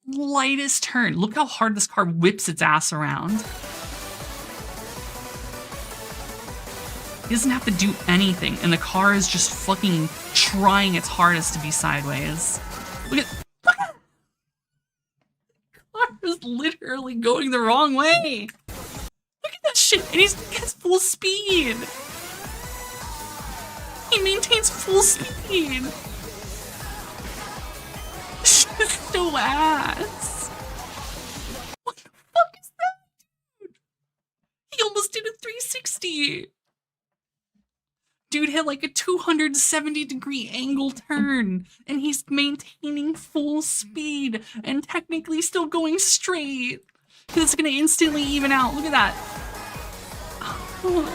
lightest turn. Look how hard this car whips its ass around. He doesn't have to do anything, and the car is just fucking trying its hardest to be sideways. Look at literally going the wrong way. Look at that shit, and he gets full speed. He maintains full speed. This shit is so ass. What the fuck is that, dude? He almost did a 360. Dude hit like a 270-degree angle turn, and he's maintaining full speed and technically still going straight. Because it's gonna instantly even out. Look at that. Oh.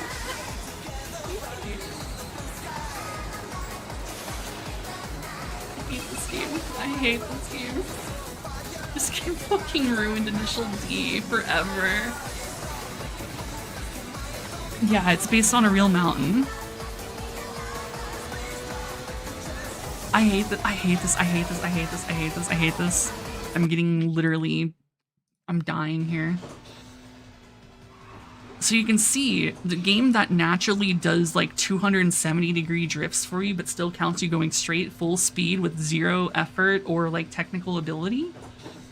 I hate this game. I hate this game. This game fucking ruined Initial D forever. Yeah, it's based on a real mountain. I hate this, I hate this, I hate this, I hate this, I hate this, I hate this. I'm getting literally... I'm dying here. So you can see, the game that naturally does like 270-degree drifts for you but still counts you going straight full speed with zero effort or like technical ability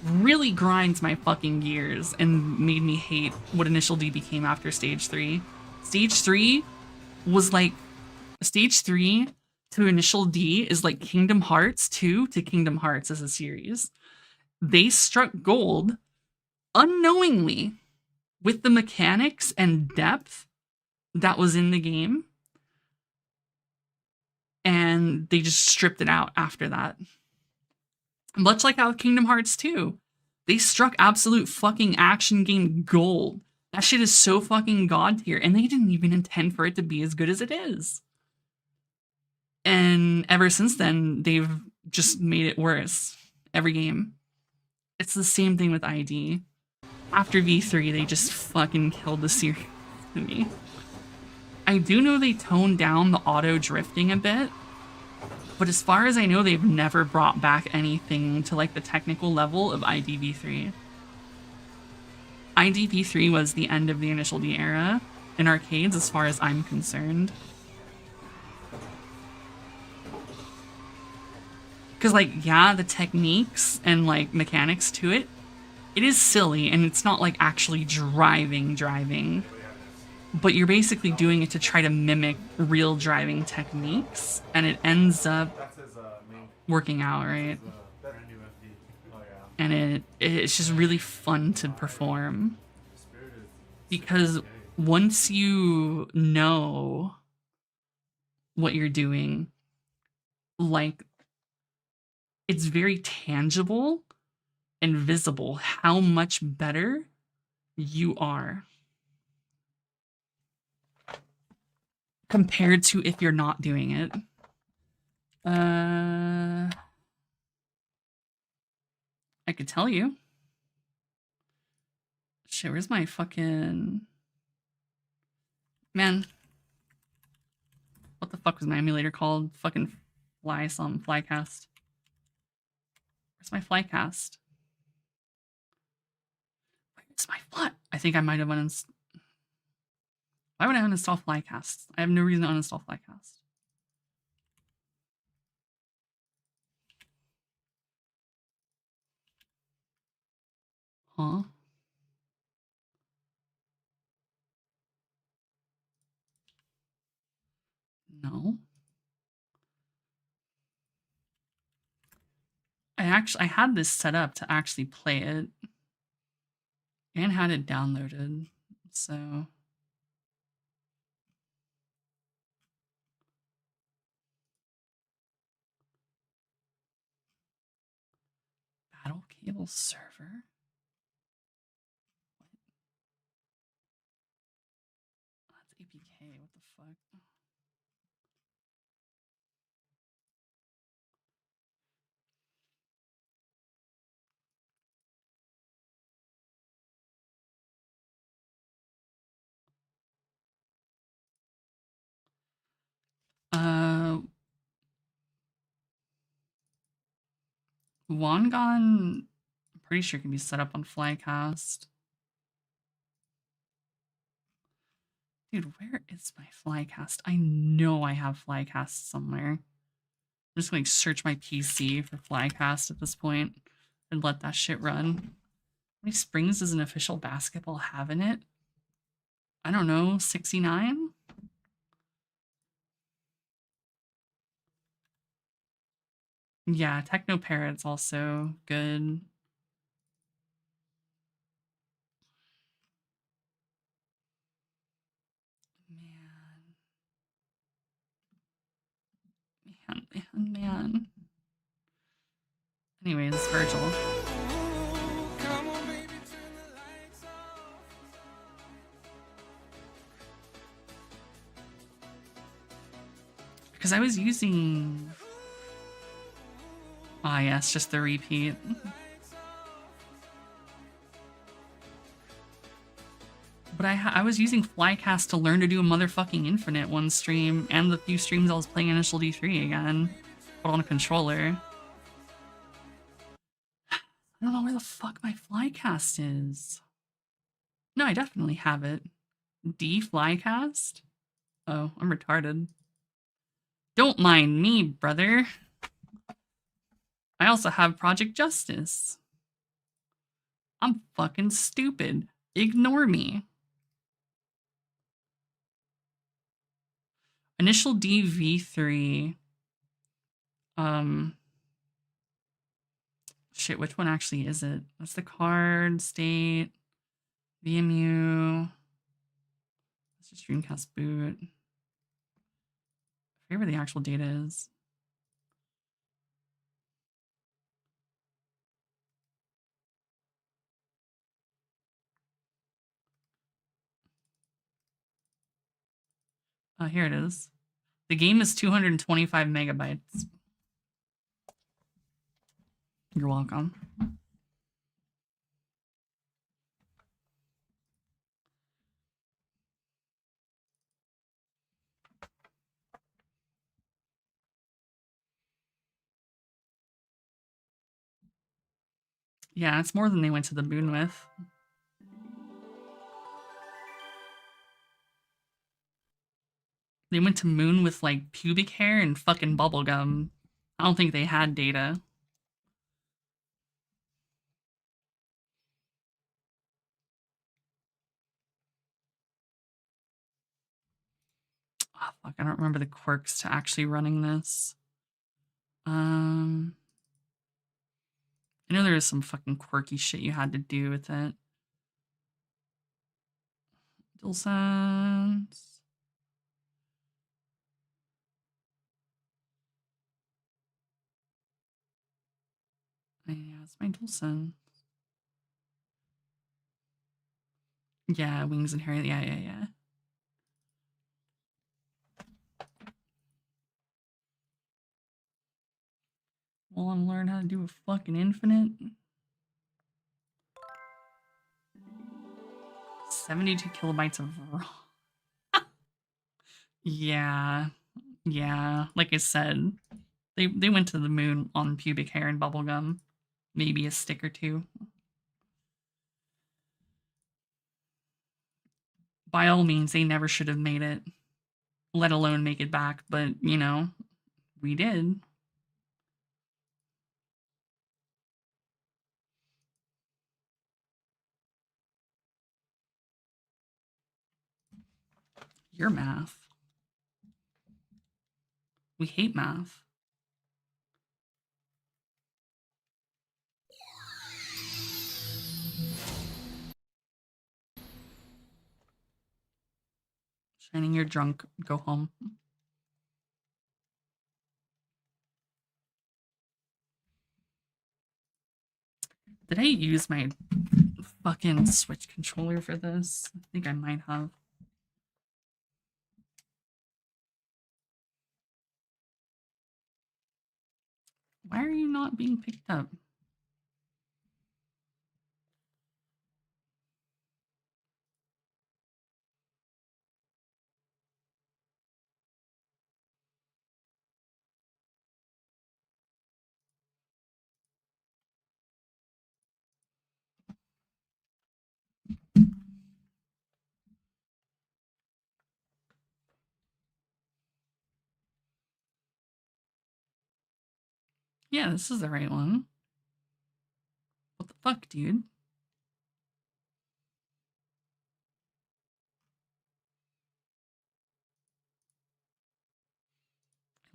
really grinds my fucking gears and made me hate what Initial D became after Stage 3. Stage 3 was like... Stage 3 to Initial D is like Kingdom Hearts 2 to Kingdom Hearts as a series. They struck gold unknowingly with the mechanics and depth that was in the game, and they just stripped it out after that. Much like how Kingdom Hearts 2, they struck absolute fucking action game gold. That shit is so fucking god tier, and they didn't even intend for it to be as good as it is. And ever since then, they've just made it worse. Every game. It's the same thing with ID. After V3, they just fucking killed the series to me. I do know they toned down the auto drifting a bit, but as far as I know, they've never brought back anything to like the technical level of ID V3. ID V3 was the end of the Initial D era in arcades as far as I'm concerned. Because, like, yeah, the techniques and, like, mechanics to it, it is silly, and it's not, like, actually driving. But you're basically doing it to try to mimic real driving techniques, and it ends up working out, right? And it's just really fun to perform. Because once you know what you're doing, like, it's very tangible and visible how much better you are compared to if you're not doing it. I could tell you. Shit, where's my fucking... Man. What the fuck was my emulator called? Fucking Flycast. Where's my Flycast? Where's my Fly? I think I might have uninstalled... Why would I uninstall Flycast? I have no reason to uninstall Flycast. Huh? No. I had this set up to actually play it and had it downloaded, so Battle Cable server? That's APK, what the fuck? Wangon, I'm pretty sure can be set up on Flycast. Dude, where is my Flycast? I know I have Flycast somewhere. I'm just going to search my PC for Flycast at this point and let that shit run. many springs does an official basketball have in it? I don't know, 69? Yeah, Techno Parrot's also good. Man. Anyways, Virgil. Because I was using... Ah, yes, just the repeat. But I was using Flycast to learn to do a motherfucking Infinite one stream, and the few streams I was playing Initial D3 again, but on a controller. I don't know where the fuck my Flycast is. No, I definitely have it. D Flycast? Oh, I'm retarded. Don't mind me, brother. I also have Project Justice. I'm fucking stupid. Ignore me. Initial D V3. Shit, which one actually is it? That's the card, state, VMU. That's just Dreamcast boot. I forget where the actual data is. Oh, here it is. The game is 225 megabytes. You're welcome. Yeah, it's more than they went to the moon with. They went to moon with, like, pubic hair and fucking bubblegum. I don't think they had data. Oh, fuck, I don't remember the quirks to actually running this. I know there was some fucking quirky shit you had to do with it. DualSense. Yeah, it's my DualSense. Yeah, wings and hair. Yeah. Want to learn how to do a fucking Infinite? 72 kilobytes of raw. Yeah. Like I said, they went to the moon on pubic hair and bubblegum. Maybe a stick or two. By all means, they never should have made it, let alone make it back, but, you know, we did. Your math. We hate math. Shining, you're drunk. Go home. Did I use my fucking Switch controller for this? I think I might have. Why are you not being picked up? Yeah, this is the right one. What the fuck, dude?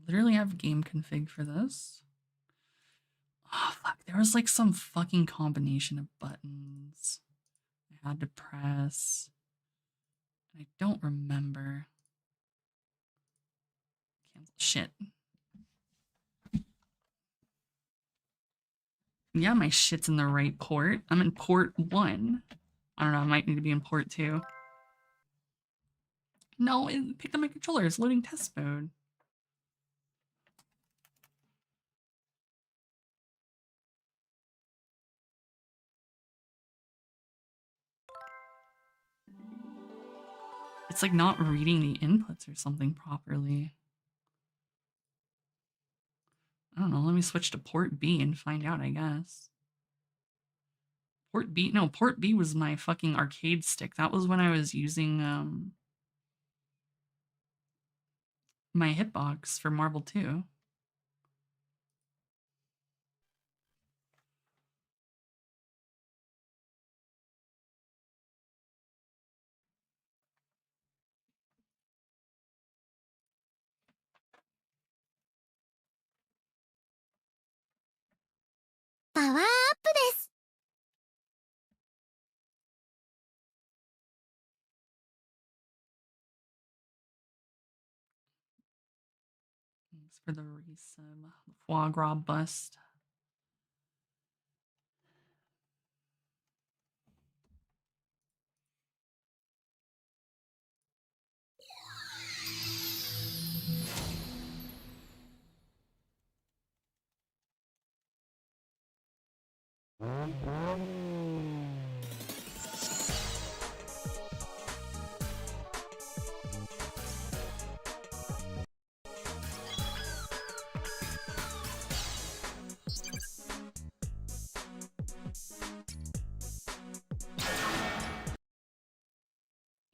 literally have game config for this. Oh, fuck. There was like some fucking combination of buttons I had to press. I don't remember. Cancel. Shit. Yeah, my shit's in the right port. I'm in port 1. I don't know, I might need to be in port 2. No, it picked up my controller. It's loading test mode. It's like not reading the inputs or something properly. I don't know, let me switch to port B and find out, I guess. Port B, no, port B was my fucking arcade stick. That was when I was using my hitbox for Marvel 2. Power up です。 Thanks for the resub. Foie gras bust.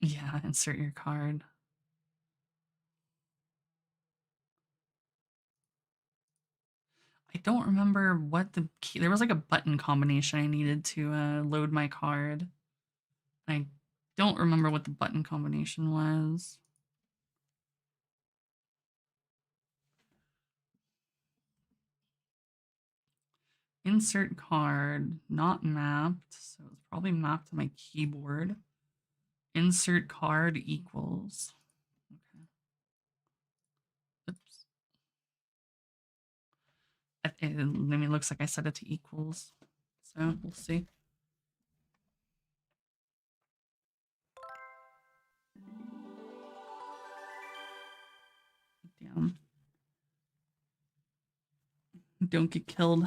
Yeah, insert your card. I don't remember what the key, there was like a button combination I needed to load my card. I don't remember what the button combination was. Insert card, not mapped, so it's probably mapped to my keyboard. Insert card equals. Okay. Oops. I mean, it looks like I set it to equals, so we'll see. Damn. Don't get killed.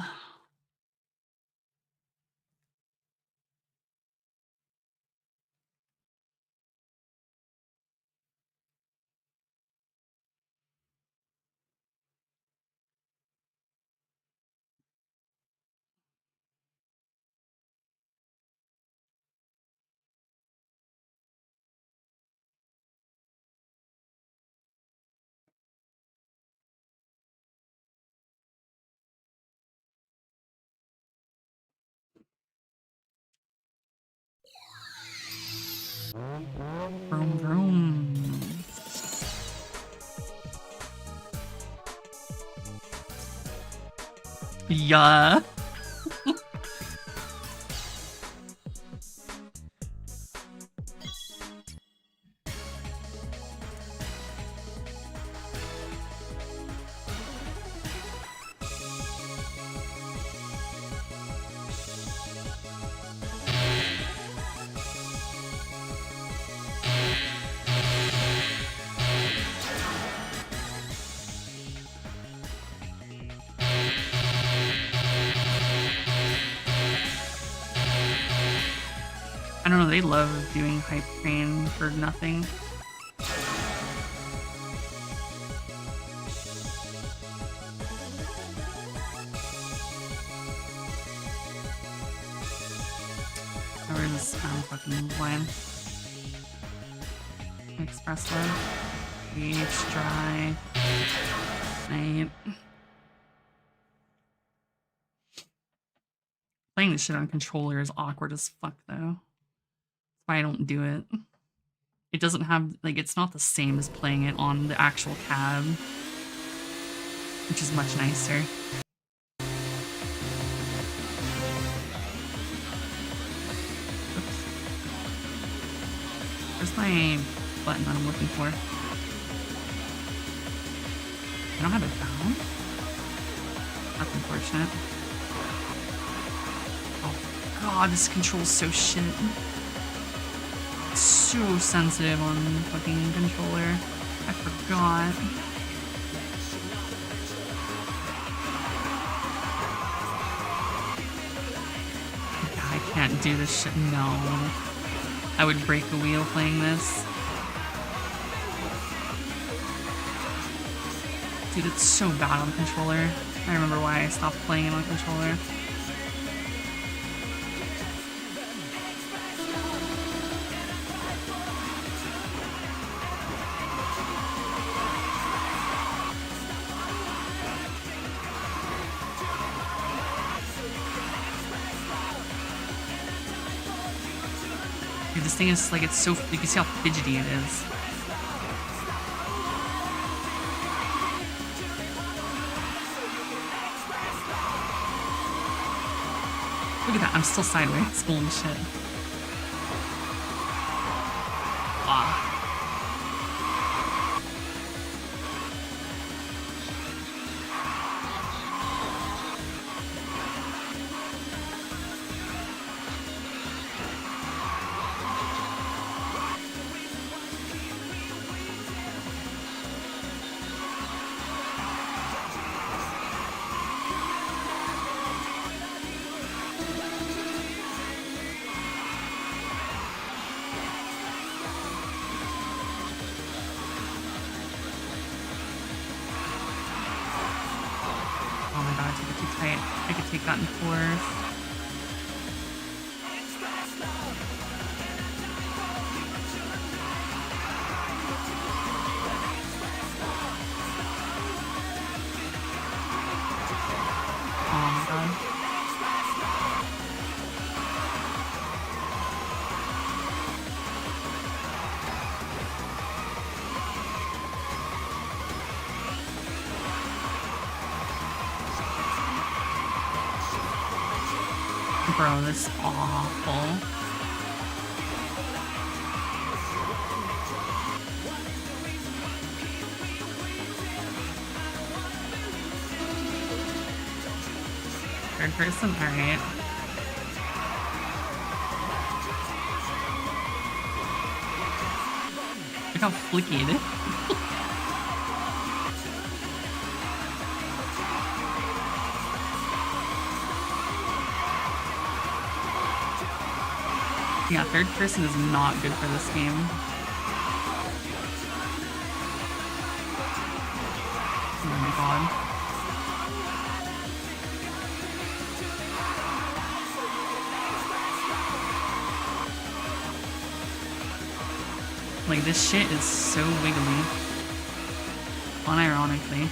Vroom, vroom. Yeah. I don't know, they love doing hype train for nothing. Where's fucking blind? Express love. Beach, dry. Night. Playing this shit on controller is awkward as fuck though. That's why I don't do it. It doesn't have, like, it's not the same as playing it on the actual cab. which is much nicer. Oops. Where's my button that I'm looking for? I don't have it down? That's unfortunate. Oh god, this control's so shit. It's so sensitive on fucking controller. I forgot. I can't do this shit. No. I would break a wheel playing this. Dude, it's so bad on controller. I remember why I stopped playing it on controller. Dude, this thing is like, it's so, you can see how fidgety it is. Look at that, I'm still sideways. Holy shit. Ah. Oh my god, I took it too tight. I could take that in fourth. Oh my god. Bro, this is awful. Third person, alright. Look how flicky it is. Yeah, third person is not good for this game. Oh my god. Like, this shit is so wiggly. Unironically.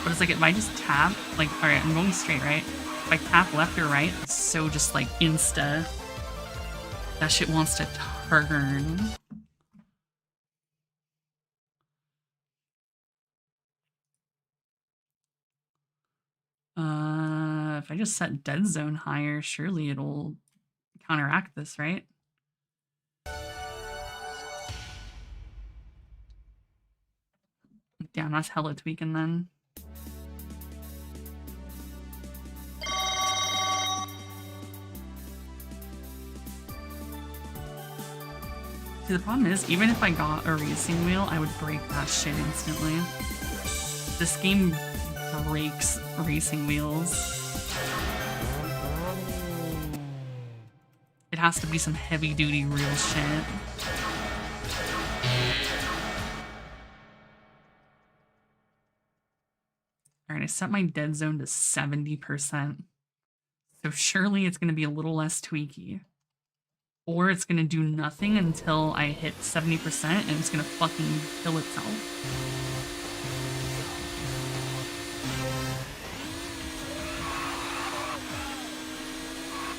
But it's like, if I just tap, like, alright, I'm going straight, right? If I tap left or right, it's so just like insta. That shit wants to turn. If I just set dead zone higher, surely it'll counteract this, right? Damn, that's hella tweaking then. See, the problem is, even if I got a racing wheel, I would break that shit instantly. This game breaks racing wheels. It has to be some heavy-duty real shit. Alright, I set my dead zone to 70%. So surely it's going to be a little less tweaky. Or it's going to do nothing until I hit 70% and it's going to fucking kill itself.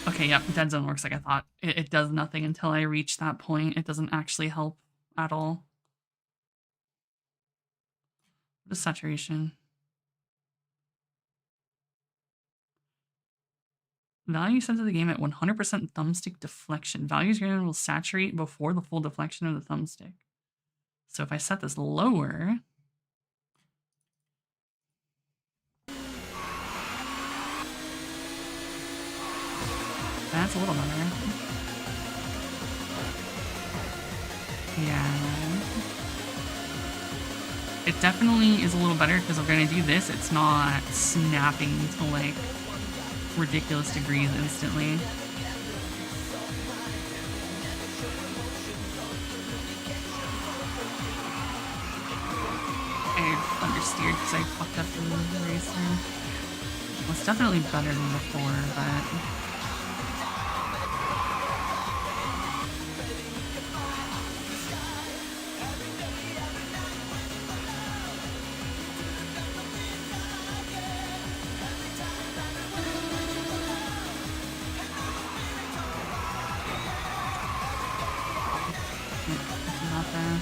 Okay, yep, dead zone works like I thought. It does nothing until I reach that point. It doesn't actually help at all. What is saturation? Value set to the game at 100% thumbstick deflection. Values granted will saturate before the full deflection of the thumbstick. So if I set this lower, that's a little better. Yeah. It definitely is a little better because we're going to do this. It's not snapping to like ridiculous degrees instantly. I understeered because I fucked up the racer. Well, it's definitely better than before, but... Not there.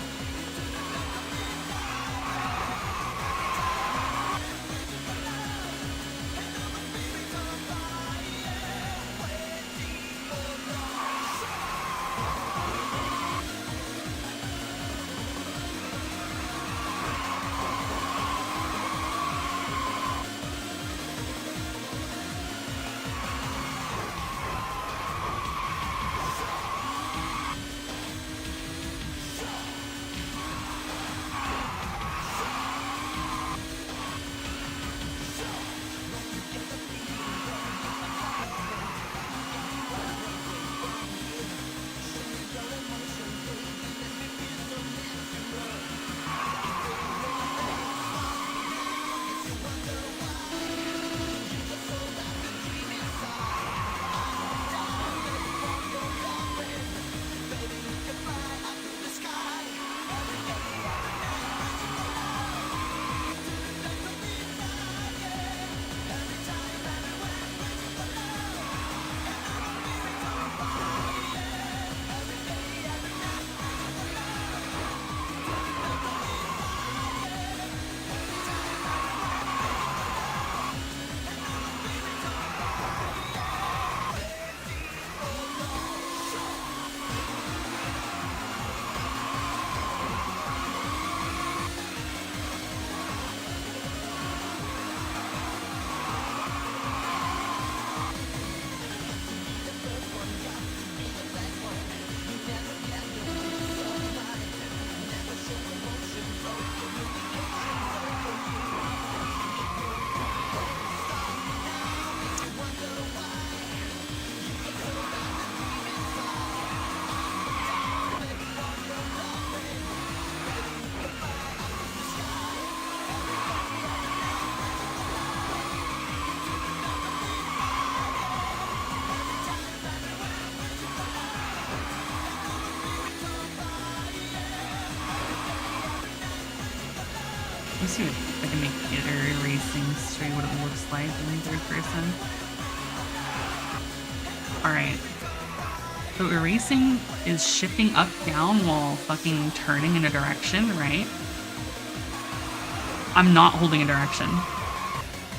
Let me see if I can make it erasing straight what it looks like in third person. Alright. So erasing is shifting up down while fucking turning in a direction, right? I'm not holding a direction.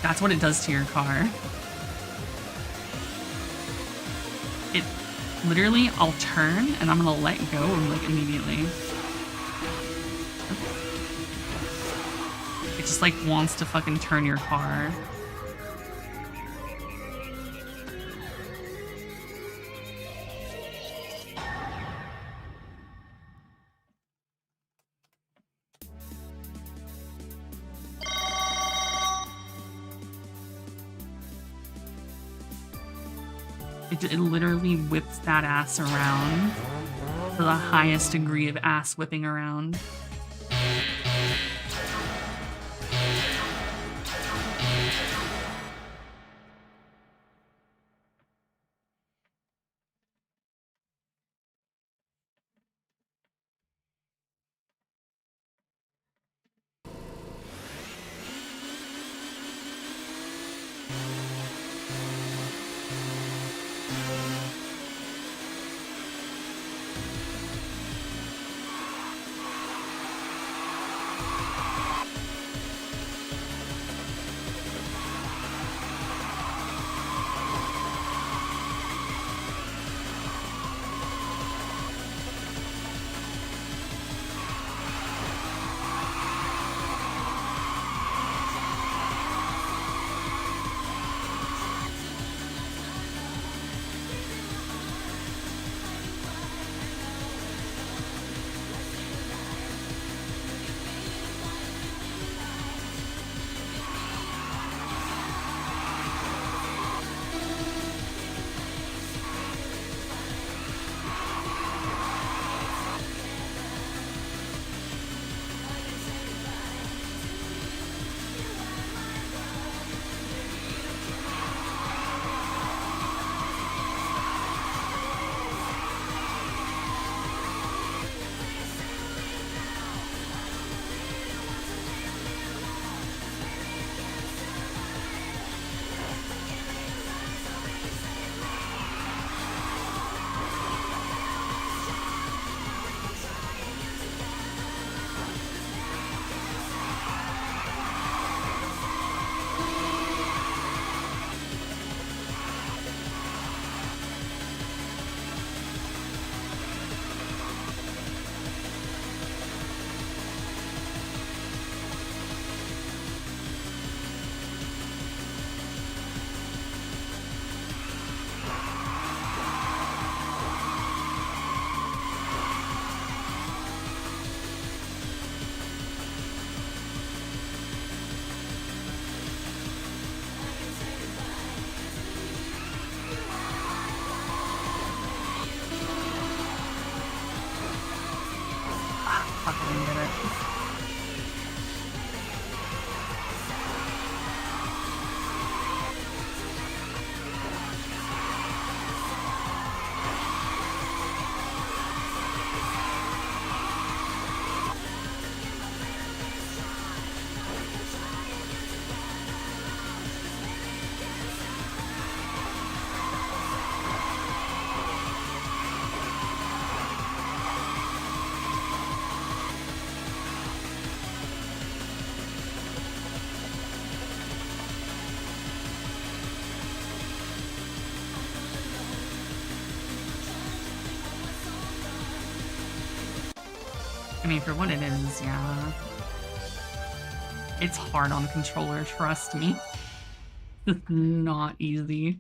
That's what it does to your car. It literally, I'll turn and I'm gonna let go like immediately. It just like wants to fucking turn your car. It literally whips that ass around to the highest degree of ass whipping around. I mean, for what it is, yeah. It's hard on controller, trust me. It's not easy.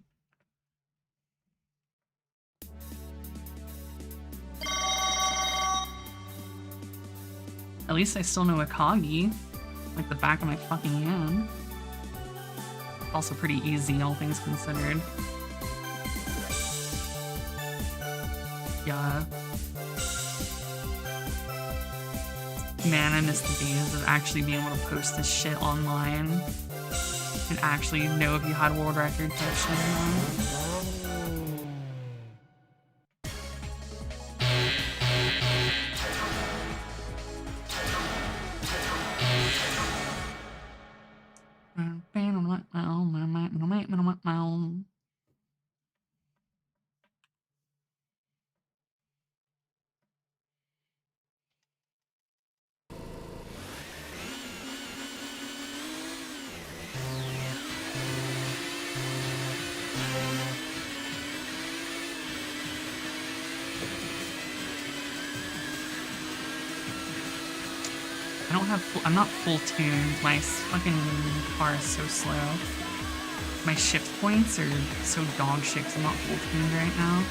At least I still know Akagi, like the back of my fucking hand. Also pretty easy, all things considered. Yeah. Man, I miss the days of actually being able to post this shit online and actually know if you had world record type shit. I'm not full tuned. My fucking car is so slow. My shift points are so dog shit 'cause I'm not full tuned right now.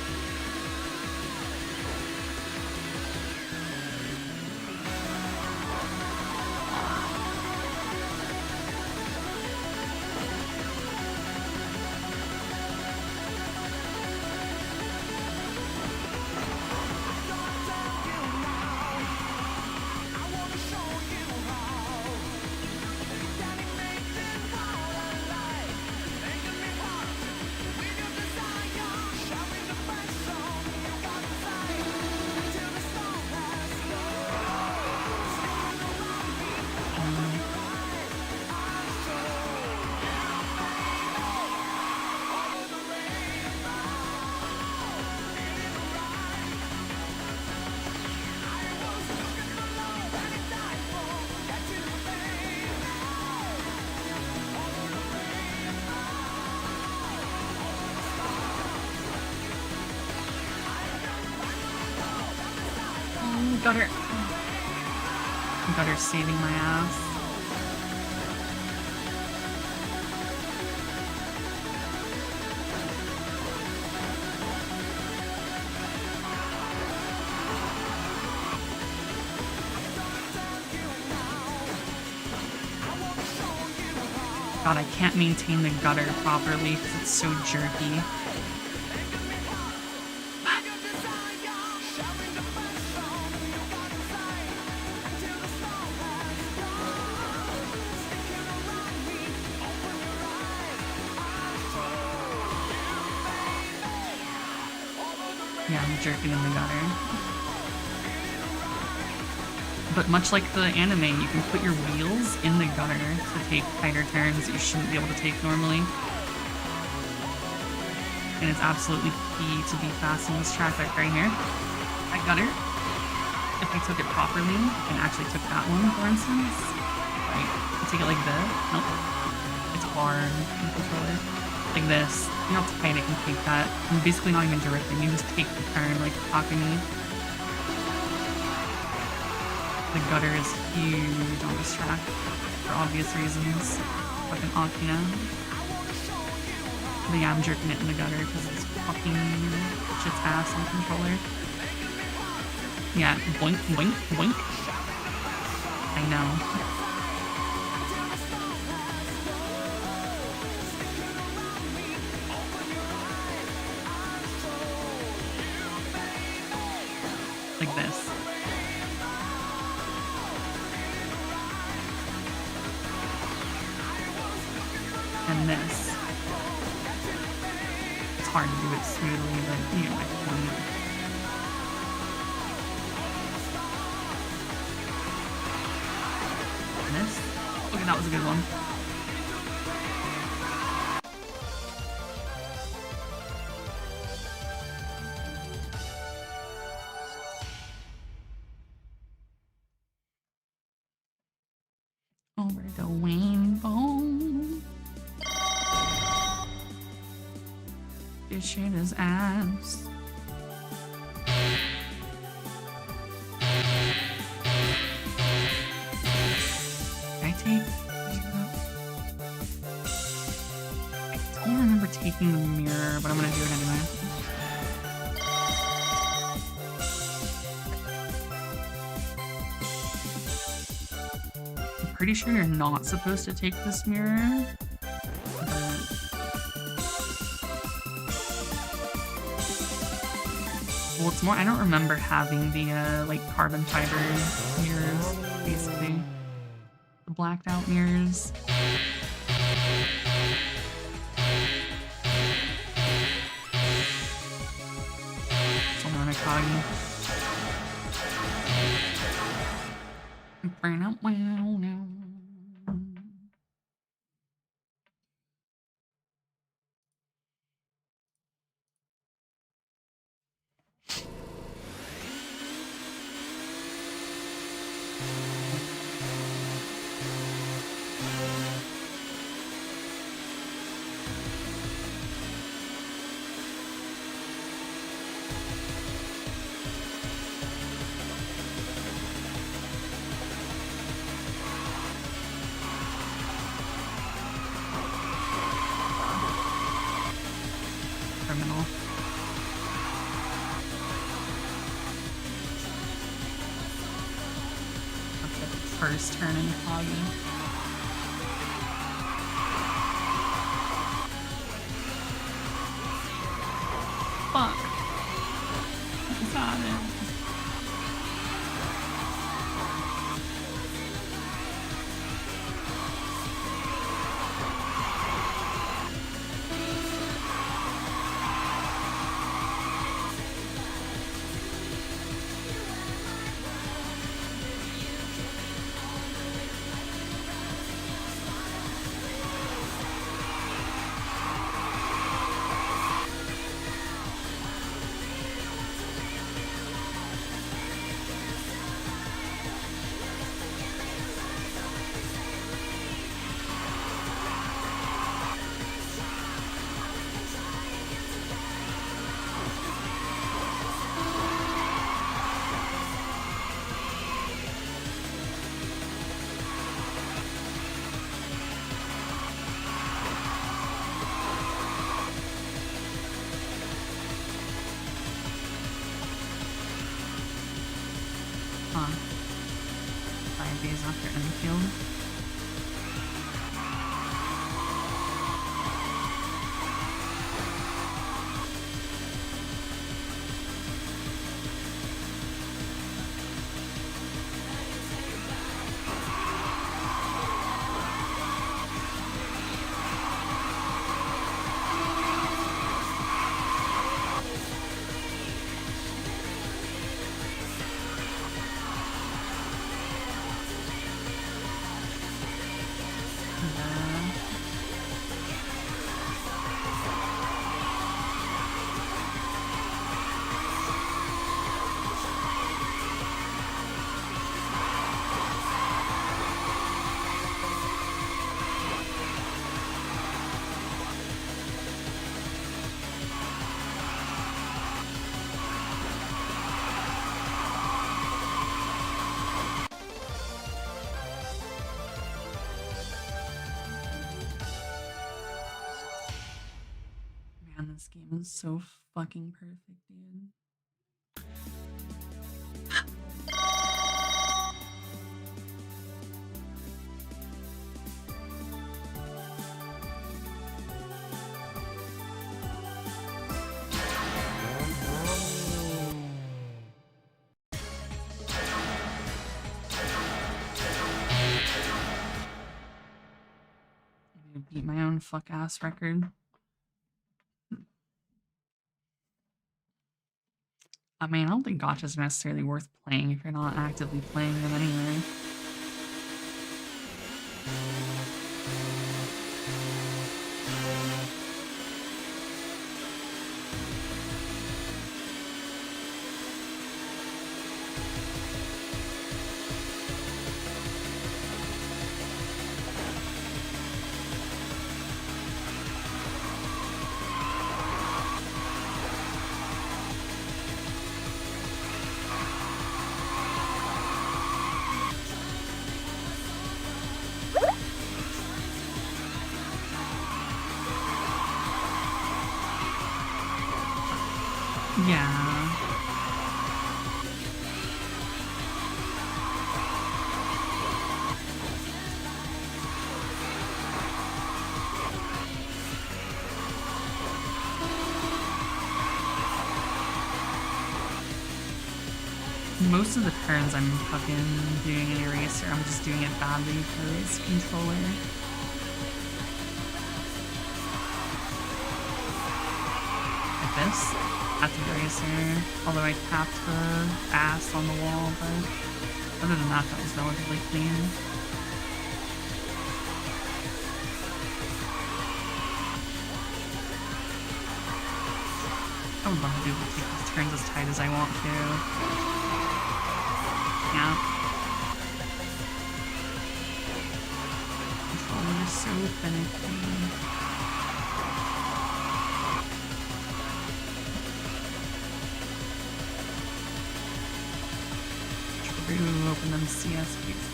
Gutter saving my ass. God, I can't maintain the gutter properly because it's so jerky. Yeah, I'm jerking in the gutter. But much like the anime, you can put your wheels in the gutter to take tighter turns that you shouldn't be able to take normally. And it's absolutely key to be fast on this track, like right here. That gutter, if I took it properly, and actually took that one, for instance, right, I take it like this, nope, it's hard in the controller. Like this, you know how tight it can take that. I'm basically not even drifting, you just take the turn like Takumi. The gutter is huge on this track, for obvious reasons. Fucking Akina. But yeah, I'm jerking it in the gutter because it's fucking shit's ass on the controller. Yeah, boink, boink, boink. I know. Like this. And this. It's hard to do it smoothly, but you get my point. And this. Okay, that was a good one. Over the rainbow. This shit is ass. in the mirror, but I'm gonna do it anyway. I'm pretty sure you're not supposed to take this mirror. Well, it's more, I don't remember having the, like, carbon fiber mirrors, basically. The blacked out mirrors. Someone Akagi. Burn out, wow, now. Criminal. That's the first turn in Foggy. Fuck. Got it. Huh. 5 days after Enfield. Man, this game is so fucking perfect, dude. I beat my own fuck ass record. I mean, I don't think gotcha's necessarily worth playing if you're not actively playing them anyway. Most of the turns I'm fucking doing an eraser, I'm just doing it badly because controller. Like this. That's an eraser. Although I tapped the ass on the wall, but other than that, that was relatively clean. I would love to be able to keep these turns as tight as I want to. Yeah. Controller is so finicky. True, open them CS keys.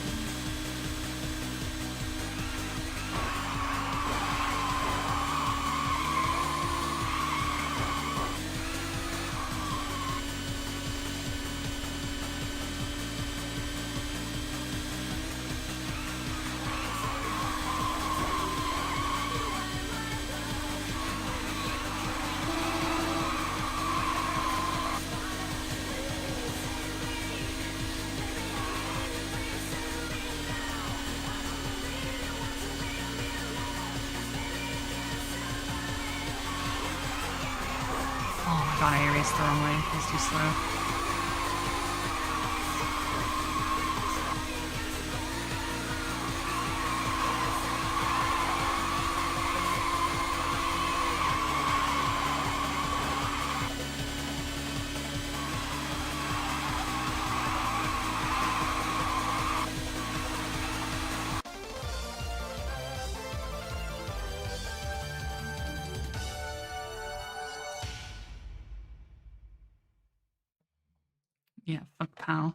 God, I erased the wrong way. It was too slow. Yeah, fuck pal.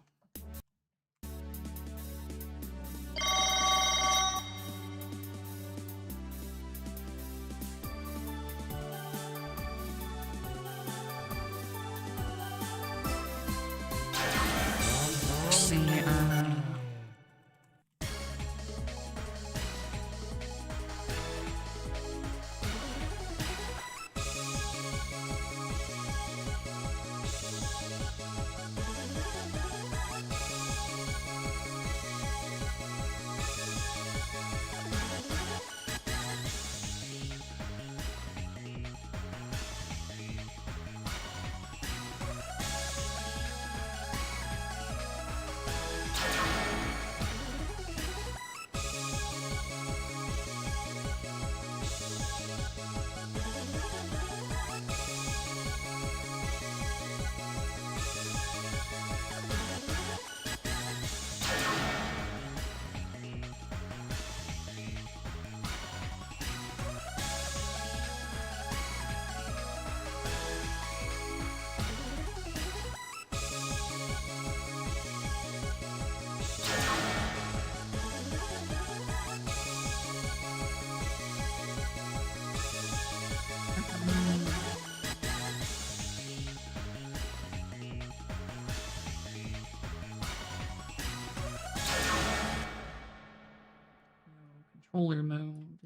Controller mode.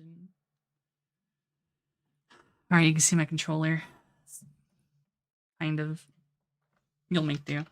Alright, you can see my controller. Kind of. You'll make do.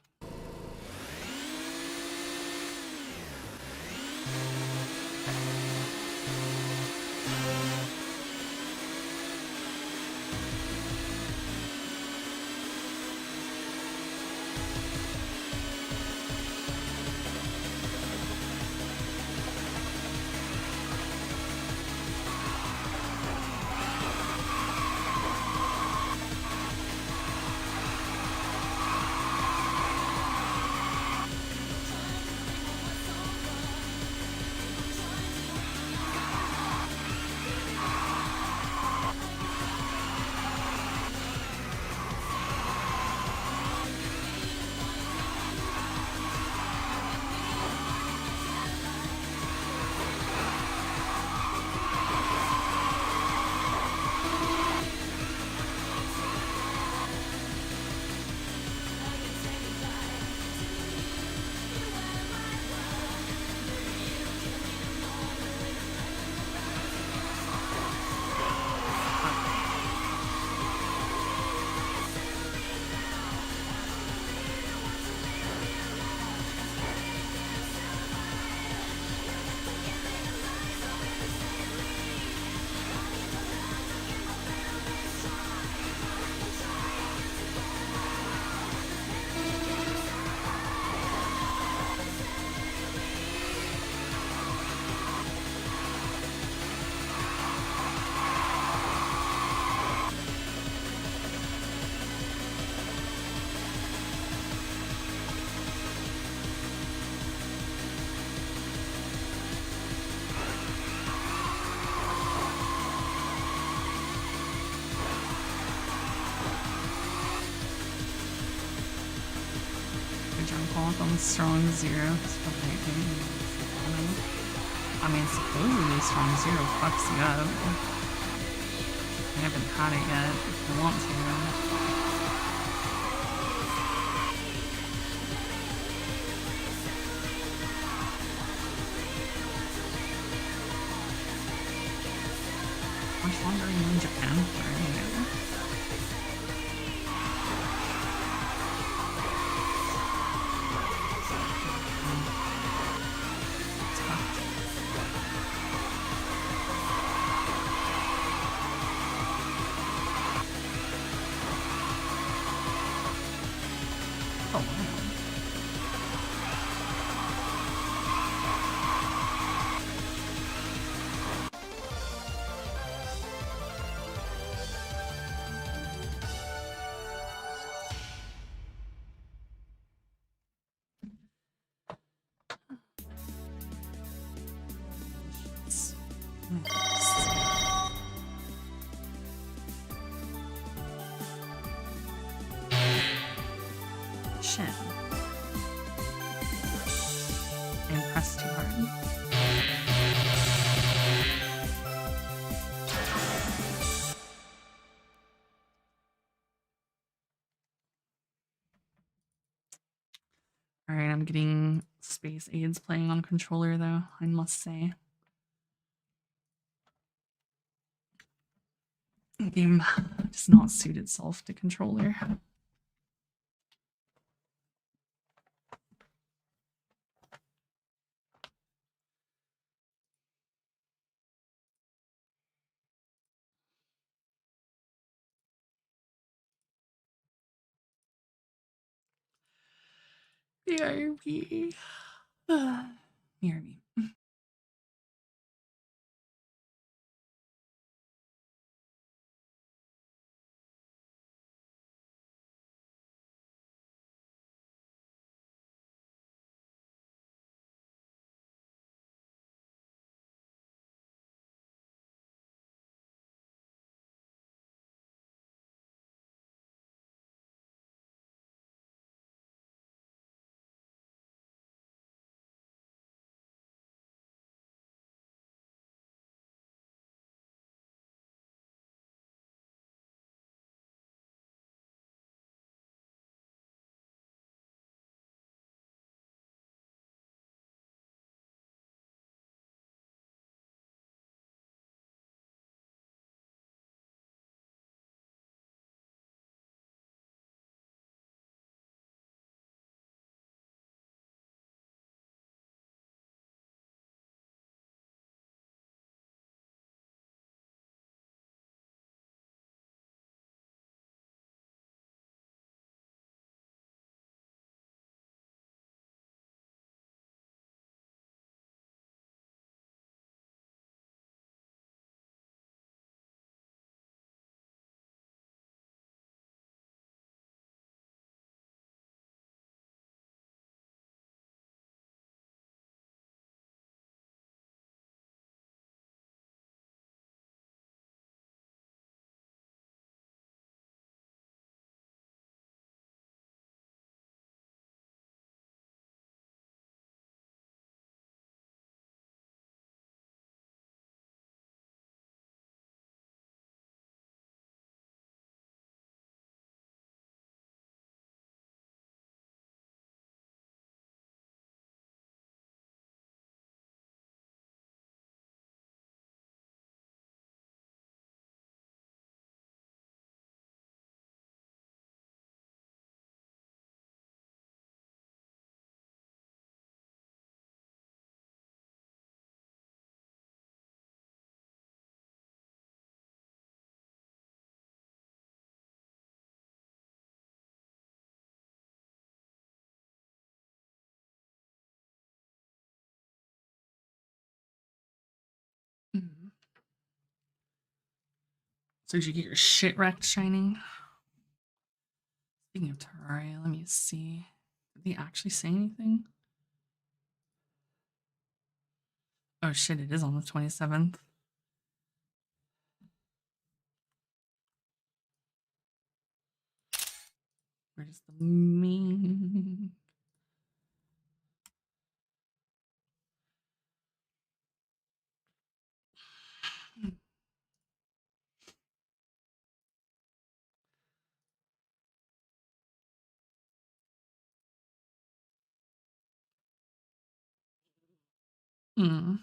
jump off on strong zero. I mean, supposedly strong zero fucks you up. I haven't had it yet. If you want to. How much longer are you in Japan for anyway? Shit. And press too hard. Alright, I'm getting space aids playing on controller though, I must say. The game does not suit itself to controller. BRB. BRB. Mhm. So did you get your shit wrecked, Shining? Speaking of Terraria, let me see. Did they actually say anything? Oh shit, it is on the 27th. Where's the meme? Hmm.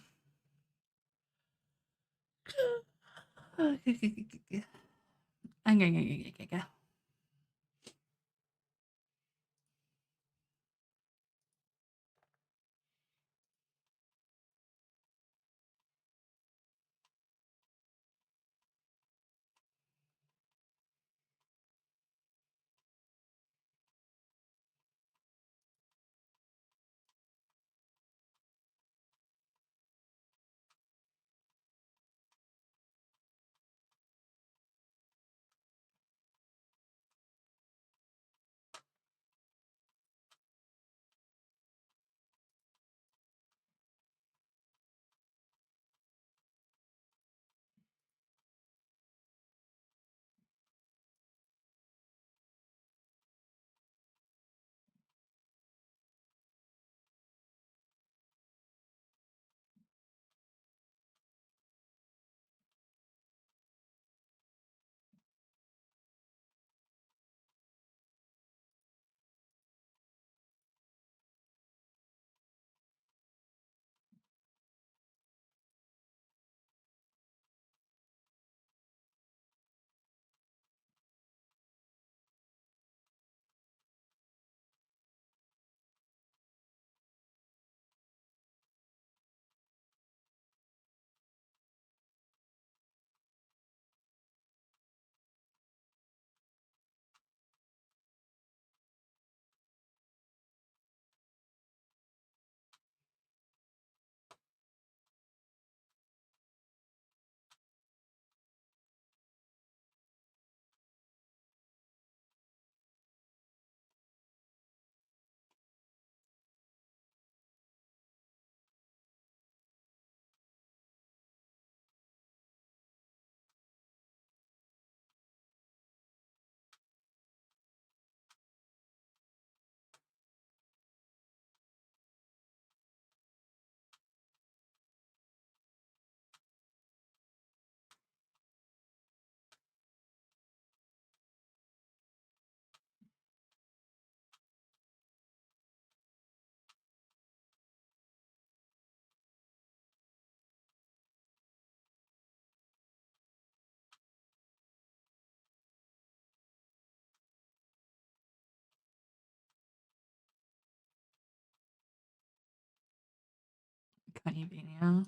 Canavania.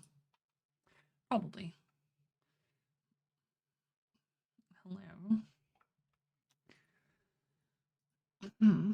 Probably. Hello. Hmm.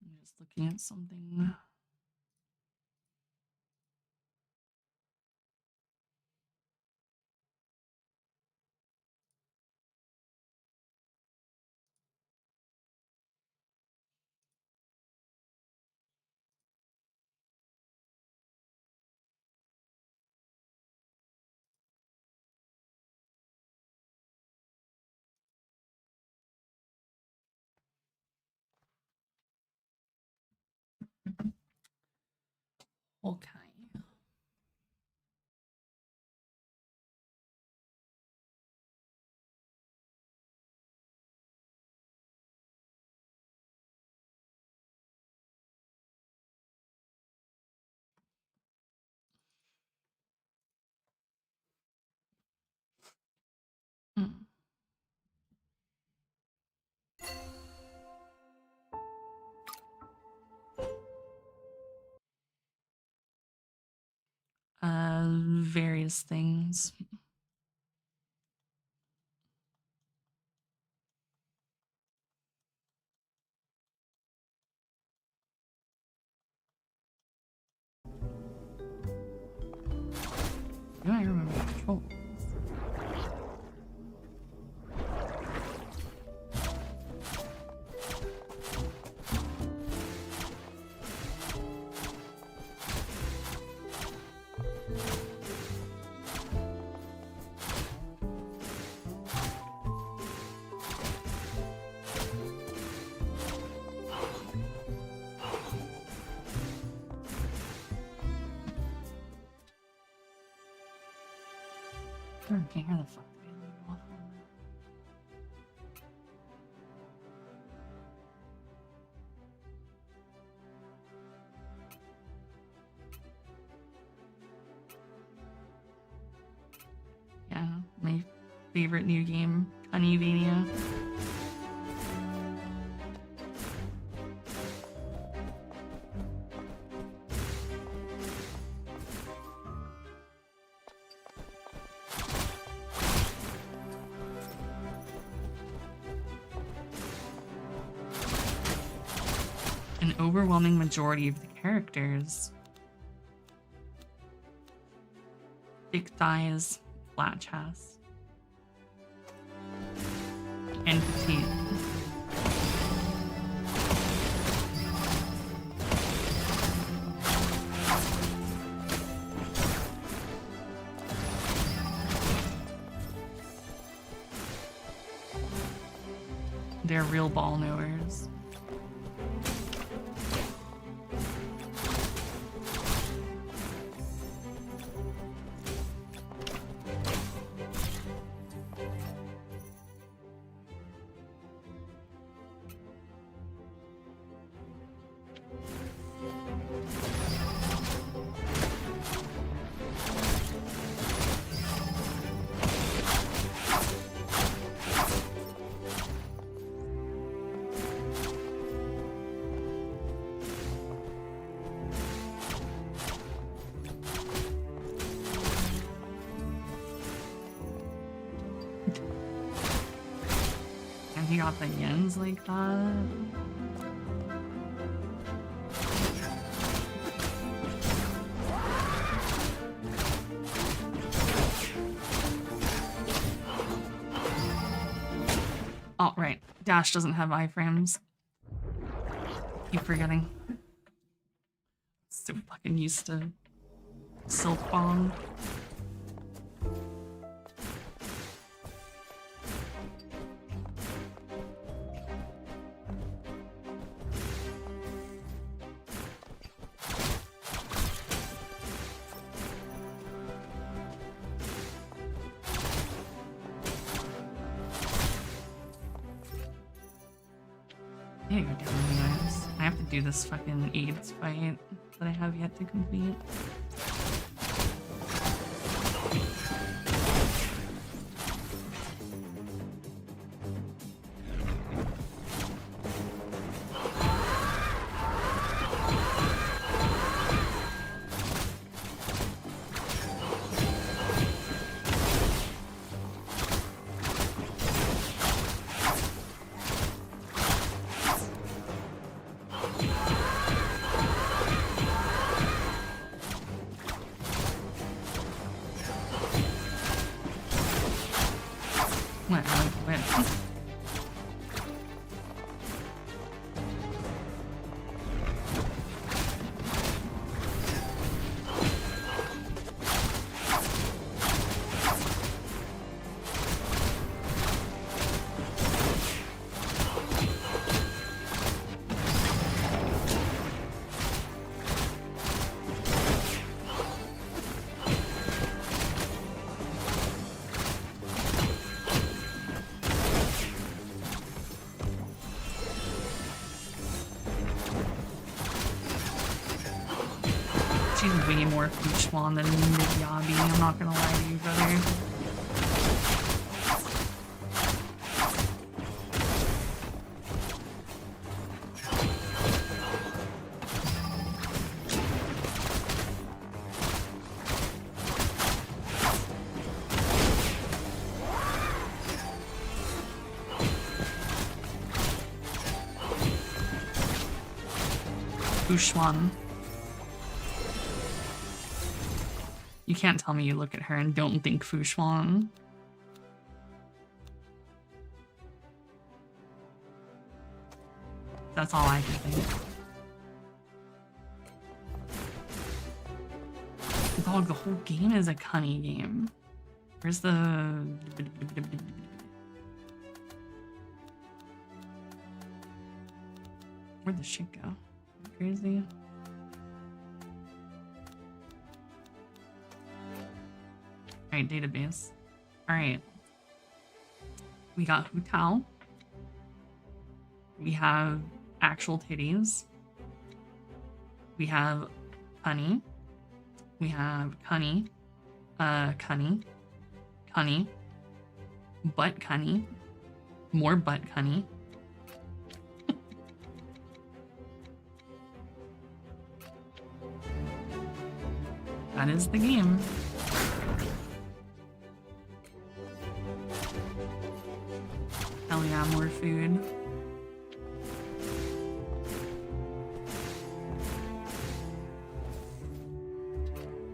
I'm just looking at something. Okay. Hmm. Various things. Do I remember the control? Okay, where the fuck did I leave off on that? Yeah, my favorite new game, Honeybania. An overwhelming majority of the characters. Thick thighs, flat chest. And petite. They're real ball knowers. And he got the yens like that. Oh, right. Dash doesn't have iframes. Keep forgetting. So fucking used to Silk Bomb. I gotta go down anyways. I have to do this fucking AIDS fight that I have yet to complete. What? What? She's way more Fuchswan than Yabi, I'm not gonna lie to you, brother. Fuchswan. You can't tell me you look at her and don't think Fuchswan. That's all I can think. Dog, the whole game is a cunny game. Where's the... Where'd the shit go? Crazy. Alright, database. All right. We got Hu Tao. We have actual titties. We have Cunny. We have Cunny. Cunny. Cunny. Butt Cunny. More butt Cunny. That is the game. Hell yeah, more food.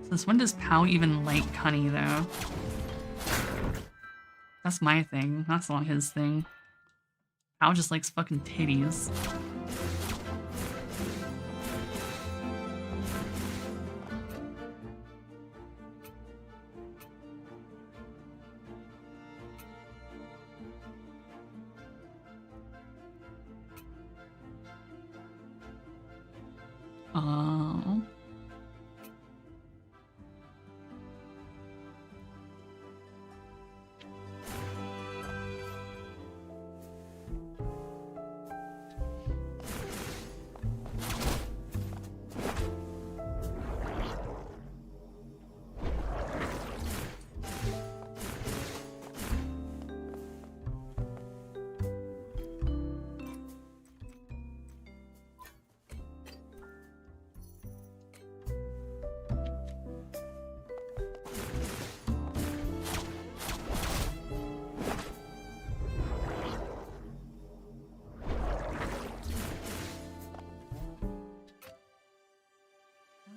Since when does Pow even like Cunny, though? That's my thing. That's not his thing. Pow just likes fucking titties. Oh.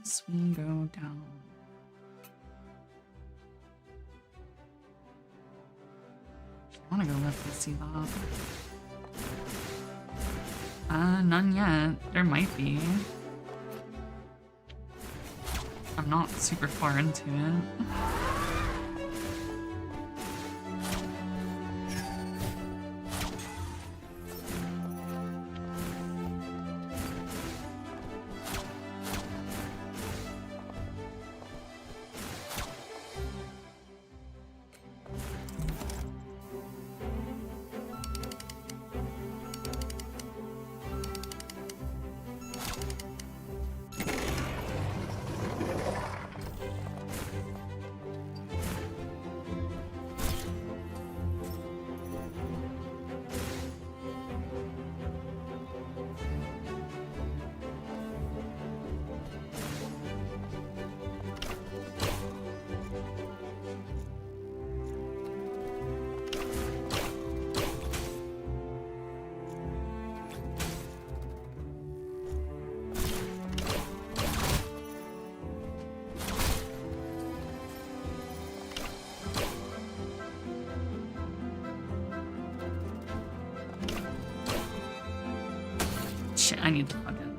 As we go down. I want to go left and see that. None yet. There might be. I'm not super far into it. Shit, I need to fucking...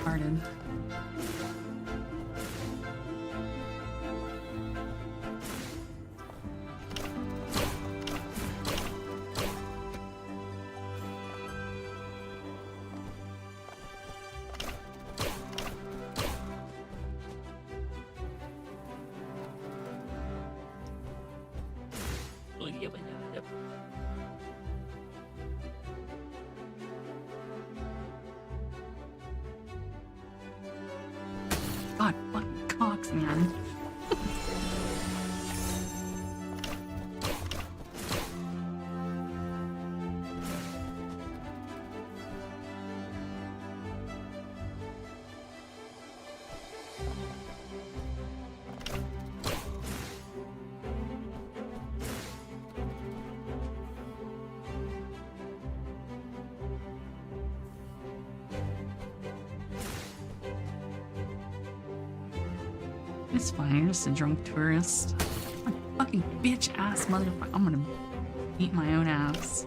Pardon. God fucking cocks, man. It's fine, you're just a drunk tourist. Like fucking bitch ass motherfucker. I'm gonna beat my own ass.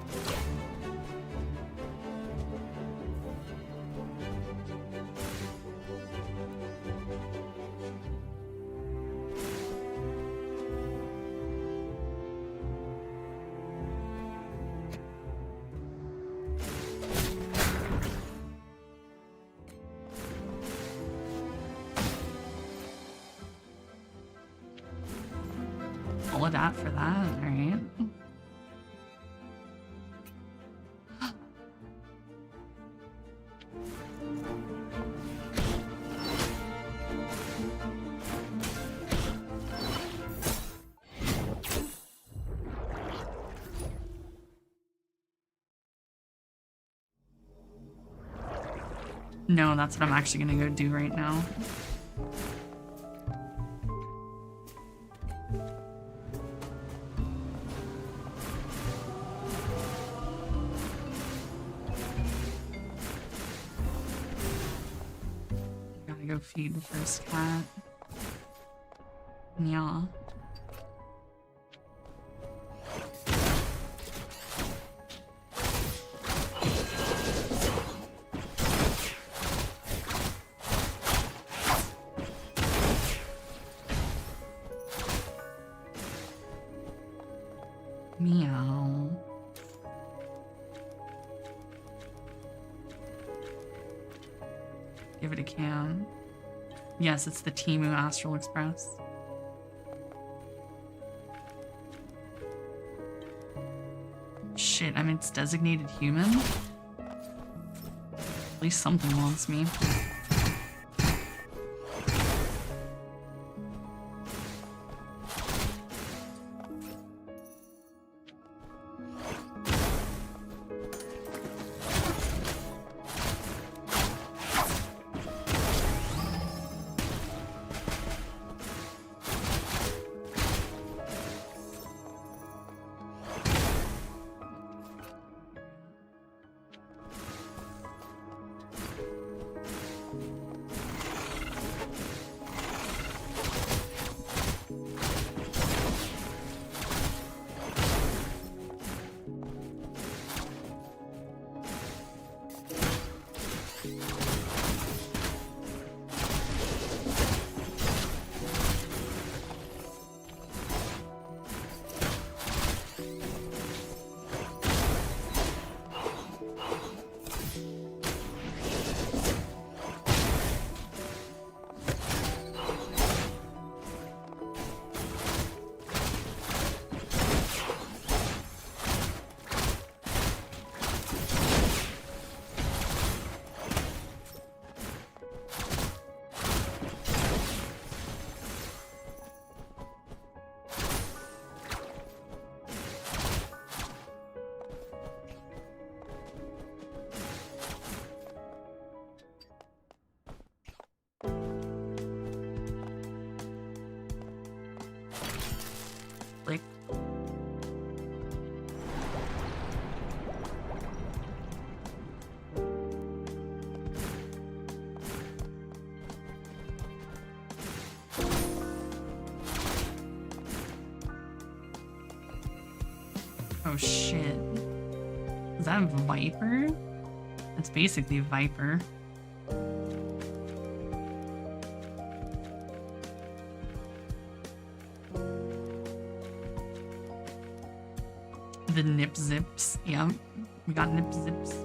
adapt for that, alright. No, that's what I'm actually gonna go do right now. Gotta go feed the first cat. Yeah. Meow. Give it a cam. Yes, it's the Temu Astral Express. Shit, I mean, it's designated human. At least something wants me. Like, oh shit. Is that a Viper? It's basically a Viper. The nip zips. Yeah, we got nip zips.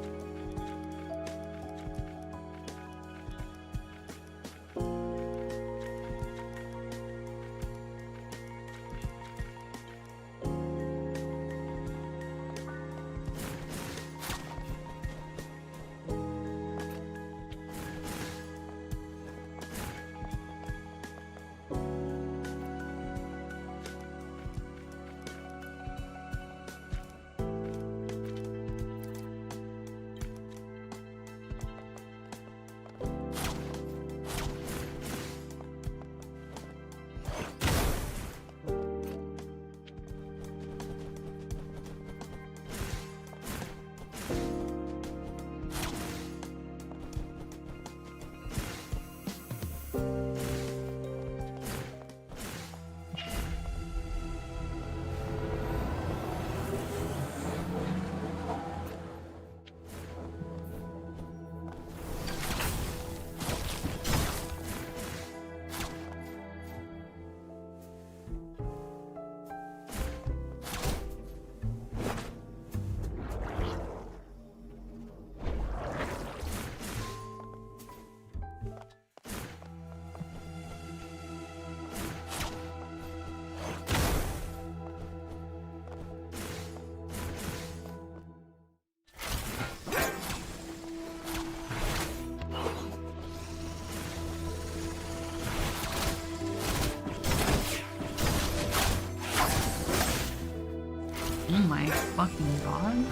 my fucking god.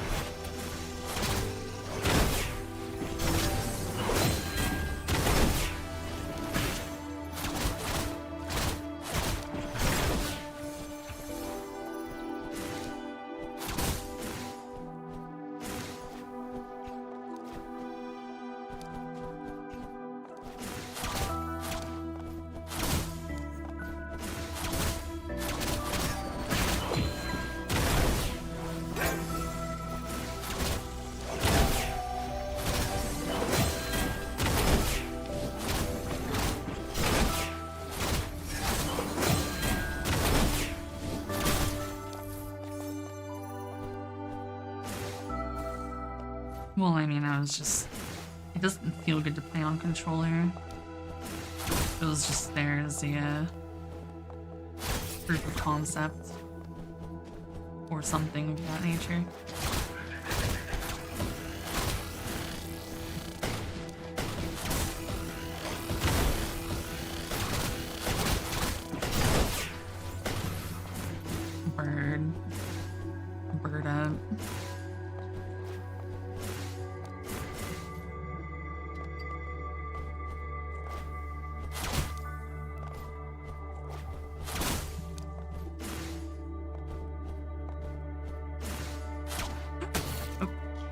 Well, I mean, it doesn't feel good to play on controller. It was just there as a proof of concept or something of that nature. Bird up.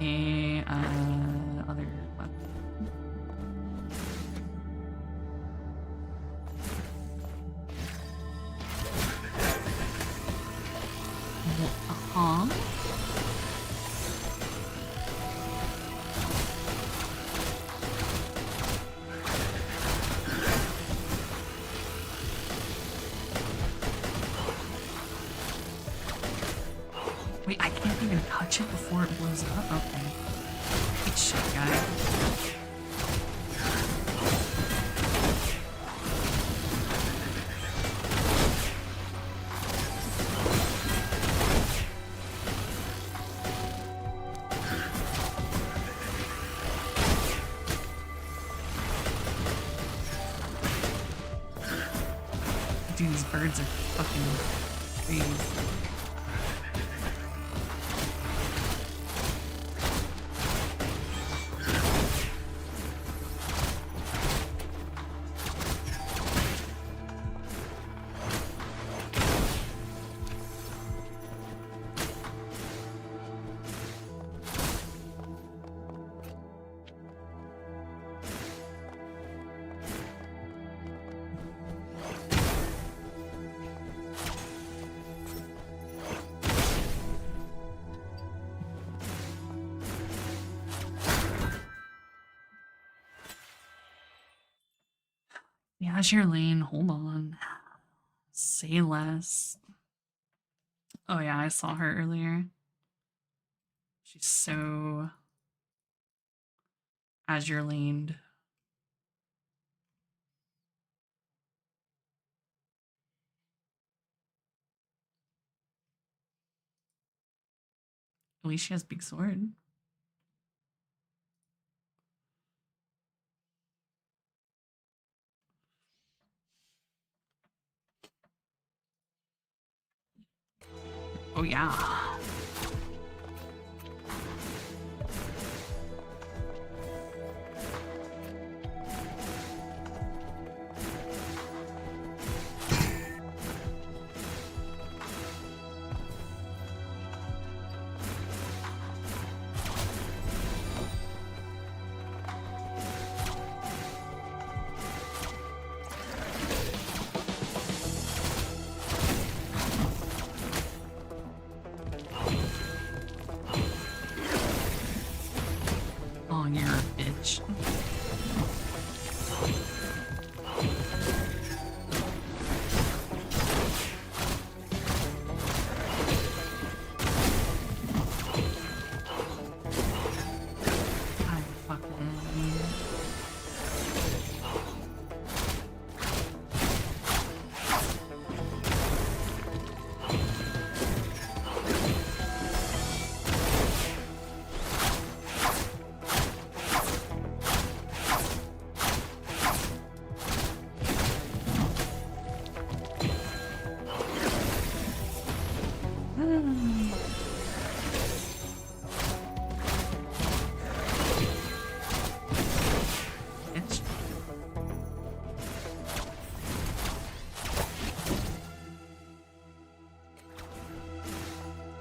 Okay, other weapon. Uh-huh. Wait, I can't even touch it before it blows up? Okay. Good shit, guy. Dude, these birds are fucking crazy. Yeah, Azure Lane, hold on. Say less. Oh yeah, I saw her earlier. She's so Azure Laned. At least she has big sword. Oh yeah.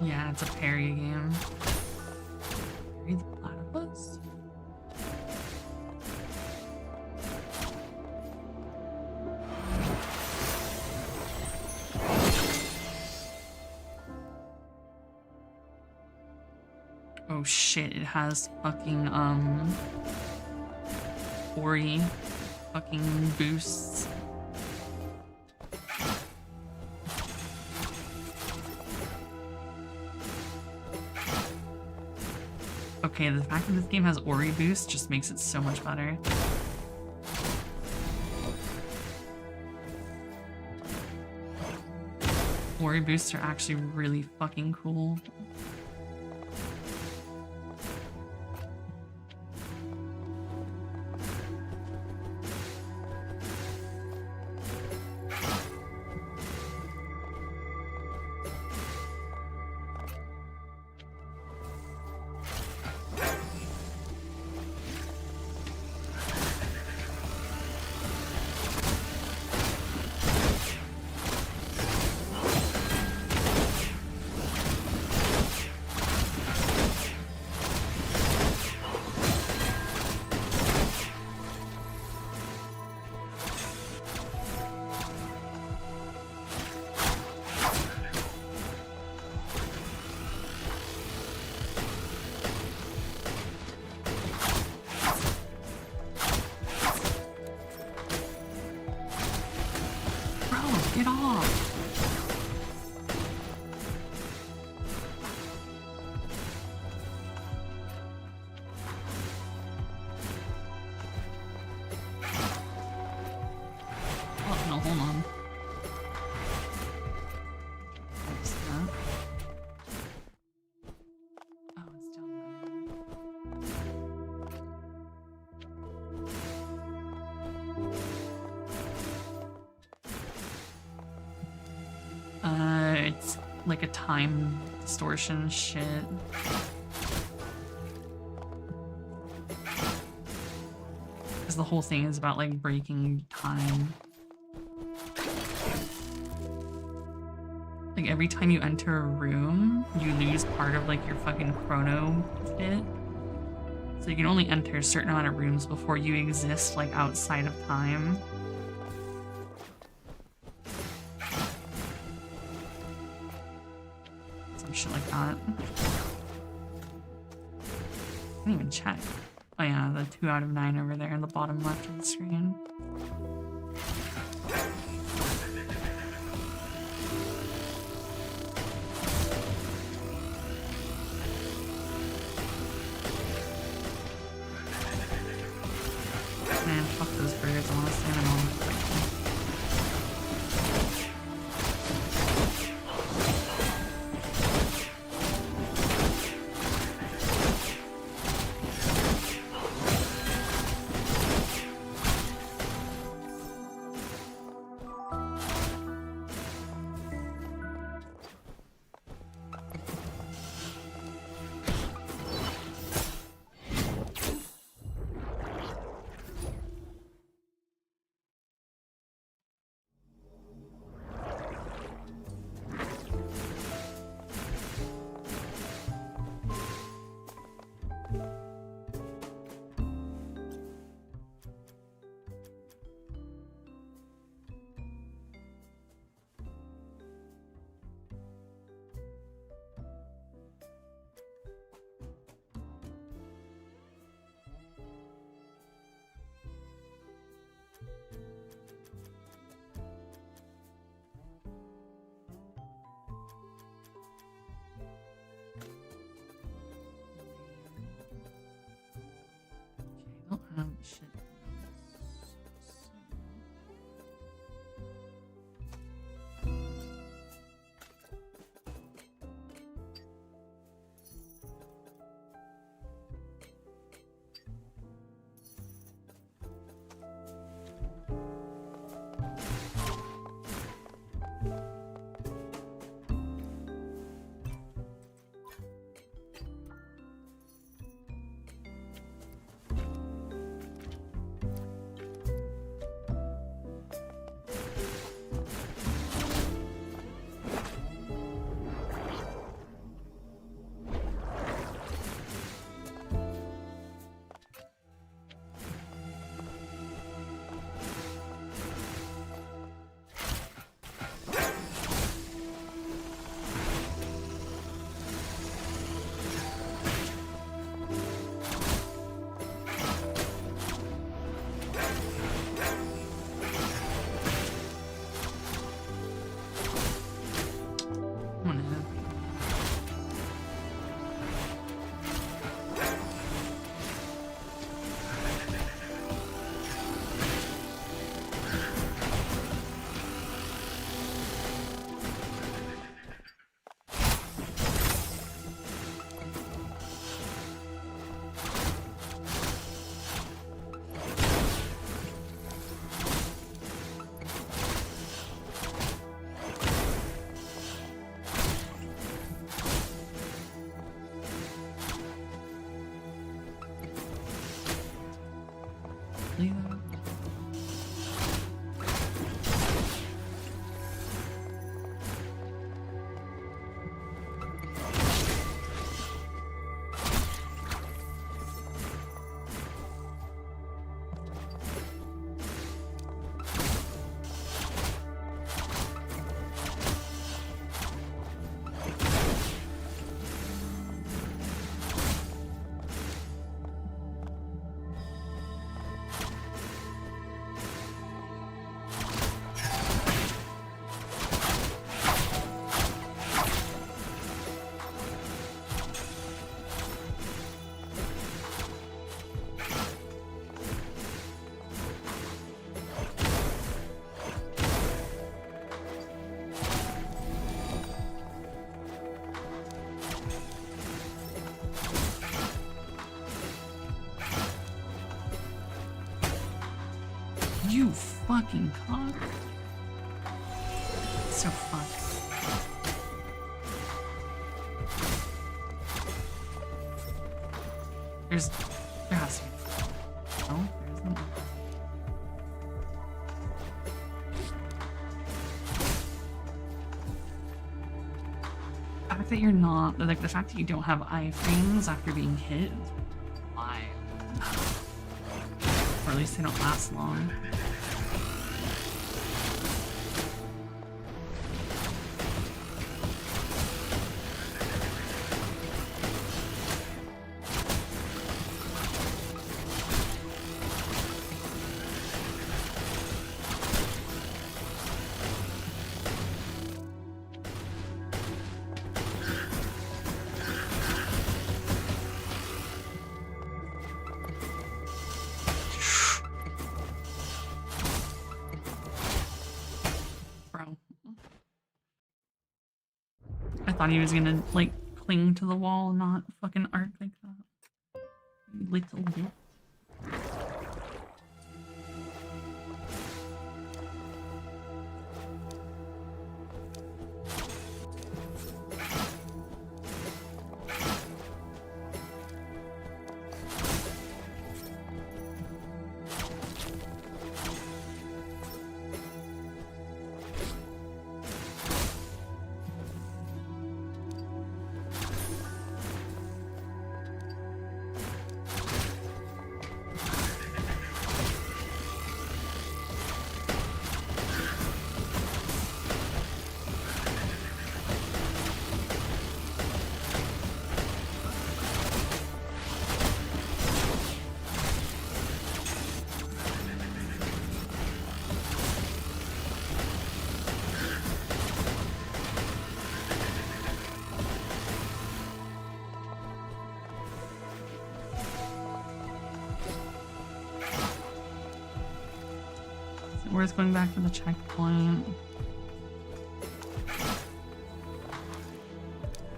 Yeah, it's a parry game. Parry the platypus? Oh shit, it has fucking, Ori fucking boosts. Okay, the fact that this game has Ori boost just makes it so much better. Ori boosts are actually really fucking cool. Get off! Oh, no, hold on. What's that? Oh, it's down there. It's like a time distortion shit. Because the whole thing is about like breaking time. Like every time you enter a room, you lose part of like your fucking chrono shit. So you can only enter a certain amount of rooms before you exist like outside of time. Shit like that. I didn't even check. Oh yeah, the 2 out of 9 over there in the bottom left of the screen. Man, fuck those birds, honestly. I don't know. You fucking cock. So fucked. There has to be. No, there isn't. The fact that you're not, like, the fact that you don't have iframes after being hit, why? Or at least they don't last long. I thought he was gonna, like, cling to the wall, not fucking arc like that. Little bit. Where's going back to the checkpoint?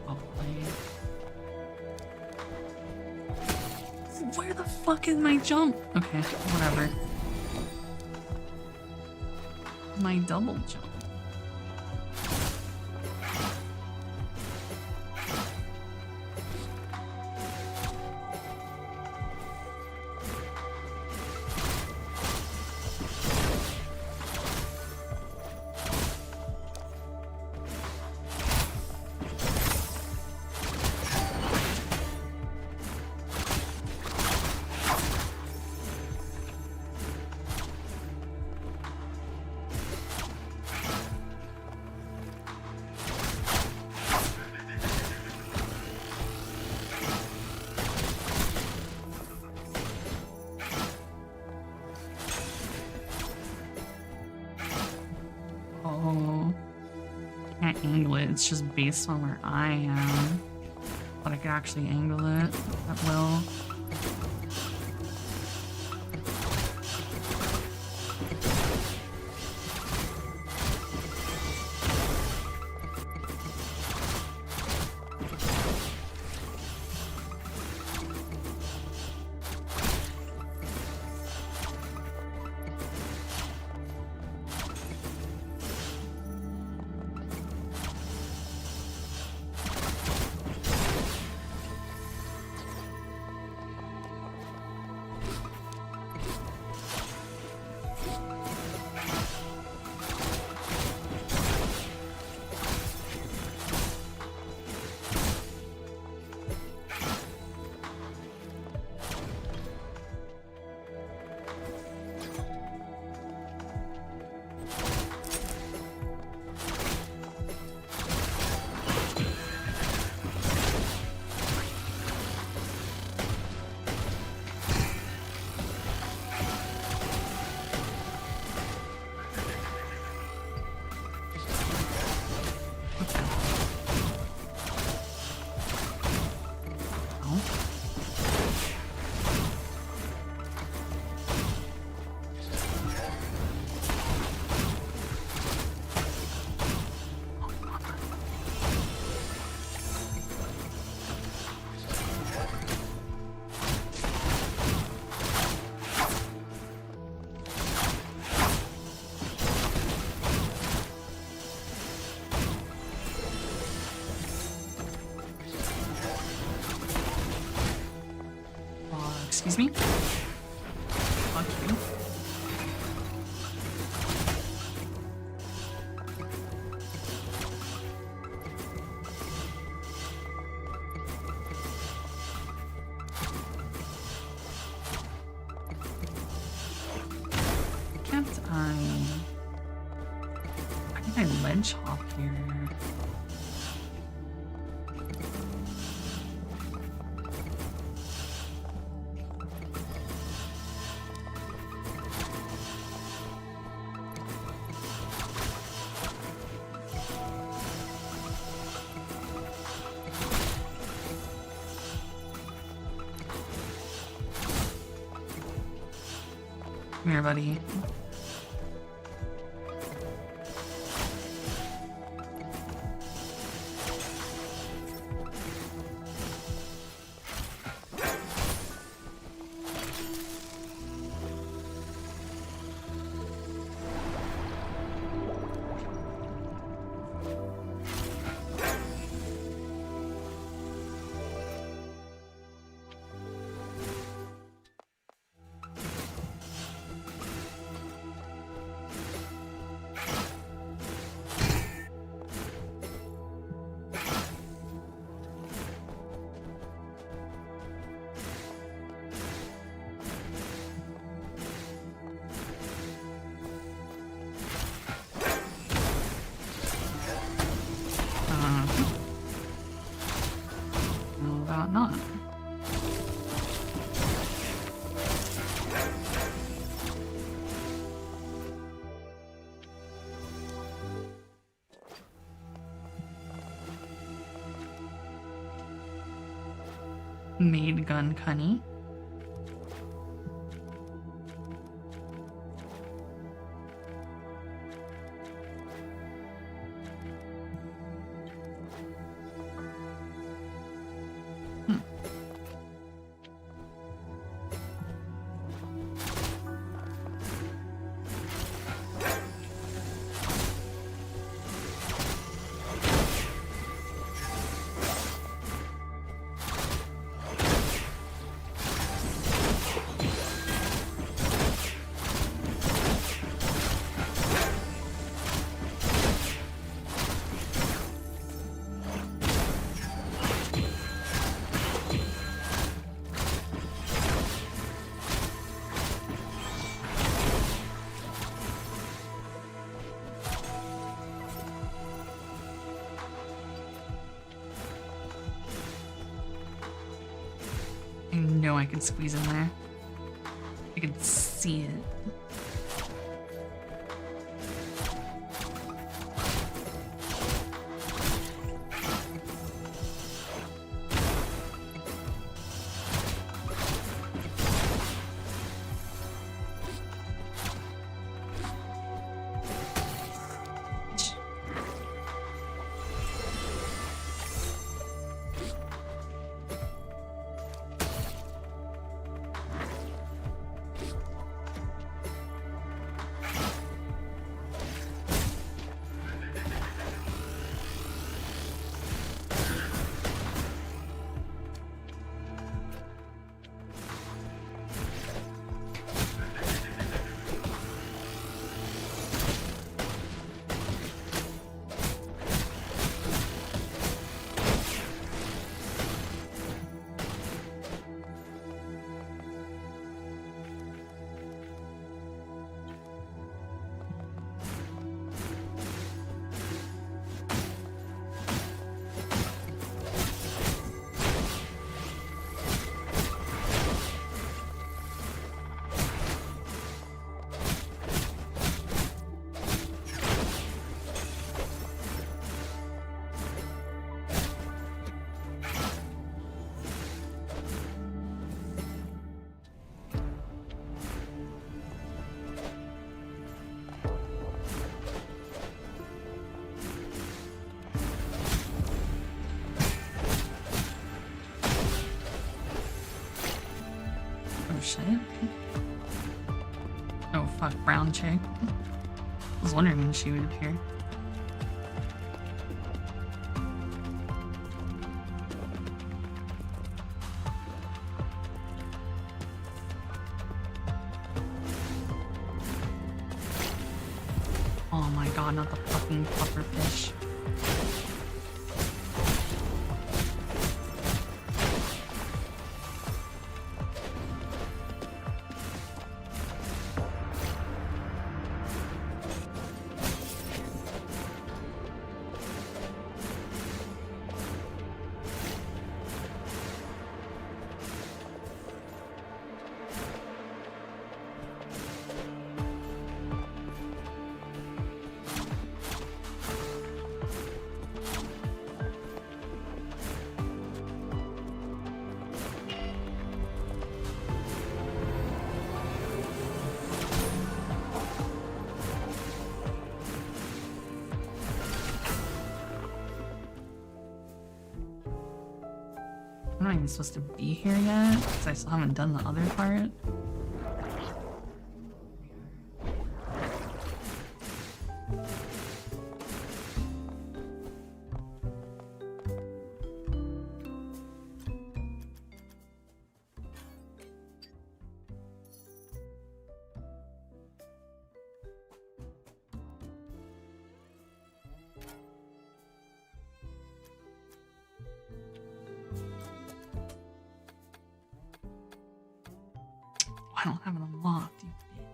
Hopefully. Where the fuck is my jump? Okay, whatever. My double jump. Oh, I can't angle it. It's just based on where I am. But I could actually angle it at will. Excuse me? Fuck you. Can't I... Why did I ledge hop here? Come here, buddy. How about not? Made gun cunny. I know I can squeeze in there. I can see it. Shit. Oh fuck, brown chick. I was wondering when she would appear. Oh my god, not the fucking puffer fish. I'm not even supposed to be here yet because I still haven't done the other part. I don't have it unlocked, you bitch.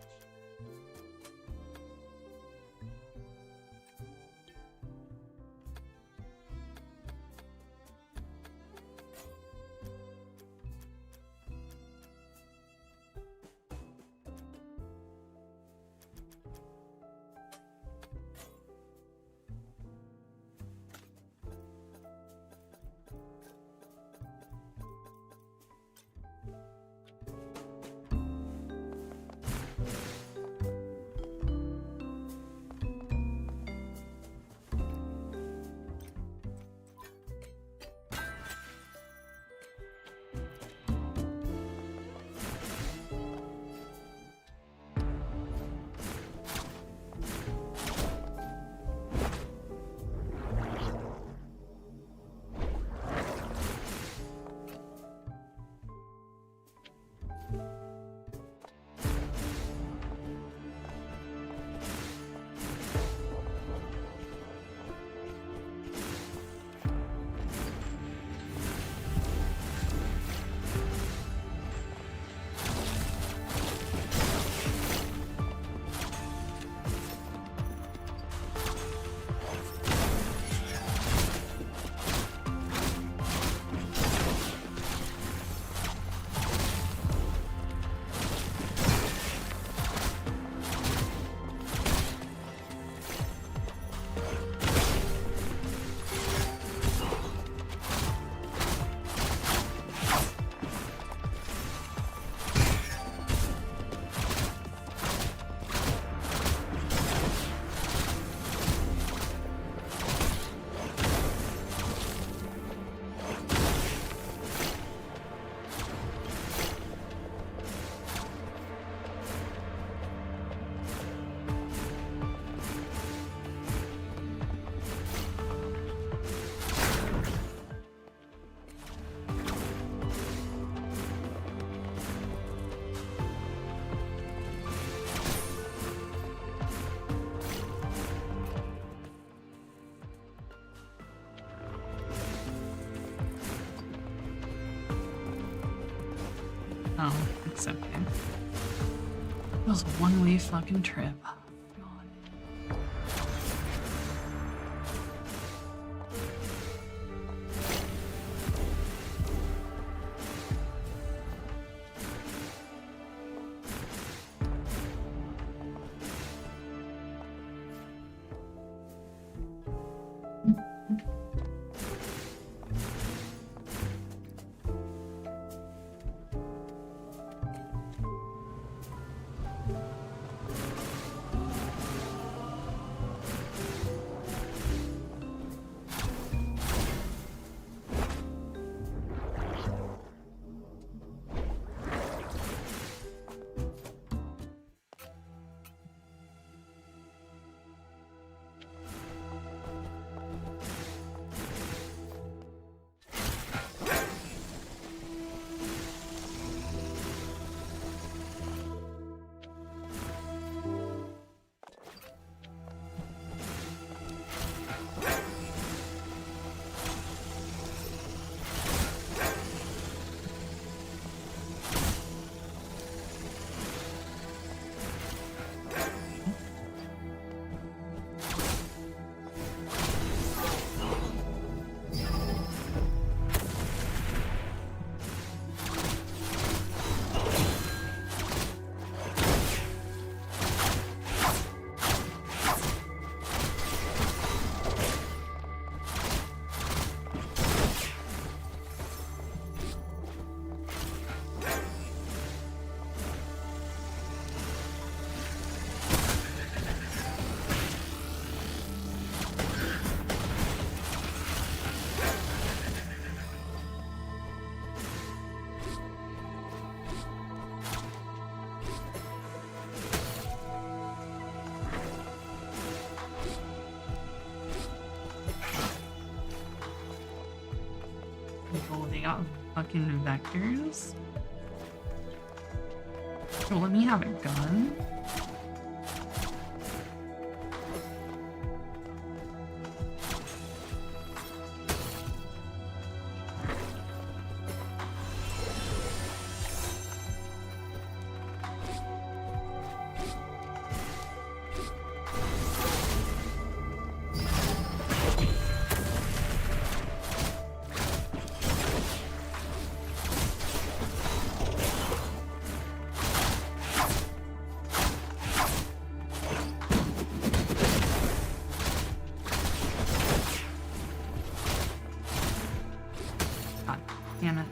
Oh, it's okay. It was a one-way fucking trip. Oh, they got fucking vectors. Oh, let me have a gun. God damn it.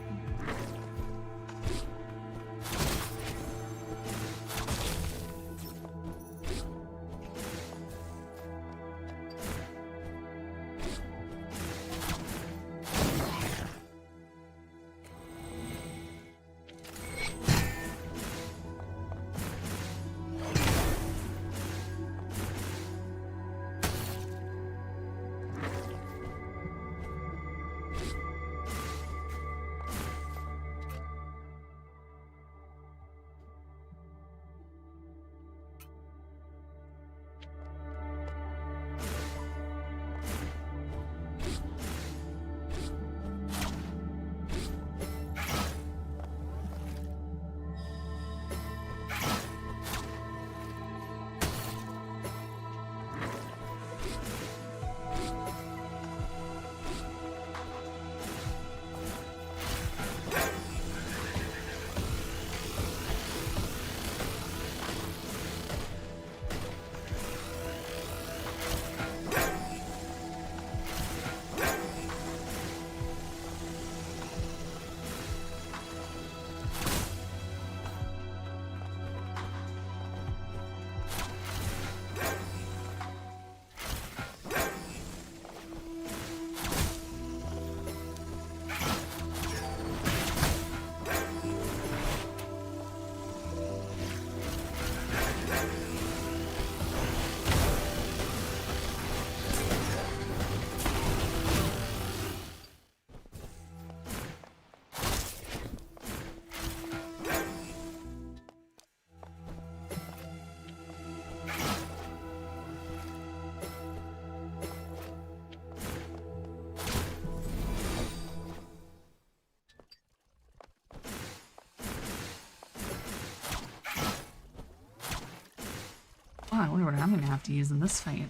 Oh, I wonder what I'm gonna have to use in this fight.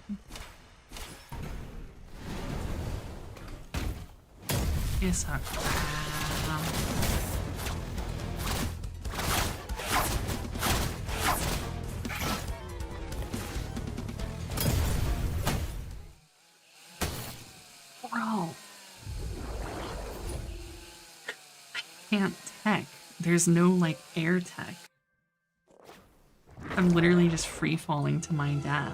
Yes, sir. Bro. I can't tech. There's no, like, air tech. I'm literally just free falling to my death.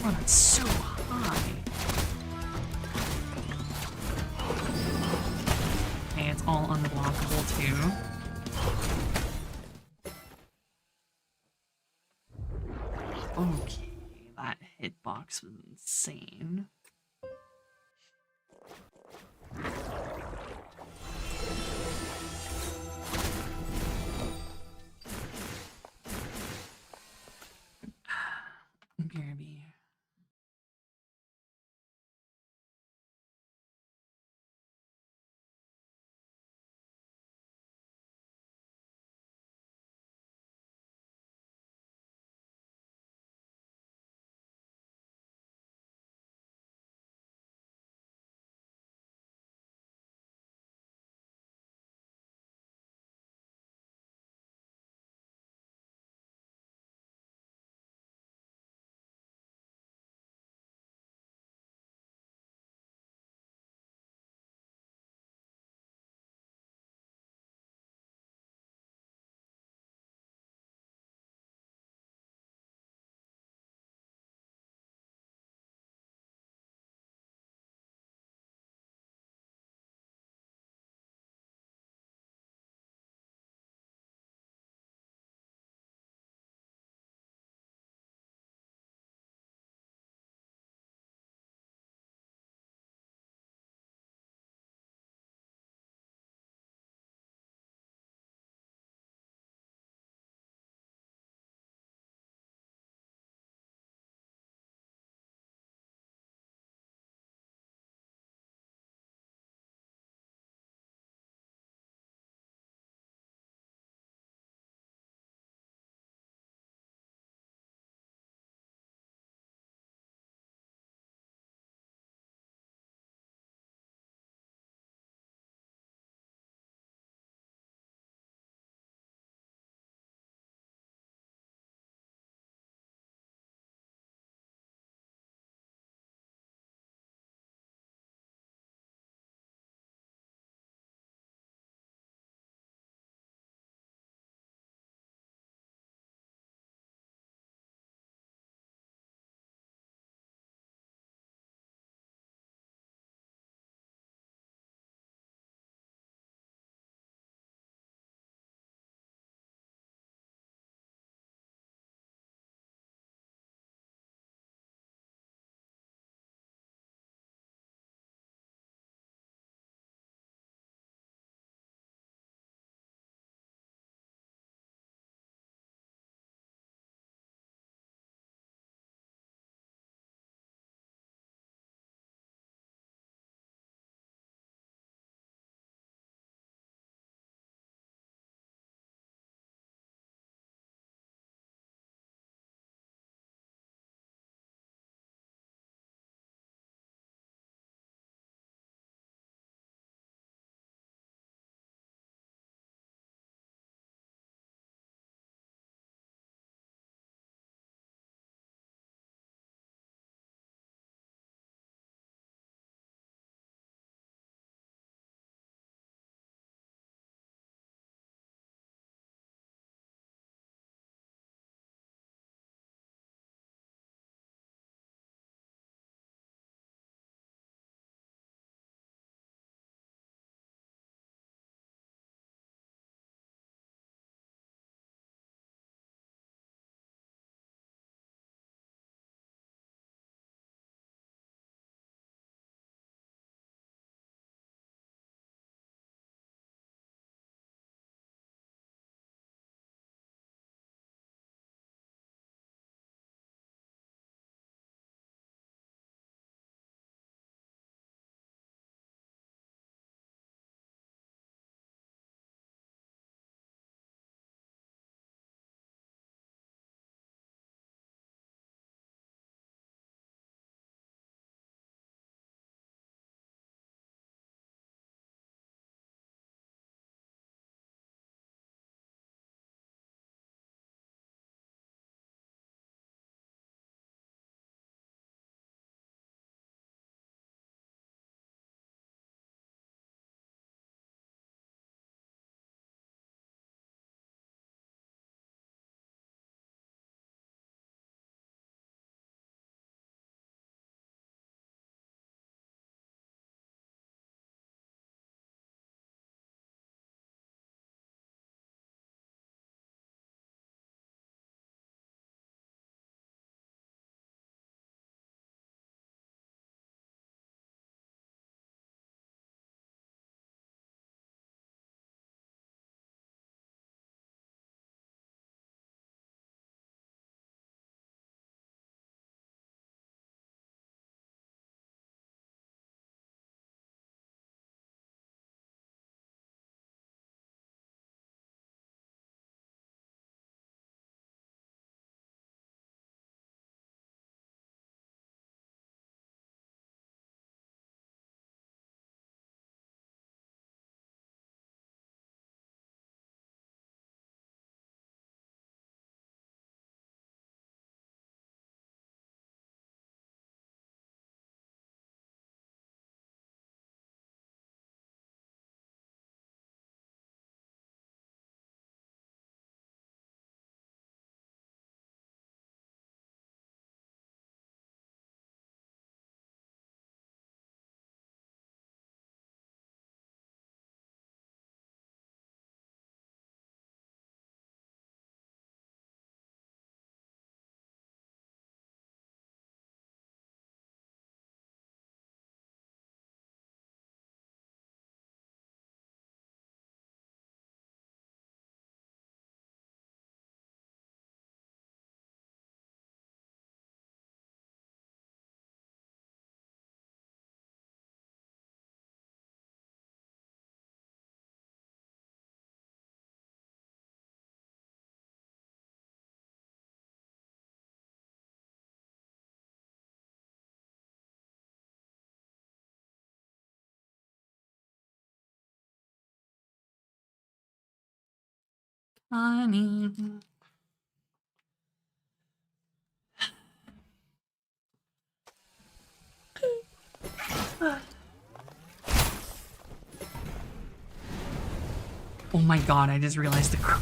Oh, that's so high. Okay, it's all unblockable too. Okay, that hitbox was insane. BRB. Honey. Oh my god, I just realized the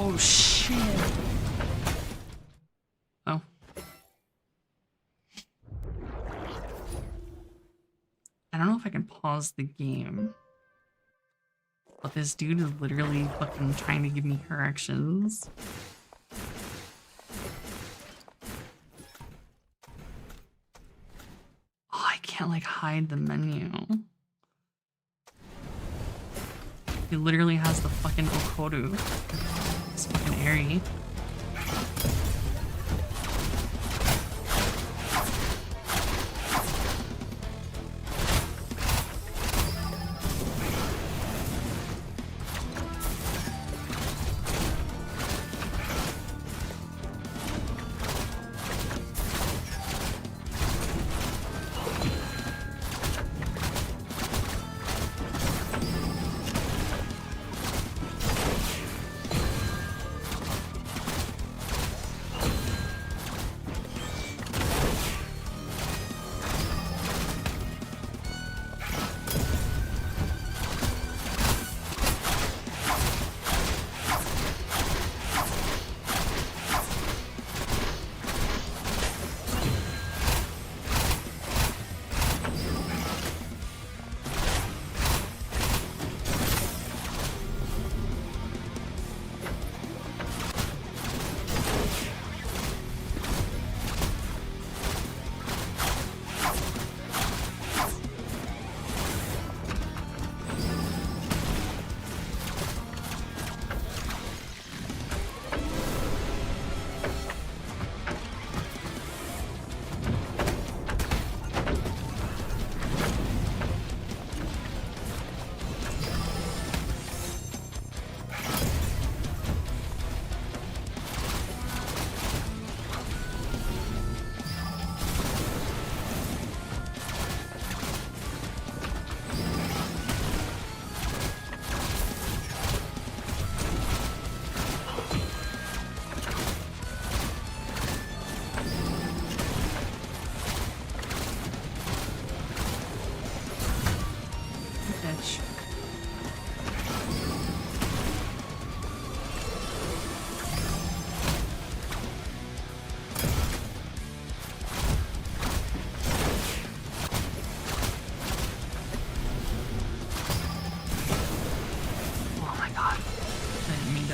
oh shit. Oh. I don't know if I can pause the game. But this dude is literally fucking trying to give me corrections. Oh, I can't like hide the menu. He literally has the fucking Okoru. It's fucking airy.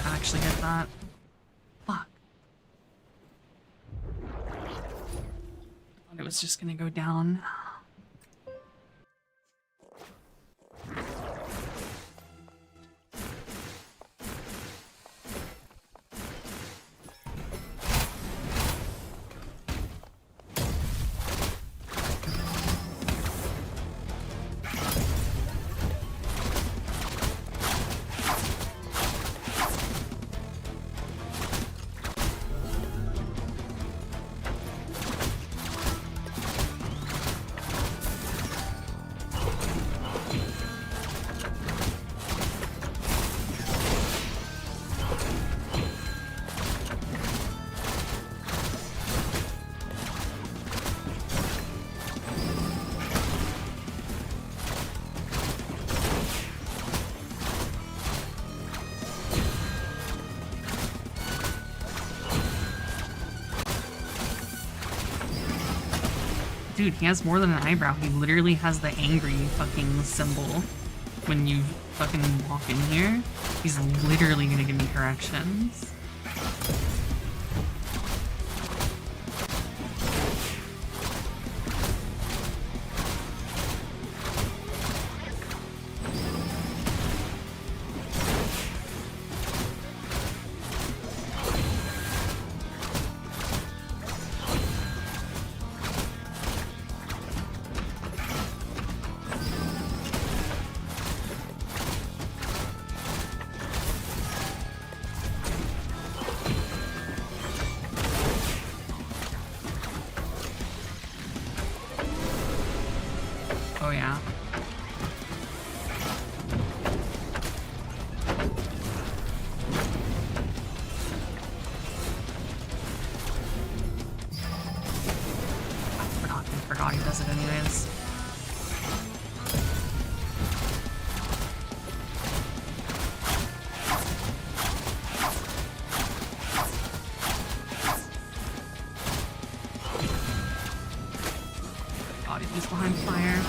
Actually get that. Fuck. I thought it was just gonna go down. Dude, he has more than an eyebrow. He literally has the angry fucking symbol when you fucking walk in here. He's literally gonna give me corrections. Oh yeah. I forgot he does it anyways. God, he's behind fire.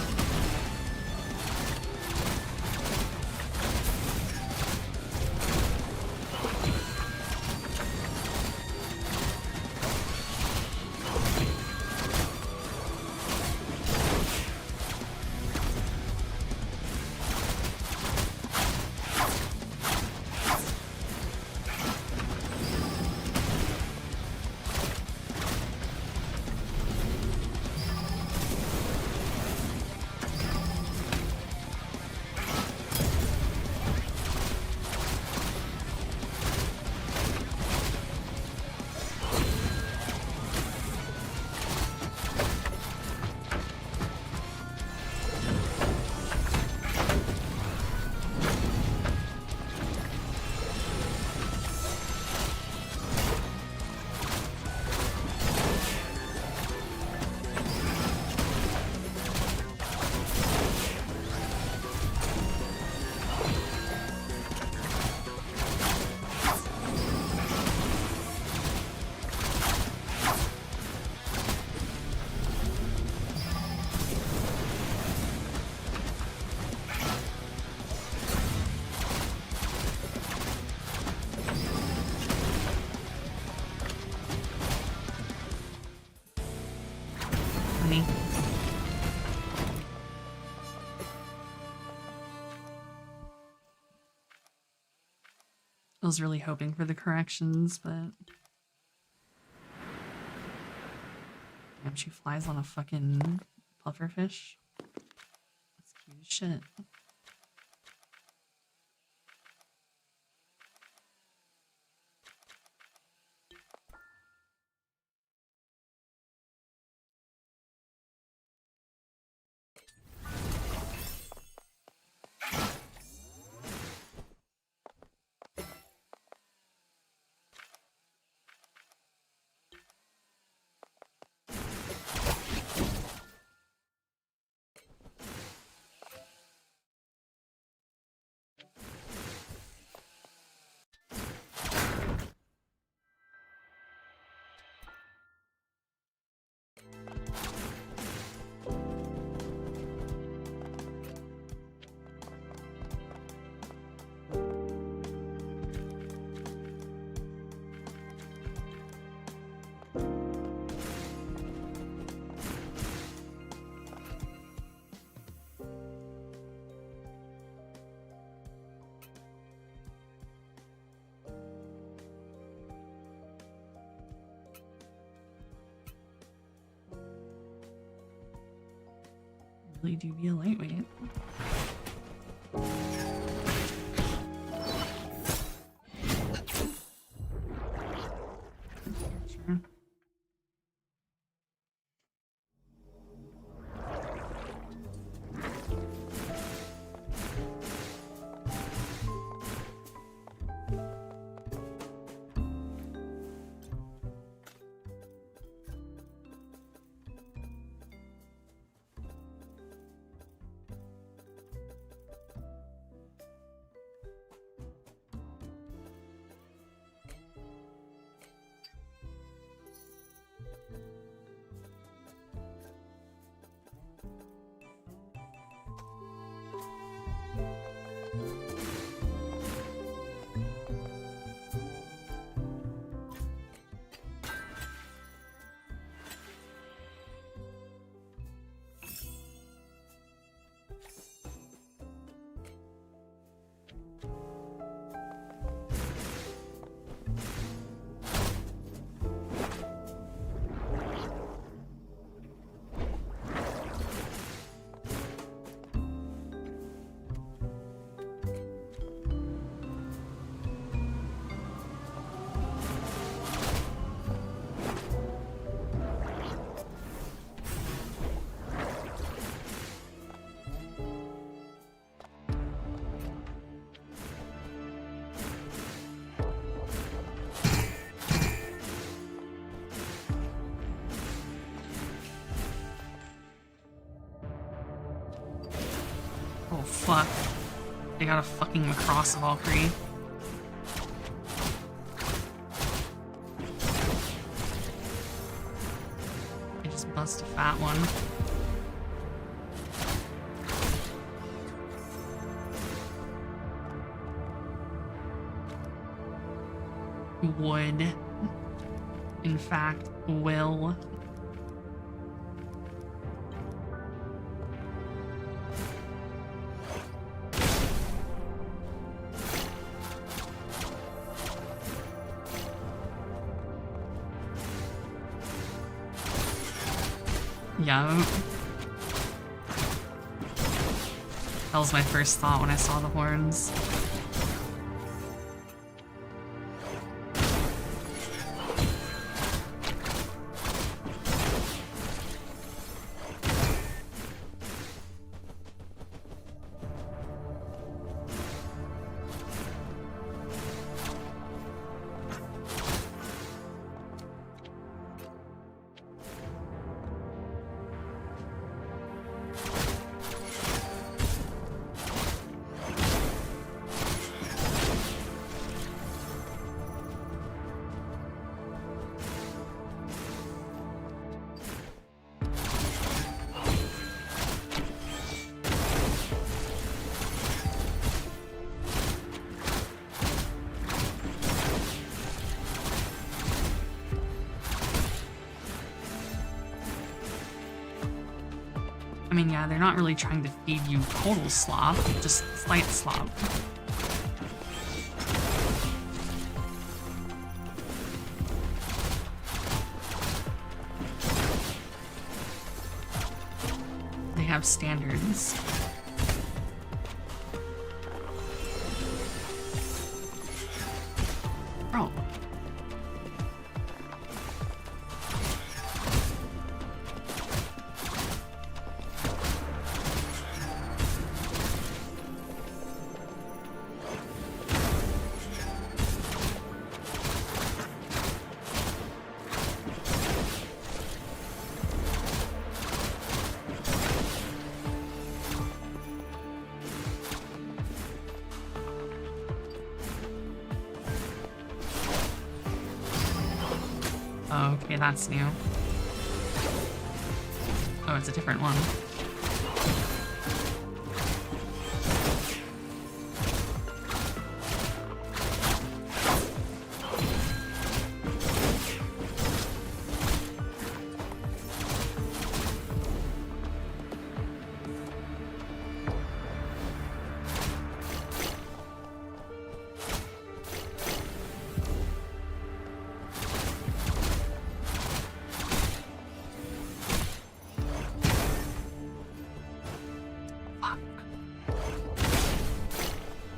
Funny. I was really hoping for the corrections, but damn, she flies on a fucking pufferfish. That's cute as shit. Really do be a lightweight. Sure. Oh, fuck. They got a fucking lacrosse Valkyrie. I just bust a fat one. Would, in fact, will. Yeah. That was my first thought when I saw the horns. I mean, yeah, they're not really trying to feed you total slop, just slight slop. They have standards. Bro. Okay, that's new. Oh, it's a different one.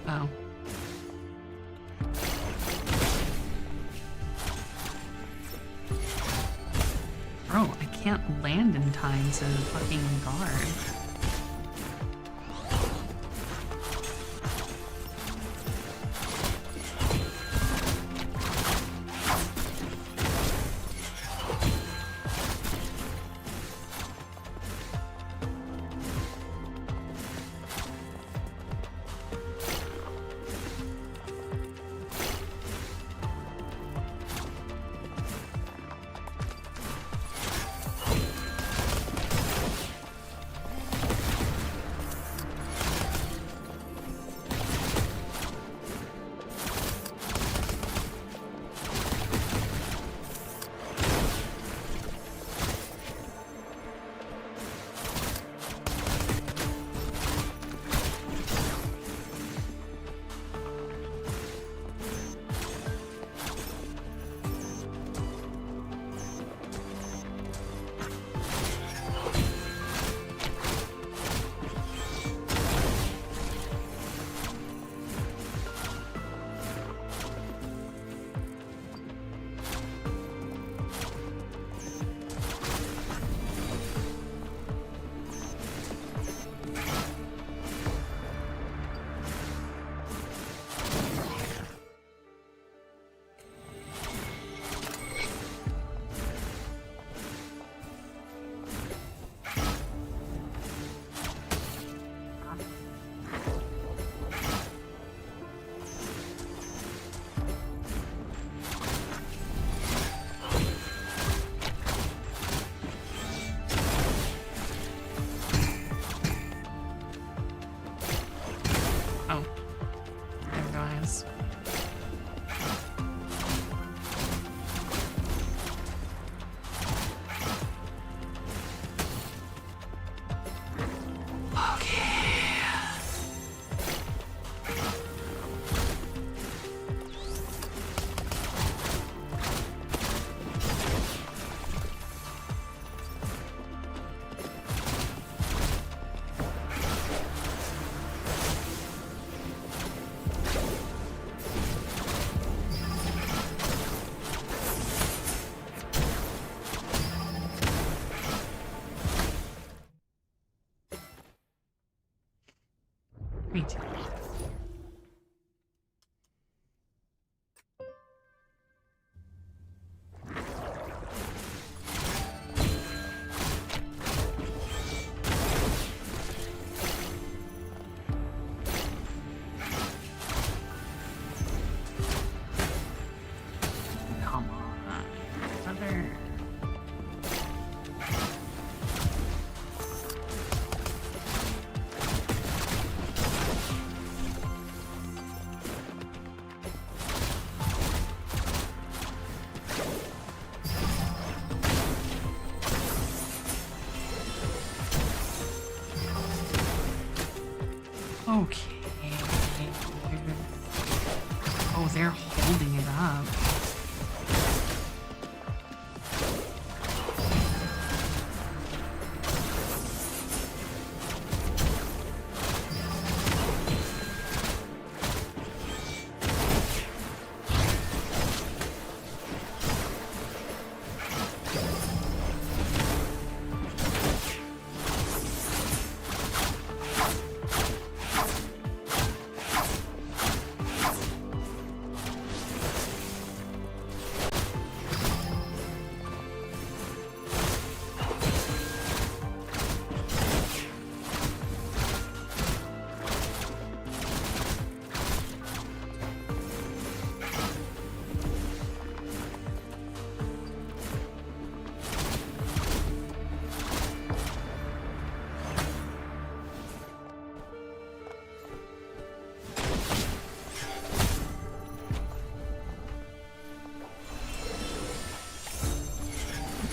Oh. Bro, I can't land in time to fucking guard. Me too. Come on. Brother. Okay. Oh, they're holding it up.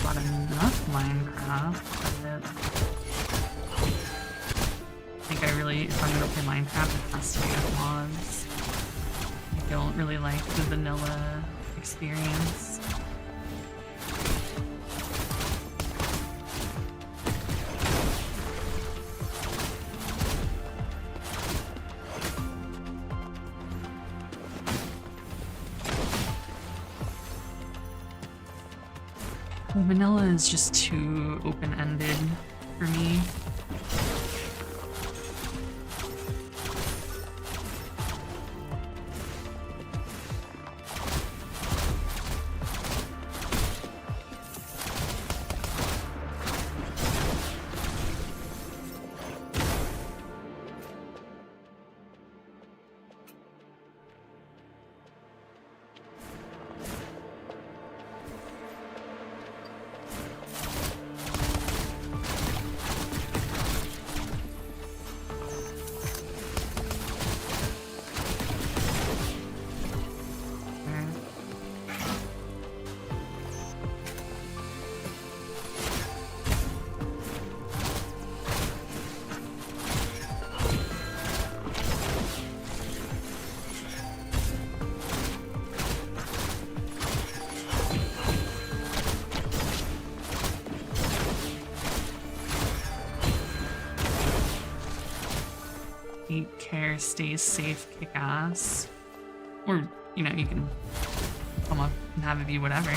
Got enough Minecraft, but I think I really, if I'm gonna play Minecraft, it has to be with mods. I don't really like the vanilla experience. Vanilla is just too open-ended for me. Care stays safe, kick ass. Or, you know, you can come up and have it be whatever.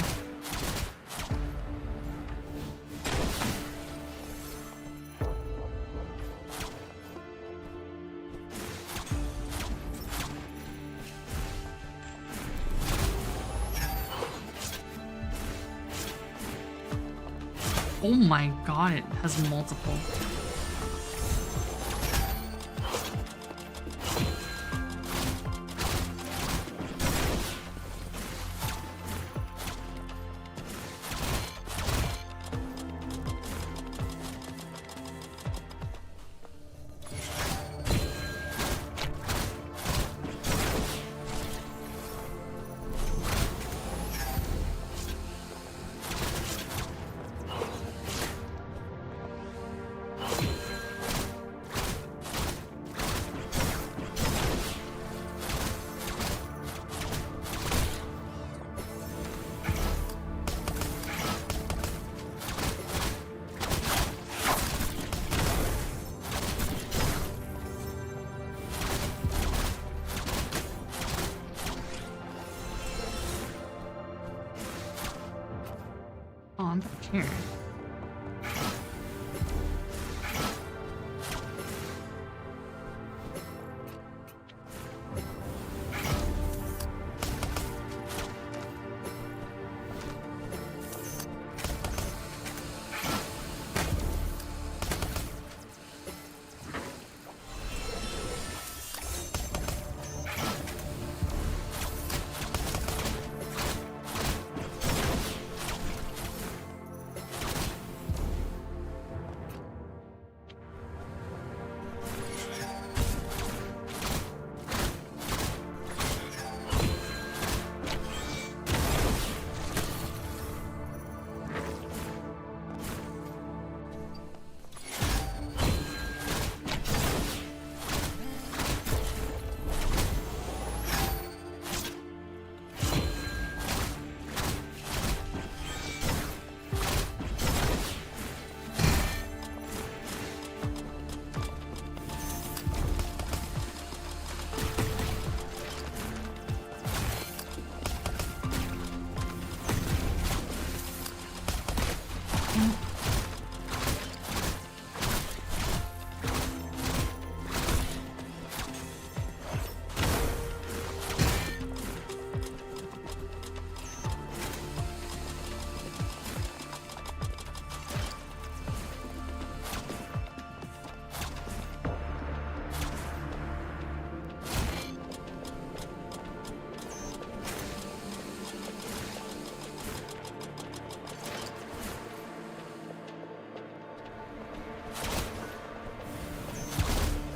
Oh my god, it has multiple. Oh, I'm back here.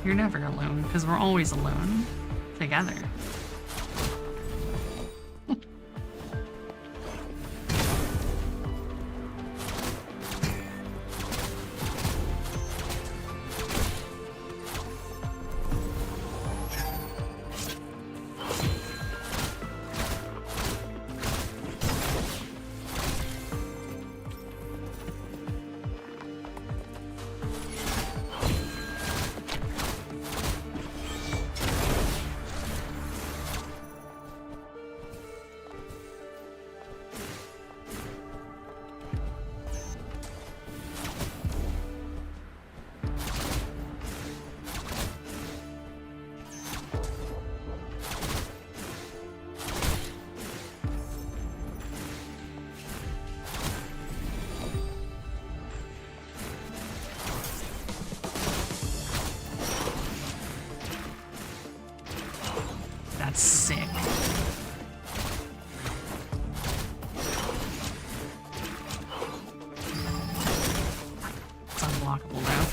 You're never alone, because we're always alone. Together. That's sick. It's unblockable now.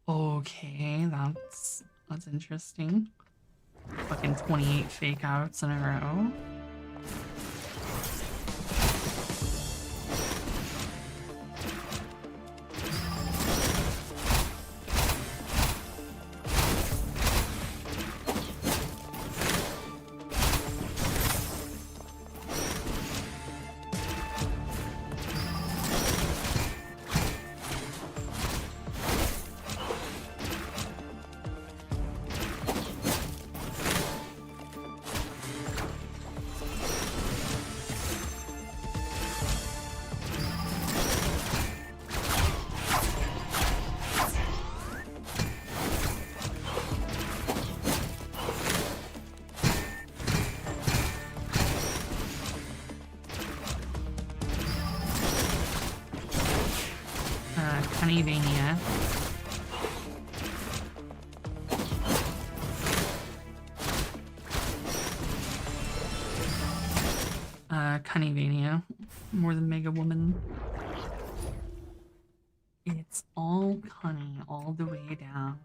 Okay, that's interesting. Fucking 28 fake outs in a row. Pennsylvania. Cunningvania. More than Mega Woman. It's all cunning all the way down.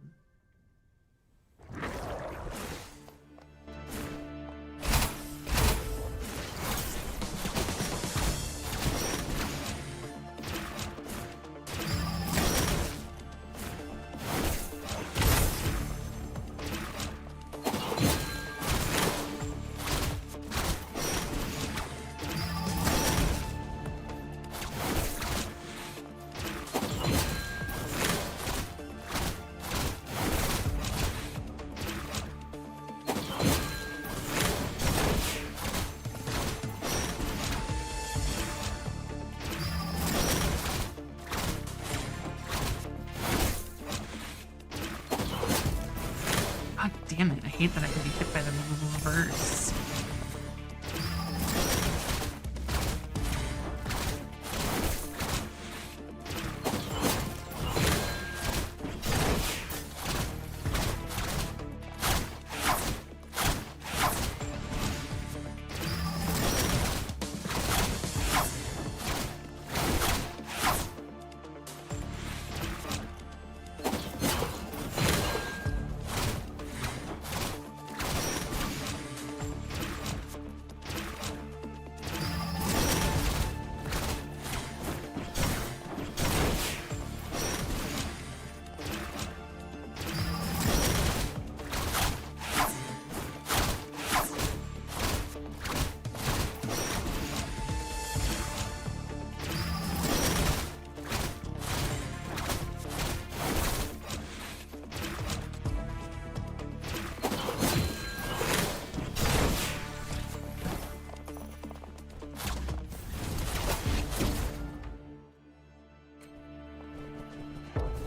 God damn it, I hate that I can be hit by the reverse.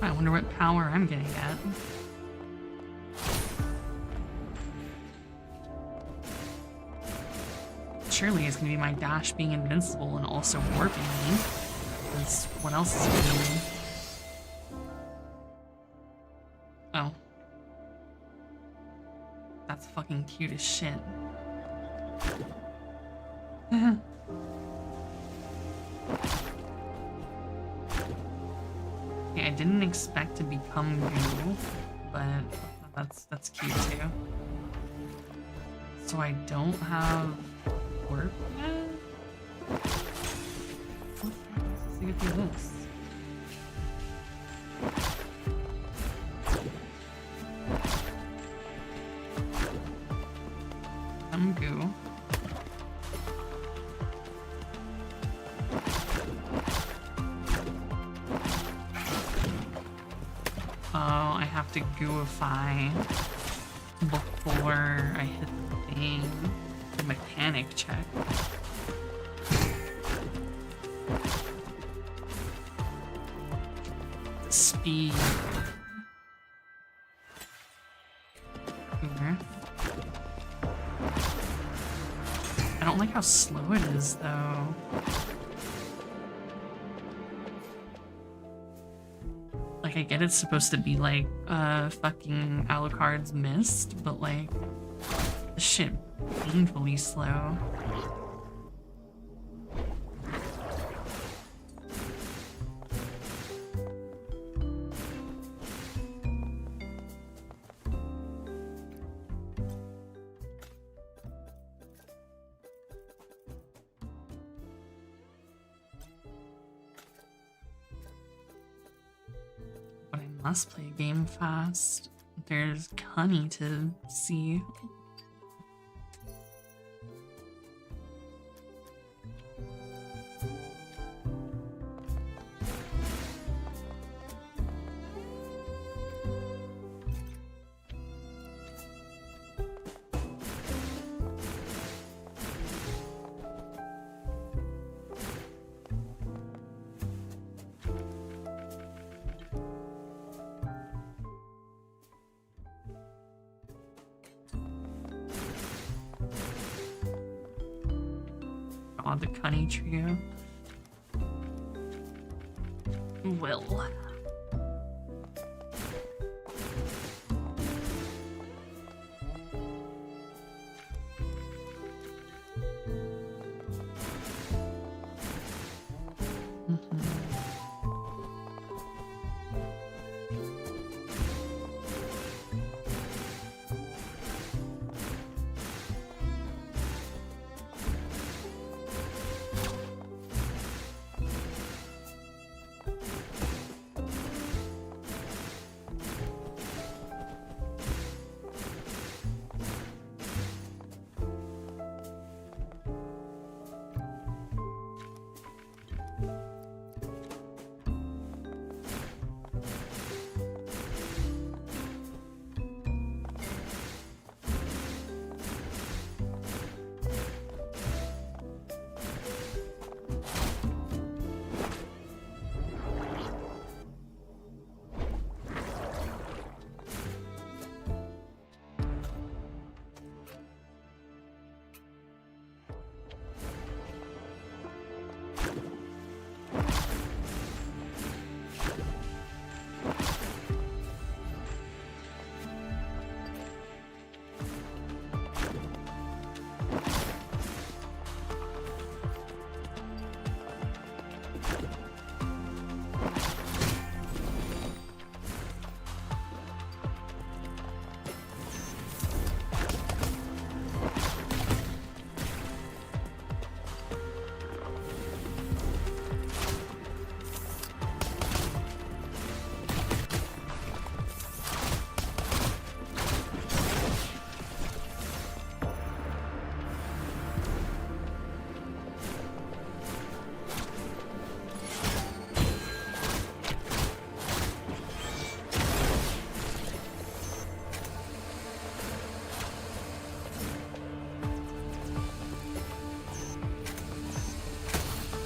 I wonder what power I'm gonna get. Surely it's gonna be my dash being invincible and also warping me. Because what else is it gonna be? Oh. That's fucking cute as shit. Yeah, I didn't expect to become goo, but that's cute too. So I don't have work yet? What the heck is to get through this? I'm goo. Oh, I have to gooify before I hit the thing. The mechanic check. Speed. Here. I don't like how slow it is, though. Like, I get it's supposed to be like fucking Alucard's Mist, but like, this shit painfully slow. But I must play a game fast. There's Cunny to see. On the Cunny trio. Will.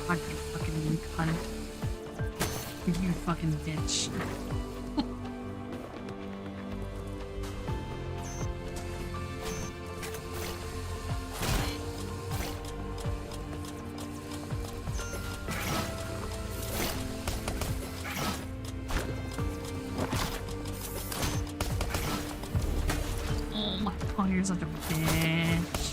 God, you fucking cunt. You fucking bitch. Oh my god, you're such a bitch.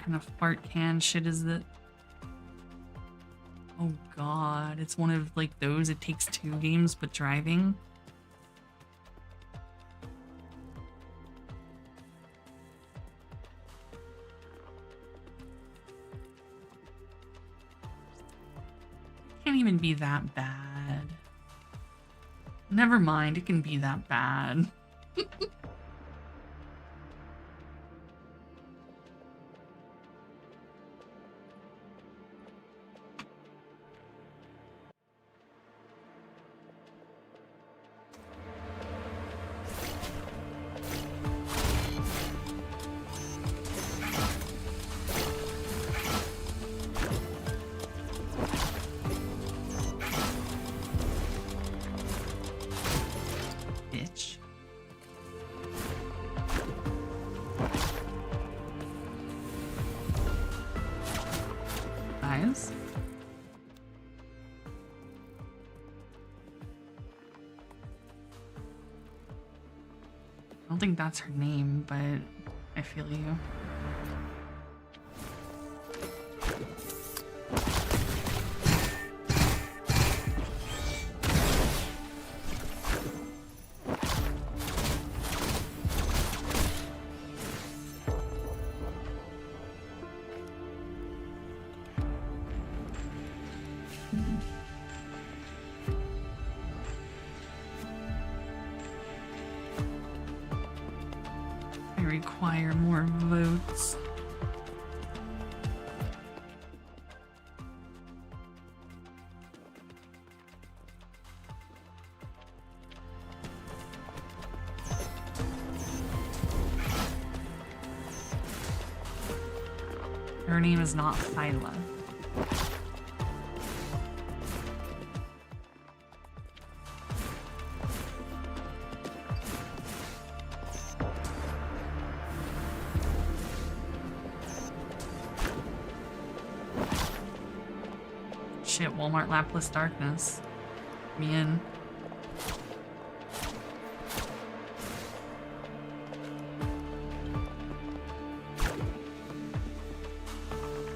kind of fart can shit is it? Oh god, it's one of like those It Takes Two games, but driving. It can't even be that bad. Never mind, it can be that bad. Bitch. Guys. I don't think that's her name, but I feel you. I require more votes. Her name is not Phyla. Shit, Walmart Lapless Darkness. Me in.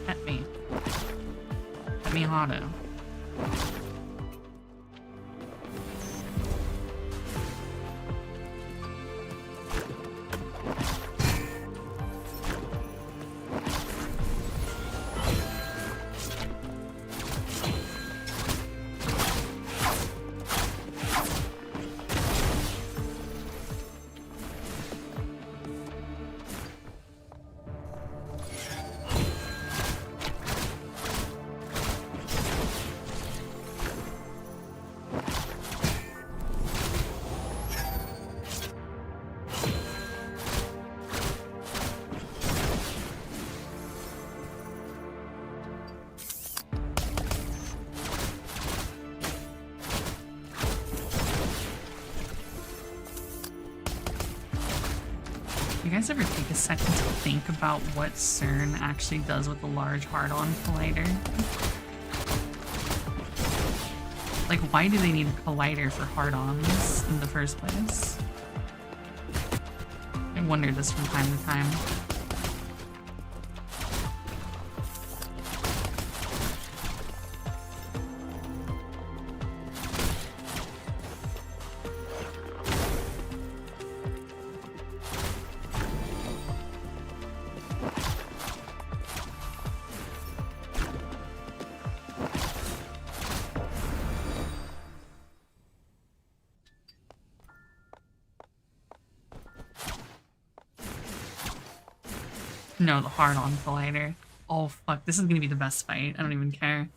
Pet me. Pet me auto. You guys ever take a second to think about what CERN actually does with the Large Hadron Collider? Like, why do they need a collider for hard-ons in the first place? I wonder this from time to time. No, the hard-on collider. Oh fuck, this is gonna be the best fight. I don't even care.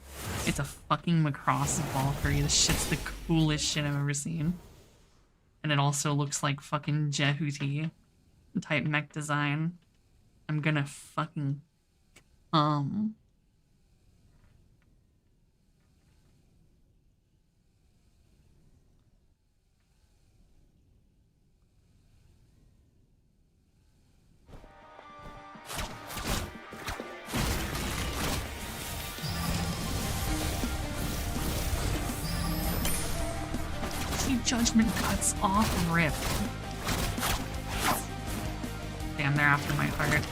It's a fucking Macross Valkyrie. This shit's the coolest shit I've ever seen. And it also looks like fucking Jehuti type mech design. I'm gonna fucking Judgment cuts off rip. Damn, they're after my heart.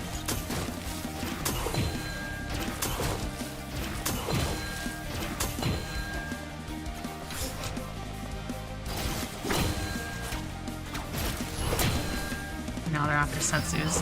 now they're after Setsu's.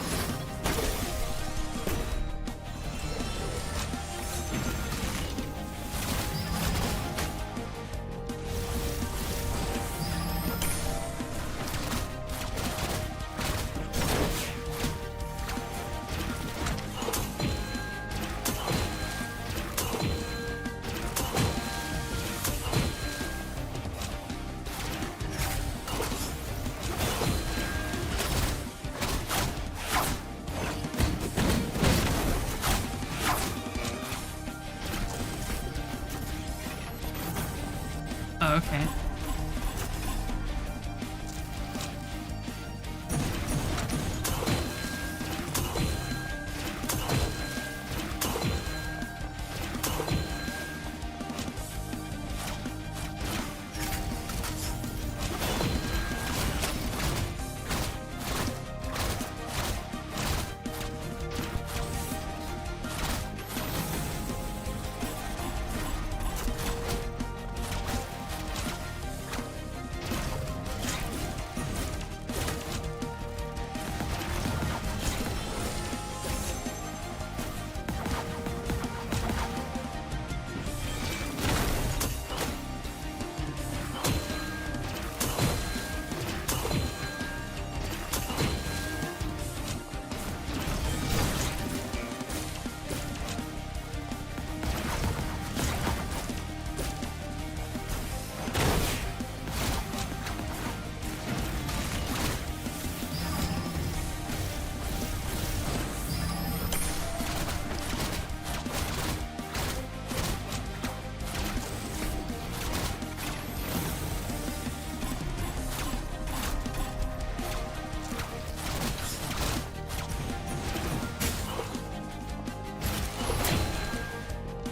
Oh, okay.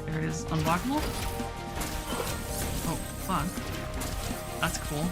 There it is, unblockable? Oh, fuck. That's cool.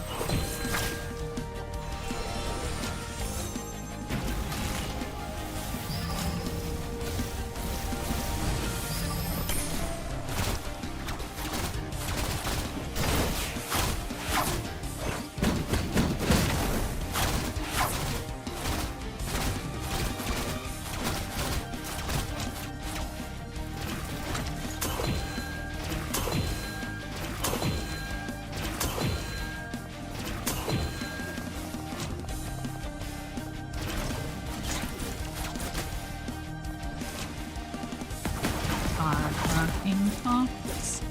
Fucking fox.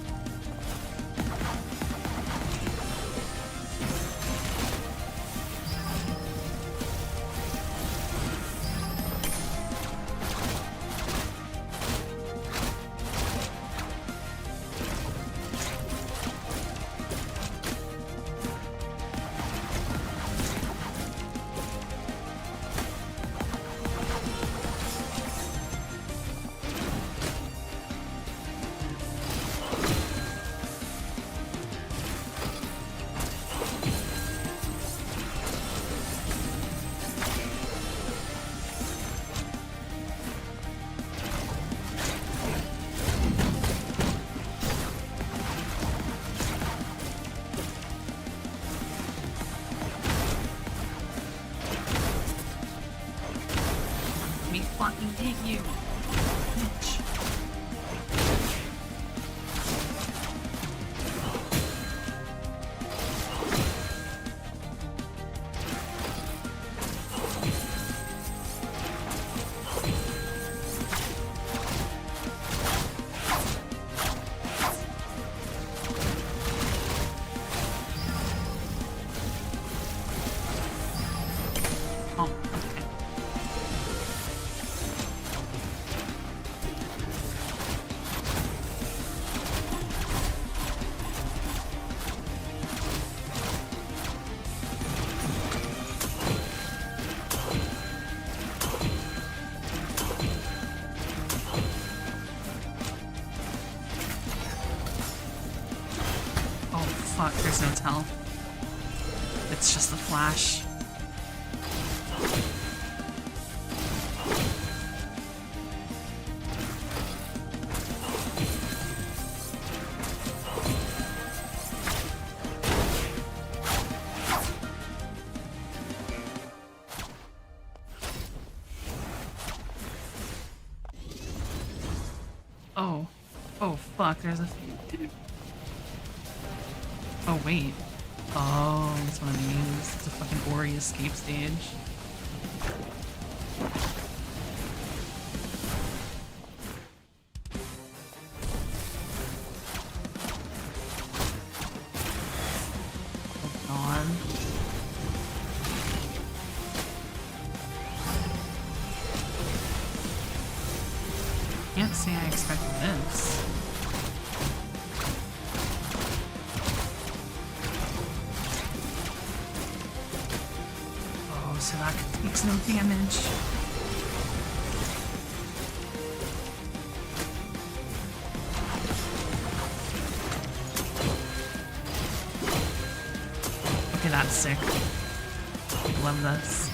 Me fucking hit you, bitch. Oh, okay. Oh fuck, there's no tell. It's just a flash. Oh fuck, there's a... Oh wait. Oh, that's one of these. It's a fucking Ori escape stage. Oh god. Can't say I expected this. Oh, so that takes no damage. Okay, that's sick. Love this.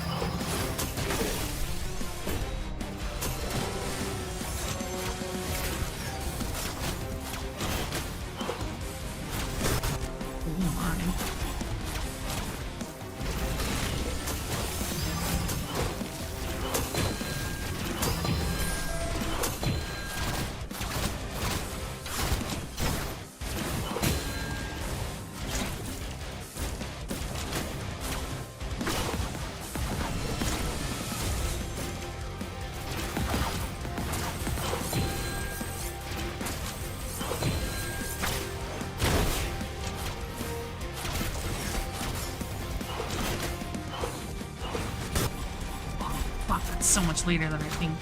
Oh my. Fuck, that's so much later than I think.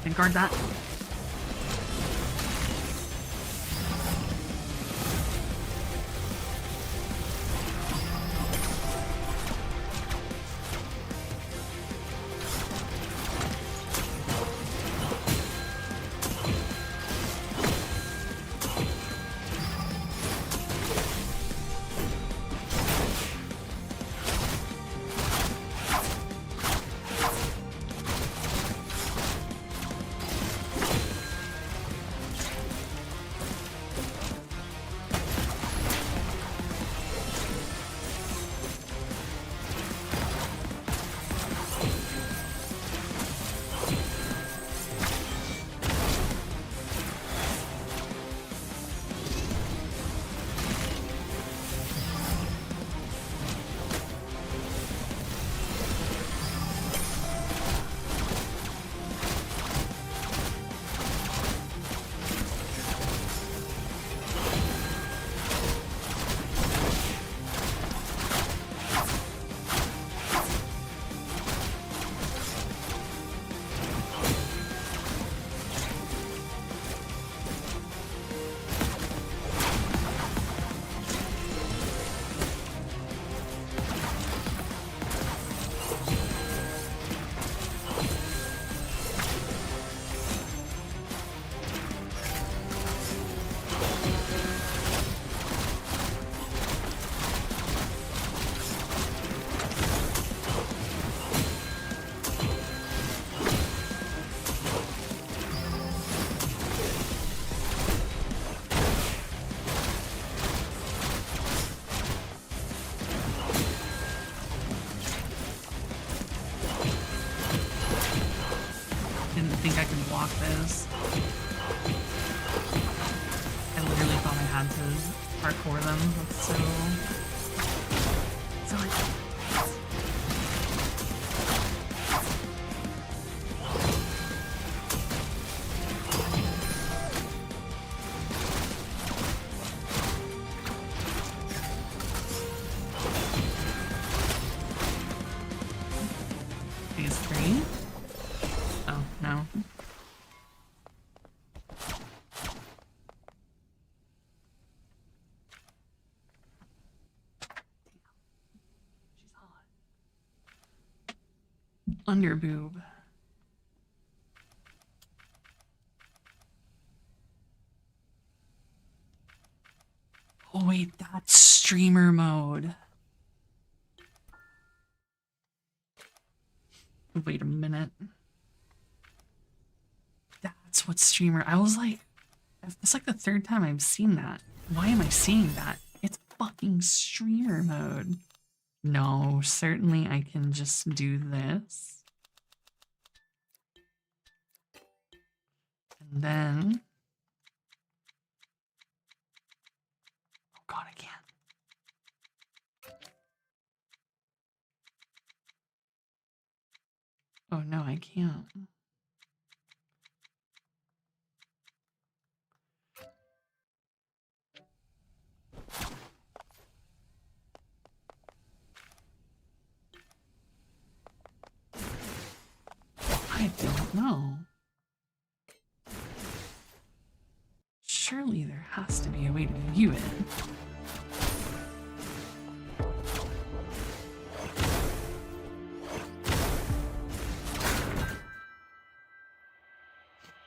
And guard that. think I can block this. I literally thought I had to parkour them. That's so... Phase 3? Oh, no. Under boob. Oh wait, that's streamer mode. Wait a minute. That's what streamer. I was like, it's like the third time I've seen that. Why am I seeing that? It's fucking streamer mode. No, certainly I can just do this. And then... Oh god, I can't. Oh no, I can't. I don't know. Surely there has to be a way to view it.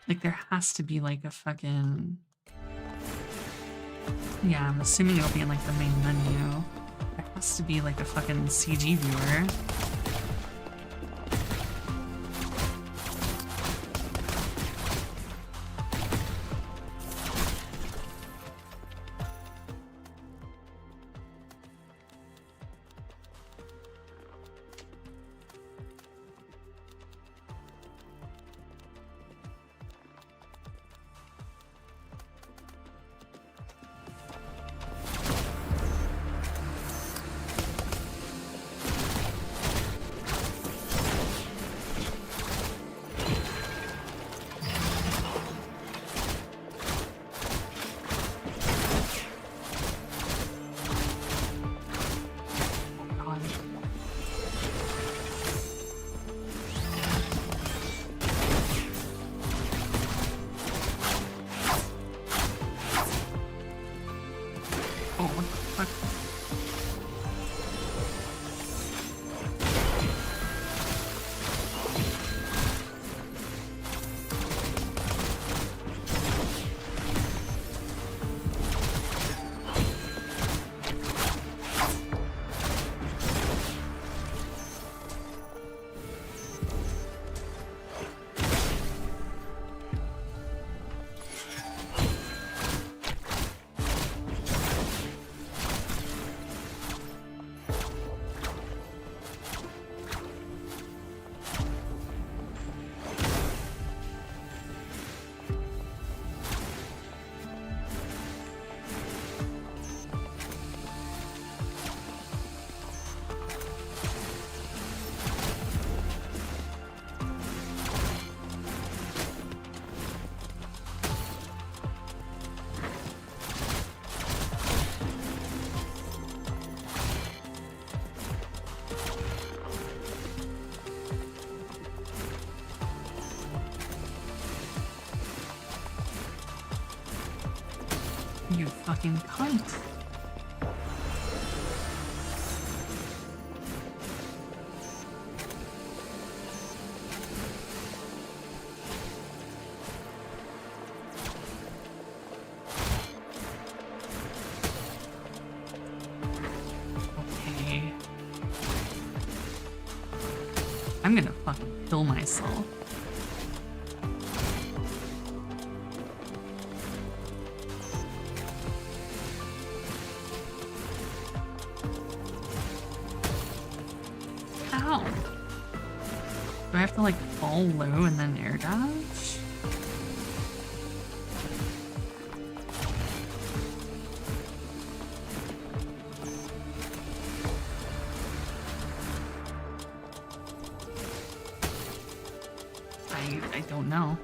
Like there has to be like a fucking... Yeah, I'm assuming it'll be in like the main menu. There has to be like a fucking CG viewer. You fucking cunt. Okay. I'm gonna fucking kill myself. Do I have to like fall low and then air dash? I don't know.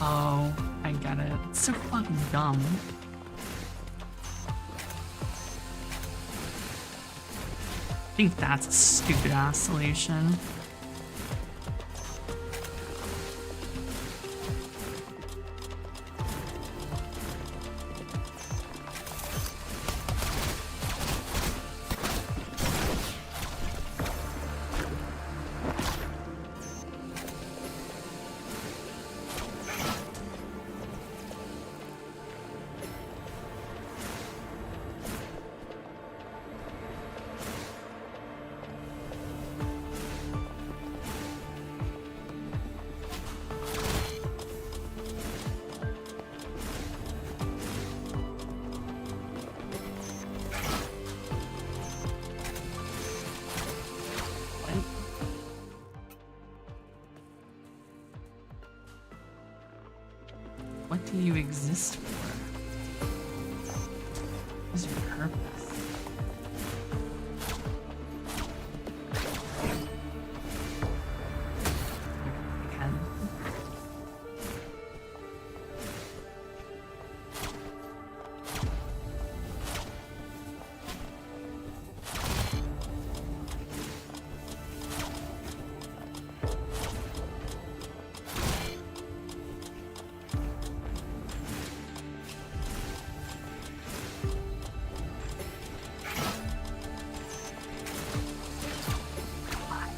Oh, I get it. It's so fucking dumb. I think that's a stupid ass solution. What do you exist for? What is your purpose? Again.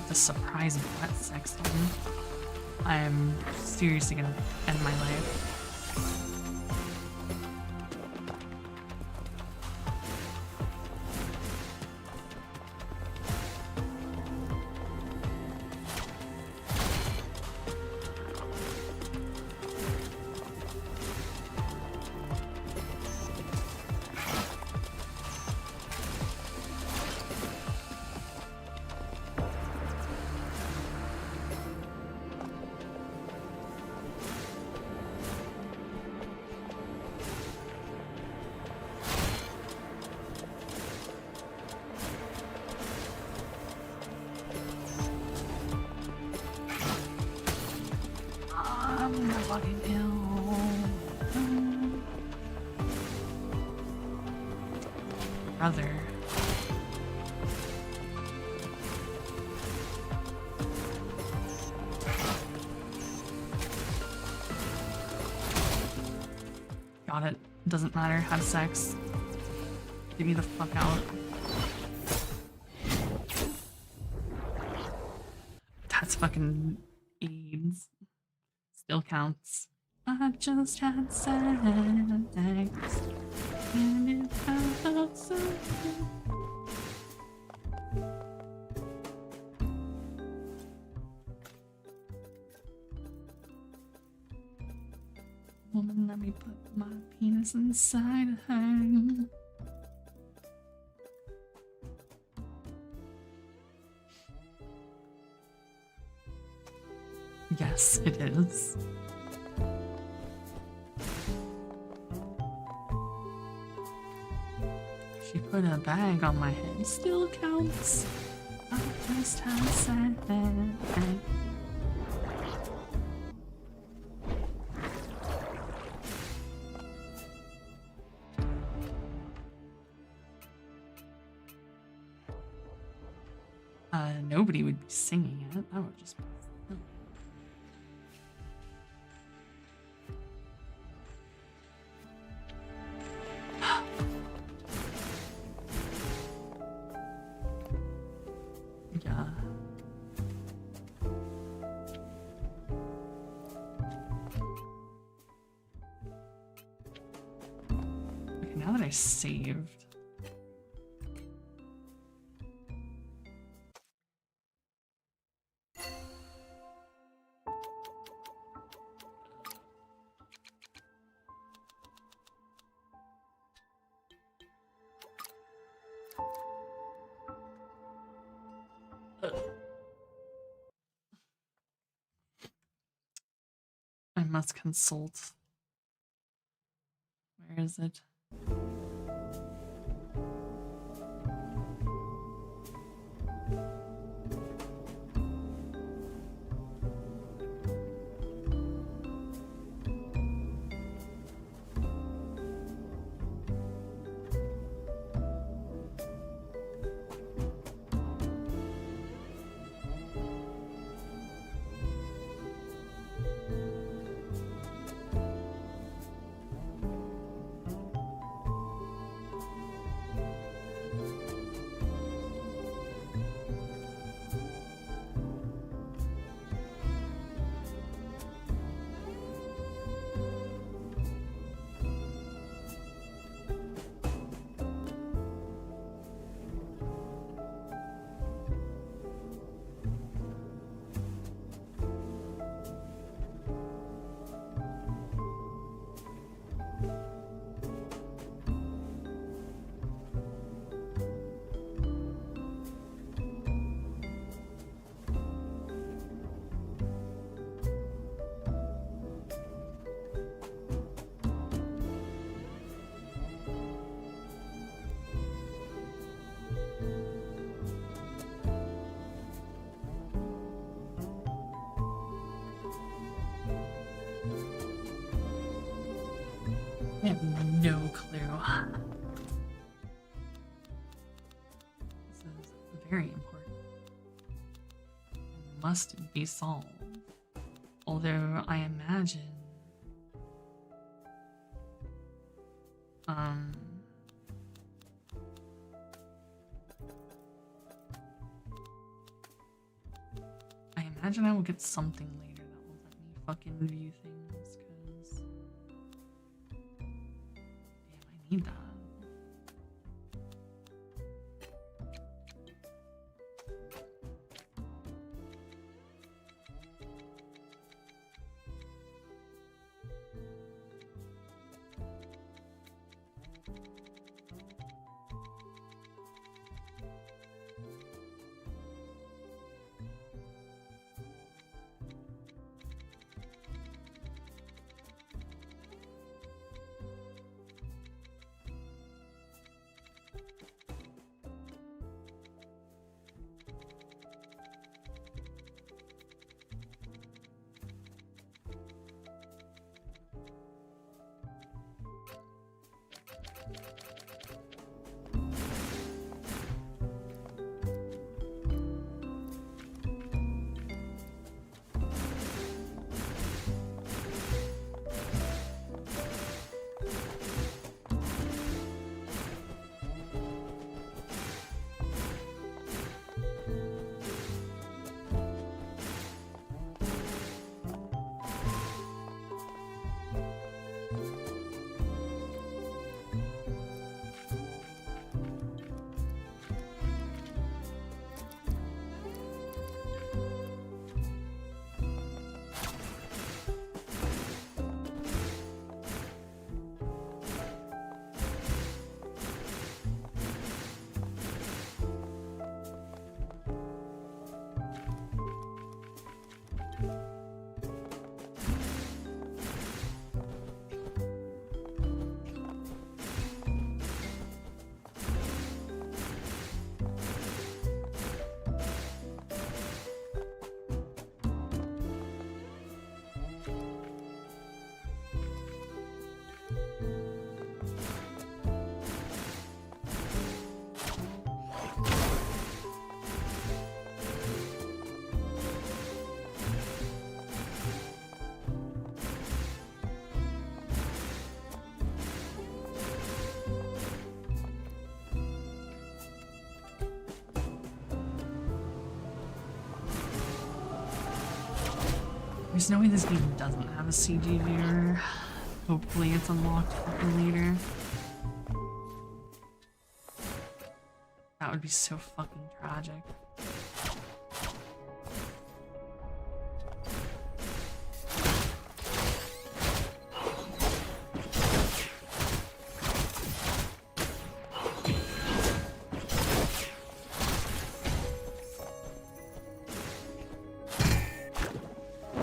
The surprise butt sex thing. I'm seriously gonna end my life. I'm gonna fucking kill. Brother. Got it. Doesn't matter. Have sex. Get me the fuck out. That's fucking AIDS. Still counts. I just had sex. And it felt so good. Woman, let me put my penis inside of her. Yes, it is. She put a bag on my head. Still counts. I just had sex. Nobody would be singing it. That would just be silly. Yeah. Okay, now that I saved. I must consult. Where is it? I have no clue. This is very important. It must be solved. Although I imagine I will get something later that will let me fucking view things, because damn, I need that. There's no way this game doesn't have a CG viewer. Hopefully it's unlocked later. That would be so fucking tragic.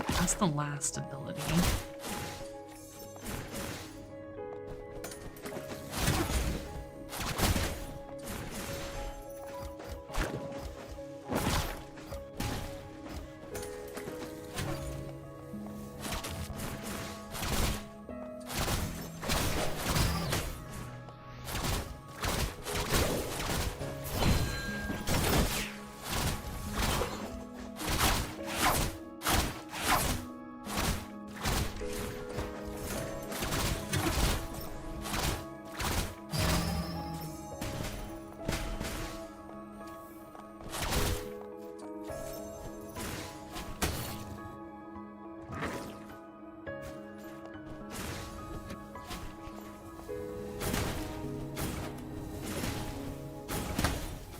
That's the last ability.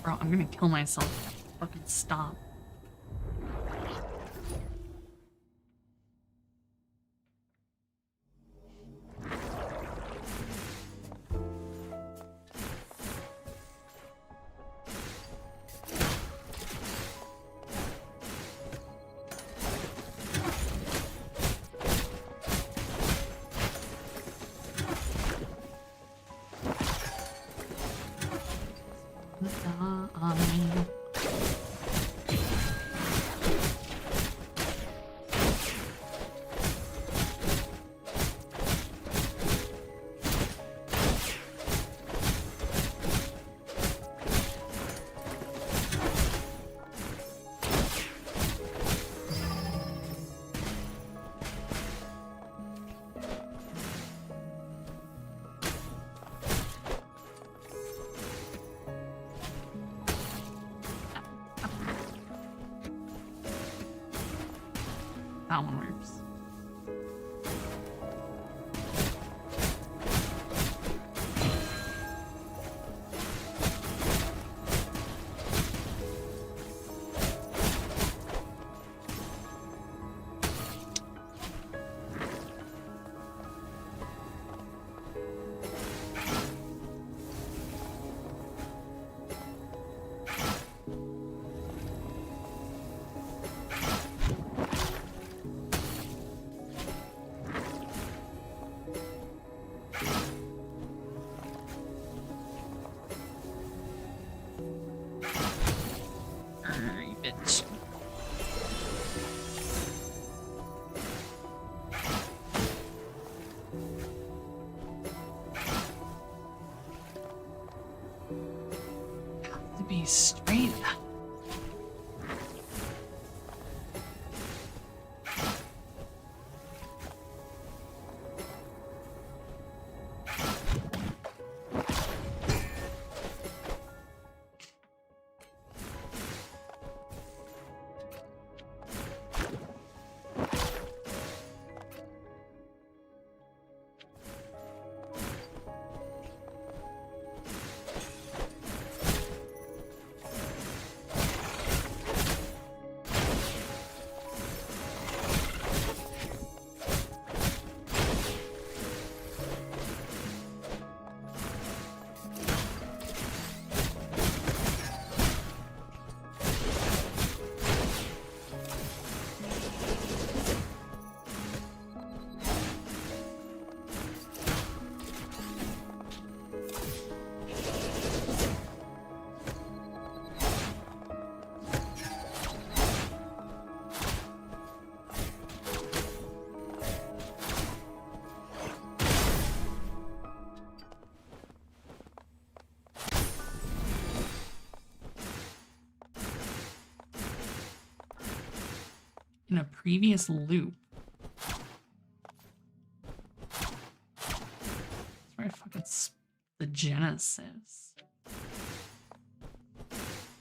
Bro, I'm gonna kill myself. Fucking stop. That one works. Bitch. Have to be straight. In a previous loop. That's where I fucking the Genesis.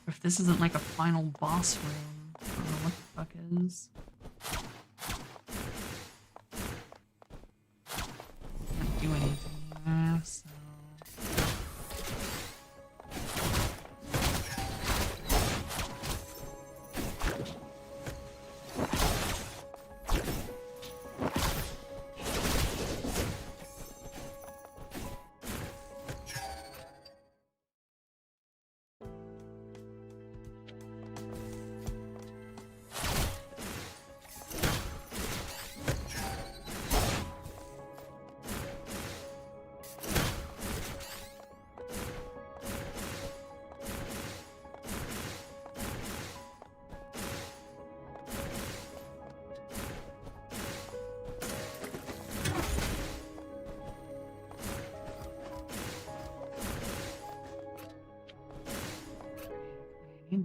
If this isn't like a final boss room, I don't know what the fuck is. Can't do anything there, so.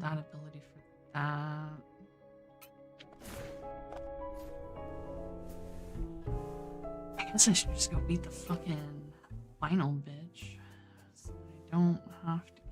that ability for that. I guess I should just go beat the fucking final bitch. So I don't have to care.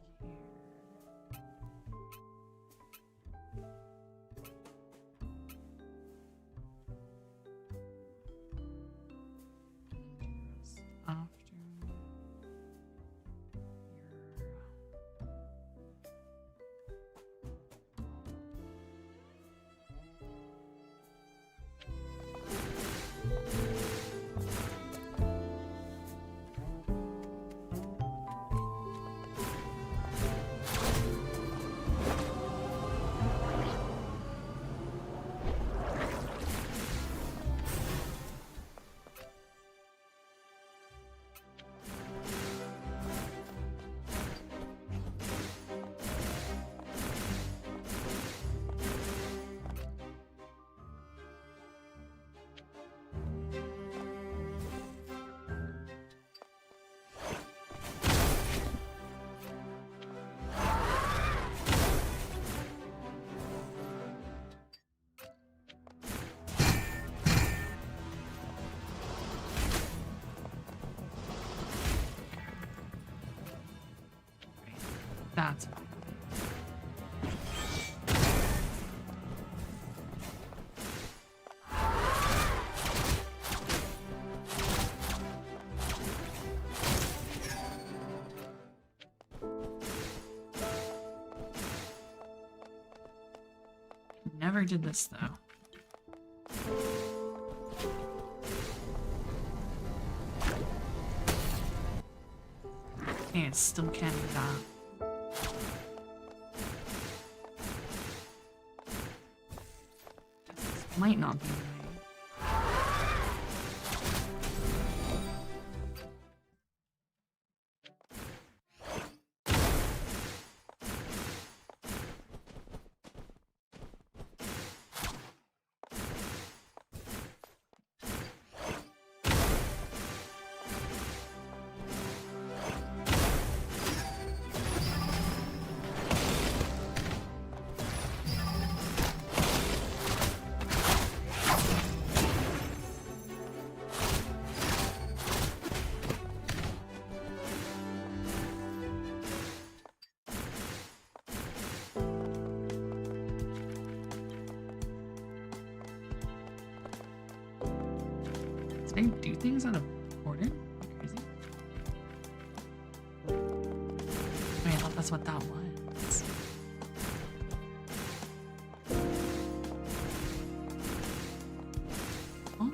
After that's never did this though. Okay, it still can't do that. This might not be the way. Did I do things out of order? Crazy. Wait, I thought that's what that was. Huh?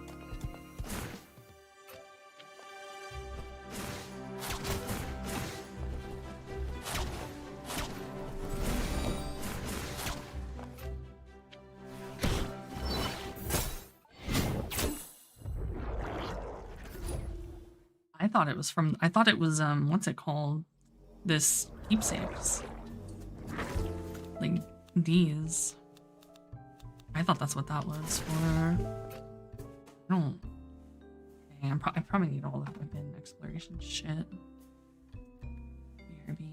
I thought it was what's it called? This keepsakes. Like these. I thought that's what that was for. I don't. Okay, I probably need all that weapon exploration shit. BRB.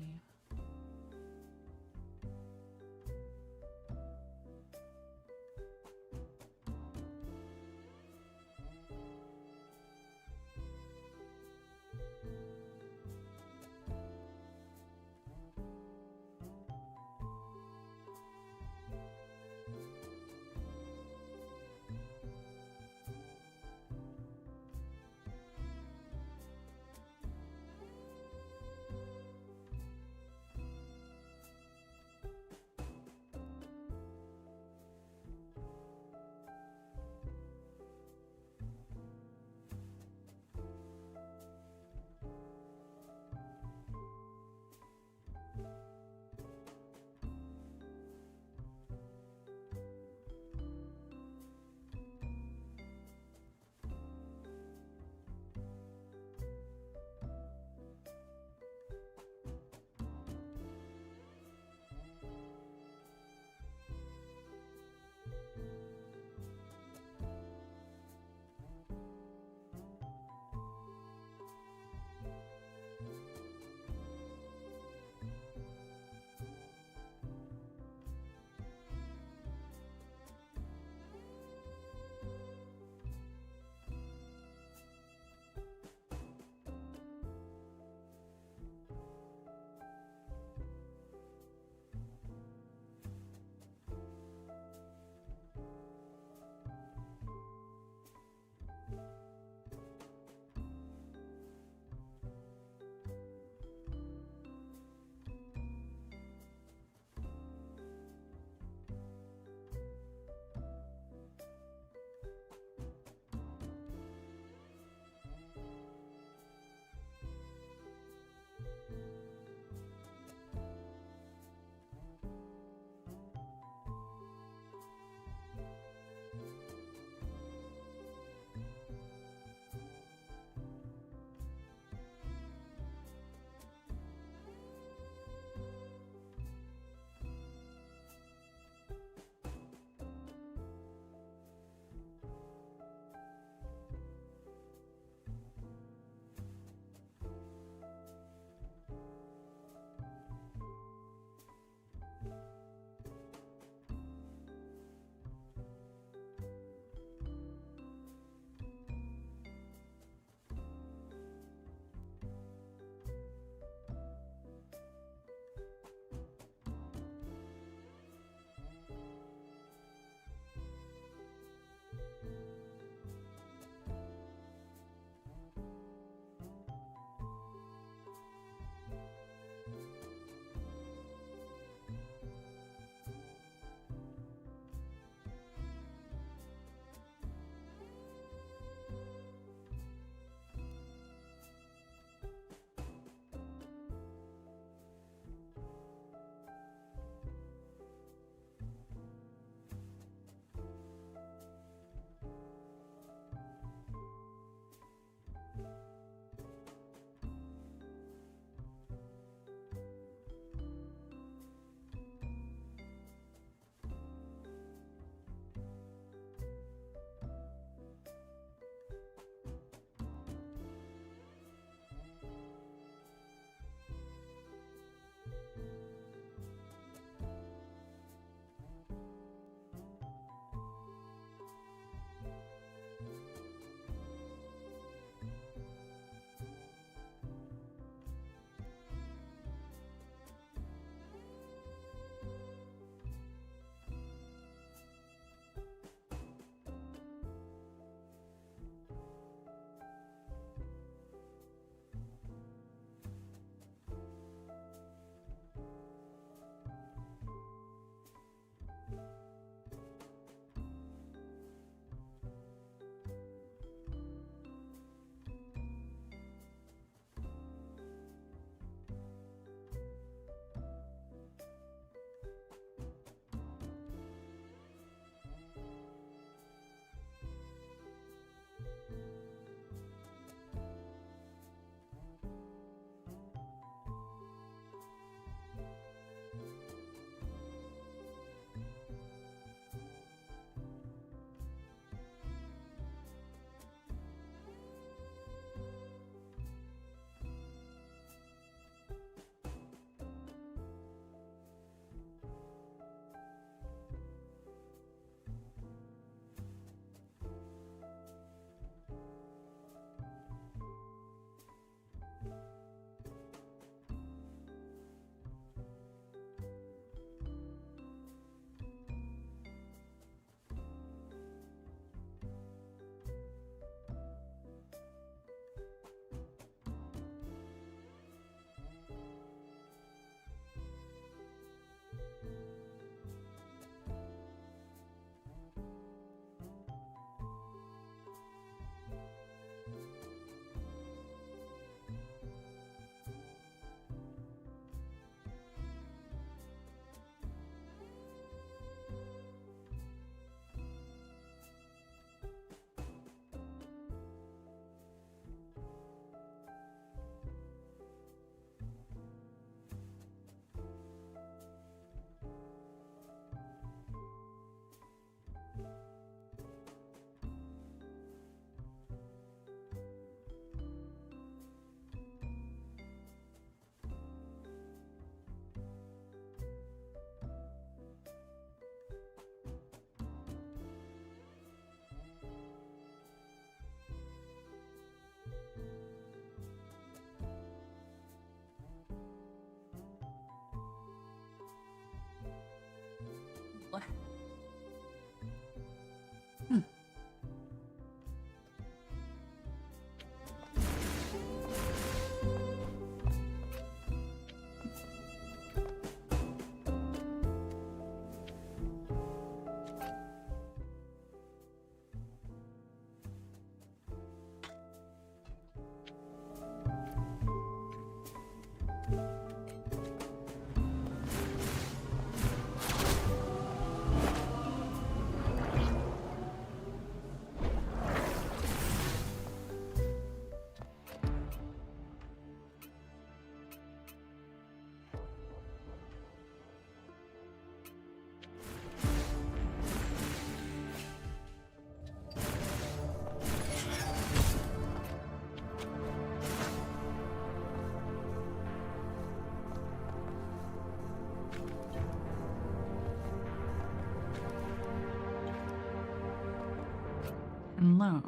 and low.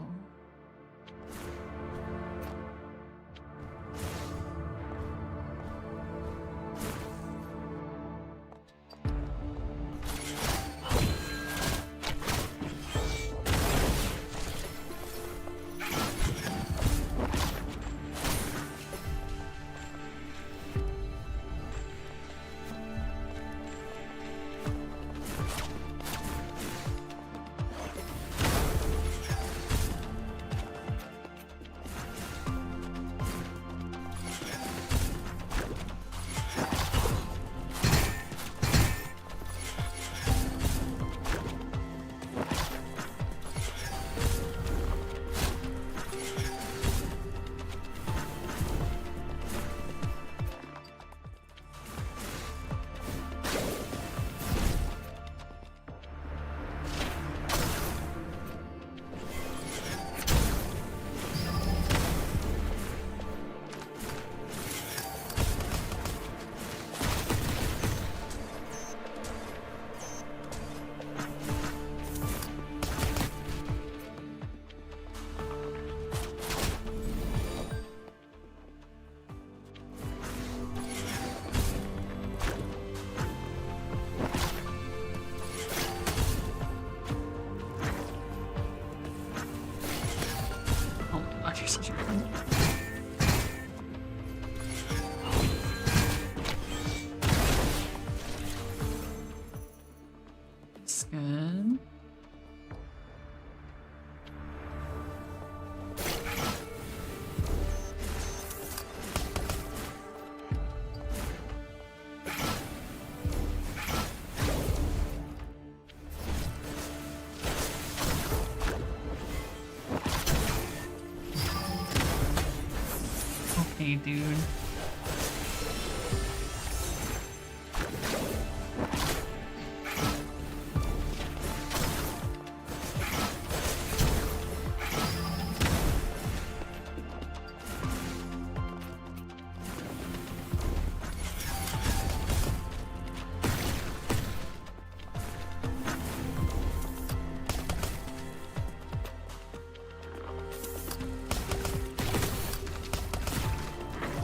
That's good. Okay, dude.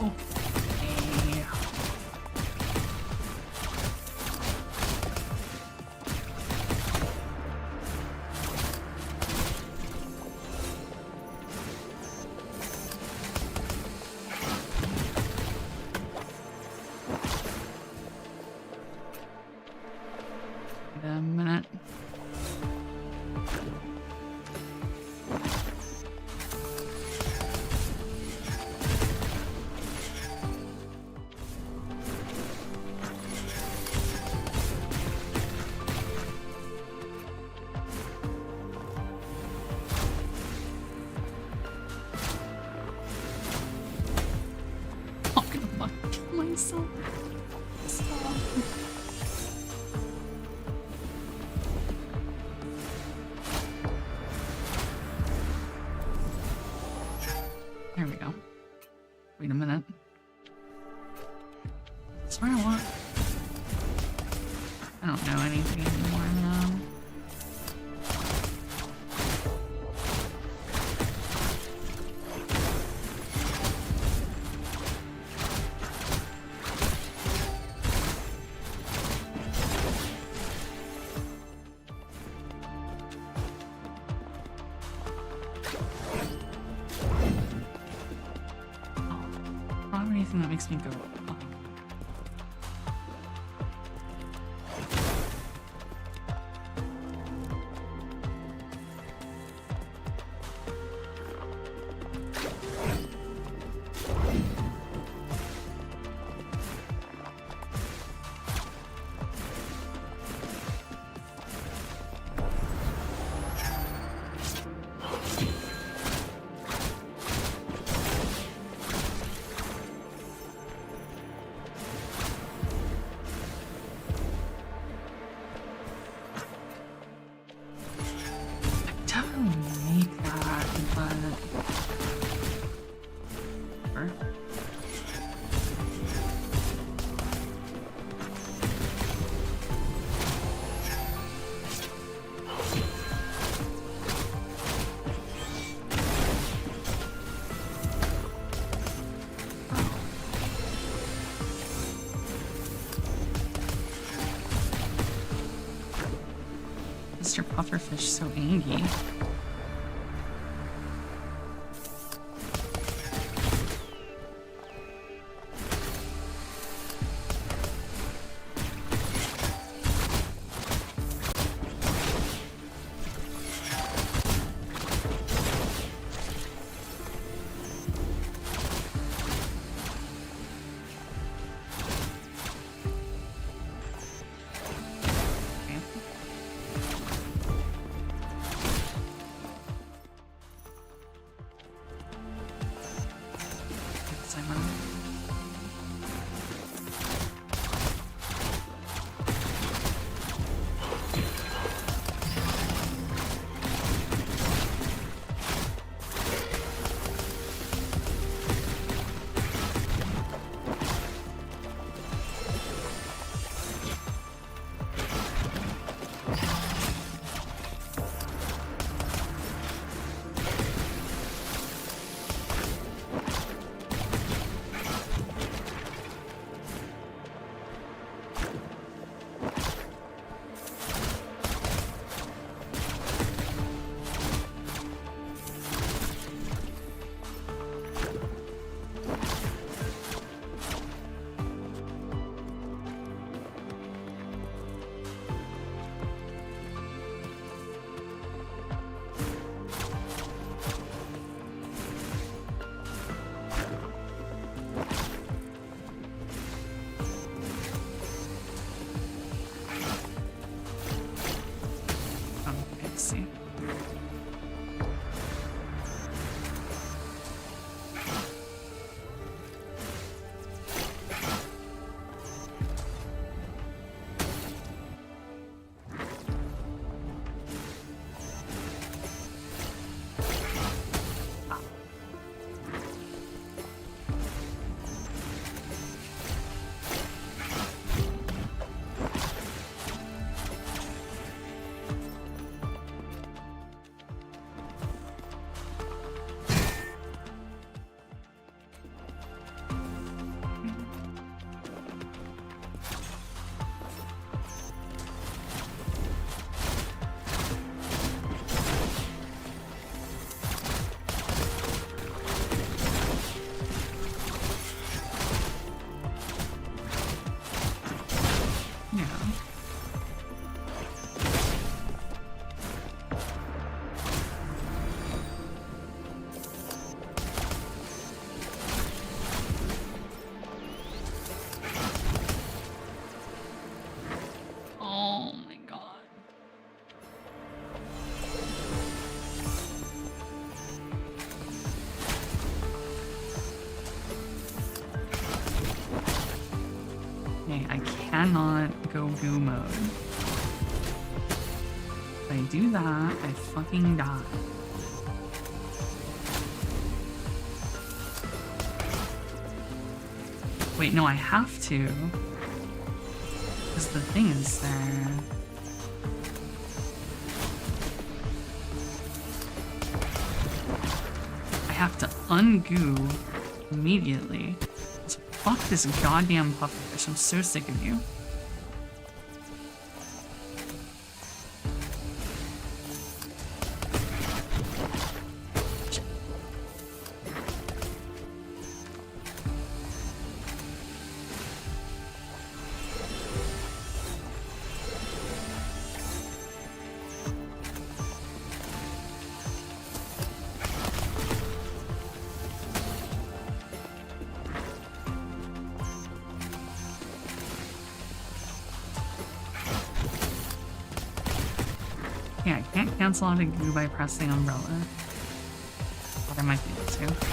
Okay. Wait a minute. I'm gonna fucking kill myself. Stop. There we go. Wait a minute. That's where I want. I don't know anything anymore now. Probably anything that makes me go. Oh. Mr. Pufferfish so angry? Cannot go goo mode. If I do that, I fucking die. Wait, no, I have to. Because the thing is there. I have to ungoo immediately. Fuck this goddamn pufferfish, I'm so sick of you. Yeah, I can't cancel out a goo by pressing umbrella. But I might be able to.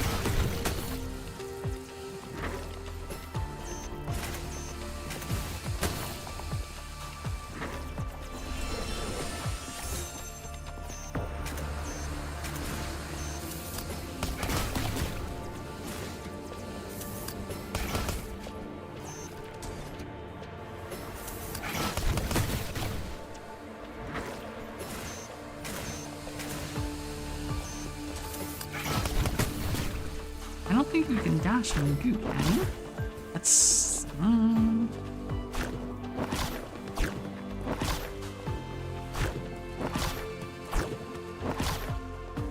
I don't think you can dash on goo, can you? That's...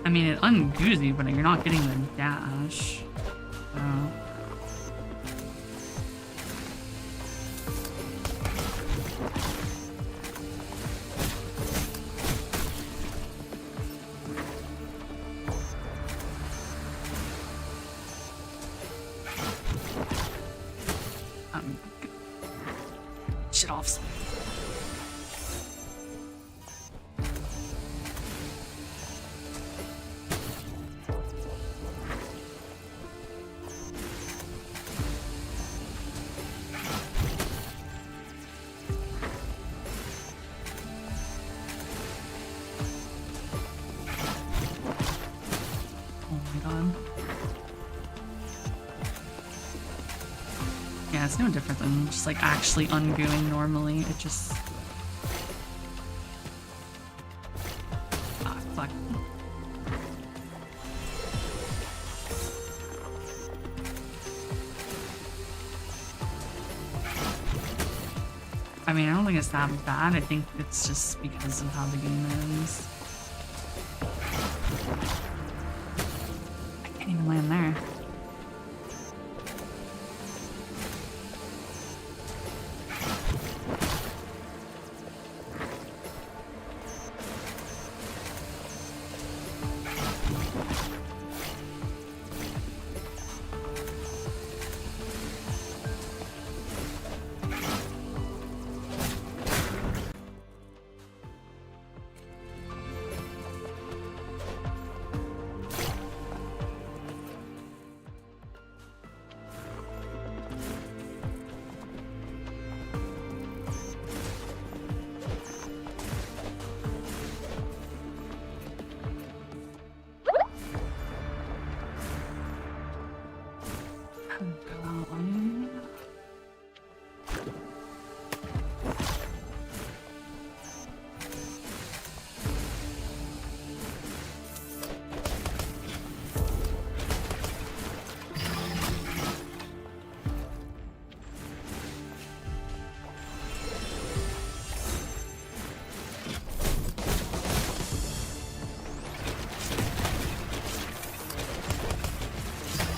I mean, it ungooes you, but you're not getting the dash. So. Shit off. Yeah, it's no different than just like actually ungooing normally. It just... Ah, fuck. I mean, I don't think it's that bad. I think it's just because of how the game is. I can't even land there.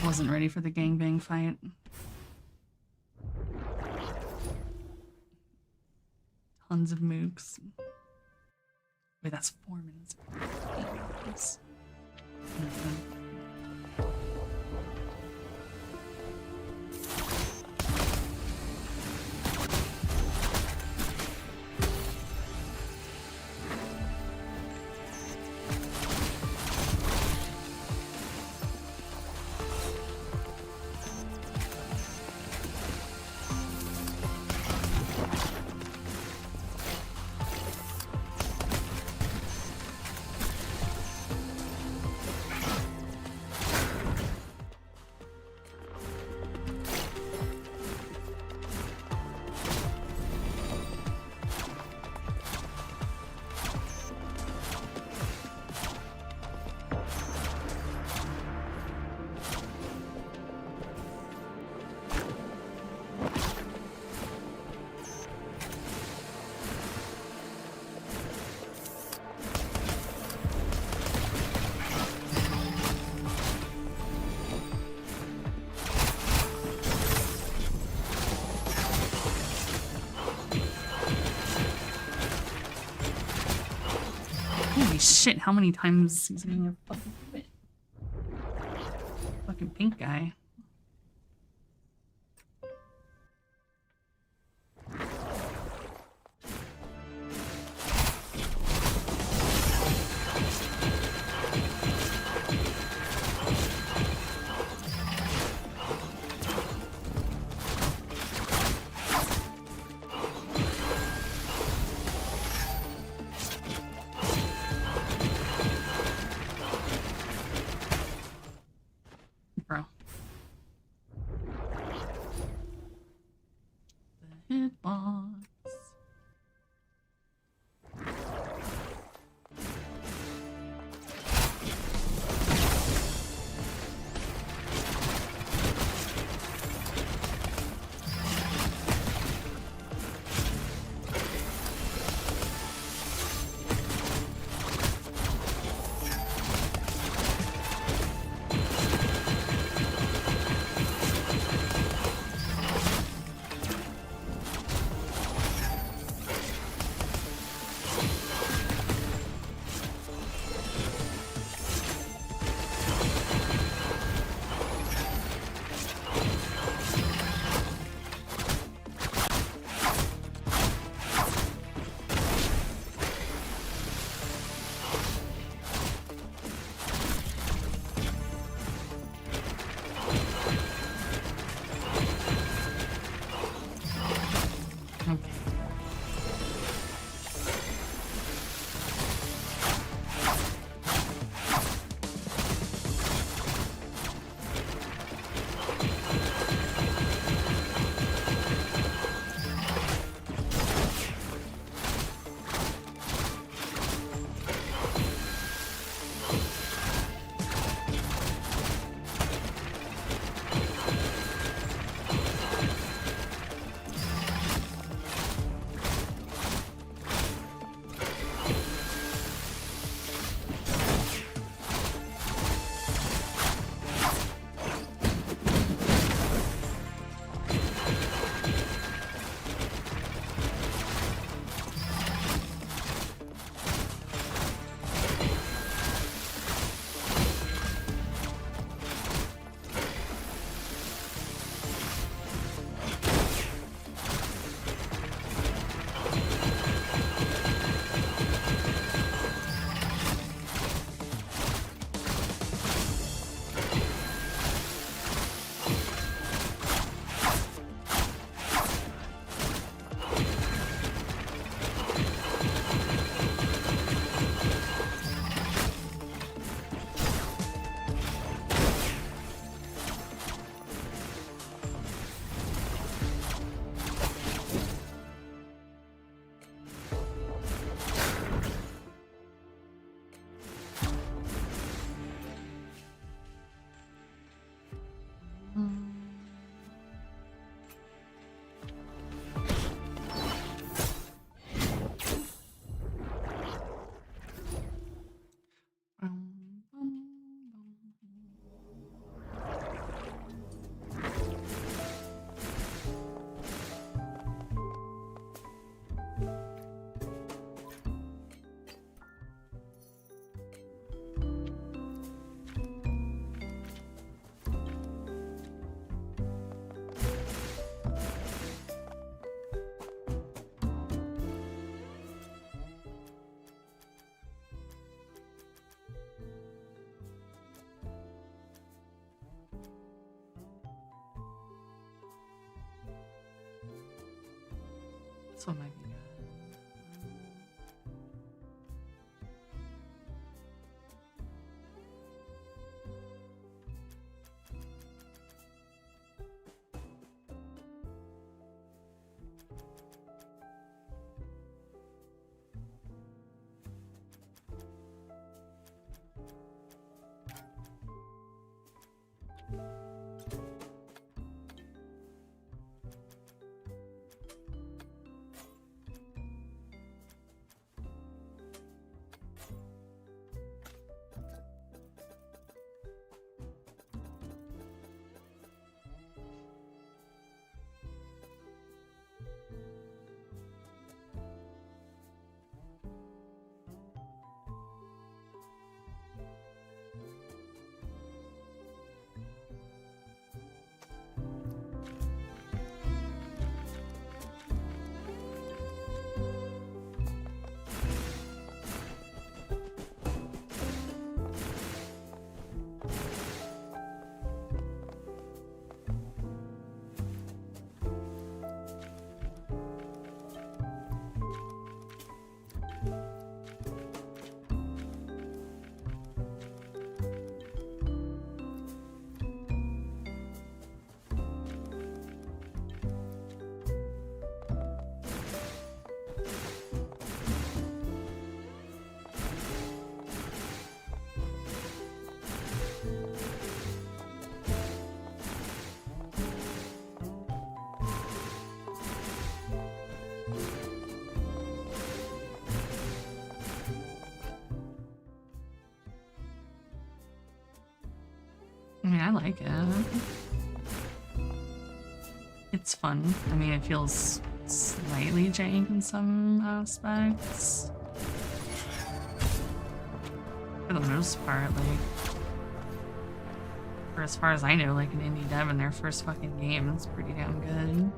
Wasn't ready for the gangbang fight. Tons of mooks. Wait, that's 4 minutes. 8 minutes. Holy shit, how many times he's getting a fucking hit? Fucking pink guy. Bro. This one might be good. I mean, I like it. It's fun. I mean, it feels slightly jank in some aspects. For the most part, like, for as far as I know, like an indie dev in their first fucking game, it's pretty damn good.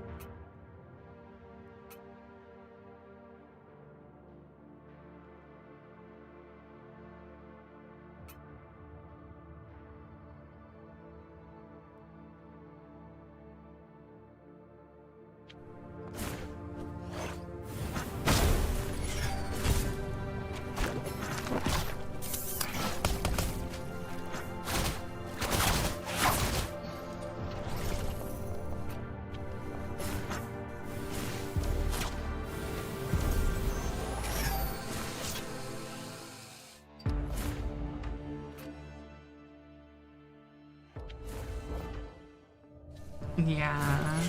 Yeah.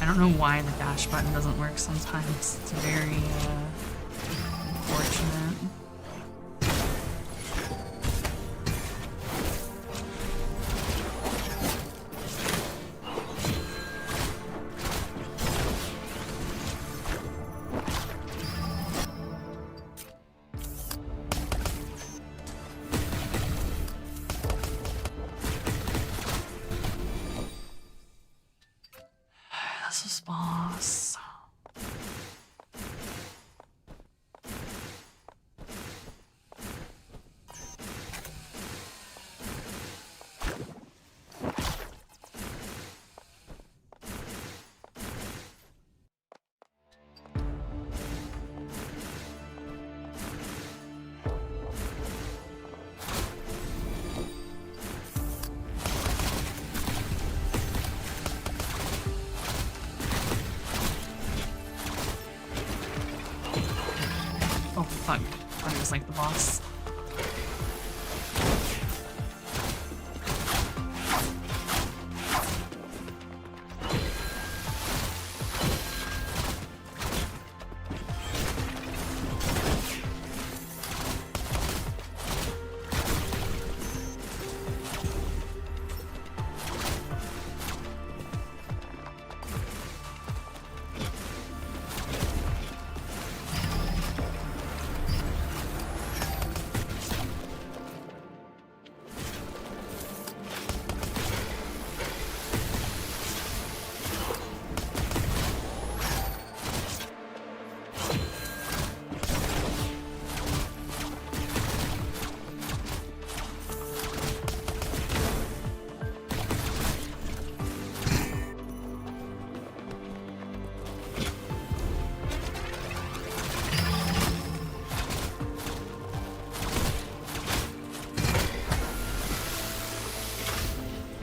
I don't know why the dash button doesn't work sometimes. It's very, unfortunate. This is boss. Oh fuck, I thought he was like the boss.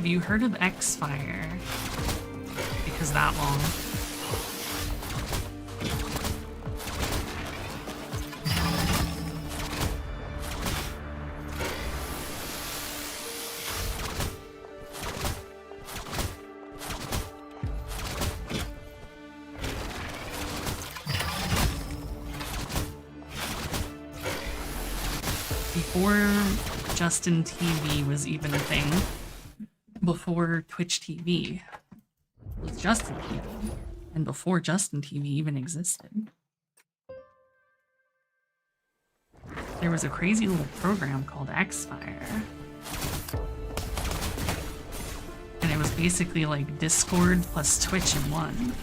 Have you heard of X-Fire? Because that long. Before Justin TV was even a thing, before Twitch TV was Justin TV, and before Justin TV even existed, there was a crazy little program called X-Fire. And it was basically like Discord plus Twitch in one.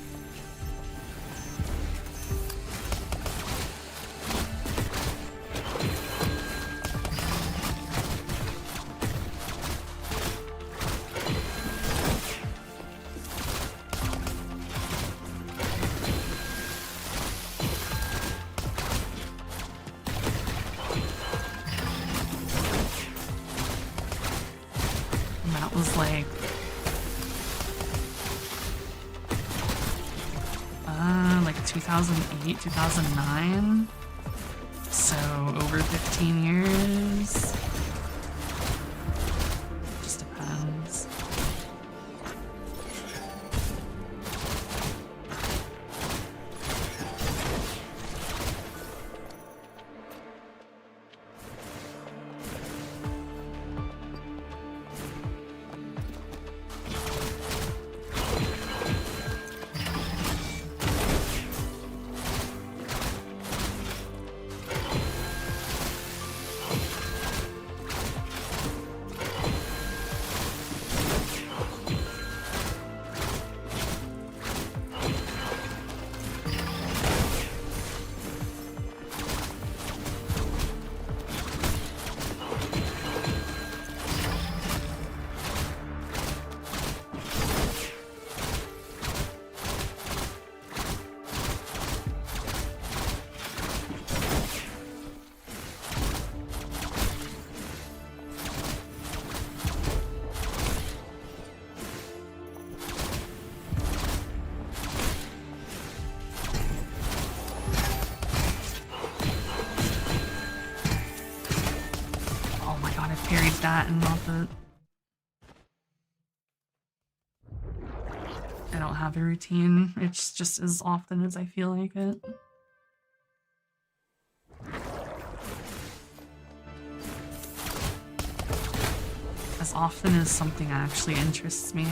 And that was like 2008, 2009. So over 15 years. Just depends. Oh my god, I parried that and not the... I don't have a routine. It's just as often as I feel like it. As often as something actually interests me.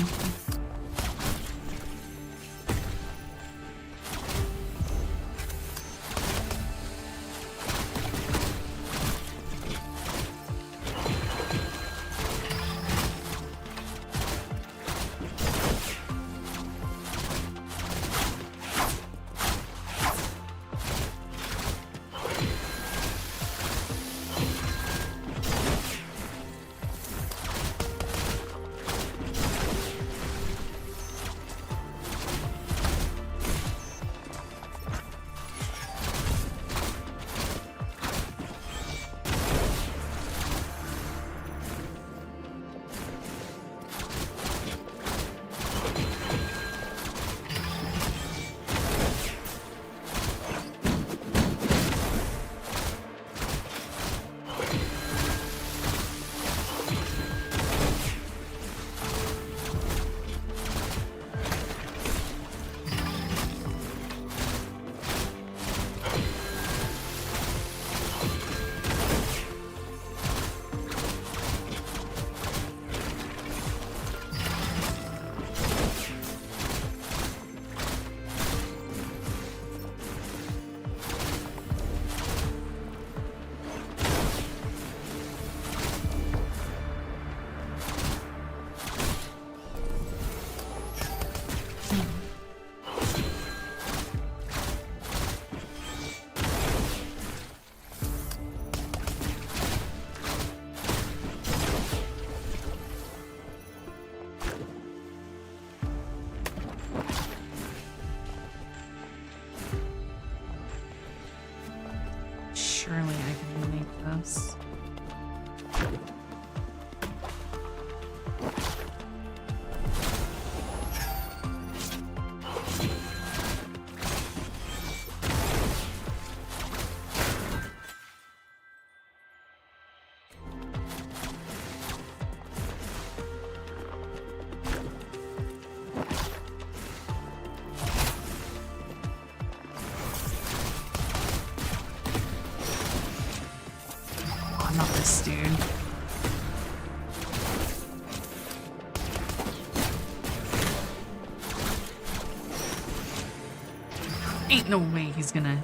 Ain't no way he's gonna.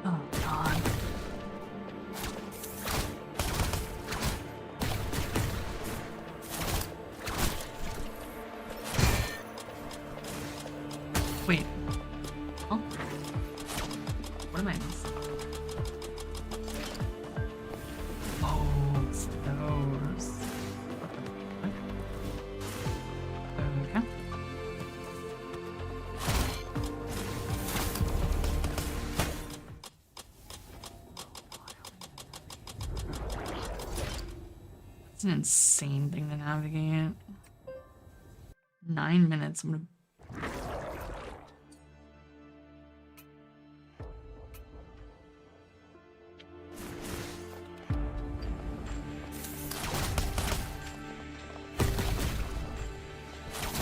Oh God. Wait. Oh. What am I missing? Oh, it's those. Okay. It's an insane thing to navigate. 9 minutes. I'm gonna.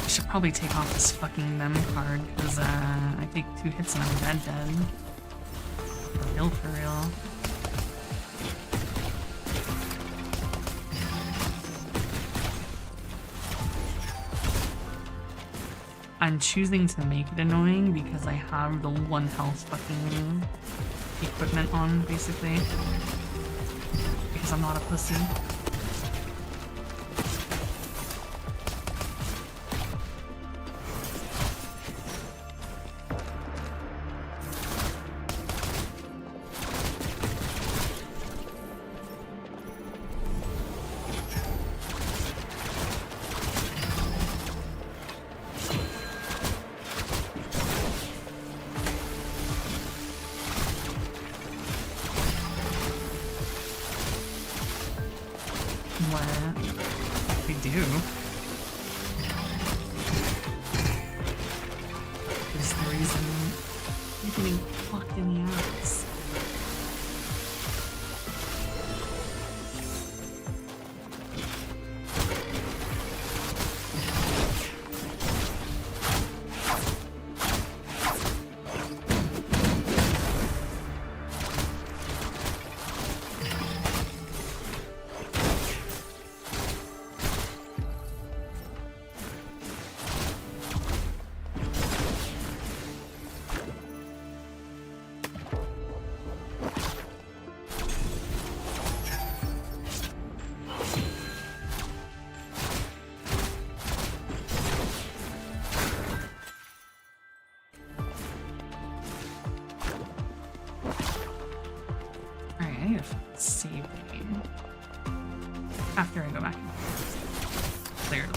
I should probably take off this fucking mem card because I take 2 hits and I'm dead. For real, for real. I'm choosing to make it annoying because I have the 1 health fucking equipment on, basically. Because I'm not a pussy. What? We do. Is the reason you're getting fucked in the ass. Alright, I need to save the game. After I go back and clear it up.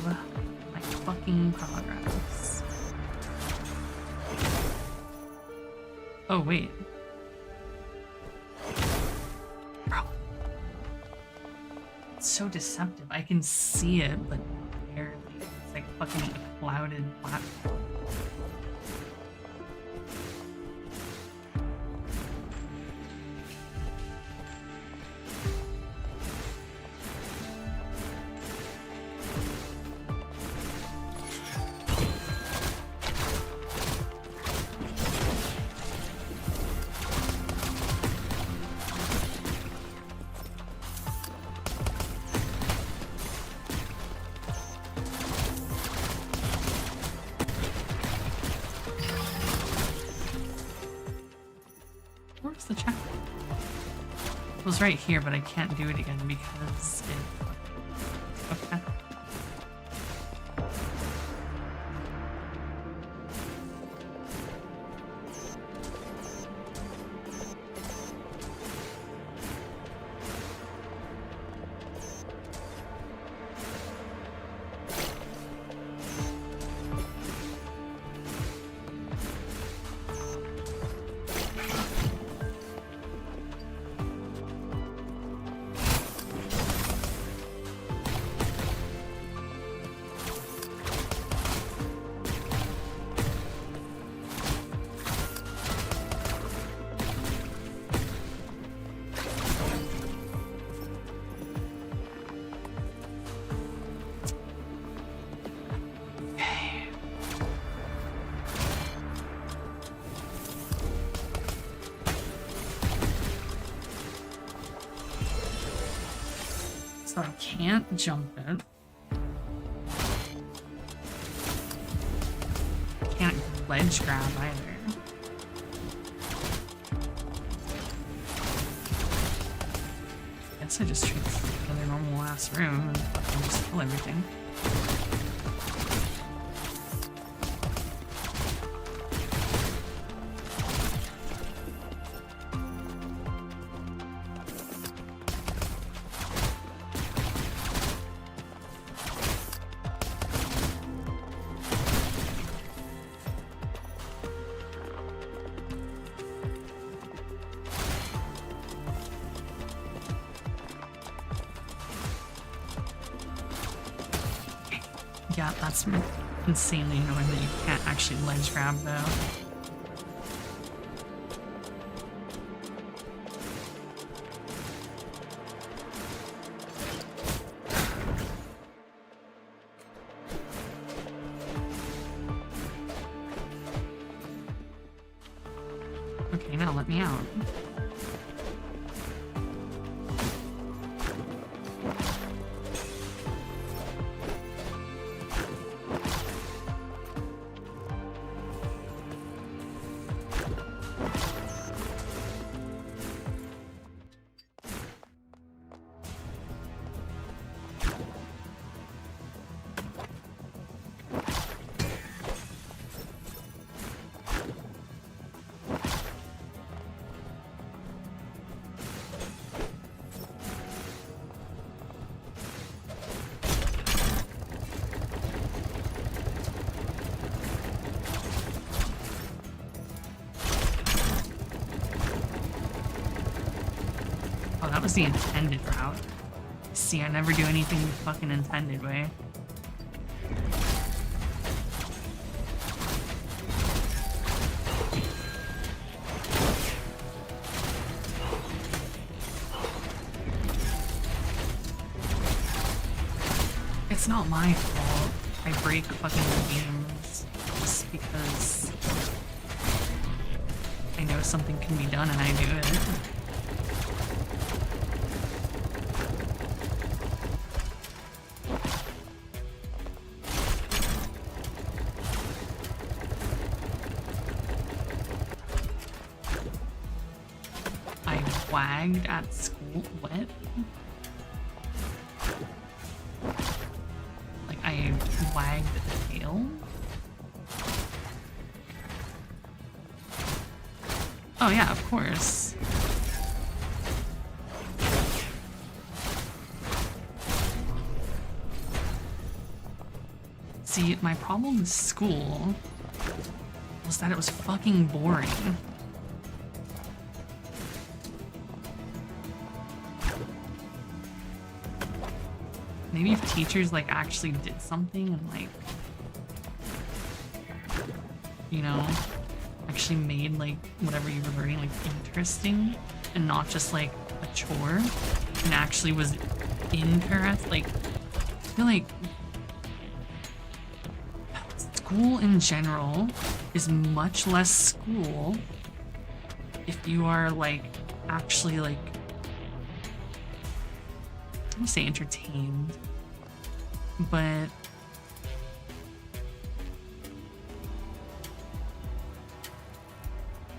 my fucking progress. Oh, wait. Bro. It's so deceptive. I can see it, but barely. It's like fucking a clouded platform. Where's the checkpoint? It was right here, but I can't do it again because it... Okay. So I can't jump it. Can't ledge grab either. Guess I just treat this like another normal ass room and fucking just kill everything. Yeah, that's insanely annoying that you can't actually ledge grab though. Okay, now let me out. Oh, that was the intended route. See, I never do anything the fucking intended way. It's not my fault. I break fucking games just because I know something can be done and I do it. Wagged at school? What? Like I wagged the tail? Oh yeah, of course. See, my problem with school was that it was fucking boring. Maybe if teachers like actually did something and like, you know, actually made like whatever you were learning like interesting and not just like a chore and actually was interest. Like, I feel like school in general is much less school if you are like actually like, I don't say entertained, but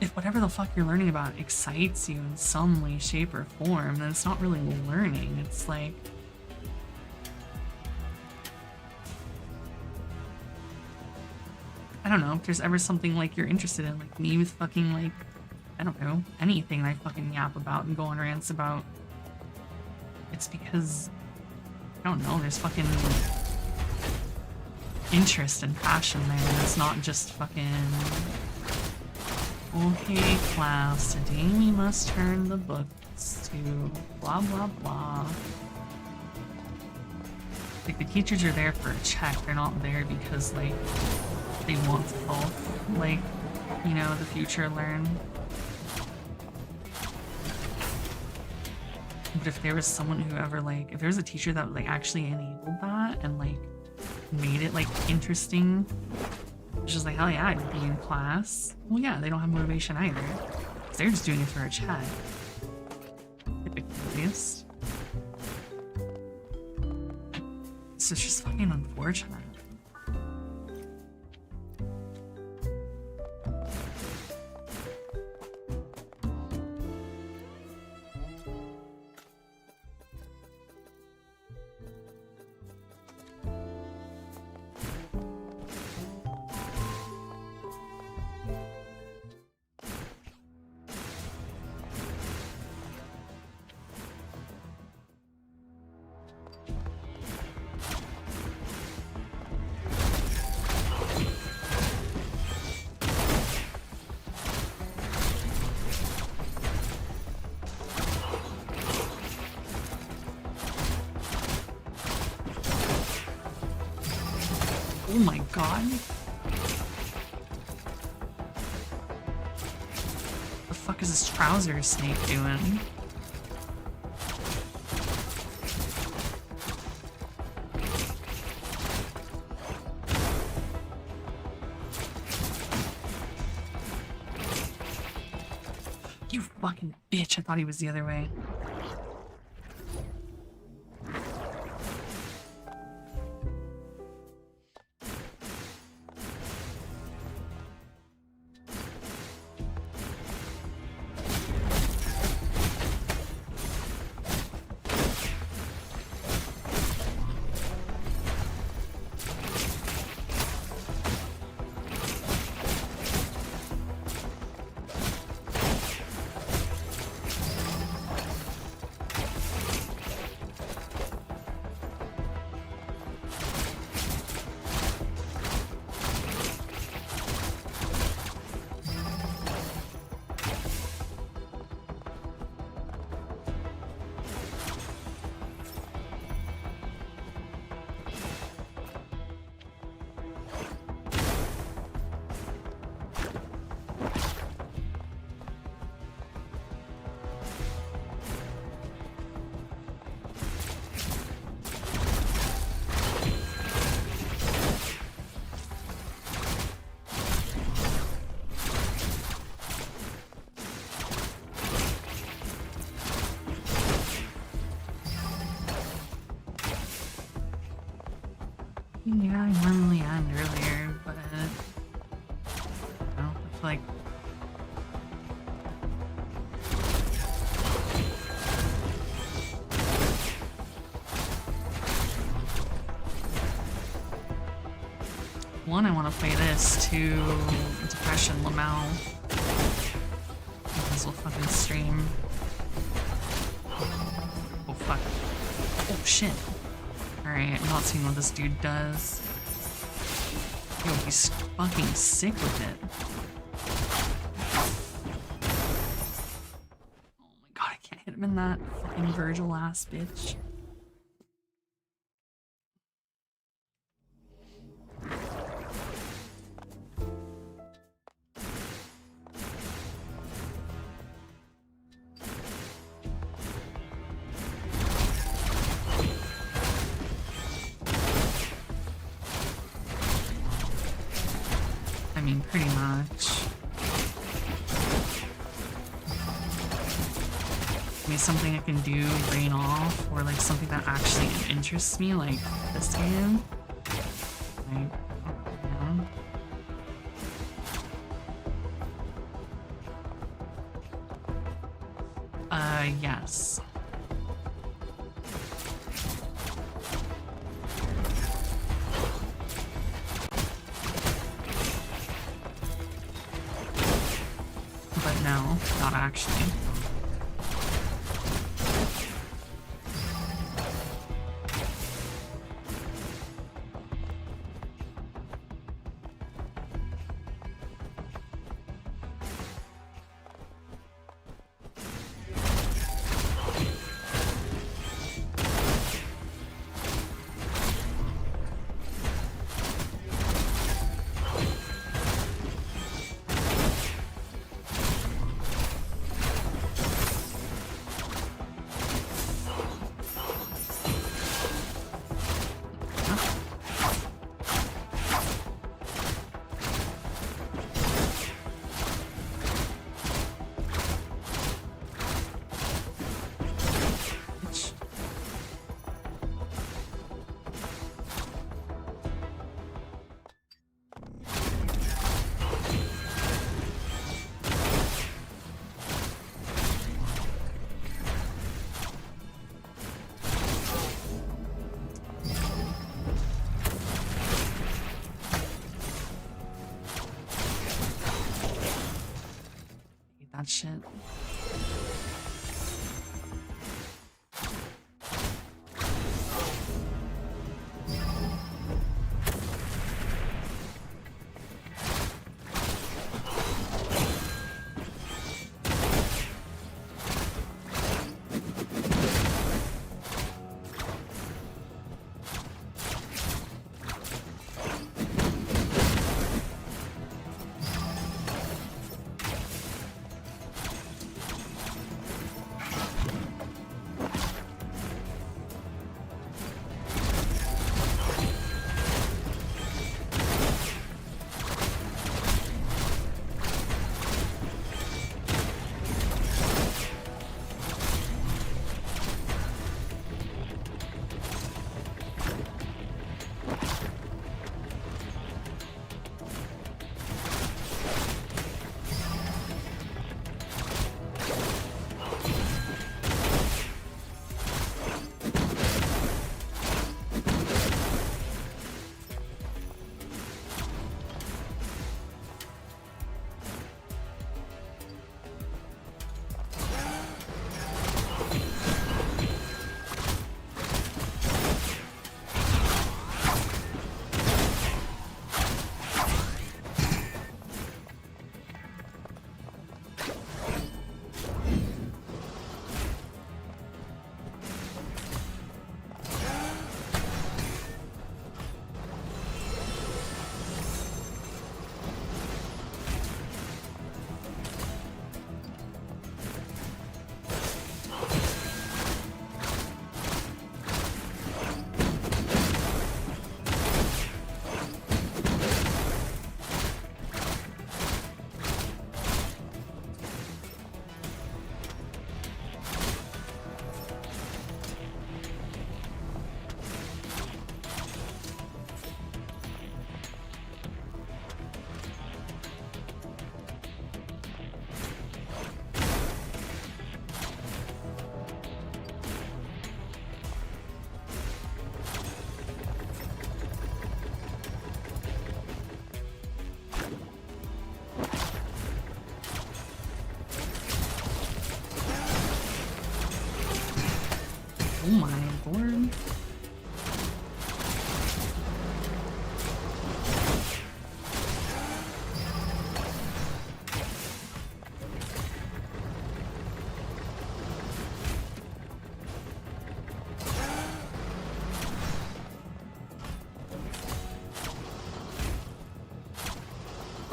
if whatever the fuck you're learning about excites you in some way, shape, or form, then it's not really learning. It's like, I don't know, if there's ever something like you're interested in, like me with fucking like, I don't know, anything I fucking yap about and go on rants about, it's because, I don't know, there's fucking interest and passion there, and it's not just fucking, okay class, today we must turn the books to blah blah blah. Like, the teachers are there for a check, they're not there because like they want to help, like, you know, the future learn. But if there was someone who ever like, if there was a teacher that like actually enabled that and like made it like interesting, it's just like, hell yeah, I'd be in class. Well, yeah, they don't have motivation either. They're just doing it for a check. Typically, at least. So it's just fucking unfortunate. Oh my god. The fuck is this trouser snake doing? You fucking bitch, I thought he was the other way. Yeah, I normally end earlier, but I feel like one, I want to play this. Two, Depression Lamau. This will fucking stream. Oh fuck. Oh shit. Alright, I'm not seeing what this dude does. Yo, he's fucking sick with it. Oh my god, I can't hit him in that fucking Virgil ass bitch. I mean, pretty much. Maybe something I can do, brain off, or like something that actually interests me, like this game. Like, yes. But no, not actually. That shit.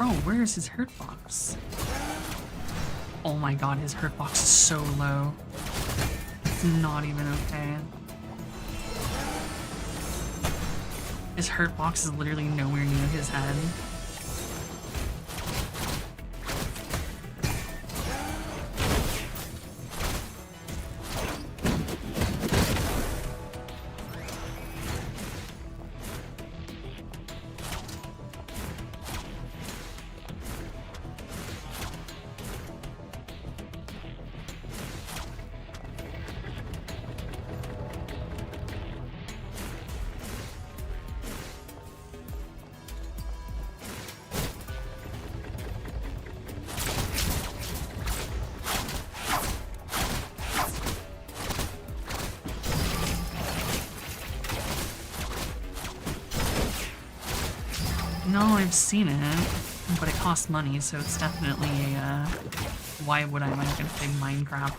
Bro, where is his hurt box? Oh my god, his hurt box is so low. It's not even okay. His hurt box is literally nowhere near his head. No, I've seen it, but it costs money, so it's definitely a, why would I when I can play Minecraft?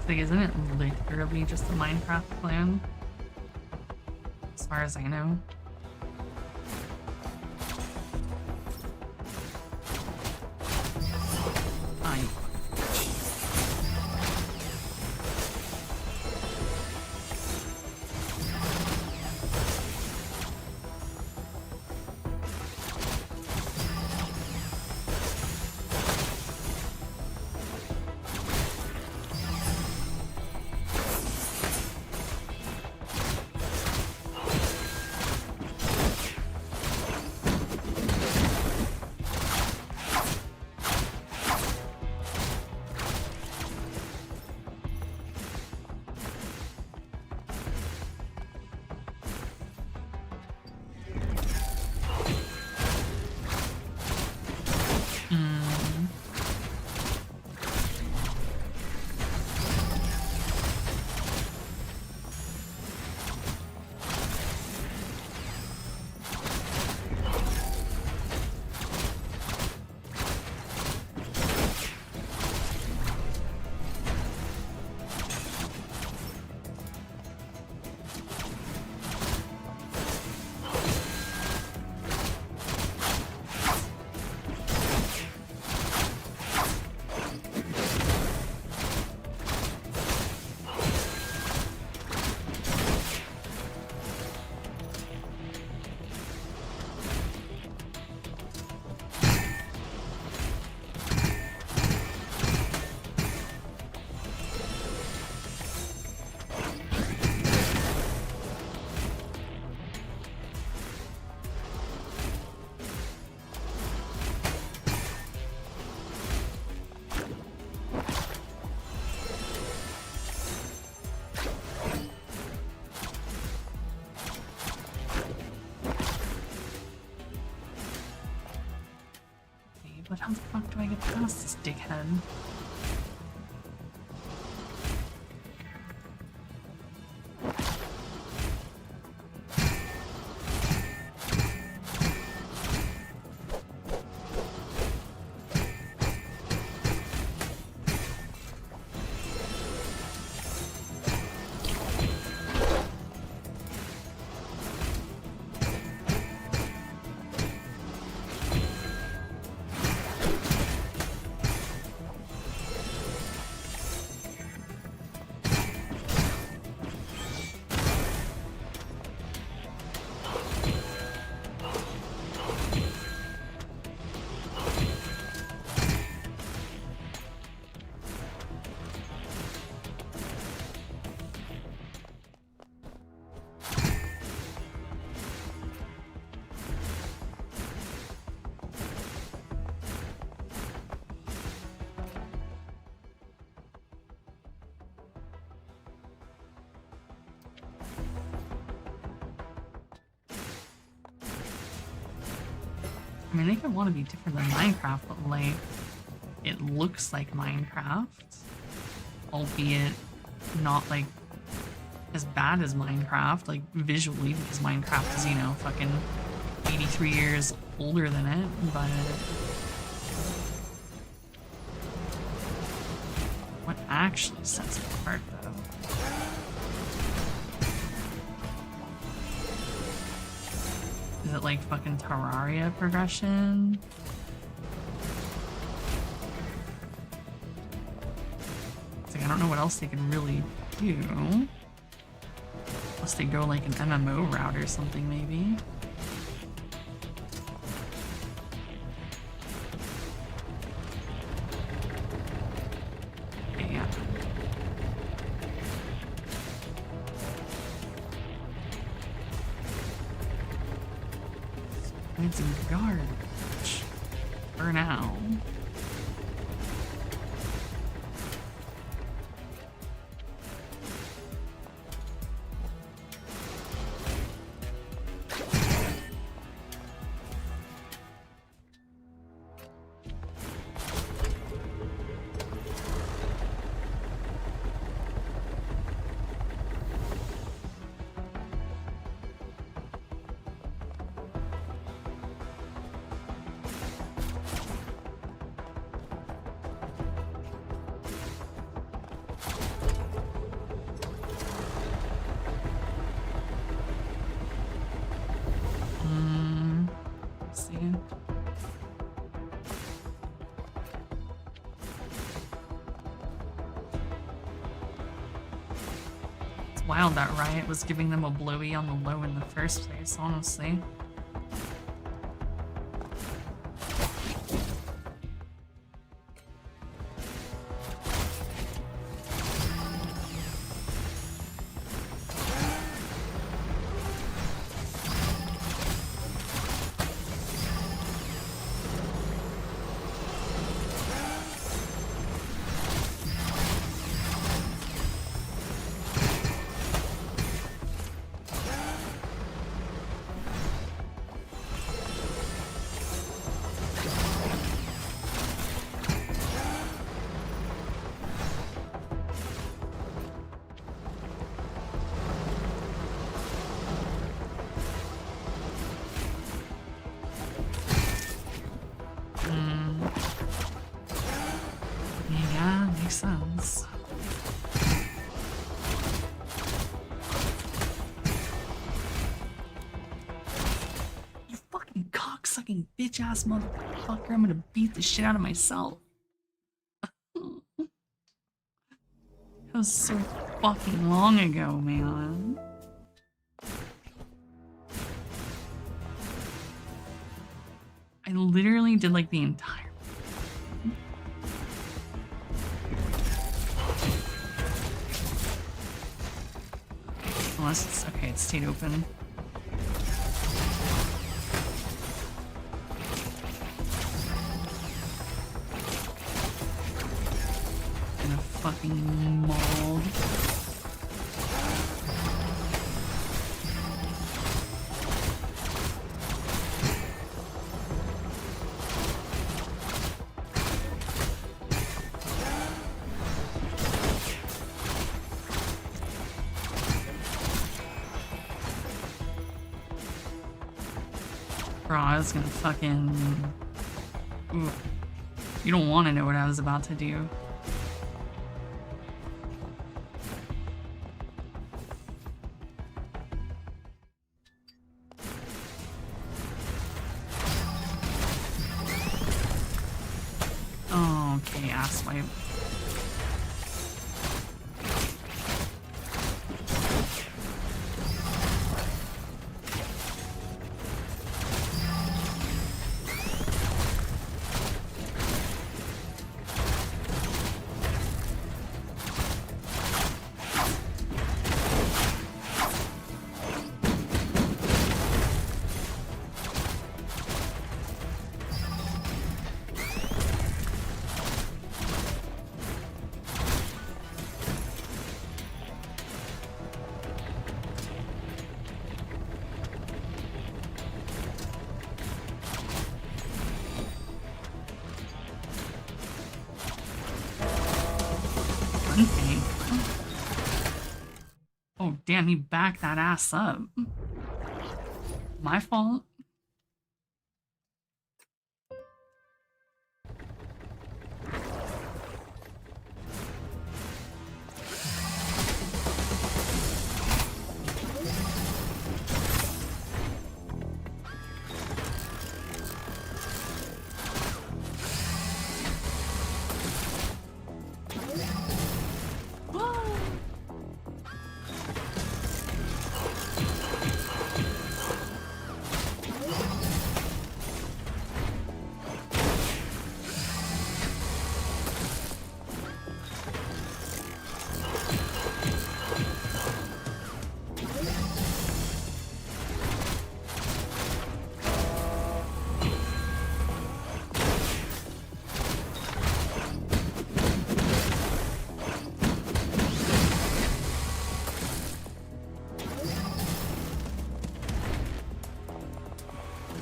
Like, isn't it literally just a Minecraft clan? As far as I know. But how the fuck do I get past this dickhead? I mean, they could want to be different than Minecraft, but like, it looks like Minecraft, albeit not like as bad as Minecraft, like visually, because Minecraft is, you know, fucking 83 years older than it, but what actually sets it apart, though? Is it like fucking Terraria progression? It's like, I don't know what else they could really do. Unless they go like an MMO route or something, maybe. Okay, yeah. It's garbage. For now. See. It's wild that Riot was giving them a blowy on the low in the first place, honestly. Yeah, makes sense. You fucking cocksucking bitch ass motherfucker, I'm gonna beat the shit out of myself. That was so fucking long ago, man. I literally did like the entire. Unless it's okay, it stayed open. And a fucking mauled. Bro, I was gonna fucking... Ooh. You don't want to know what I was about to do. Oh, okay, asswipe. damn, he backed that ass up. My fault.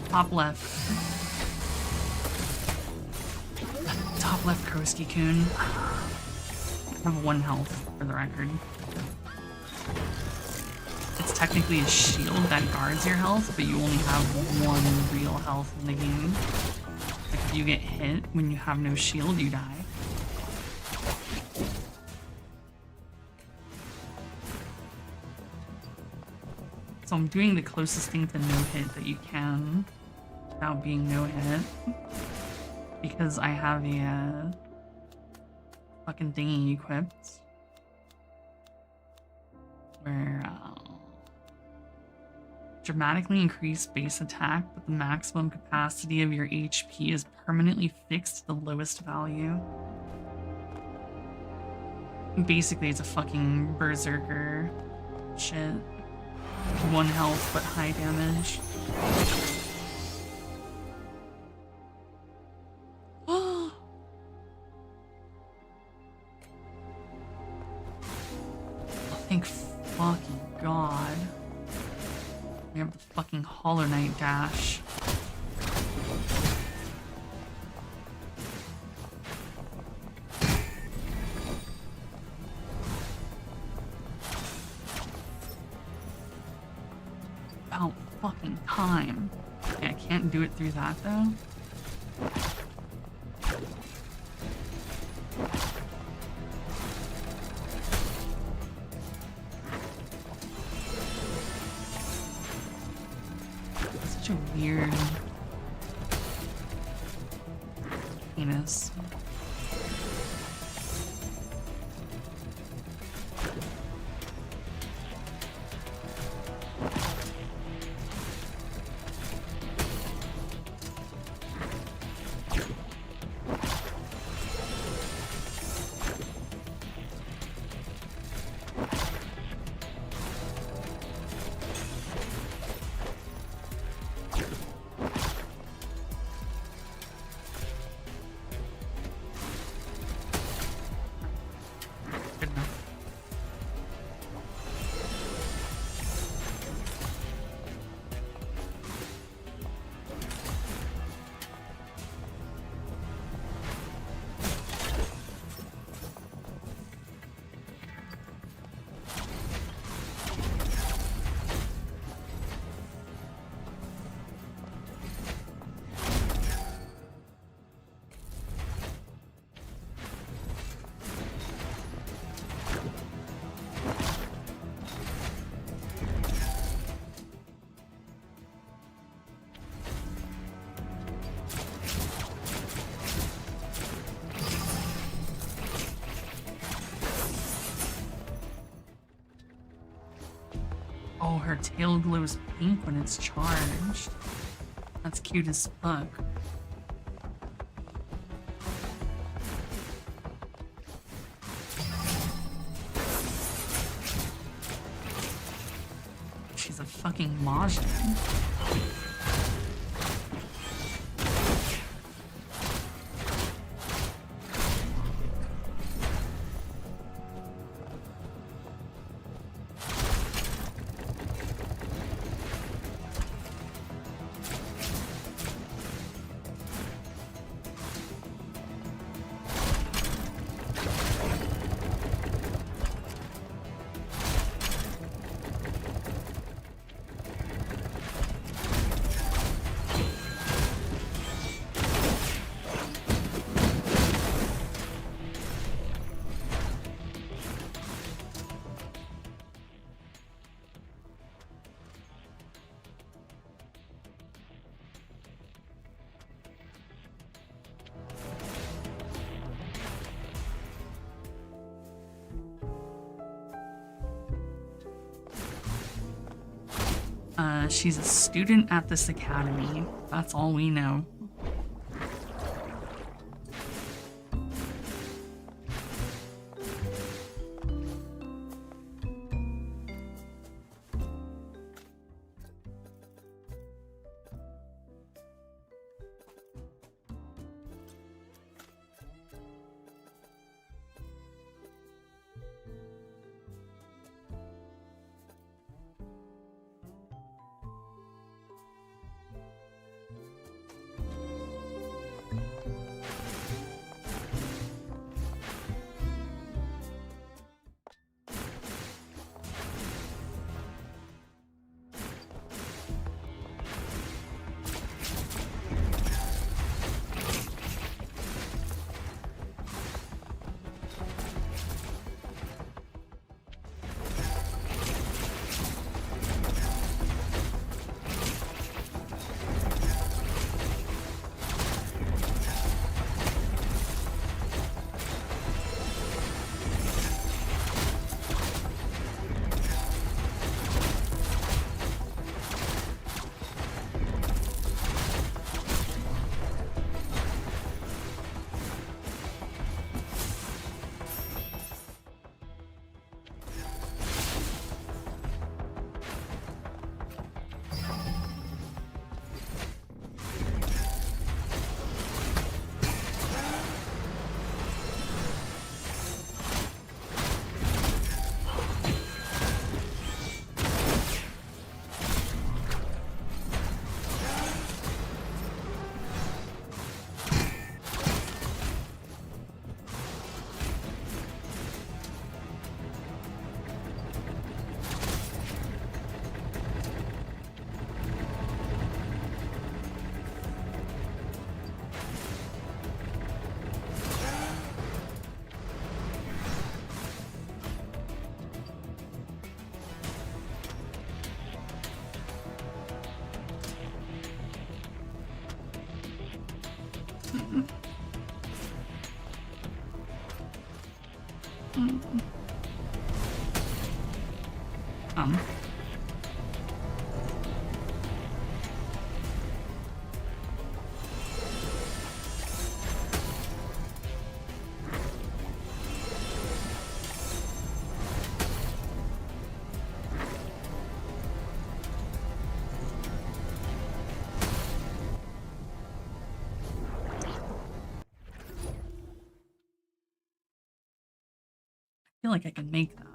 Top left. Top left, Kroski-kun. I have 1 health, for the record. It's technically a shield that guards your health, but you only have 1 real health in the game. Like, if you get hit when you have no shield, you die. So I'm doing the closest thing to no hit that you can without being no hit. Because I have a fucking thingy equipped. Where dramatically increase base attack, but the maximum capacity of your HP is permanently fixed to the lowest value. Basically, it's a fucking berserker shit. 1 health, but high damage. Thank fucking God. We have the fucking Hollow Knight dash. About fucking time. Okay, I can't do it through that though. Such a weird penis. Oh, her tail glows pink when it's charged. That's cute as fuck. She's a fucking Majin. She's a student at this academy. That's all we know. I feel like I can make that.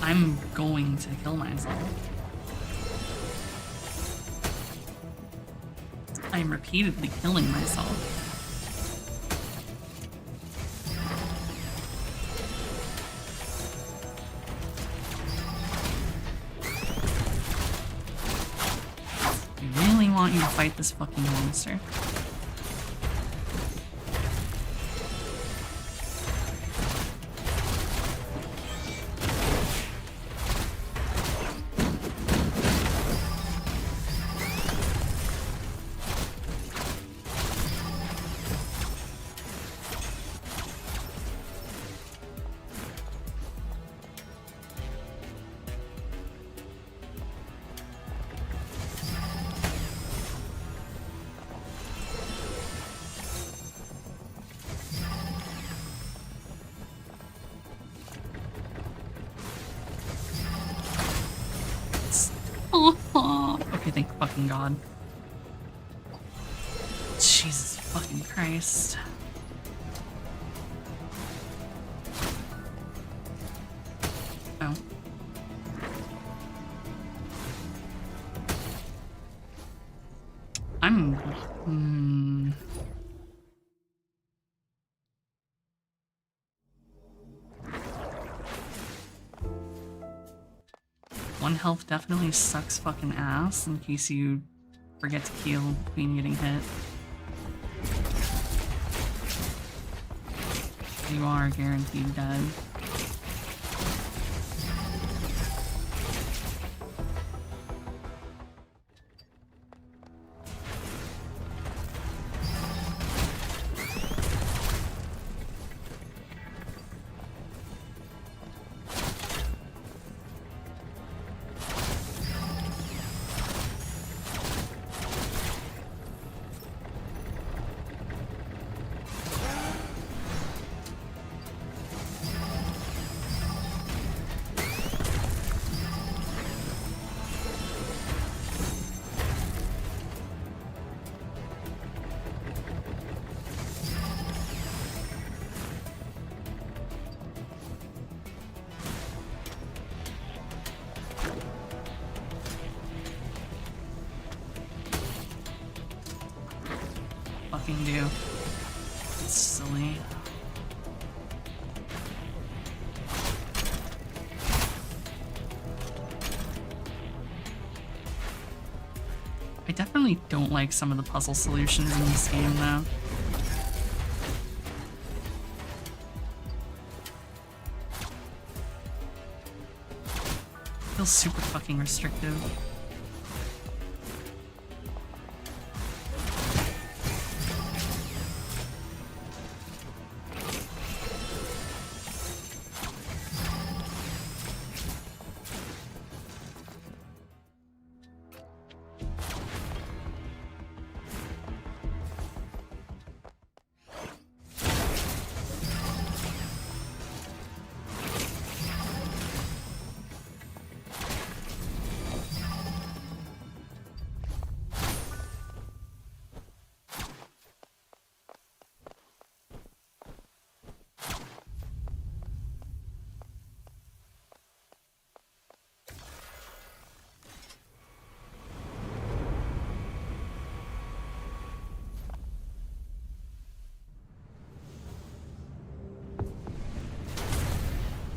I'm going to kill myself. I am repeatedly killing myself. I really want you to fight this fucking monster. Okay, thank fucking God. Jesus fucking Christ. Oh. One health definitely sucks fucking ass in case you forget to heal between getting hit. You are guaranteed dead. Fucking do. It's silly. I definitely don't like some of the puzzle solutions in this game though. Feels super fucking restrictive.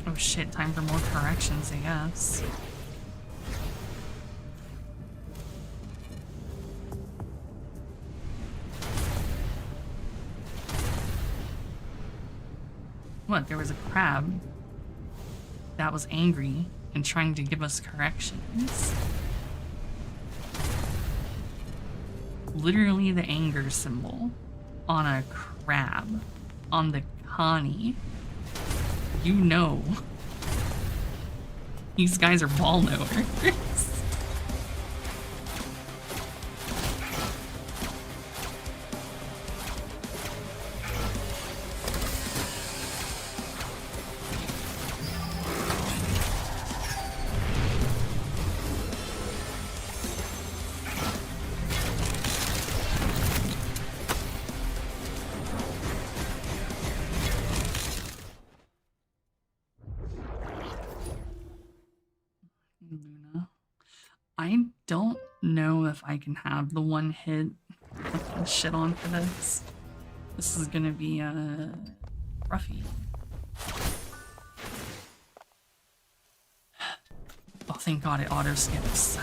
Oh shit, time for more corrections, I guess. What, there was a crab that was angry and trying to give us corrections? Literally the anger symbol on a crab on the Connie. You know, these guys are ball knowers. Luna. I don't know if I can have the one hit shit on for this. This is gonna be roughy. Oh, thank God it auto skips.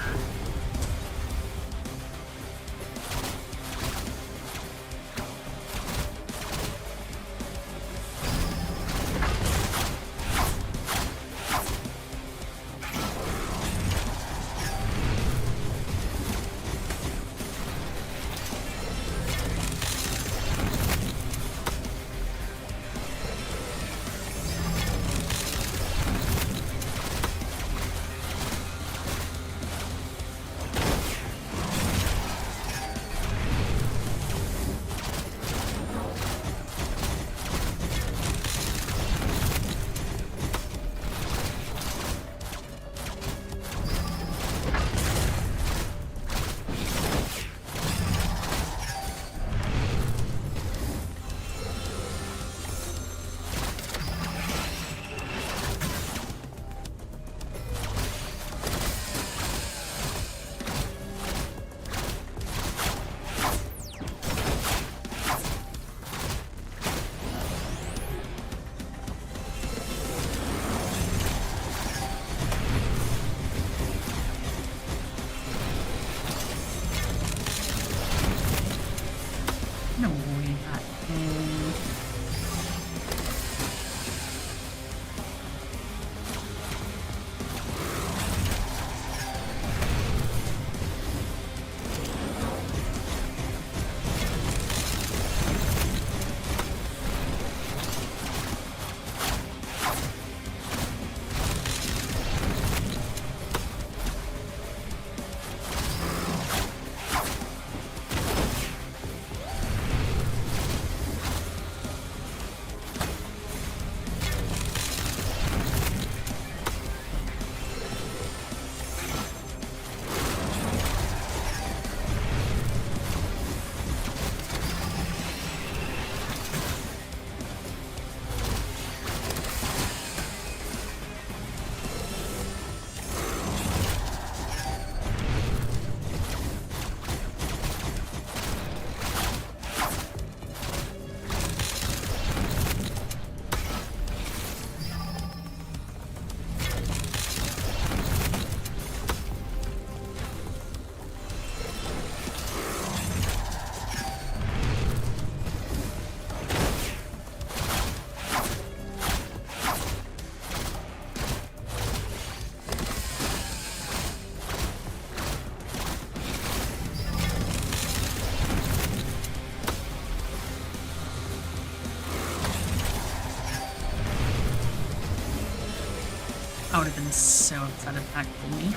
so upset if that killed me.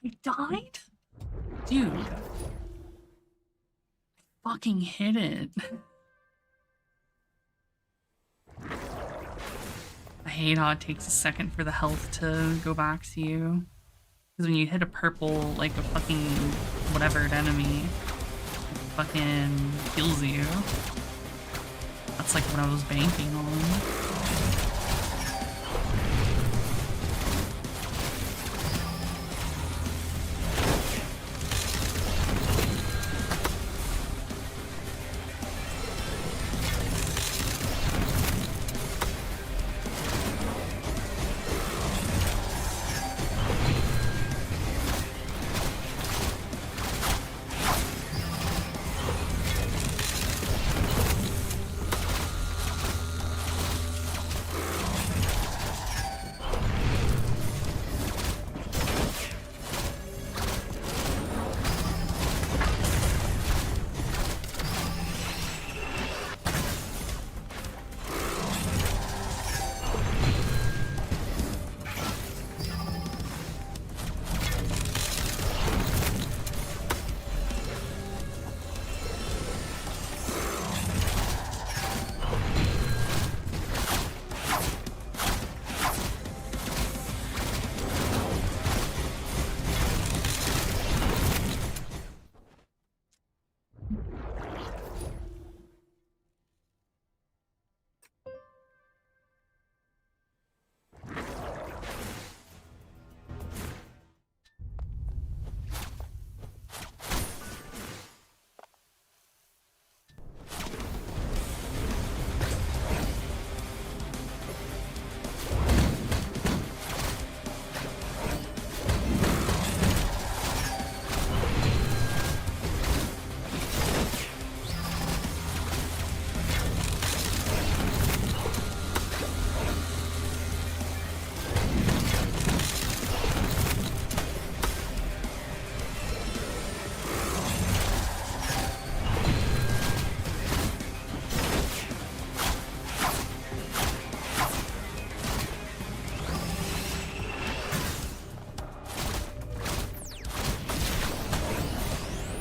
I died? Dude. I fucking hit it. I hate how it takes a second for the health to go back to you. Because when you hit a purple, like a fucking whatever enemy, it fucking kills you. That's like what I was banking on.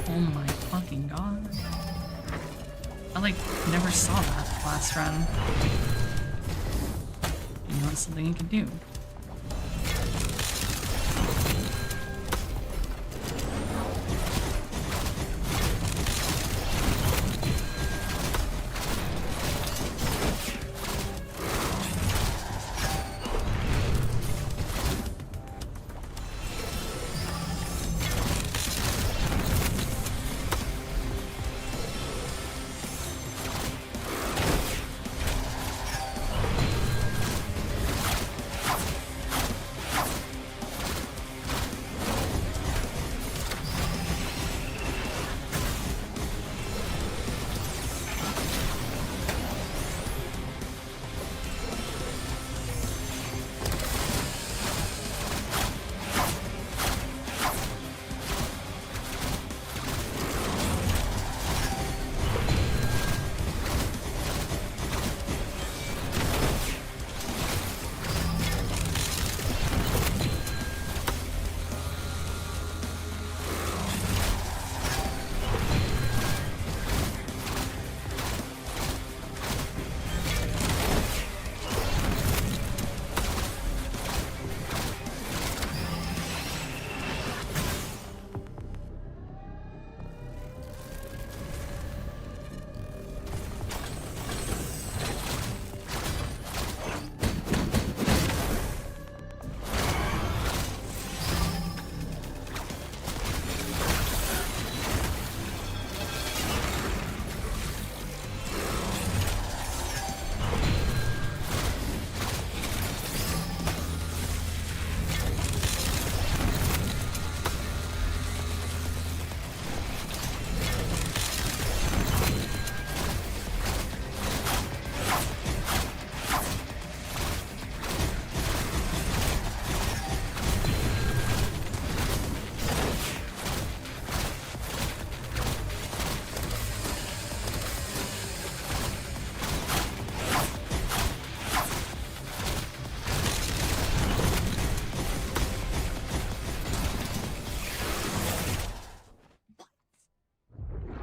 Oh my fucking god. I like never saw that last run. You know, it's something you can do.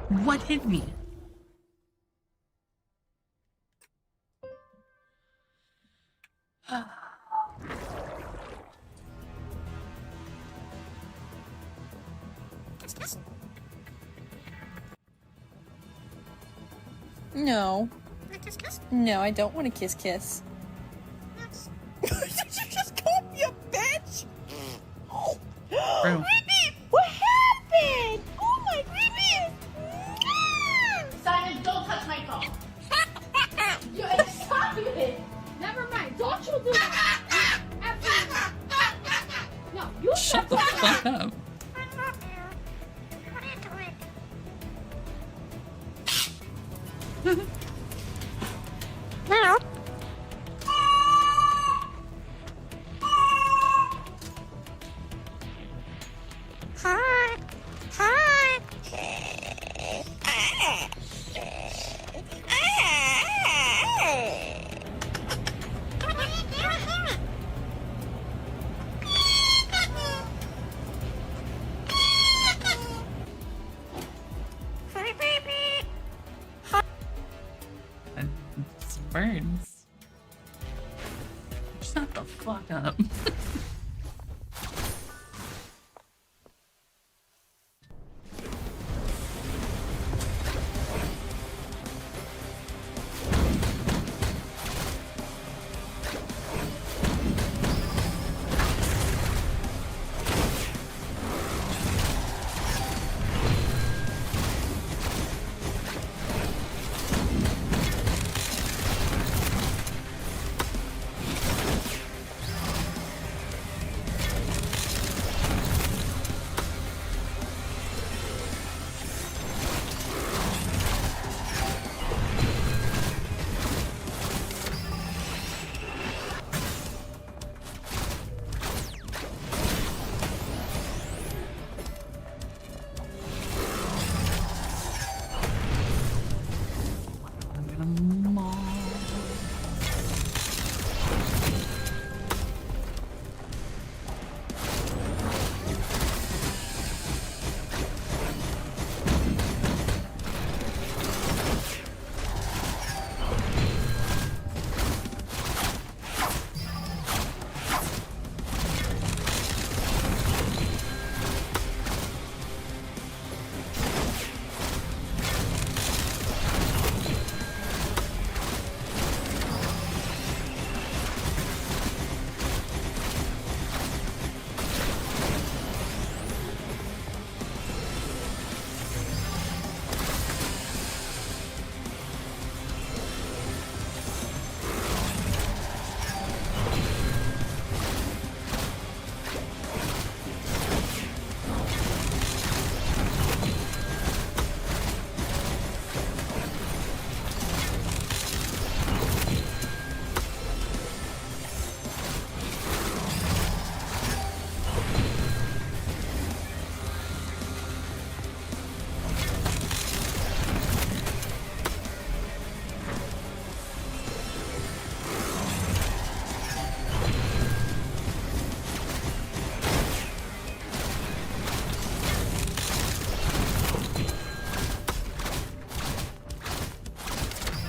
What hit me? No. No, I don't want to kiss kiss. Did you just call me a bitch? Bro. What happened? Oh my goodness! Simon, don't touch my phone. You stop it. Never mind. Don't you do that. Absolutely. No, you Shut the fuck up. It's birds. Shut the fuck up.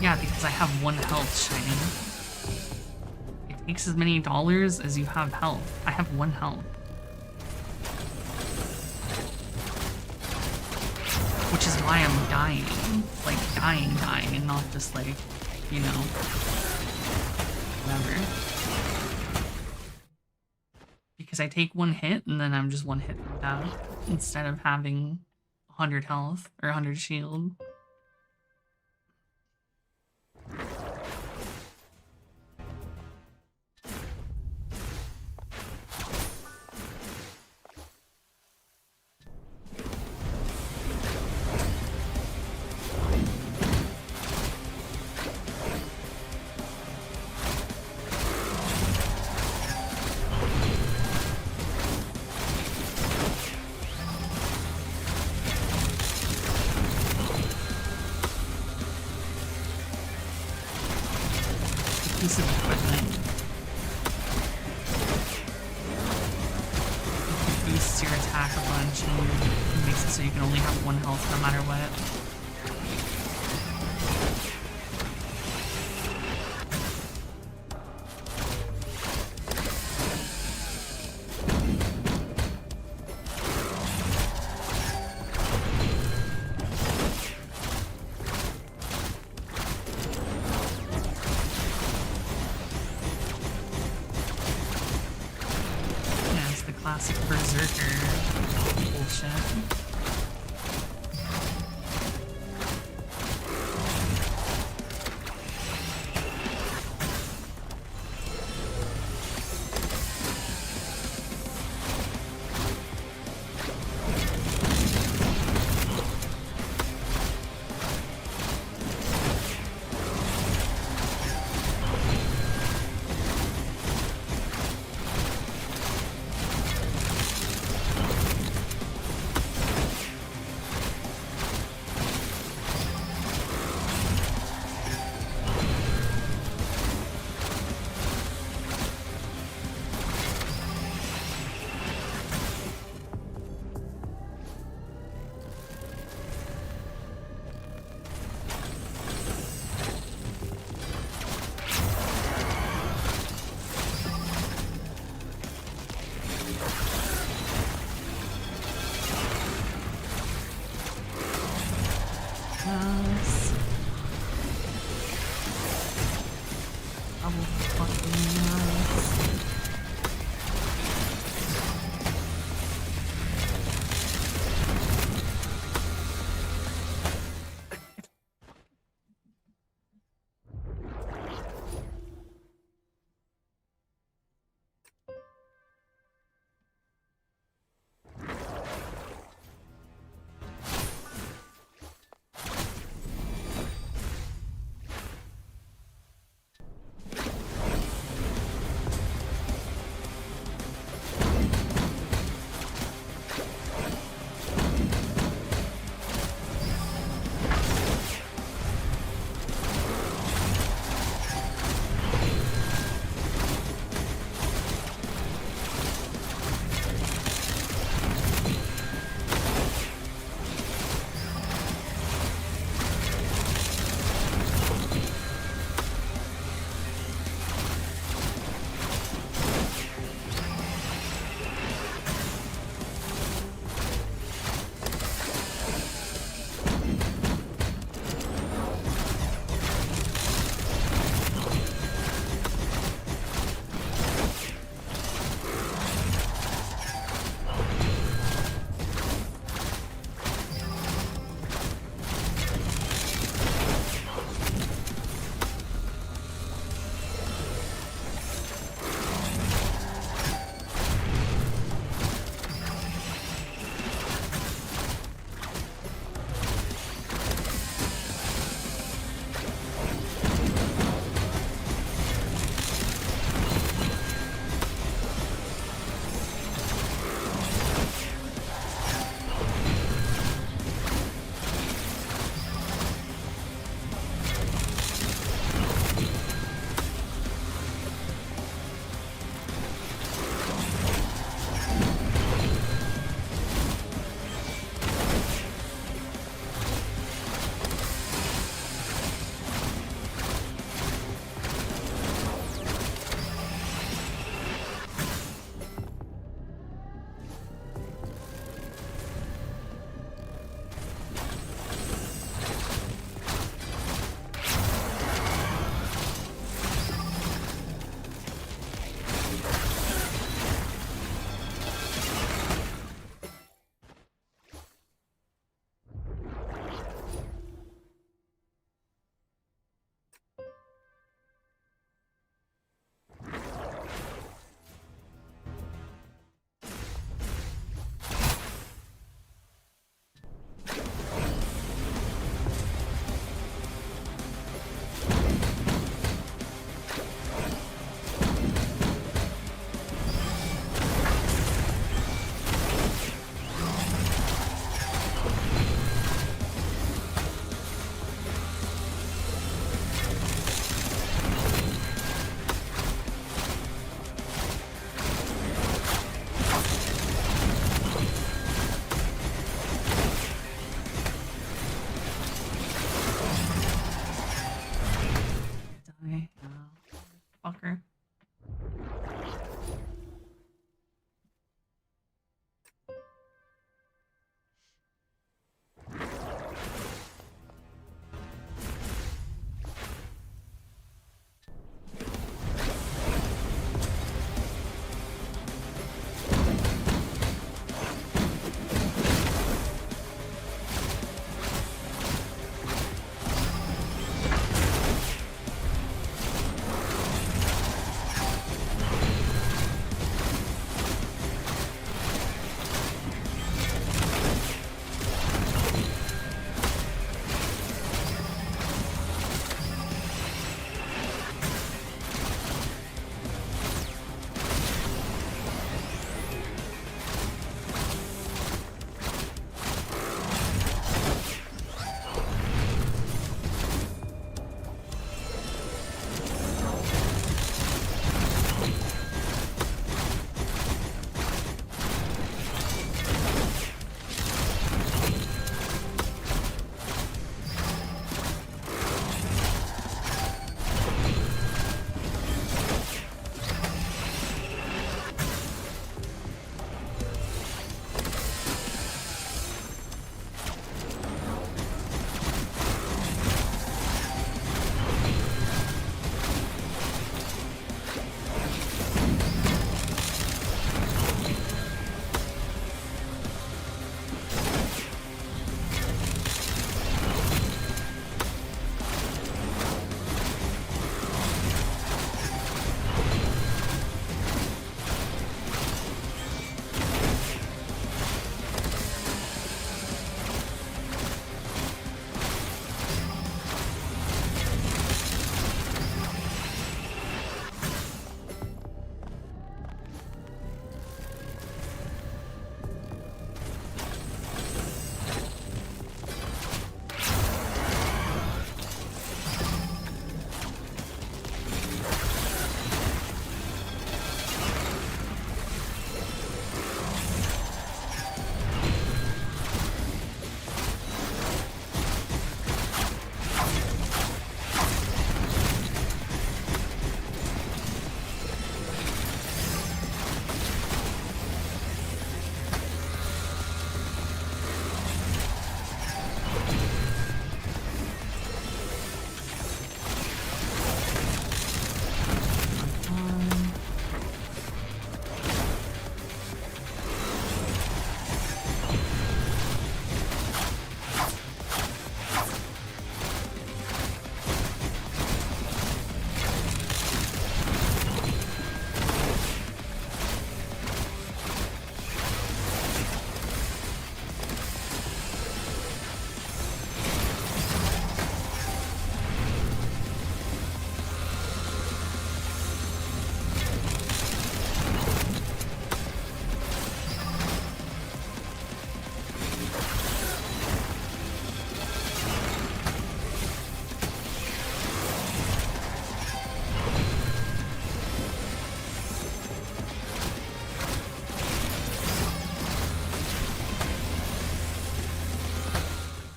Yeah, because I have one health shining. It takes as many dollars as you have health. I have one health. Which is why I'm dying. Like, dying, and not just like, you know, whatever. Because I take one hit, and then I'm just one hit from death, instead of having 100 health, or 100 shield. Piece of equipment. It boosts your attack a bunch and makes it so you can only have one health no matter what. classic berserker bullshit.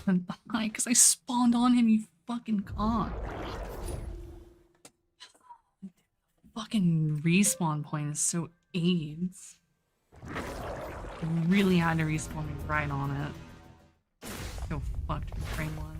gonna die because I spawned on him, you fucking cock. Fucking respawn point is so AIDS. Really had to respawn me right on it. So fucked with frame one.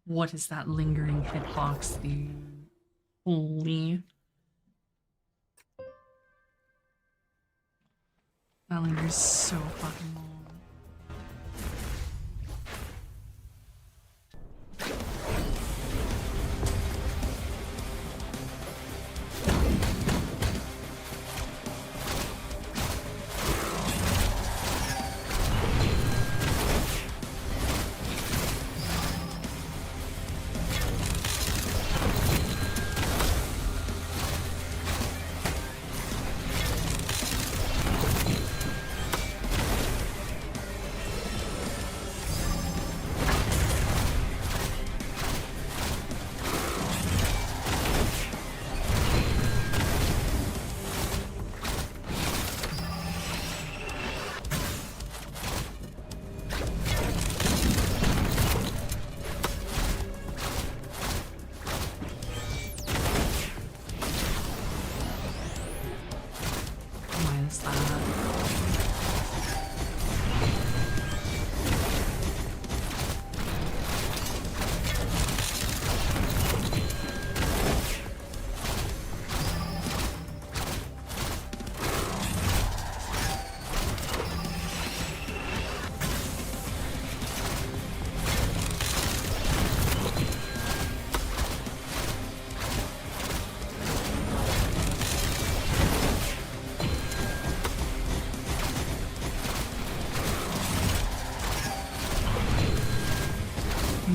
What is that lingering hitbox, dude? Holy. That lingers so fucking long.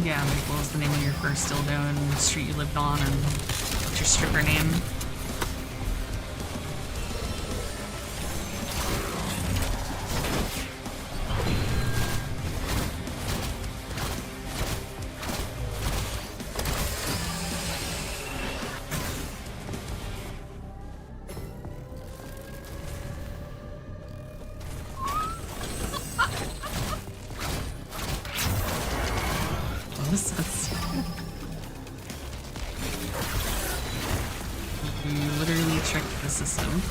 Yeah, like what was the name of your first dildo and the street you lived on and what's your stripper name? You literally tricked the system.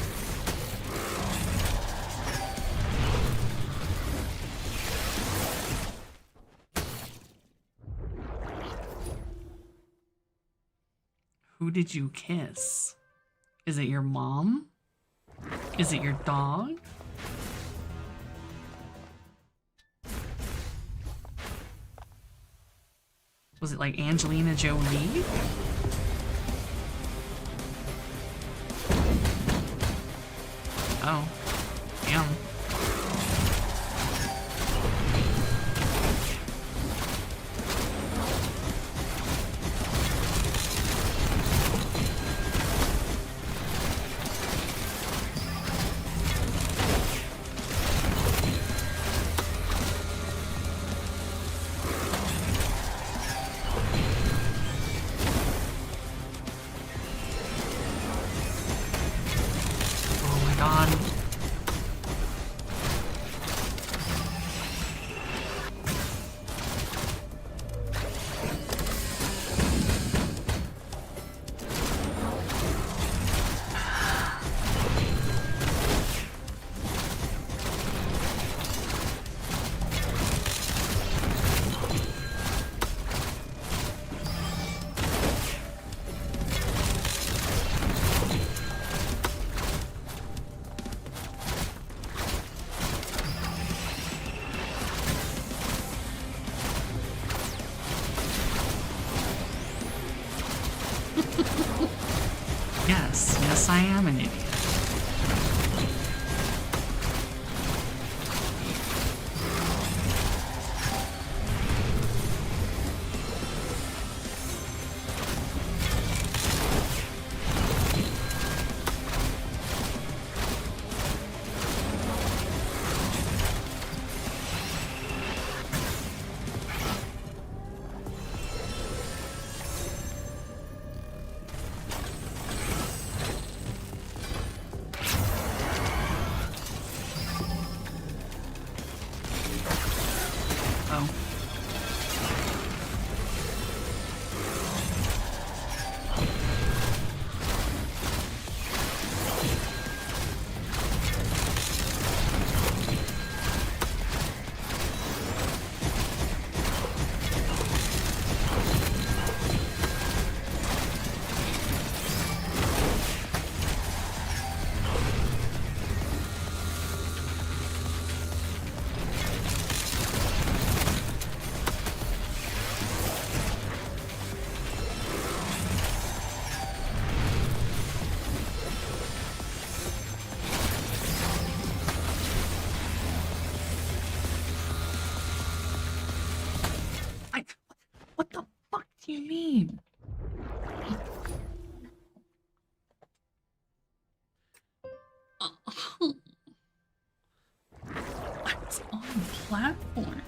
Who did you kiss? Is it your mom? Is it your dog? Was it like Angelina Jolie? Oh, damn. Oh my god. Yes, yes, I am an idiot. Oh. What the fuck do you mean? What's on the platform?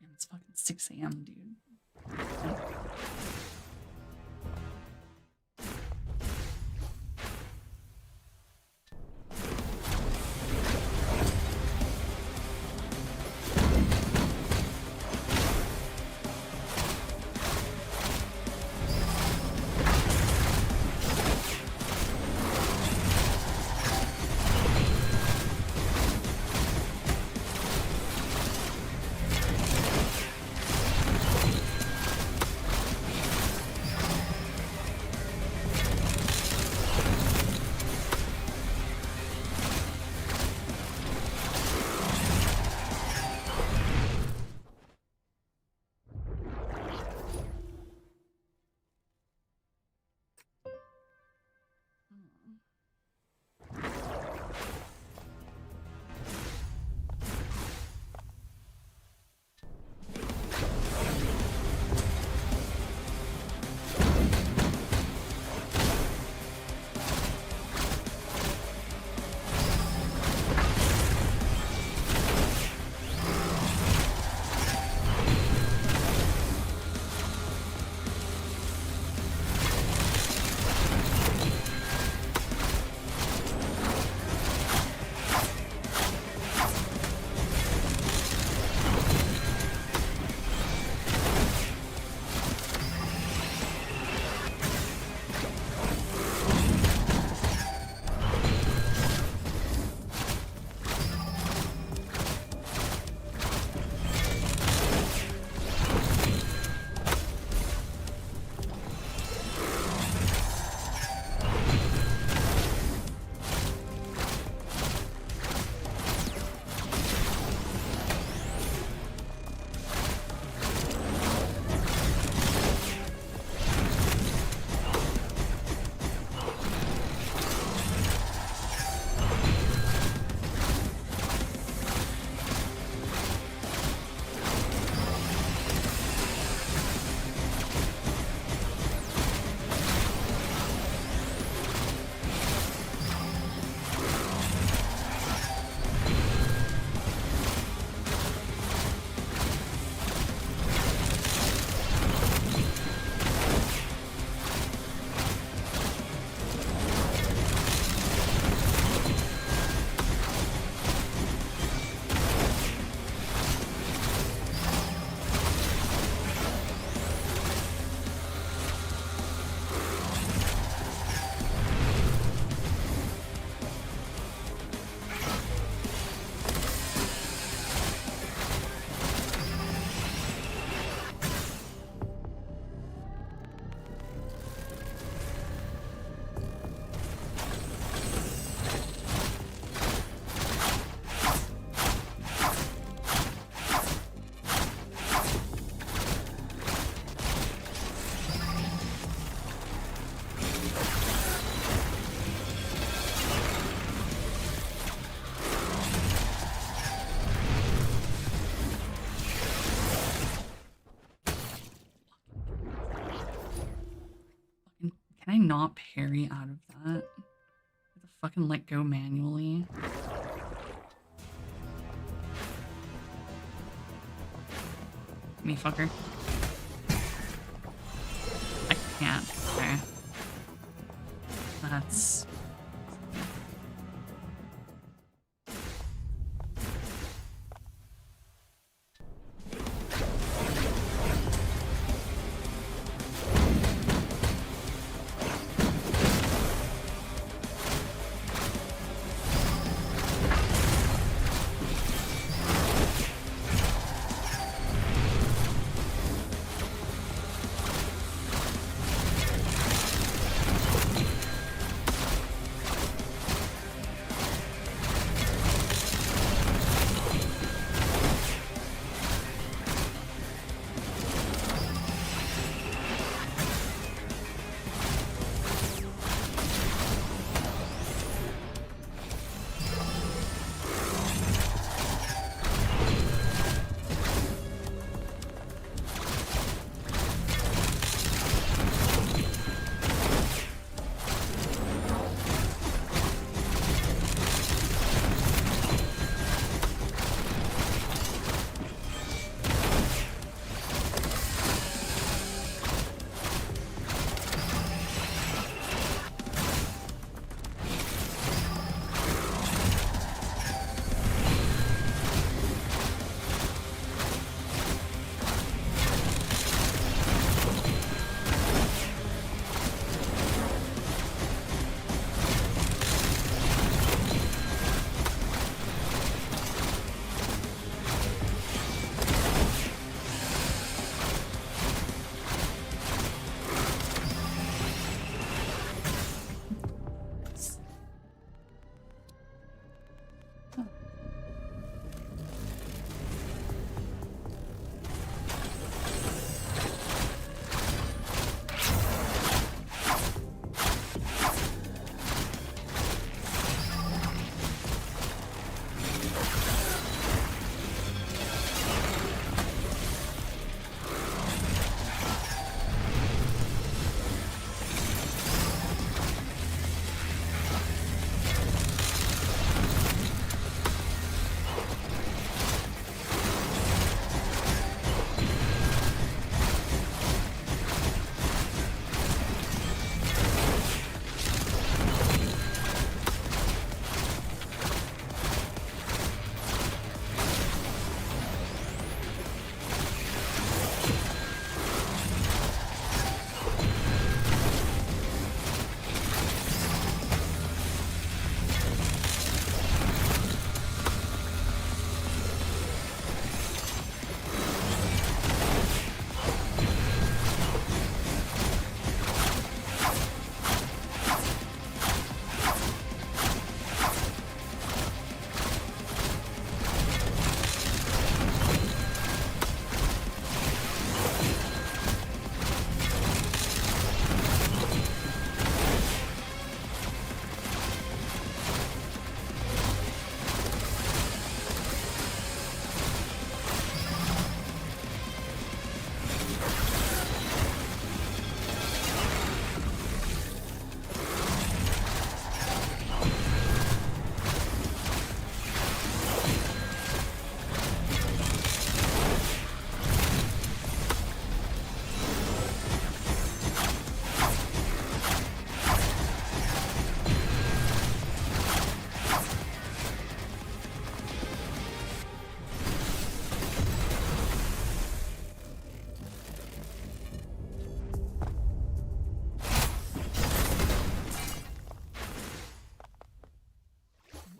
Man, it's fucking 6 a.m., dude. Can I not parry out of that? I have to fucking let go manually. Me fucker. I can't. Okay. That's...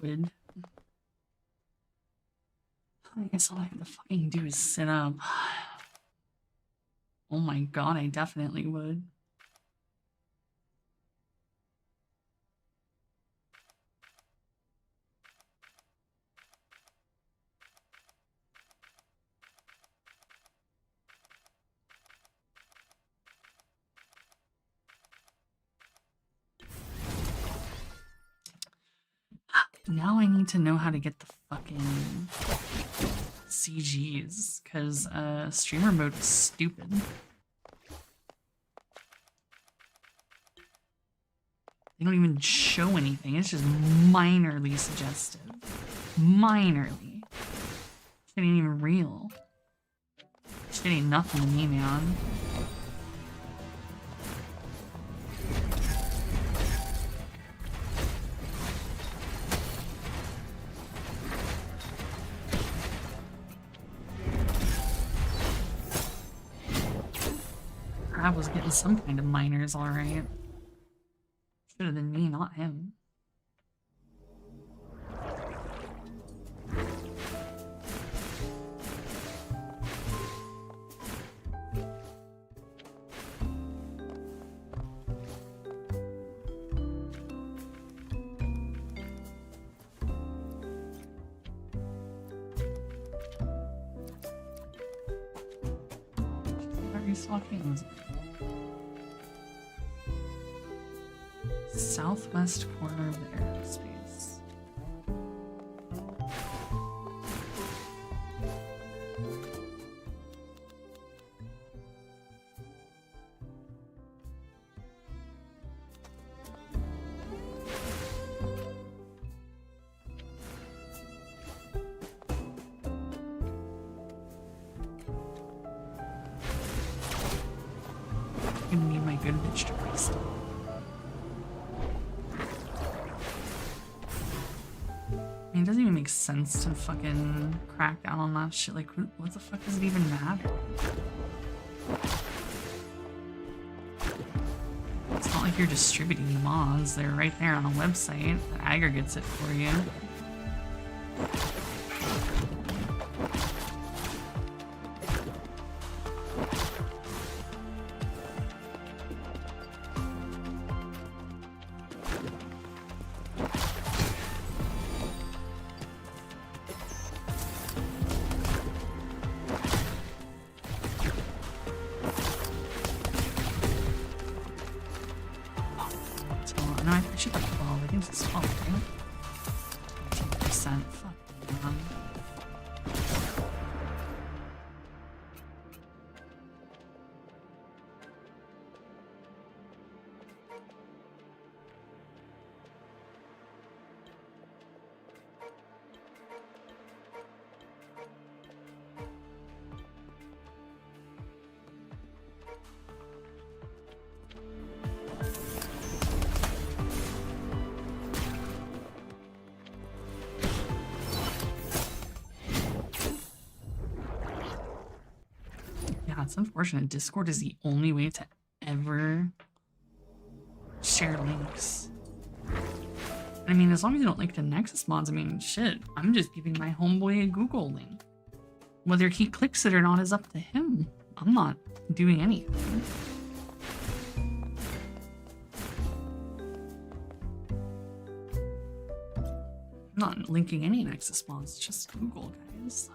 would. I guess all I have to fucking do is sit up. Oh my god, I definitely would. Now I need to know how to get the fucking CGs, because streamer mode is stupid. They don't even show anything. It's just minorly suggestive. Minorly. Shit ain't even real. Shit ain't nothing to me, man. Crab was getting some kind of minors, alright. Should have been me, not him. Talking southwest corner of the airspace. I need my good bitch to rest. I mean, it doesn't even make sense to fucking crack down on that shit. Like, what the fuck does it even matter? It's not like you're distributing mods. They're right there on a website that aggregates it for you. No, I should have 12. I think it's 12, right? 18%. Fuck, man. Yeah, it's unfortunate. Discord is the only way to ever share links. I mean, as long as you don't link to Nexus mods, I mean, shit, I'm just giving my homeboy a Google link. Whether he clicks it or not is up to him. I'm not doing anything. I'm not linking any Nexus mods, just Google, guys.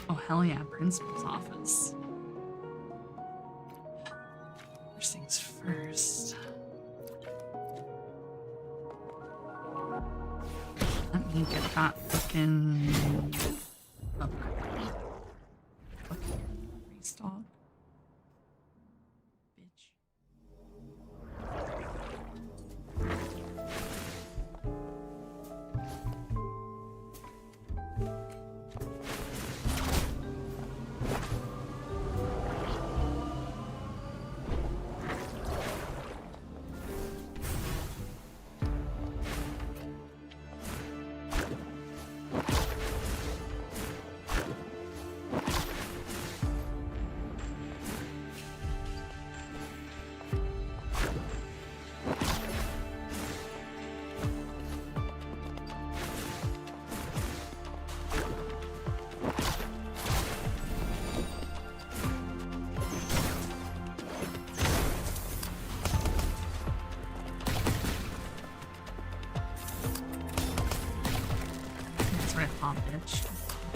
Oh, hell yeah, principal's office. First things first. Let me get that fucking upgrade. Fucking restock.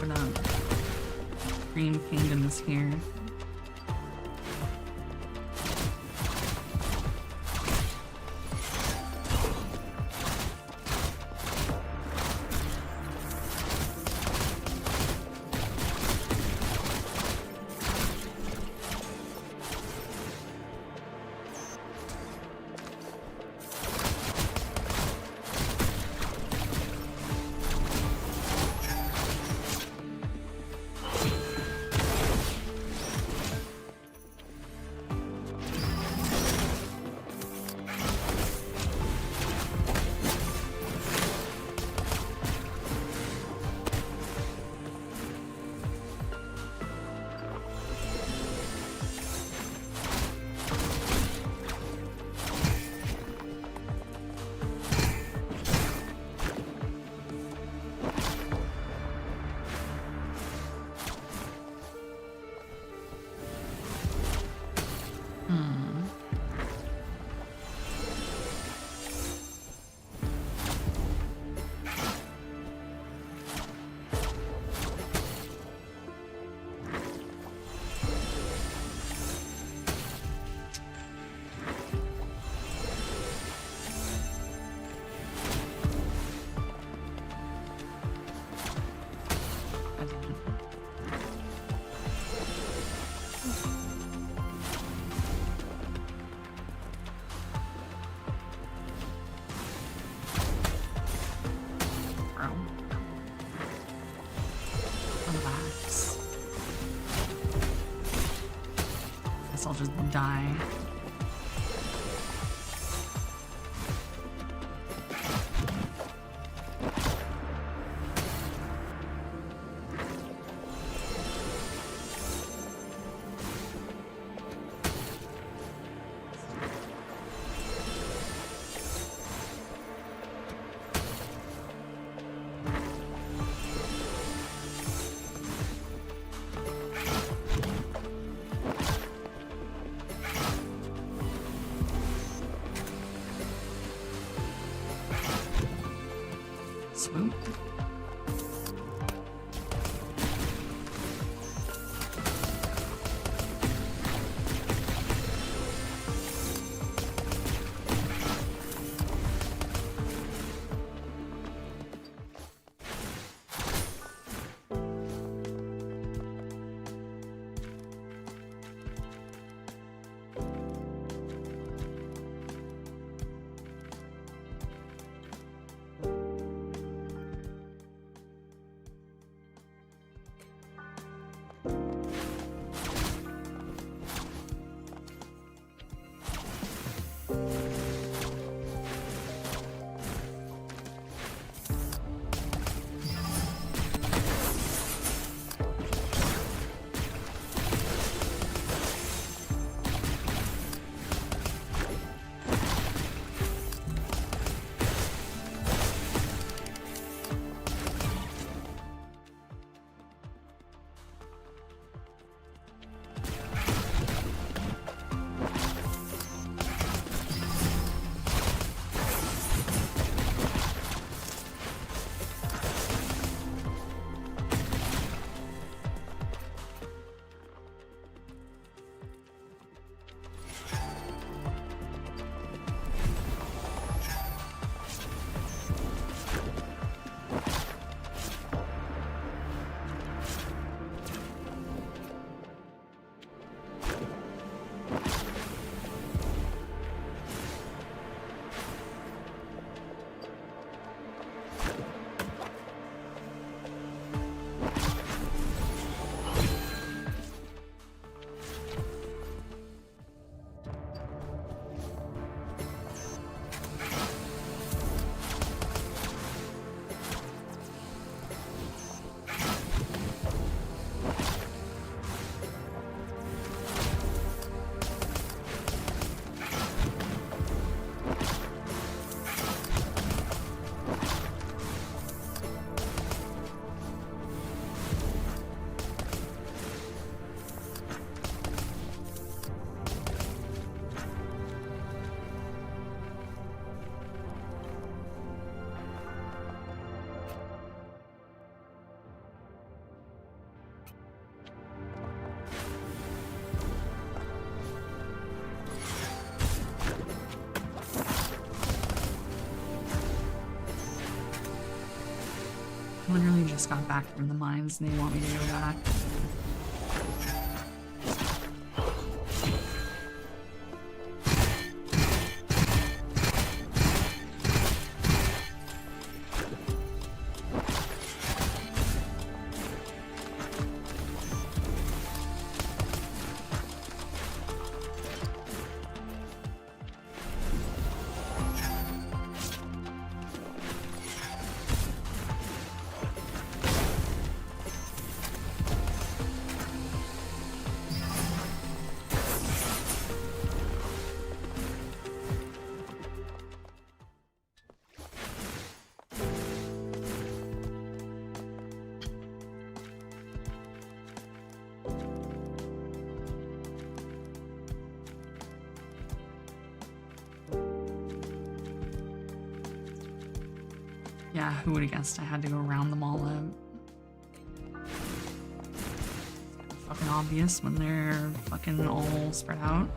different green kingdoms here. Relax. Guess I'll just die. Swoop. literally just got back from the mines and they want me to go back. Yeah, who would have guessed I had to go round them all out? Fucking obvious when they're fucking all spread out.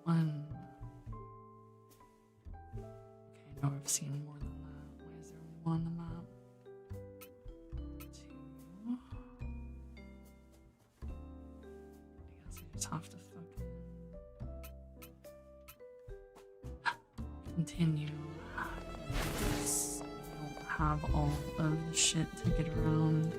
One. Okay, no, I've seen more than that. Why is there one on the map? Two. I guess I just have to fucking continue. Because I don't have all of the shit to get around.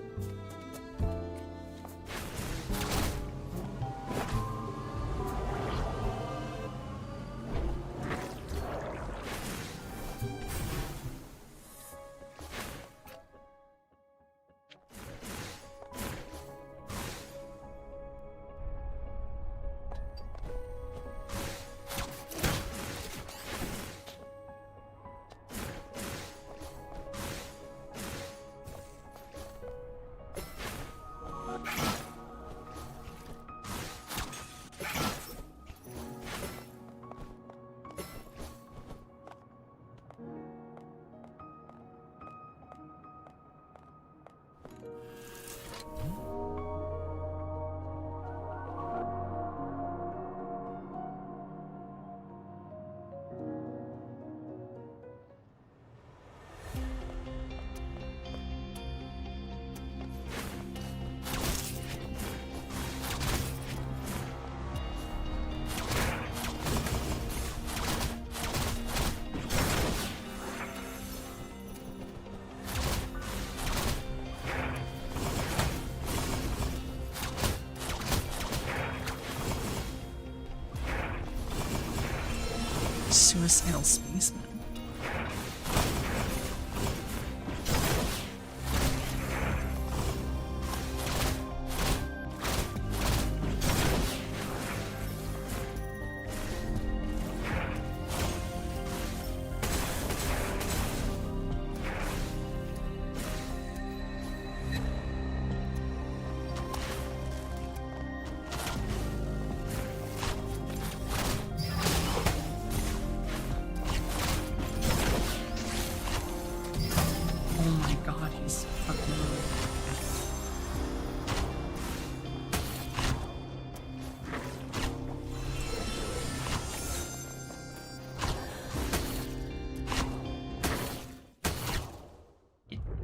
Suicidal spaceman.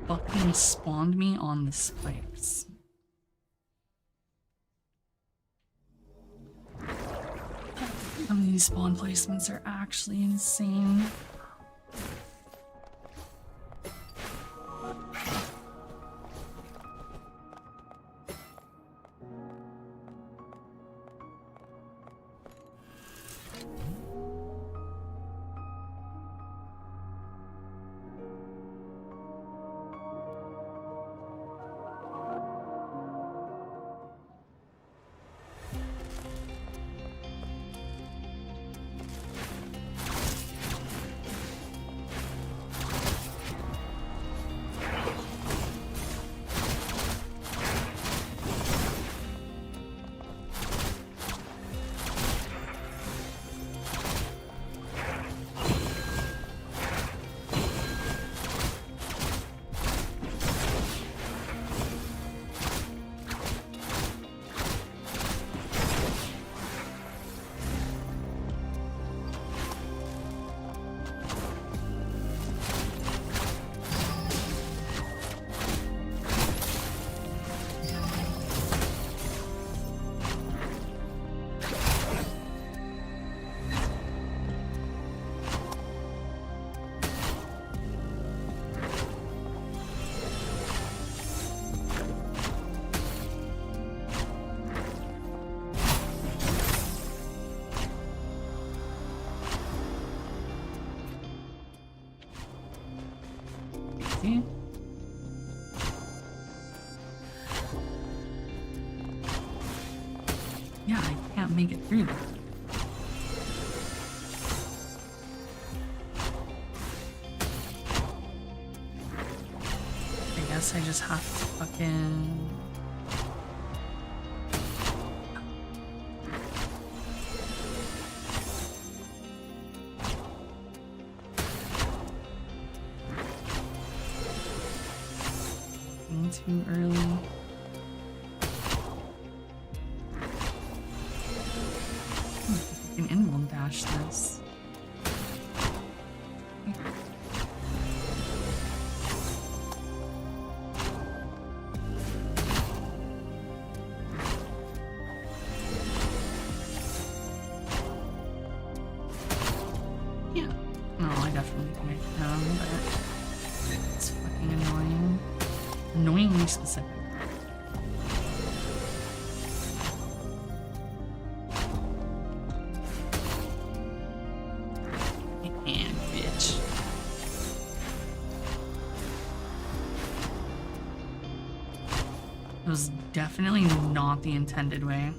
Fucking spawned me on the spikes. Some of these spawn placements are actually insane. crazy. Yeah, I can't make it through that. I guess I just have to fucking... Too early. I can inbound dash this. Yeah. No, I definitely think I can, but it's fucking annoying. Annoyingly specific. And bitch. It was definitely not the intended way.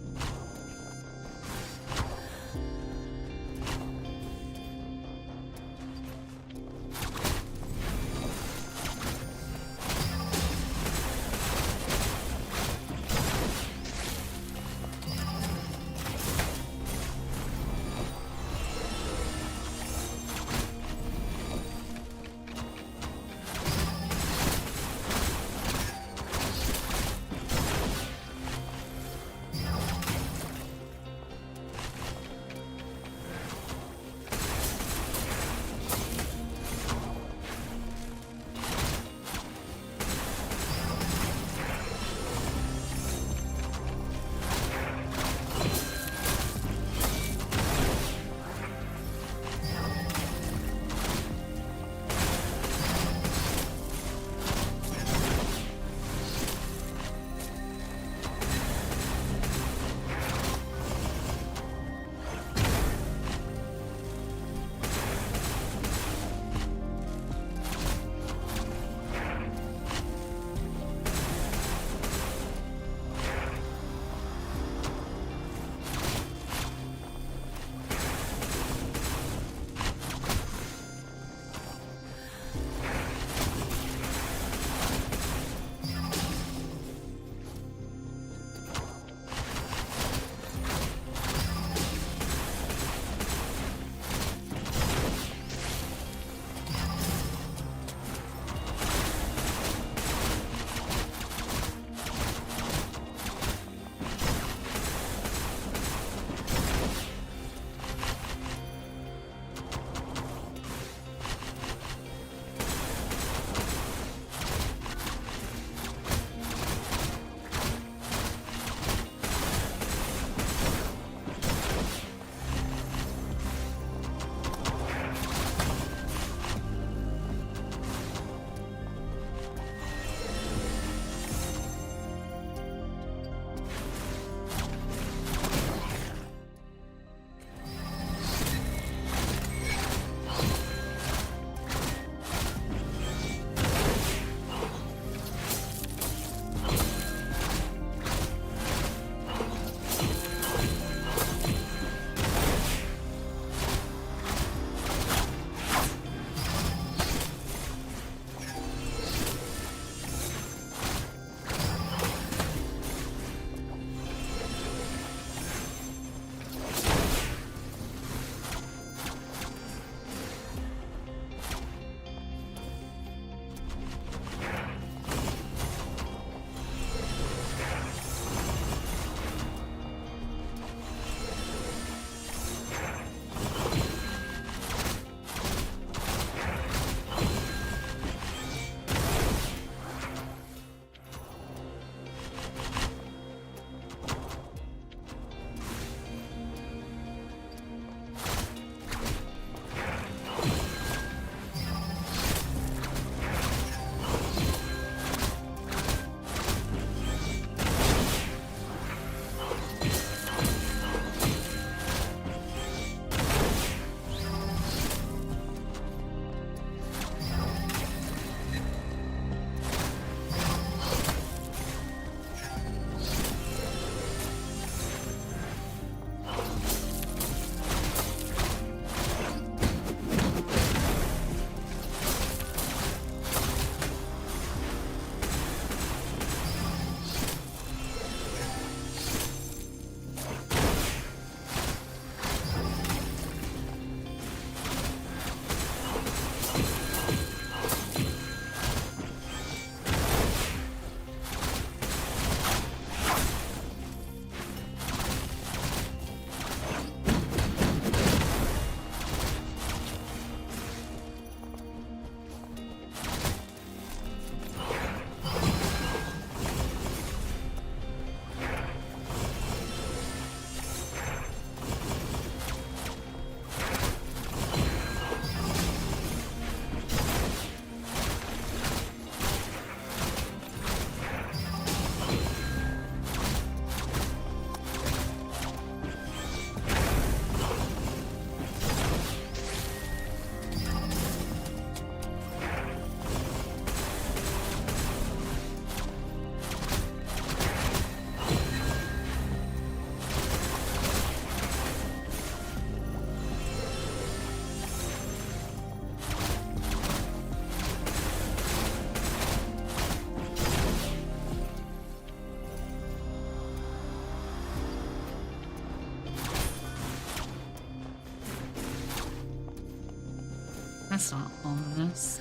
That's not ominous.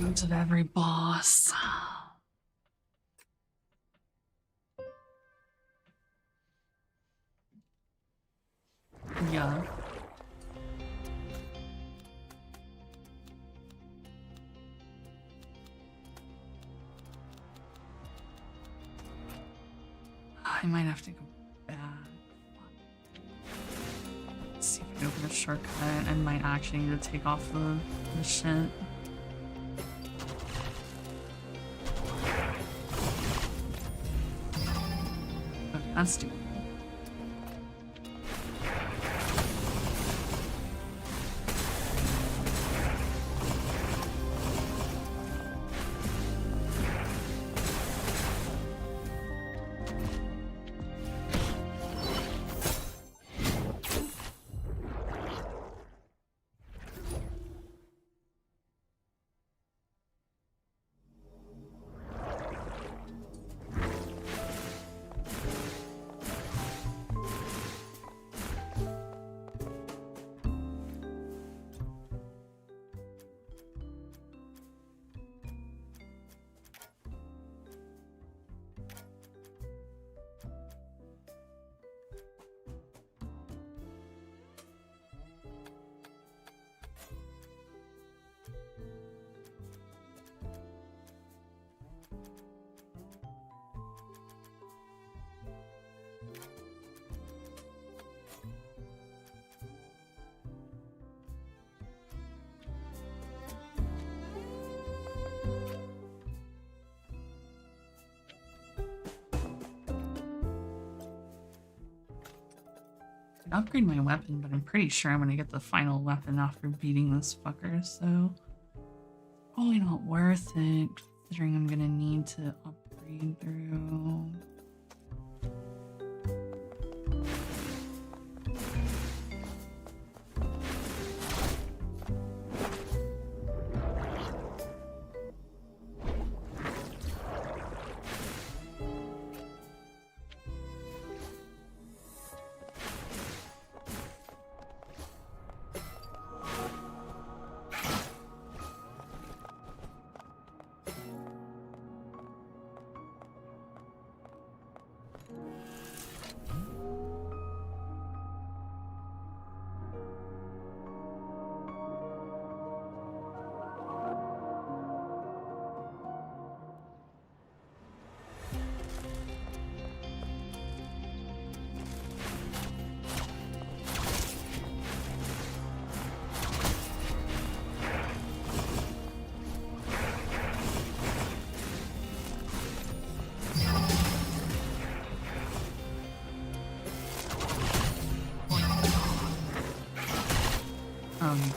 Moves of every boss. Yeah. I might have to go back. Let's see if I can open a shortcut. I might actually need to take off the shit. Okay, that's doable. Upgrade my weapon, but I'm pretty sure I'm gonna get the final weapon after beating this fucker, so probably not worth it, considering I'm gonna need to upgrade through.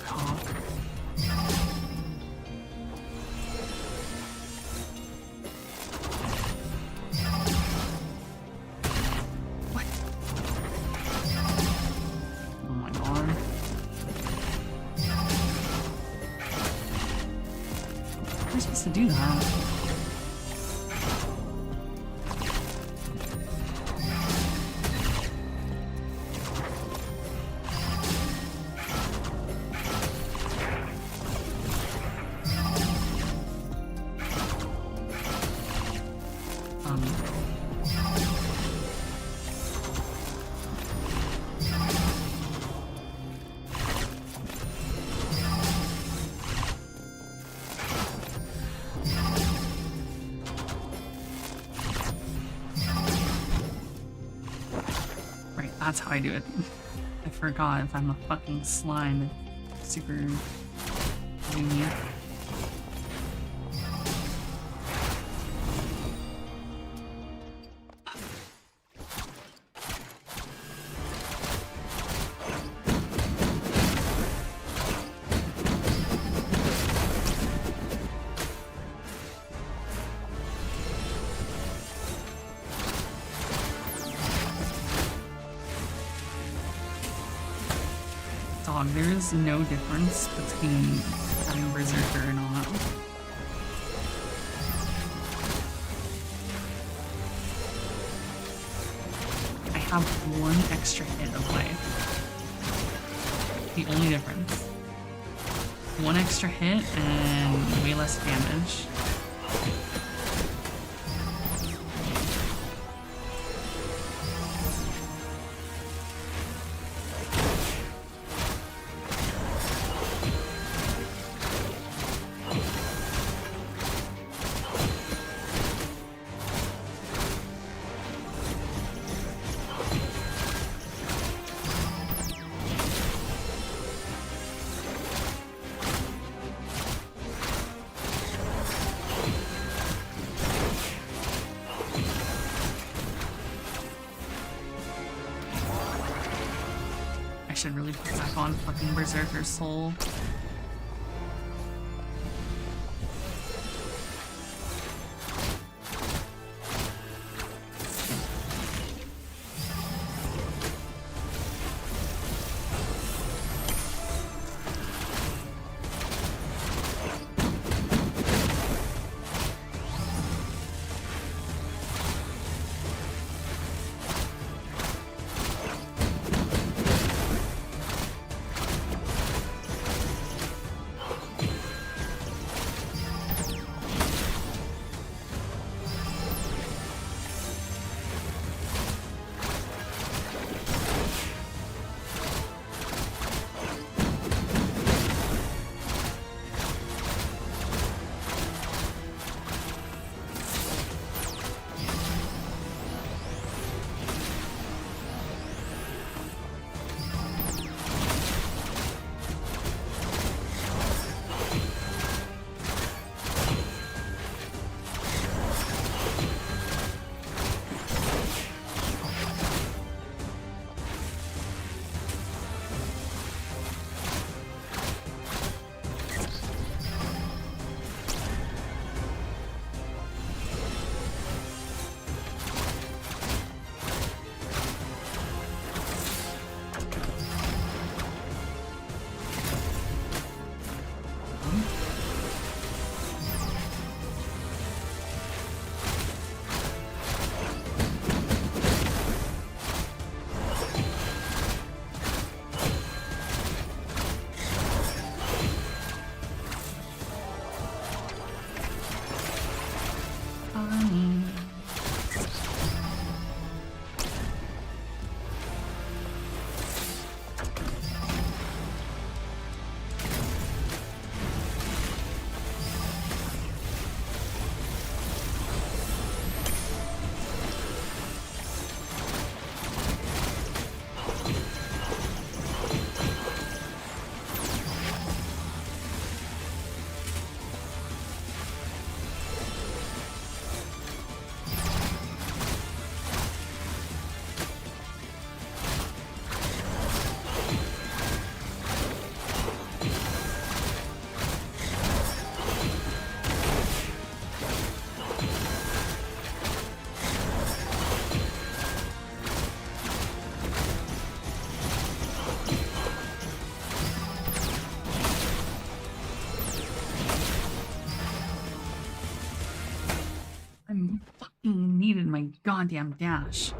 Cock. What? Oh my god. We're supposed to do that. That's how I do it. I forgot if I'm a fucking slime. It's super unique. Dog, there is no difference between having Berserker or not. I have one extra hit of life. The only difference. One extra hit and way less damage. I should really put back on fucking Berserker Soul. Needed my goddamn dash.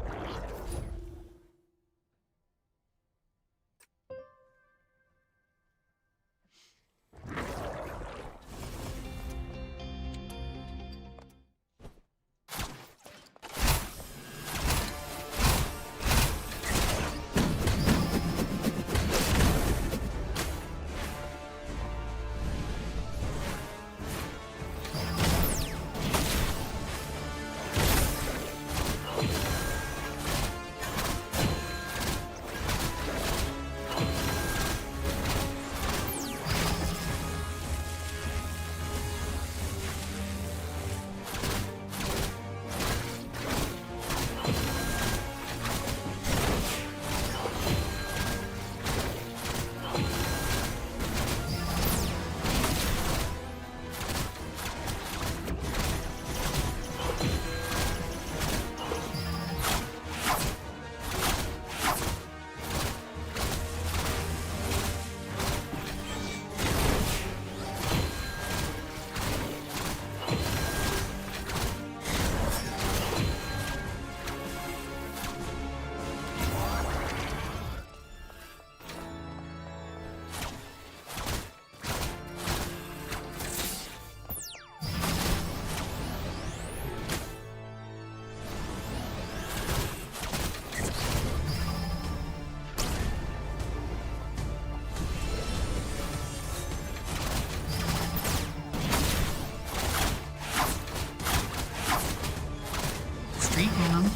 Free hand.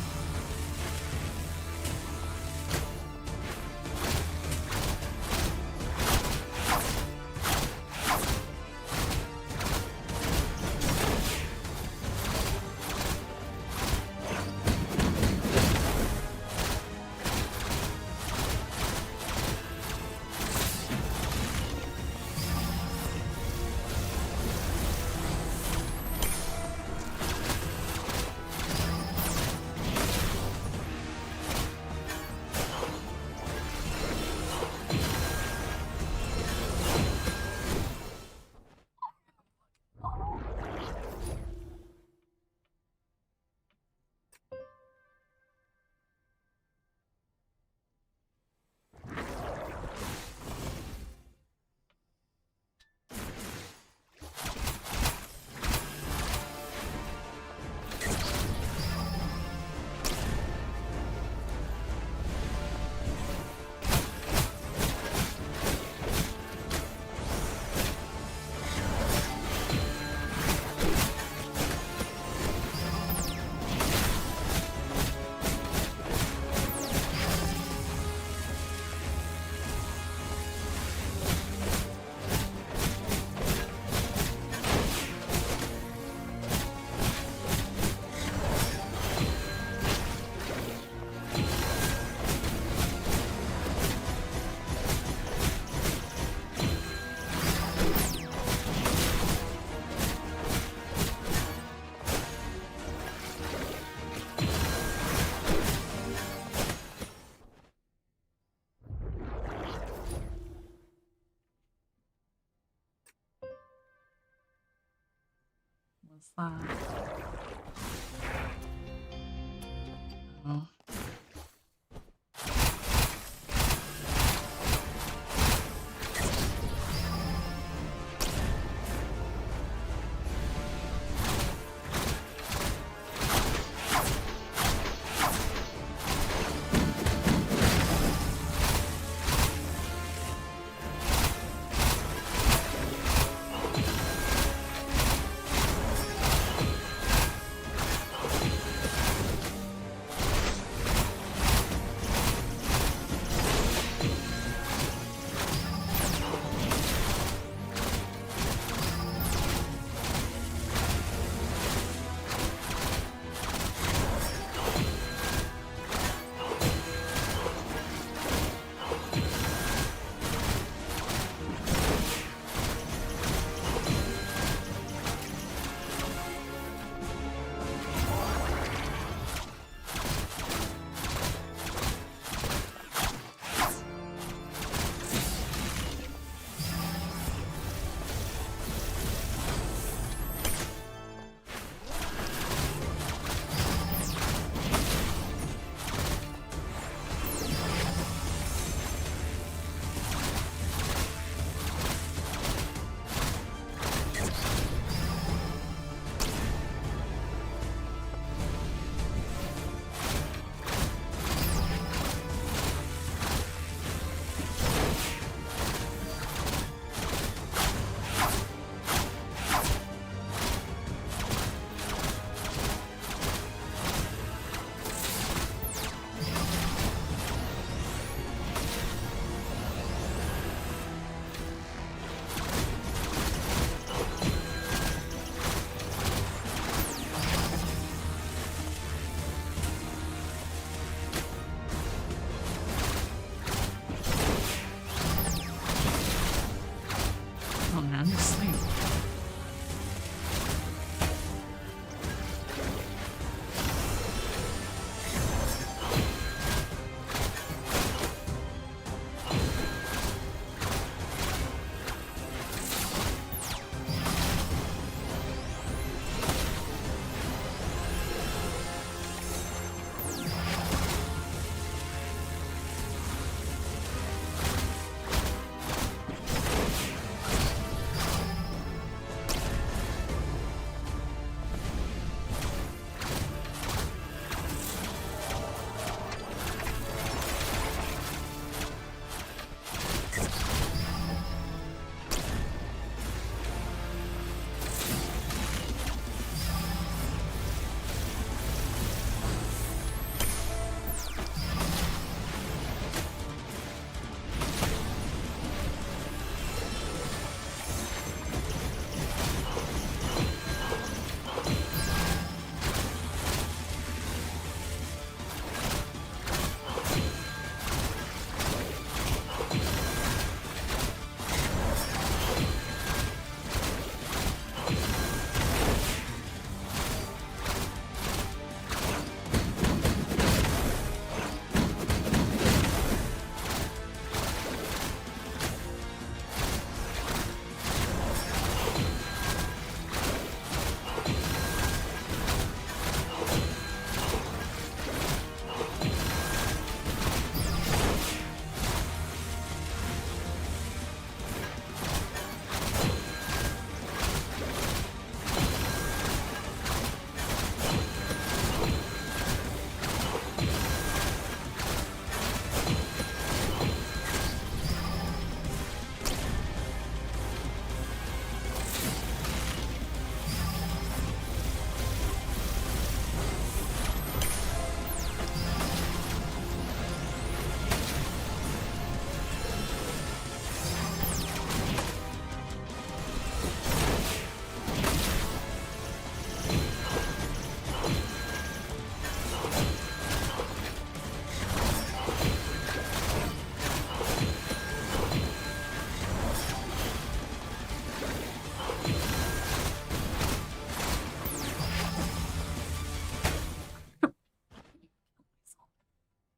What's that? Oh.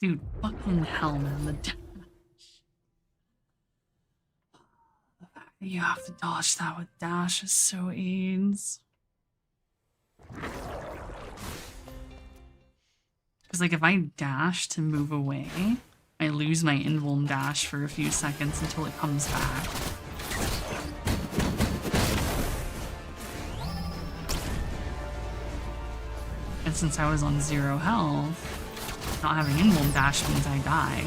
Dude, fucking hell, man. The dash. The fact that you have to dodge that with dash is so AIDS. Because, like, if I dash to move away, I lose my invuln dash for a few seconds until it comes back. And since I was on 0 health, not having invuln dash means I die.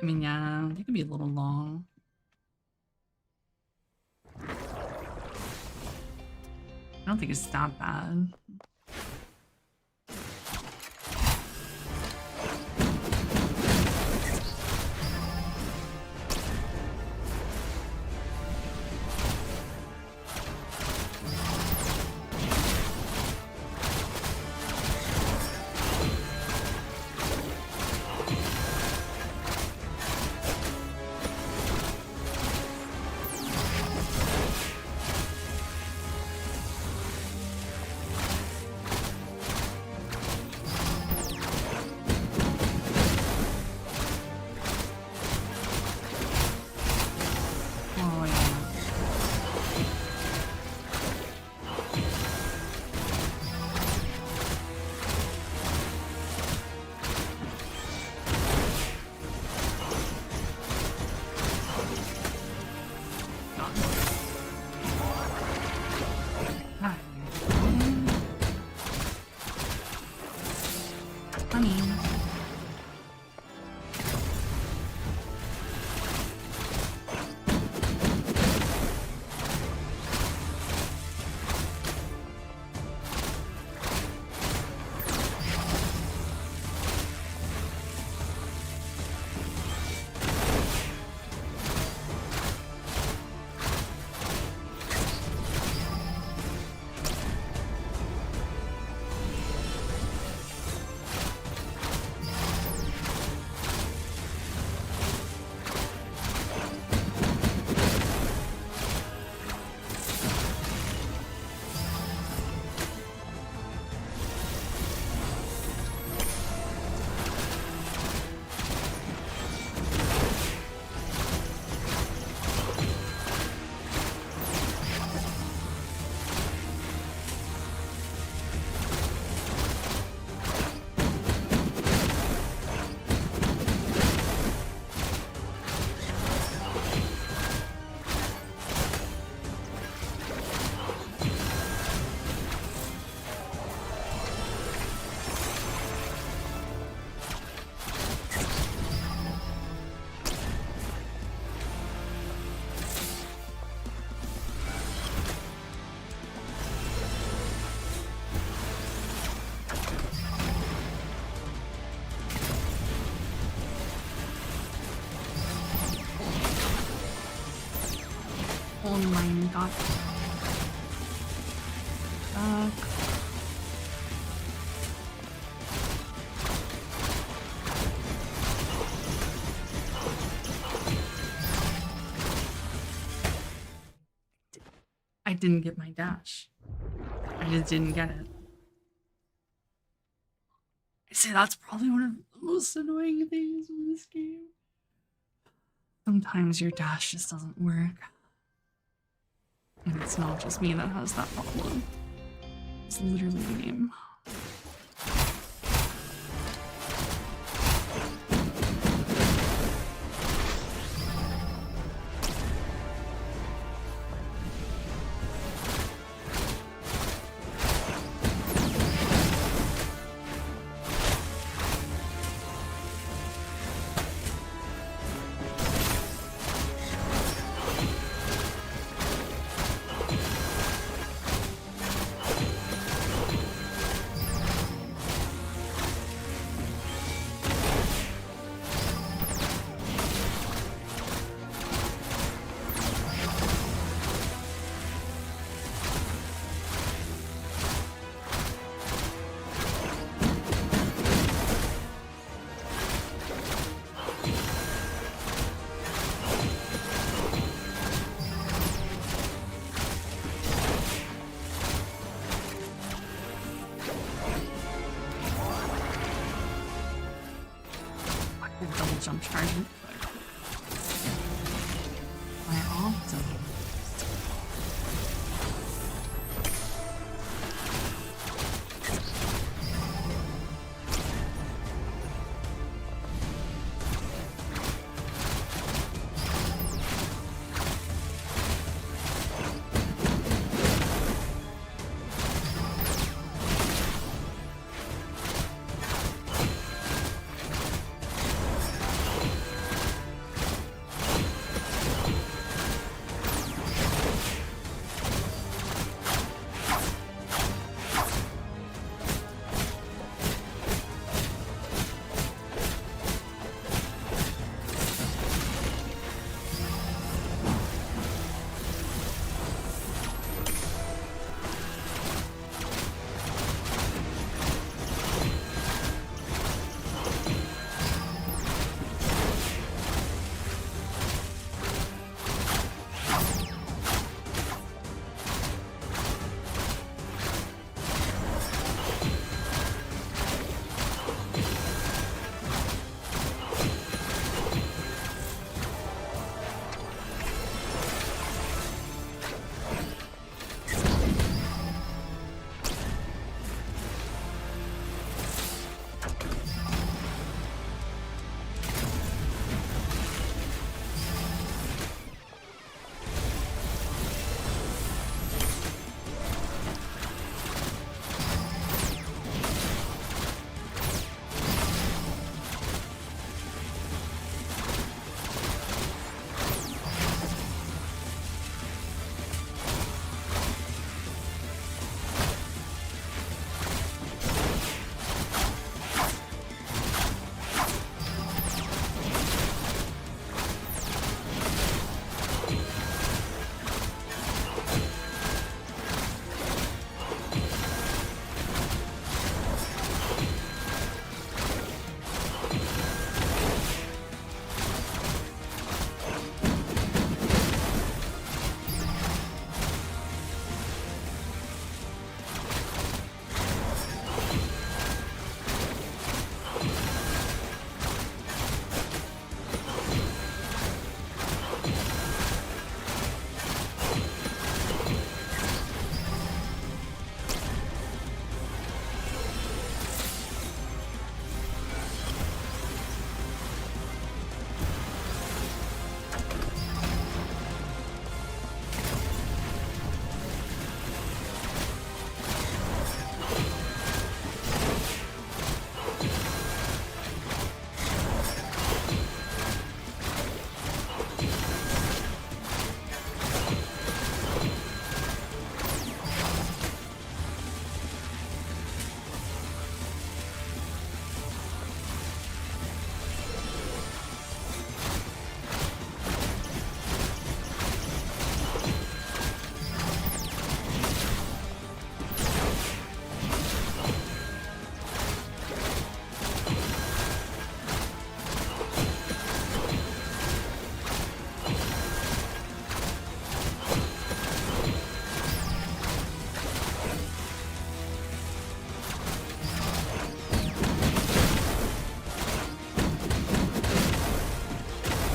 I mean, yeah, they can be a little long. I don't think it's that bad. Oh my god. I didn't get my dash. I just didn't get it. I say that's probably one of the most annoying things in this game. Sometimes your dash just doesn't work. And it's not just me that has that problem. It's literally the game. Double jump charging. My awesome.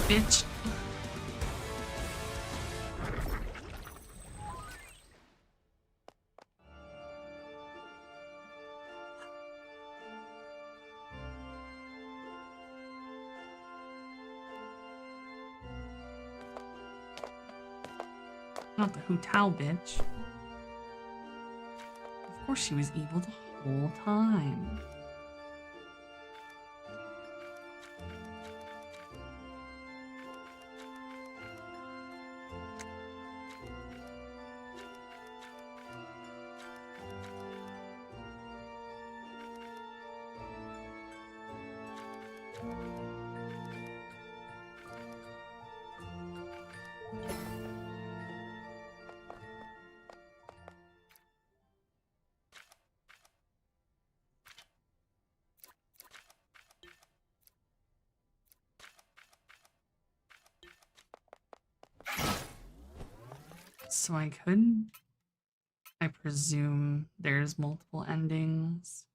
bitch. Not the Hu Tao bitch. Of course she was evil the whole time. So I presume there's multiple endings.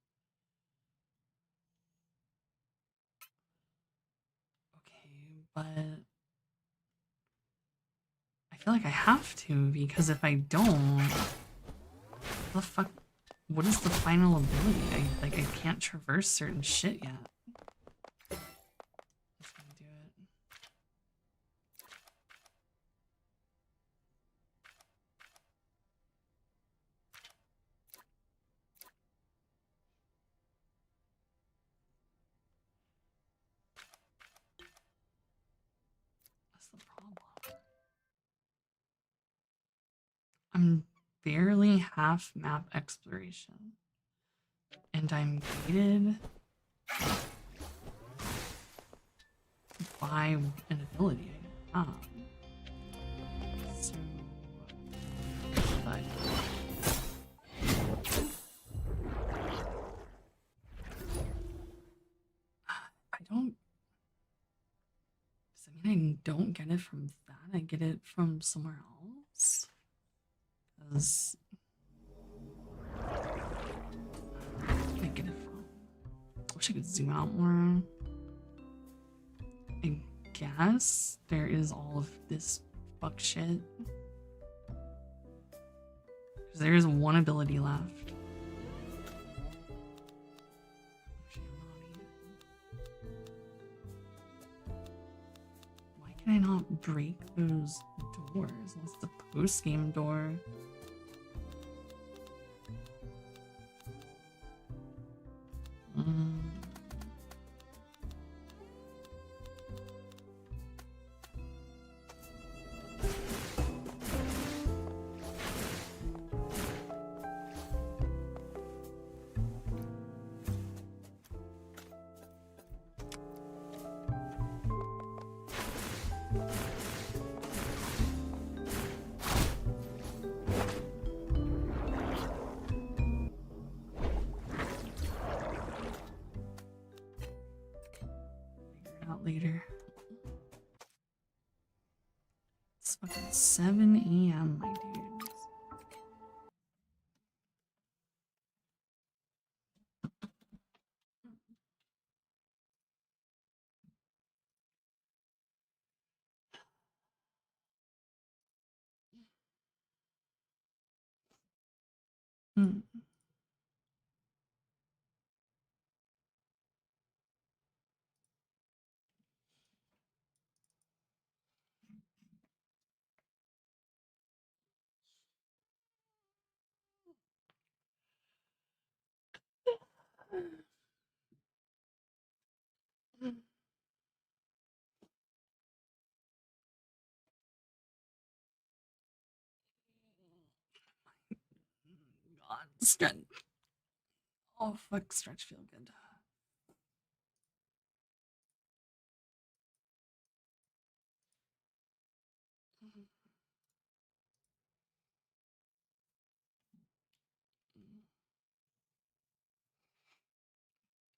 Okay, but I feel like I have to, because if I don't, what the fuck, what is the final ability? I can't traverse certain shit yet. Just gonna do it. That's the problem. I'm barely half map exploration. And I'm gated by an ability I have. So, but I don't. Does that mean I don't get it from that? I get it from somewhere else? Because I get it from. I wish I could zoom out more. I guess there is all of this fuck shit. Because there is one ability left. Why can I not break those doors? That's the post-game door. Out later. It's fucking 7 a.m., my dudes. God, stretch. Oh, fuck, stretch feel good.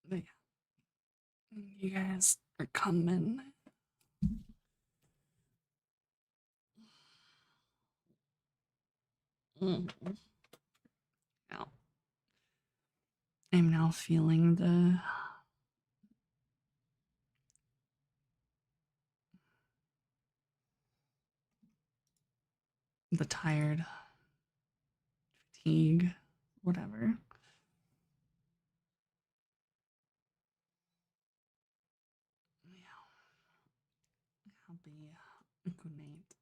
But yeah, you guys are coming. Now, I'm now feeling the the tired, fatigue, whatever. Yeah. I'll be good night.